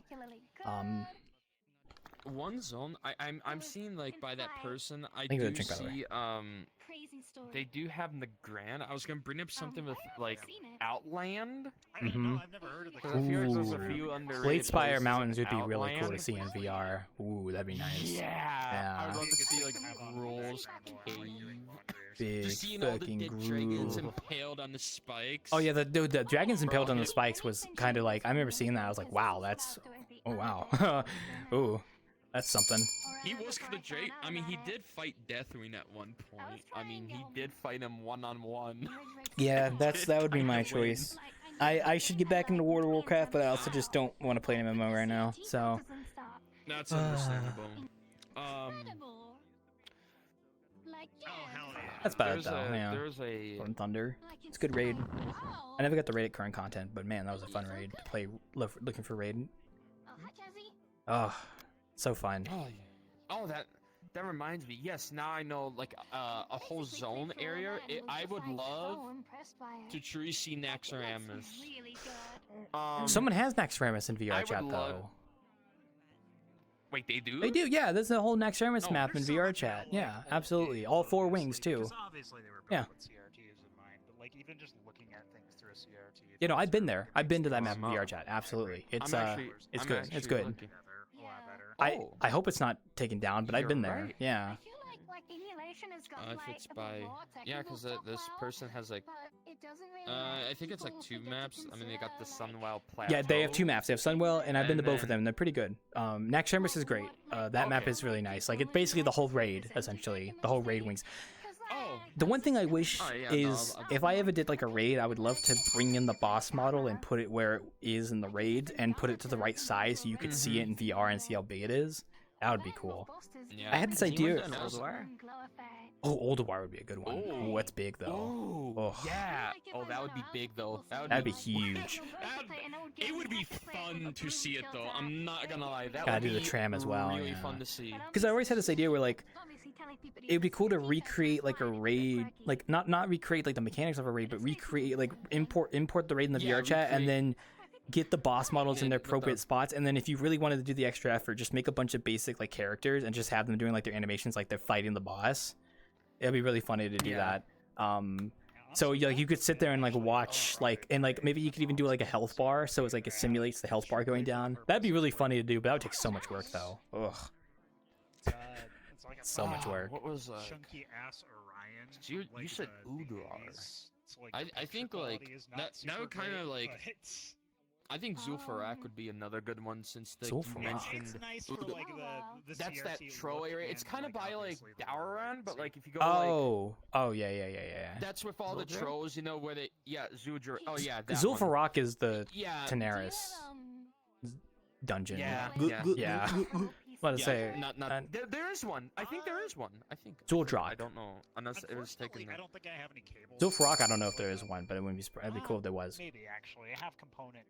one zone I'm seeing like by that person I Thank you for do the drink, by the see they do have Nagrand. I was gonna bring up something with like Outland. Mhm. I've never heard of the I feel like there's a Ooh. few underrated Blade Spire places Mountains in would be really cool to Outland. see in VR. Ooh, that'd be nice. Yeah, I'd love to see like Gruul's cave. Big Just seeing all the fucking dead dragons Gruul. impaled on the spikes. Oh yeah, the dragons impaled on the spikes was kind of like, I remember seeing that. I was like, wow, that's, oh wow, ooh, that's something. He was the Drake. I mean, he did fight Deathwing at one point. I mean, he did fight him one-on-one. Yeah, that would be my choice. I should get back into World of Warcraft, but I also just don't want to play an MMO right now. So That's understandable. That's bad There's though. Yeah. There's a Golden Thunder. It's a good raid. I never got the raid at current content, but man, that was a fun raid to play. Looking for raid. Oh, so fun. Oh, that reminds me. Yes, now I know like a whole zone area. I would love to truly see Naxxramas. Someone has Naxxramas in VRChat though. Wait, they do? They do, yeah. There's a whole Naxxramas map in VRChat. Yeah, absolutely. All 4 wings too. Obviously they were Yeah. with CRTs in mind, but like even just looking at things through a CRT. You know, I've been there. I've been to that map in VRChat. Absolutely. It's it's good. It's good. I hope it's not taken down, but I've been there. Yeah. If it's by because this person has like I think it's like 2 maps. I mean, they got the Sunwell Plateau. Yeah, they have 2 maps. They have Sunwell, and I've been to both of them. They're pretty good. Naxxramas is great. That map is really nice. Like, it's basically the whole raid, essentially. The whole raid wings. The one thing I wish is if I ever did like a raid, I would love to bring in the boss model and put it where it is in the raid and put it to the right size so you could see it in VR and see how big it is. That would be cool. Yeah. I had this idea. Oh, Oldwire would be a good one. Oh, that's big though. Oh, yeah. Oh, that would be big though. That'd be huge. It would be fun to see it though. I'm not gonna lie. That Gotta would do the be tram as well. Really Yeah. fun to see. Because I always had this idea where like it'd be cool to recreate like a raid, like not recreate like the mechanics of a raid, but recreate like import the raid in the VRChat and then get the boss models in their appropriate spots. And then if you really wanted to do the extra effort, just make a bunch of basic like characters and just have them doing like their animations like they're fighting the boss. It'd be really funny to do that. So like you could sit there and like watch like and like maybe you could even do like a health bar so it's like it simulates the health bar going down. That'd be really funny to do, but that would take so much work though. Ugh. So much work. What was Chunky ass Orion? You said Udrar. I think like that would kind of like. I think Zul'Farrak would be another good one since you mentioned. It's nice for like the That's that CRT Tro look area. It's and, kind of by like obviously the Dalaran, but like if you go yeah. that's with all the Tros, you know, where they Zul'Farrak. Oh yeah, that Zul'Farrak is the Yeah. Daenerys dungeon. Yeah. Yeah. What to say? There is one. I think there is one. I think. Zul'Drak. I don't know unless it was taken. I don't think I have any cables. Zul'Farrak, I don't know if there is one, but it would be it'd be cool if there was. Maybe actually, I have component.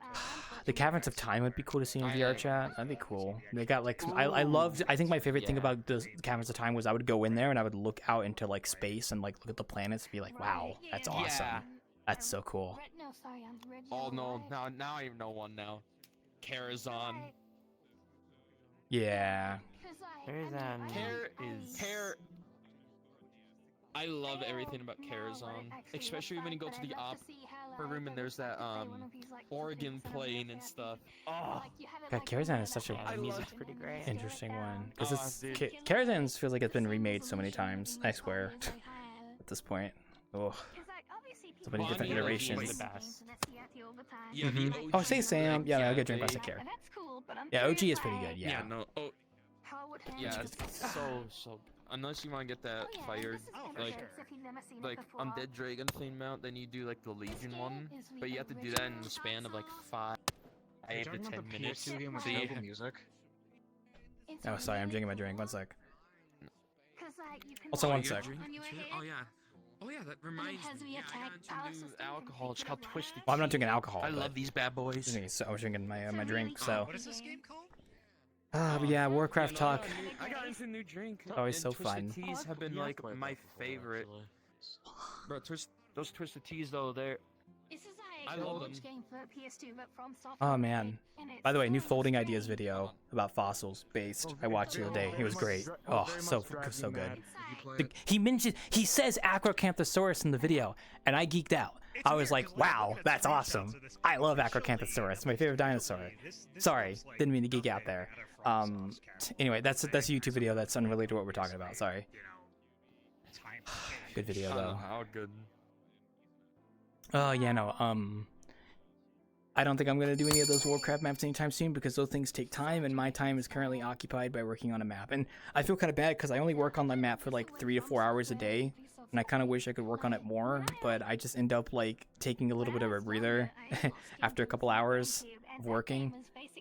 The Caverns of Time would be cool to see in VRChat. That'd be cool. They got like I think my favorite thing about the Caverns of Time was I would go in there and I would look out into like space and like look at the planets and be like, wow, that's awesome. Yeah. That's so cool. Oh no! Now I know one now. Karazhan. Yeah. I love everything about Karazhan, especially when you go to the opera room and there's that organ playing and stuff. Oh, God, Karazhan is such a pretty great. interesting one because Karazhan feels like it's been remade so many times. I swear. At this point, oh, so many different iterations. Oh, say Sam. Yeah, I'll get drink by care. Yeah, OG is pretty good. Yeah. It's so. Unless you want to get that fired, like Undead Dragon theme mount, then you do like the Legion one, but you have to do that in the span of like 5 to 10 minutes. So music. Oh, sorry, I'm drinking my drink. 1 sec. Also, 1 sec. Oh yeah, that reminds me. Yeah, I got into new alcohol. It's called Twisted. Well, I'm not drinking alcohol. I love these bad boys. I was drinking my drink. So. What is this game called? But yeah, Warcraft talk. I got into a new drink. Always so Twisted fun. Teas have been like my favorite. Bro, those Twisted Teas though, I love them. Oh man. By the way, new folding ideas video about fossils based. I watched the other day. It was great. Oh, so good. He says Acrocanthosaurus in the video, and I geeked out. I was like, wow, that's awesome. I love Acrocanthosaurus. It's my favorite dinosaur. Sorry, didn't mean to geek out there. Anyway, that's a YouTube video that's unrelated to what we're talking about. Sorry. Good video though. How good. Oh yeah, no. I don't think I'm gonna do any of those Warcraft maps anytime soon because those things take time, and my time is currently occupied by working on a map. And I feel kind of bad because I only work on the map for like 3 to 4 hours a day, and I kind of wish I could work on it more, but I just end up like taking a little bit of a breather after a couple hours of working.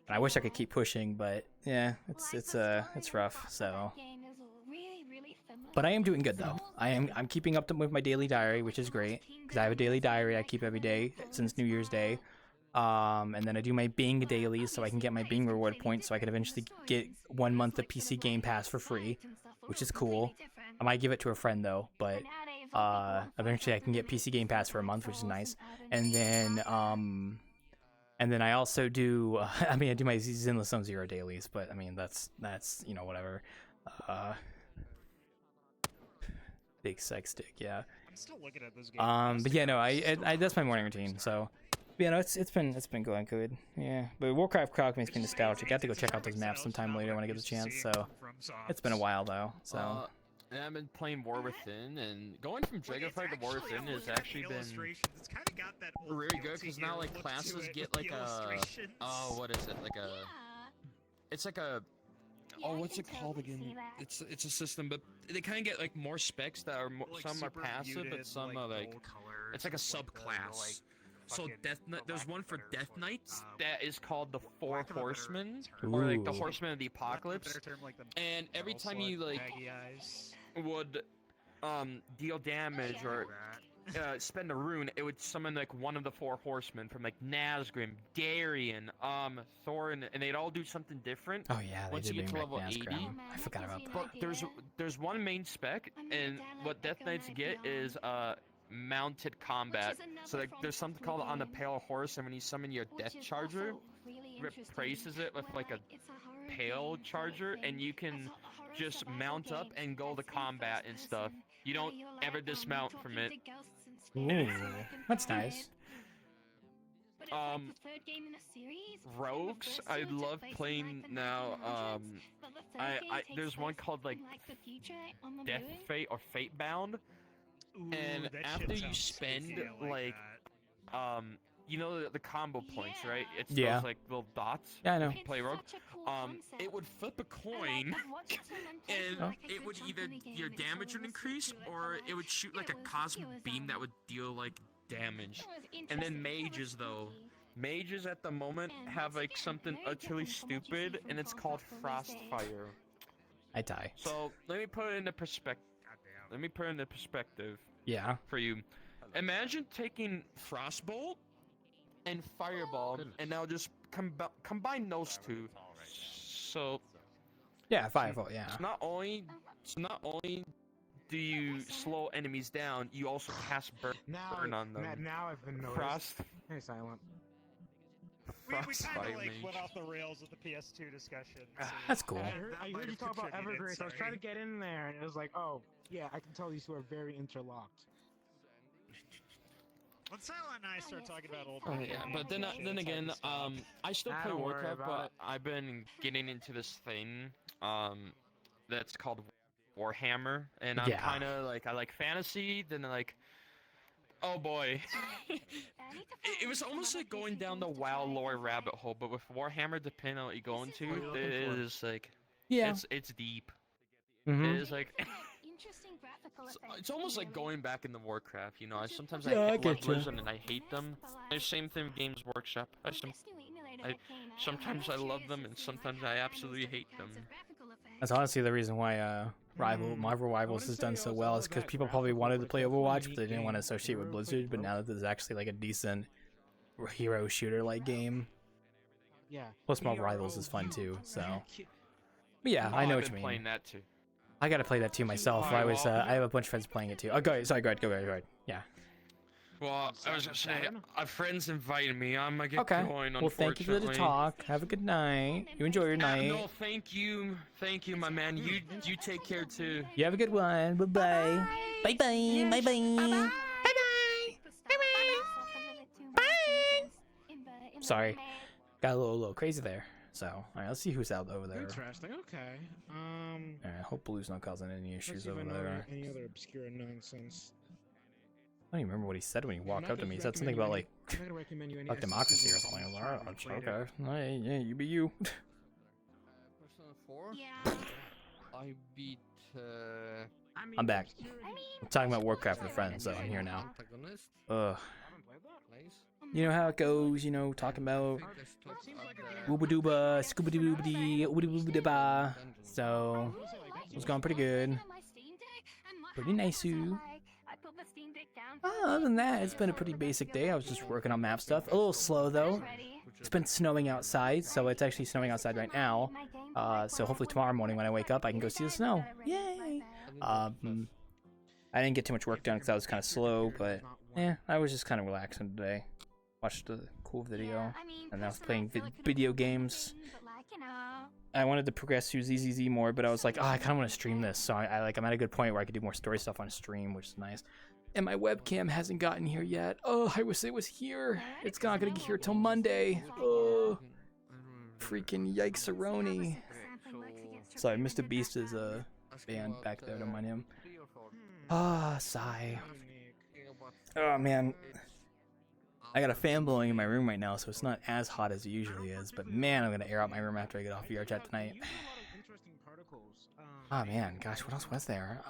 And I wish I could keep pushing, but yeah, it's rough. So But I am doing good though. I'm keeping up with my daily diary, which is great because I have a daily diary I keep every day since New Year's Day. And then I do my Bing dailies so I can get my Bing reward points so I can eventually get 1 month of PC Game Pass for free, which is cool. I might give it to a friend though, but eventually I can get PC Game Pass for a month, which is nice. And then I also do I do my Zinless Zone Zero dailies, but I mean that's you know, whatever. Big sex dick, yeah. I'm still looking at this game. But yeah, no, I that's my morning routine. So, you know, it's been going good. Yeah, but Warcraft Crowd makes me nostalgic. I have to go check out those maps sometime later when I get the chance. So, it's been a while though. So. And I've been playing War Within, and going from Dragonfire to War Within has actually been really good because now like classes get like a what is it, like a it's like a what's it called again? It's a system, but they kind of get like more specs that are some are passive, but some are like it's like a subclass. So there's one for Death Knights that is called the Four Horsemen, or like the Horsemen of the Apocalypse. And every time you like would deal damage or spend a rune, it would summon like one of the Four Horsemen from like Nazgrim, Darien, Thorin, and they'd all do something different. Oh yeah, once you get to level 80. I forgot about that. But there's one main spec, and what Death Knights get is mounted combat. So like there's something called on the Pale Horse, and when you summon your Death Charger, replaces it with like a Pale Charger, and you can just mount up and go to combat and stuff. You don't ever dismount from it. Ooh, that's nice. Rogues, I love playing now. There's one called like Death Fate or Fate Bound, and after you spend like you know the combo points, right? It's those like little dots. Yeah, I know. Play rogue. It would flip a coin, and it would either your damage would increase, or it would shoot like a cosmic beam that would deal like damage. And then mages mages at the moment have like something utterly stupid, and it's called Frostfire. I die. So let me put it into perspective. Yeah. For you, imagine taking Frostbolt and Fireball, and now just combine those two. So yeah, Fireball. Yeah. So not only do you slow enemies down, you also cast burn on them. Now I've been noticed. Hey, Silent. We kind of like went off the rails with the PS2 discussion. So that's cool. I heard you talk about Evergreen, so I was trying to get in there, and it was like, oh, yeah, I can tell these two are very interlocked. When Silent and I start talking about old yeah, but then again, I still play Warcraft, but I've been getting into this thing, that's called Warhammer, and I'm kind of like, I like fantasy, then like, oh boy, it was almost like going down the WoW lore rabbit hole, but with Warhammer, depending on what you go into, it is like, it's deep. It is like. It's almost like going back into Warcraft, you know. Sometimes I love Blizzard and I hate them. The same thing with Games Workshop. Sometimes I love them and sometimes I absolutely hate them. That's honestly the reason why Marvel Rivals has done so well, is because people probably wanted to play Overwatch, but they didn't want to associate with Blizzard. But now that there's actually like a decent hero shooter like game, plus Marvel Rivals is fun too. So, but yeah, I know what you mean. Playing that too. I gotta play that too myself. I have a bunch of friends playing it too. Oh, go ahead. Sorry, go ahead. Yeah. Well, I was gonna say, friends invited me. I'm gonna get going. Well, thank you for the talk. Have a good night. You enjoy your night. No, thank you, my man. You take care too. You have a good one. Bye bye. Bye bye. Bye bye. Bye. Sorry, got a little crazy there. So, alright, let's see who's out over there. Interesting. Okay. Alright, hope Blue's not causing any issues over there. Any other obscure nonsense? I don't even remember what he said when he walked up to me. He said something about like democracy or something. I was like, oh, okay. Alright, yeah, you be you. Persona 4? Yeah. I beat. I'm back. I'm talking about Warcraft with friends, so I'm here now. Ugh. You know how it goes, you know, talking about wooba dooba, scooba dooba dee, ooba dooba dooba. So, it was going pretty good. Pretty nice. Other than that, it's been a pretty basic day. I was just working on map stuff. A little slow though. It's been snowing outside, so it's actually snowing outside right now. So hopefully tomorrow morning when I wake up, I can go see the snow. Yay! I didn't get too much work done because I was kind of slow, but yeah, I was just kind of relaxing today. Watched a cool video, and I was playing video games. I wanted to progress through ZZZ more, but I was like, oh, I kind of want to stream this, so I'm at a good point where I could do more story stuff on stream, which is nice. And my webcam hasn't gotten here yet. Oh, I wish it was here. It's not gonna get here till Monday. Oh, freaking yikes-a-roni. Sorry, Mr. Beast is a band back there, don't mind him. Ah, sigh. Oh man, I got a fan blowing in my room right now, so it's not as hot as it usually is. But man, I'm gonna air out my room after I get off VRChat tonight. Oh man, gosh, what else was there?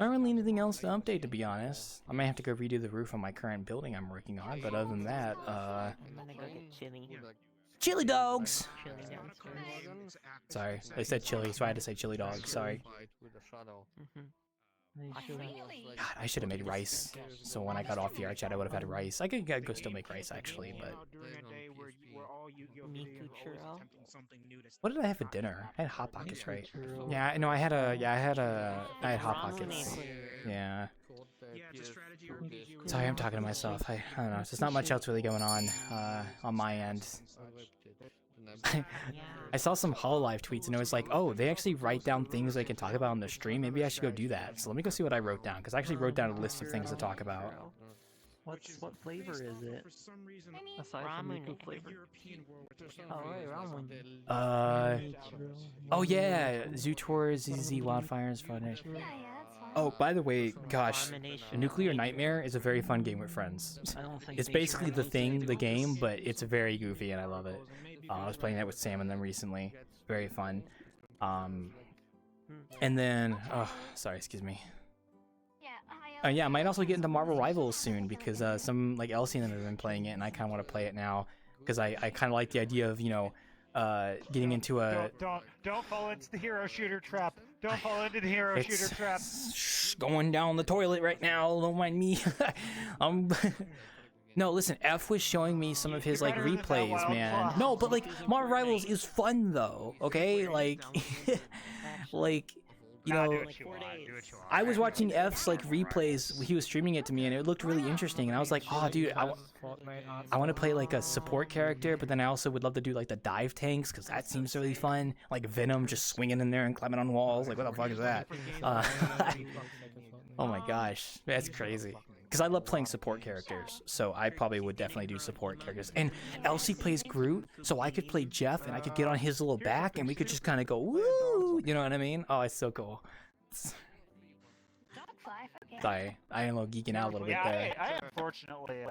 Not really anything else to update, to be honest. I might have to go redo the roof on my current building I'm working on, but other than that, I'm gonna go get chili. Chili dogs! Sorry, I said chili, so I had to say chili dogs, sorry. God, I should have made rice, so when I got off VRChat I would have had rice. I could go still make rice actually, but... What did I have for dinner? I had Hot Pockets, right? Yeah, no, I had Hot Pockets. Yeah. Sorry, I'm talking to myself. I don't know, there's not much else really going on my end. I saw some Hololive tweets and it was like, oh, they actually write down things they can talk about on the stream. Maybe I should go do that. So let me go see what I wrote down, because I actually wrote down a list of things to talk about. What flavor is it? Aside from Riku flavor. Oh, right, ramen. Oh yeah, Zoo Tour, ZZ Wildfires, fun. Oh, by the way, gosh, Nuclear Nightmare is a very fun game with friends. It's basically The Thing, the game, but it's very goofy and I love it. I was playing that with Sam and them recently. Very fun. And then, oh, sorry, excuse me. Yeah, I might also get into Marvel Rivals soon because some like Elsie and them have been playing it, and I kind of want to play it now because I kind of like the idea of, you know, getting into a. Don't fall into the hero shooter trap. Don't fall into the hero shooter trap. Going down the toilet right now. Don't mind me. No, listen, F was showing me some of his like replays, man. No, but like Marvel Rivals is fun though. Okay, like, like. You know, I was watching F's like replays. He was streaming it to me, and it looked really interesting. And I was like, "Oh, dude, I want to play like a support character, but then I also would love to do like the dive tanks because that seems really fun. Like Venom just swinging in there and climbing on walls. Like, what the fuck is that? Oh my gosh, that's crazy. Because I love playing support characters, so I probably would definitely do support characters. And Elsie plays Groot, so I could play Jeff, and I could get on his little back, and we could just kind of go, woo! You know what I mean? Oh, it's so cool. Sorry, I am a little geeking out a little bit there. I unfortunately,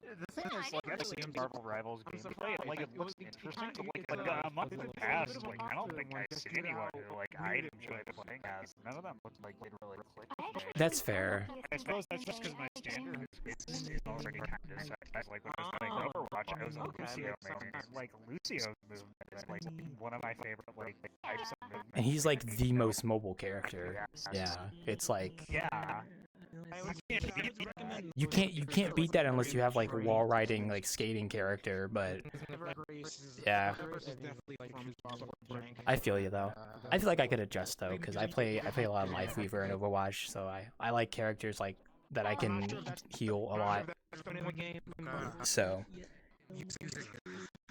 the thing is, like, I've seen Marvel Rivals gameplay, and, like, it looks interesting, but, like, a month in past, like, I don't think I've seen anyone who, like, I'd enjoy playing as. None of them look like they'd really click. That's fair. I suppose that's just because my standard is already kind of set. Like, when I was playing Overwatch, I was a Lucio main. Like, Lucio's movement is, like, one of my favorite, like, types of movement. And he's, like, the most mobile character. Yeah, it's like... Yeah. You can't beat that unless you have like a wall riding like skating character, but yeah. I feel you though. I feel like I could adjust though because I play a lot of Life Weaver in Overwatch, so I like characters like that I can heal a lot. So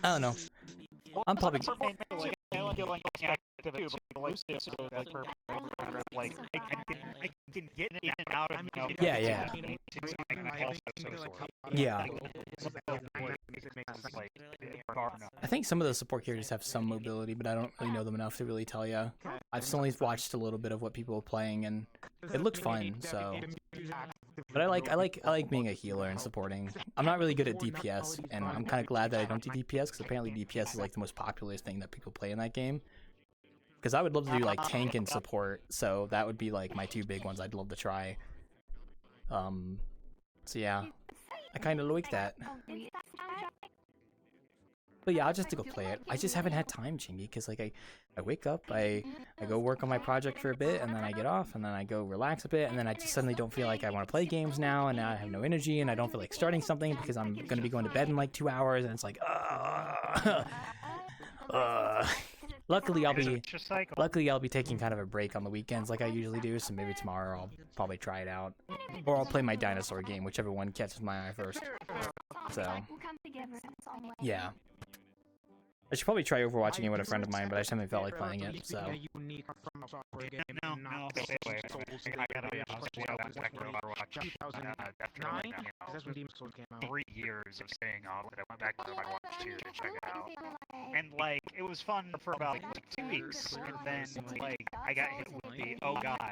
I don't know. I'm probably. I can get in and out of, you know, yeah. Yeah. I think some of the support characters have some mobility, but I don't really know them enough to really tell you. I've only watched a little bit of what people are playing, and it looked fun. So, but I like being a healer and supporting. I'm not really good at DPS, and I'm kind of glad that I don't do DPS because apparently DPS is like the most popular thing that people play in that game. Because I would love to do like tank and support, so that would be like my two big ones I'd love to try. So yeah, I kind of like that. But yeah, I'll just have to go play it. I just haven't had time, Chingy, because like I wake up, I go work on my project for a bit, and then I get off, and then I go relax a bit, and then I just suddenly don't feel like I want to play games now, and now I have no energy, and I don't feel like starting something because I'm gonna be going to bed in like 2 hours, and it's like, luckily I'll be taking kind of a break on the weekends like I usually do, so maybe tomorrow I'll probably try it out, or I'll play my dinosaur game, whichever one catches my eye first. So yeah. I should probably try Overwatching it with a friend of mine, but I just haven't felt like playing it, so. No, stay away. I gotta be honest, I went back to Overwatch after like, 3 years of staying off, but I went back to Overwatch 2 to check it out. And like, it was fun for about like 2 weeks, and then like, I got hit with the, oh god,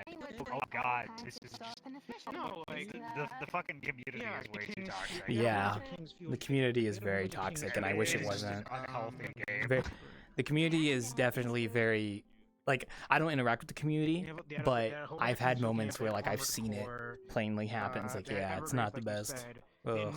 this is just, no, like, the fucking community is way too toxic. Yeah, the community is very toxic, and I wish it wasn't. The community is definitely very, like, I don't interact with the community, but I've had moments where, like, I've seen it plainly happen. It's like, yeah, it's not the best. Ugh.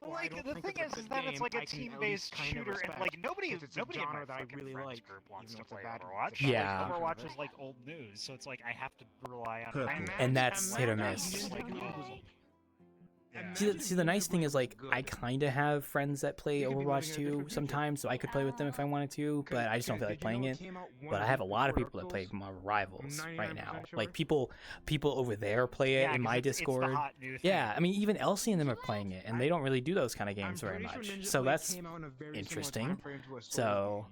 Like, the thing is that it's like a team-based shooter, and like, nobody in my fucking friends group wants to play Overwatch. Yeah. Like, Overwatch is like old news, so it's like, I have to rely on it. And that's hit or miss. See, the nice thing is, like, I kind of have friends that play Overwatch 2 sometimes, so I could play with them if I wanted to, but I just don't feel like playing it. But I have a lot of people that play my rivals right now. Like, people over there play it in my Discord. Yeah, I mean, even Elsie and them are playing it, and they don't really do those kind of games very much. So that's interesting. So,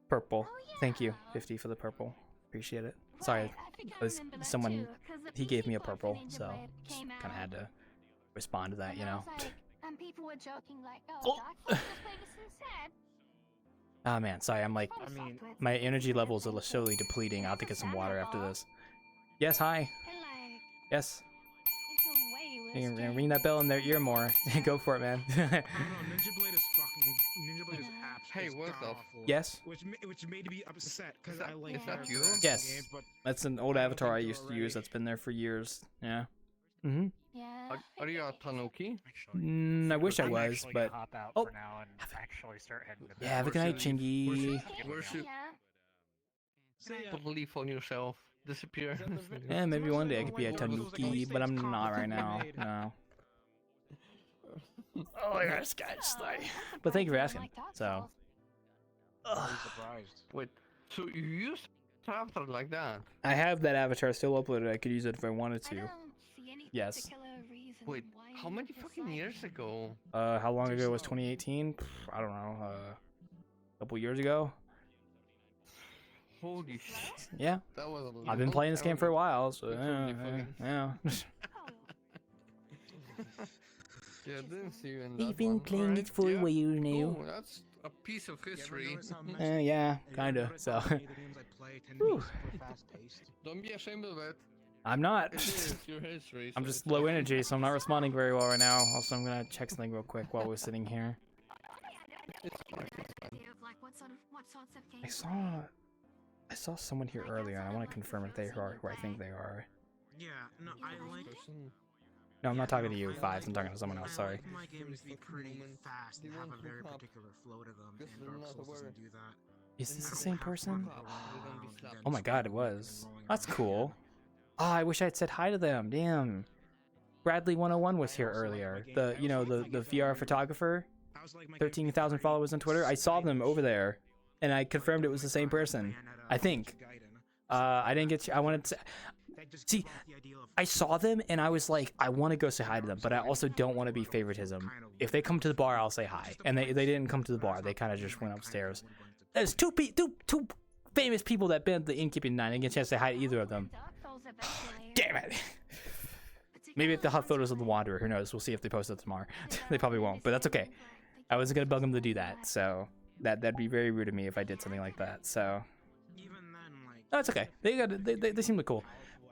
purple. Thank you, 50, for the purple. Appreciate it. Sorry, it was someone, he gave me a purple, so just kind of had to respond to that, you know. And people were joking like, oh, Dark Souls is sad. Oh man, sorry, I'm like, my energy levels are slowly depleting. I'll have to get some water after this. Yes, hi. Yes. You can ring that bell in their ear more. Go for it, man. Ninja Blade is Hey, what's up? Yes? Which made me upset, because I like... Is that you? Yes. That's an old avatar I used to use that's been there for years. Yeah. Mm-hmm. Are you a Tanuki? I wish I was, but... Hop out for now and actually start heading to bed. Yeah, have a good night, Chingy. Believe on yourself. Disappear. Yeah, maybe one day I could be a Tanuki, but I'm not right now. No. Oh my gosh, guys. But thank you for asking. So. Wait, so you used an avatar like that? I have that avatar still uploaded. I could use it if I wanted to. Yes. Wait, how many fucking years ago? How long ago was 2018? I don't know. A couple years ago. Holy shit. Yeah. That was I've been playing this game for a while, so yeah. Yeah, I didn't see you in We've been playing it for a while now. Oh, that's a piece of history. Yeah, kinda. So. Don't be ashamed of it. I'm not. It is your history. I'm just low energy, so I'm not responding very well right now. Also, I'm gonna check something real quick while we're sitting here. I saw someone here earlier, and I want to confirm if they are who I think they are. Yeah, no, I like... No, I'm not talking to you, Fives. I'm talking to someone else. Sorry. My games be pretty fast and have a very particular flow to them, and Dark Souls doesn't do that. Is this the same person? Oh my god, it was. That's cool. Oh, I wish I had said hi to them. Damn. Bradley101 was here earlier. The VR photographer. 13,000 followers on Twitter. I saw them over there, and I confirmed it was the same person. I think. I didn't get. I wanted to. See, I saw them and I was like, I want to go say hi to them, but I also don't want to be favoritism. If they come to the bar, I'll say hi. And they didn't come to the bar. They kind of just went upstairs. There's two famous people that been at the Innkeeping 9. I didn't get a chance to say hi to either of them. Damn it. Maybe if they'll have photos of the Wanderer. Who knows? We'll see if they post it tomorrow. They probably won't, but that's okay. I wasn't going to bug them to do that, so that'd be very rude of me if I did something like that, so... No, it's okay. They seem cool.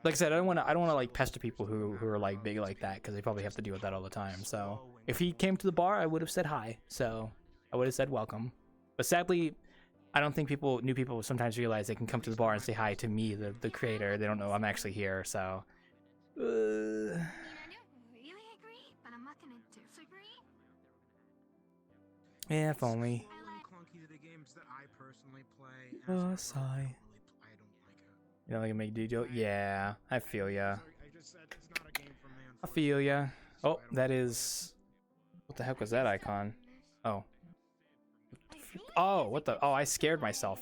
Like I said, I don't want to like pester people who are like big like that, because they probably have to deal with that all the time. So if he came to the bar, I would have said hi. So I would have said welcome. But sadly, I don't think new people sometimes realize they can come to the bar and say hi to me, the creator. They don't know I'm actually here. So. Yeah, if only. Really clunky to the games that I personally play. Oh, sigh. You know, like a make deal. Yeah, I feel ya. I just said it's not a game for me. I feel ya. Oh, that is. What the heck was that icon? Oh. Oh, what the? Oh, I scared myself.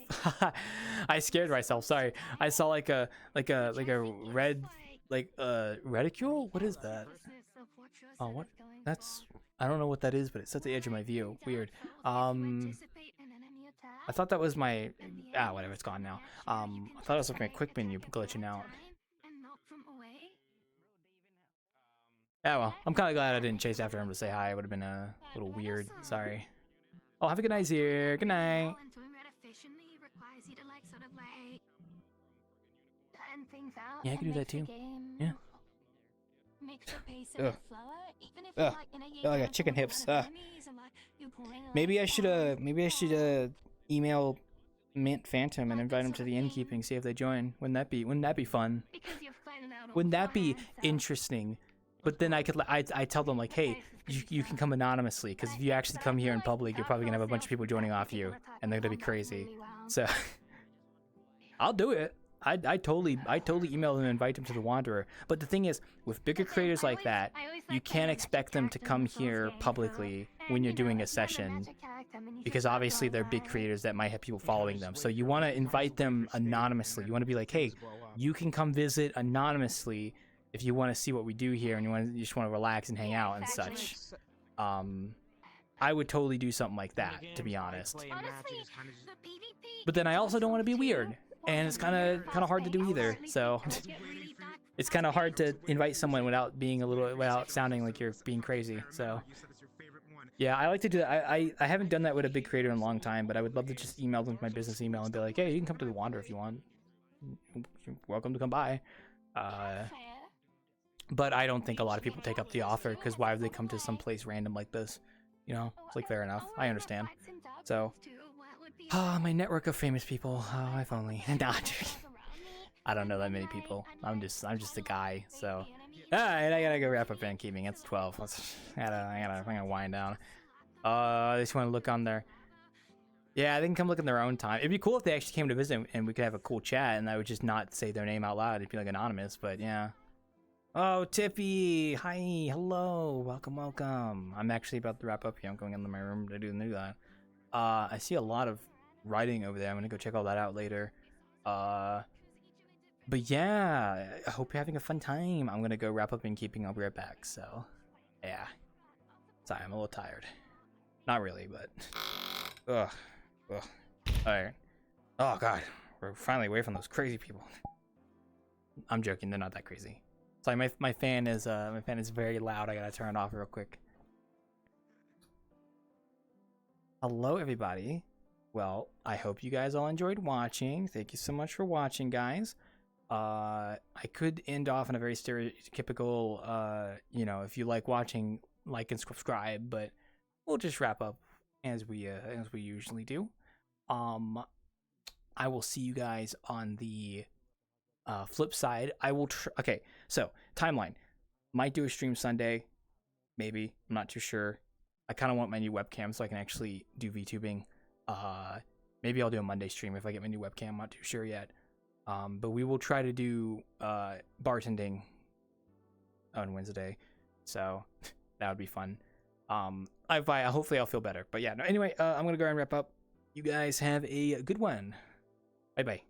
I scared myself. Sorry. I saw like a red, reticule. What is that? Oh, what? That's. I don't know what that is, but it's at the edge of my view. Weird. I thought that was my. Whatever. It's gone now. I thought it was like my quick menu glitching out. Yeah, well, I'm kind of glad I didn't chase after him to say hi. It would have been a little weird. Sorry. Oh, have a good night, Zir. Good night. Yeah, I can do that too. Yeah. Ugh. Ugh. Oh, I got chicken hips. Maybe I should email Mint Phantom and invite him to the Innkeeping, see if they join. Wouldn't that be fun? Wouldn't that be interesting? But then I tell them like, hey, you can come anonymously, because if you actually come here in public, you're probably gonna have a bunch of people joining off you, and they're gonna be crazy. So I'll do it. I totally email them and invite them to the Wanderer. But the thing is, with bigger creators like that, you can't expect them to come here publicly when you're doing a session, because obviously they're big creators that might have people following them. So you want to invite them anonymously. You want to be like, hey, you can come visit anonymously if you want to see what we do here, and you just want to relax and hang out and such. I would totally do something like that, to be honest. But then I also don't want to be weird, and it's kind of hard to do either. So it's kind of hard to invite someone without sounding like you're being crazy. So yeah, I like to do that. I haven't done that with a big creator in a long time, but I would love to just email them with my business email and be like, hey, you can come to the Wanderer if you want. You're welcome to come by. But I don't think a lot of people take up the offer, because why would they come to some place random like this? You know, it's like fair enough. I understand. So, my network of famous people. Oh, if only. Nah, I don't know that many people. I'm just a guy. So, alright, I gotta go wrap up Innkeeping. It's 12. I'm gonna wind down. I just want to look on their. Yeah, they can come look in their own time. It'd be cool if they actually came to visit and we could have a cool chat, and I would just not say their name out loud. It'd be like anonymous, but yeah. Oh, Tippy! Hi, hello, welcome. I'm actually about to wrap up here. I'm going into my room to do that. I see a lot of writing over there. I'm gonna go check all that out later. But yeah, I hope you're having a fun time. I'm gonna go wrap up Innkeeping. I'll be right back. So, yeah. Sorry, I'm a little tired. Not really, but ugh. All right. Oh god, we're finally away from those crazy people. I'm joking. They're not that crazy. Sorry, my fan is very loud. I gotta turn it off real quick. Hello, everybody. Well, I hope you guys all enjoyed watching. Thank you so much for watching, guys. I could end off in a very stereotypical, if you like watching, like and subscribe, but we'll just wrap up as we usually do. I will see you guys on the flip side. I will okay, so timeline. Might do a stream Sunday, maybe. I'm not too sure. I kind of want my new webcam so I can actually do VTubing. Maybe I'll do a Monday stream if I get my new webcam. I'm not too sure yet. But we will try to do bartending on Wednesday, so that would be fun. Hopefully I'll feel better. But yeah, no, anyway, I'm gonna go and wrap up. You guys have a good one. Bye bye.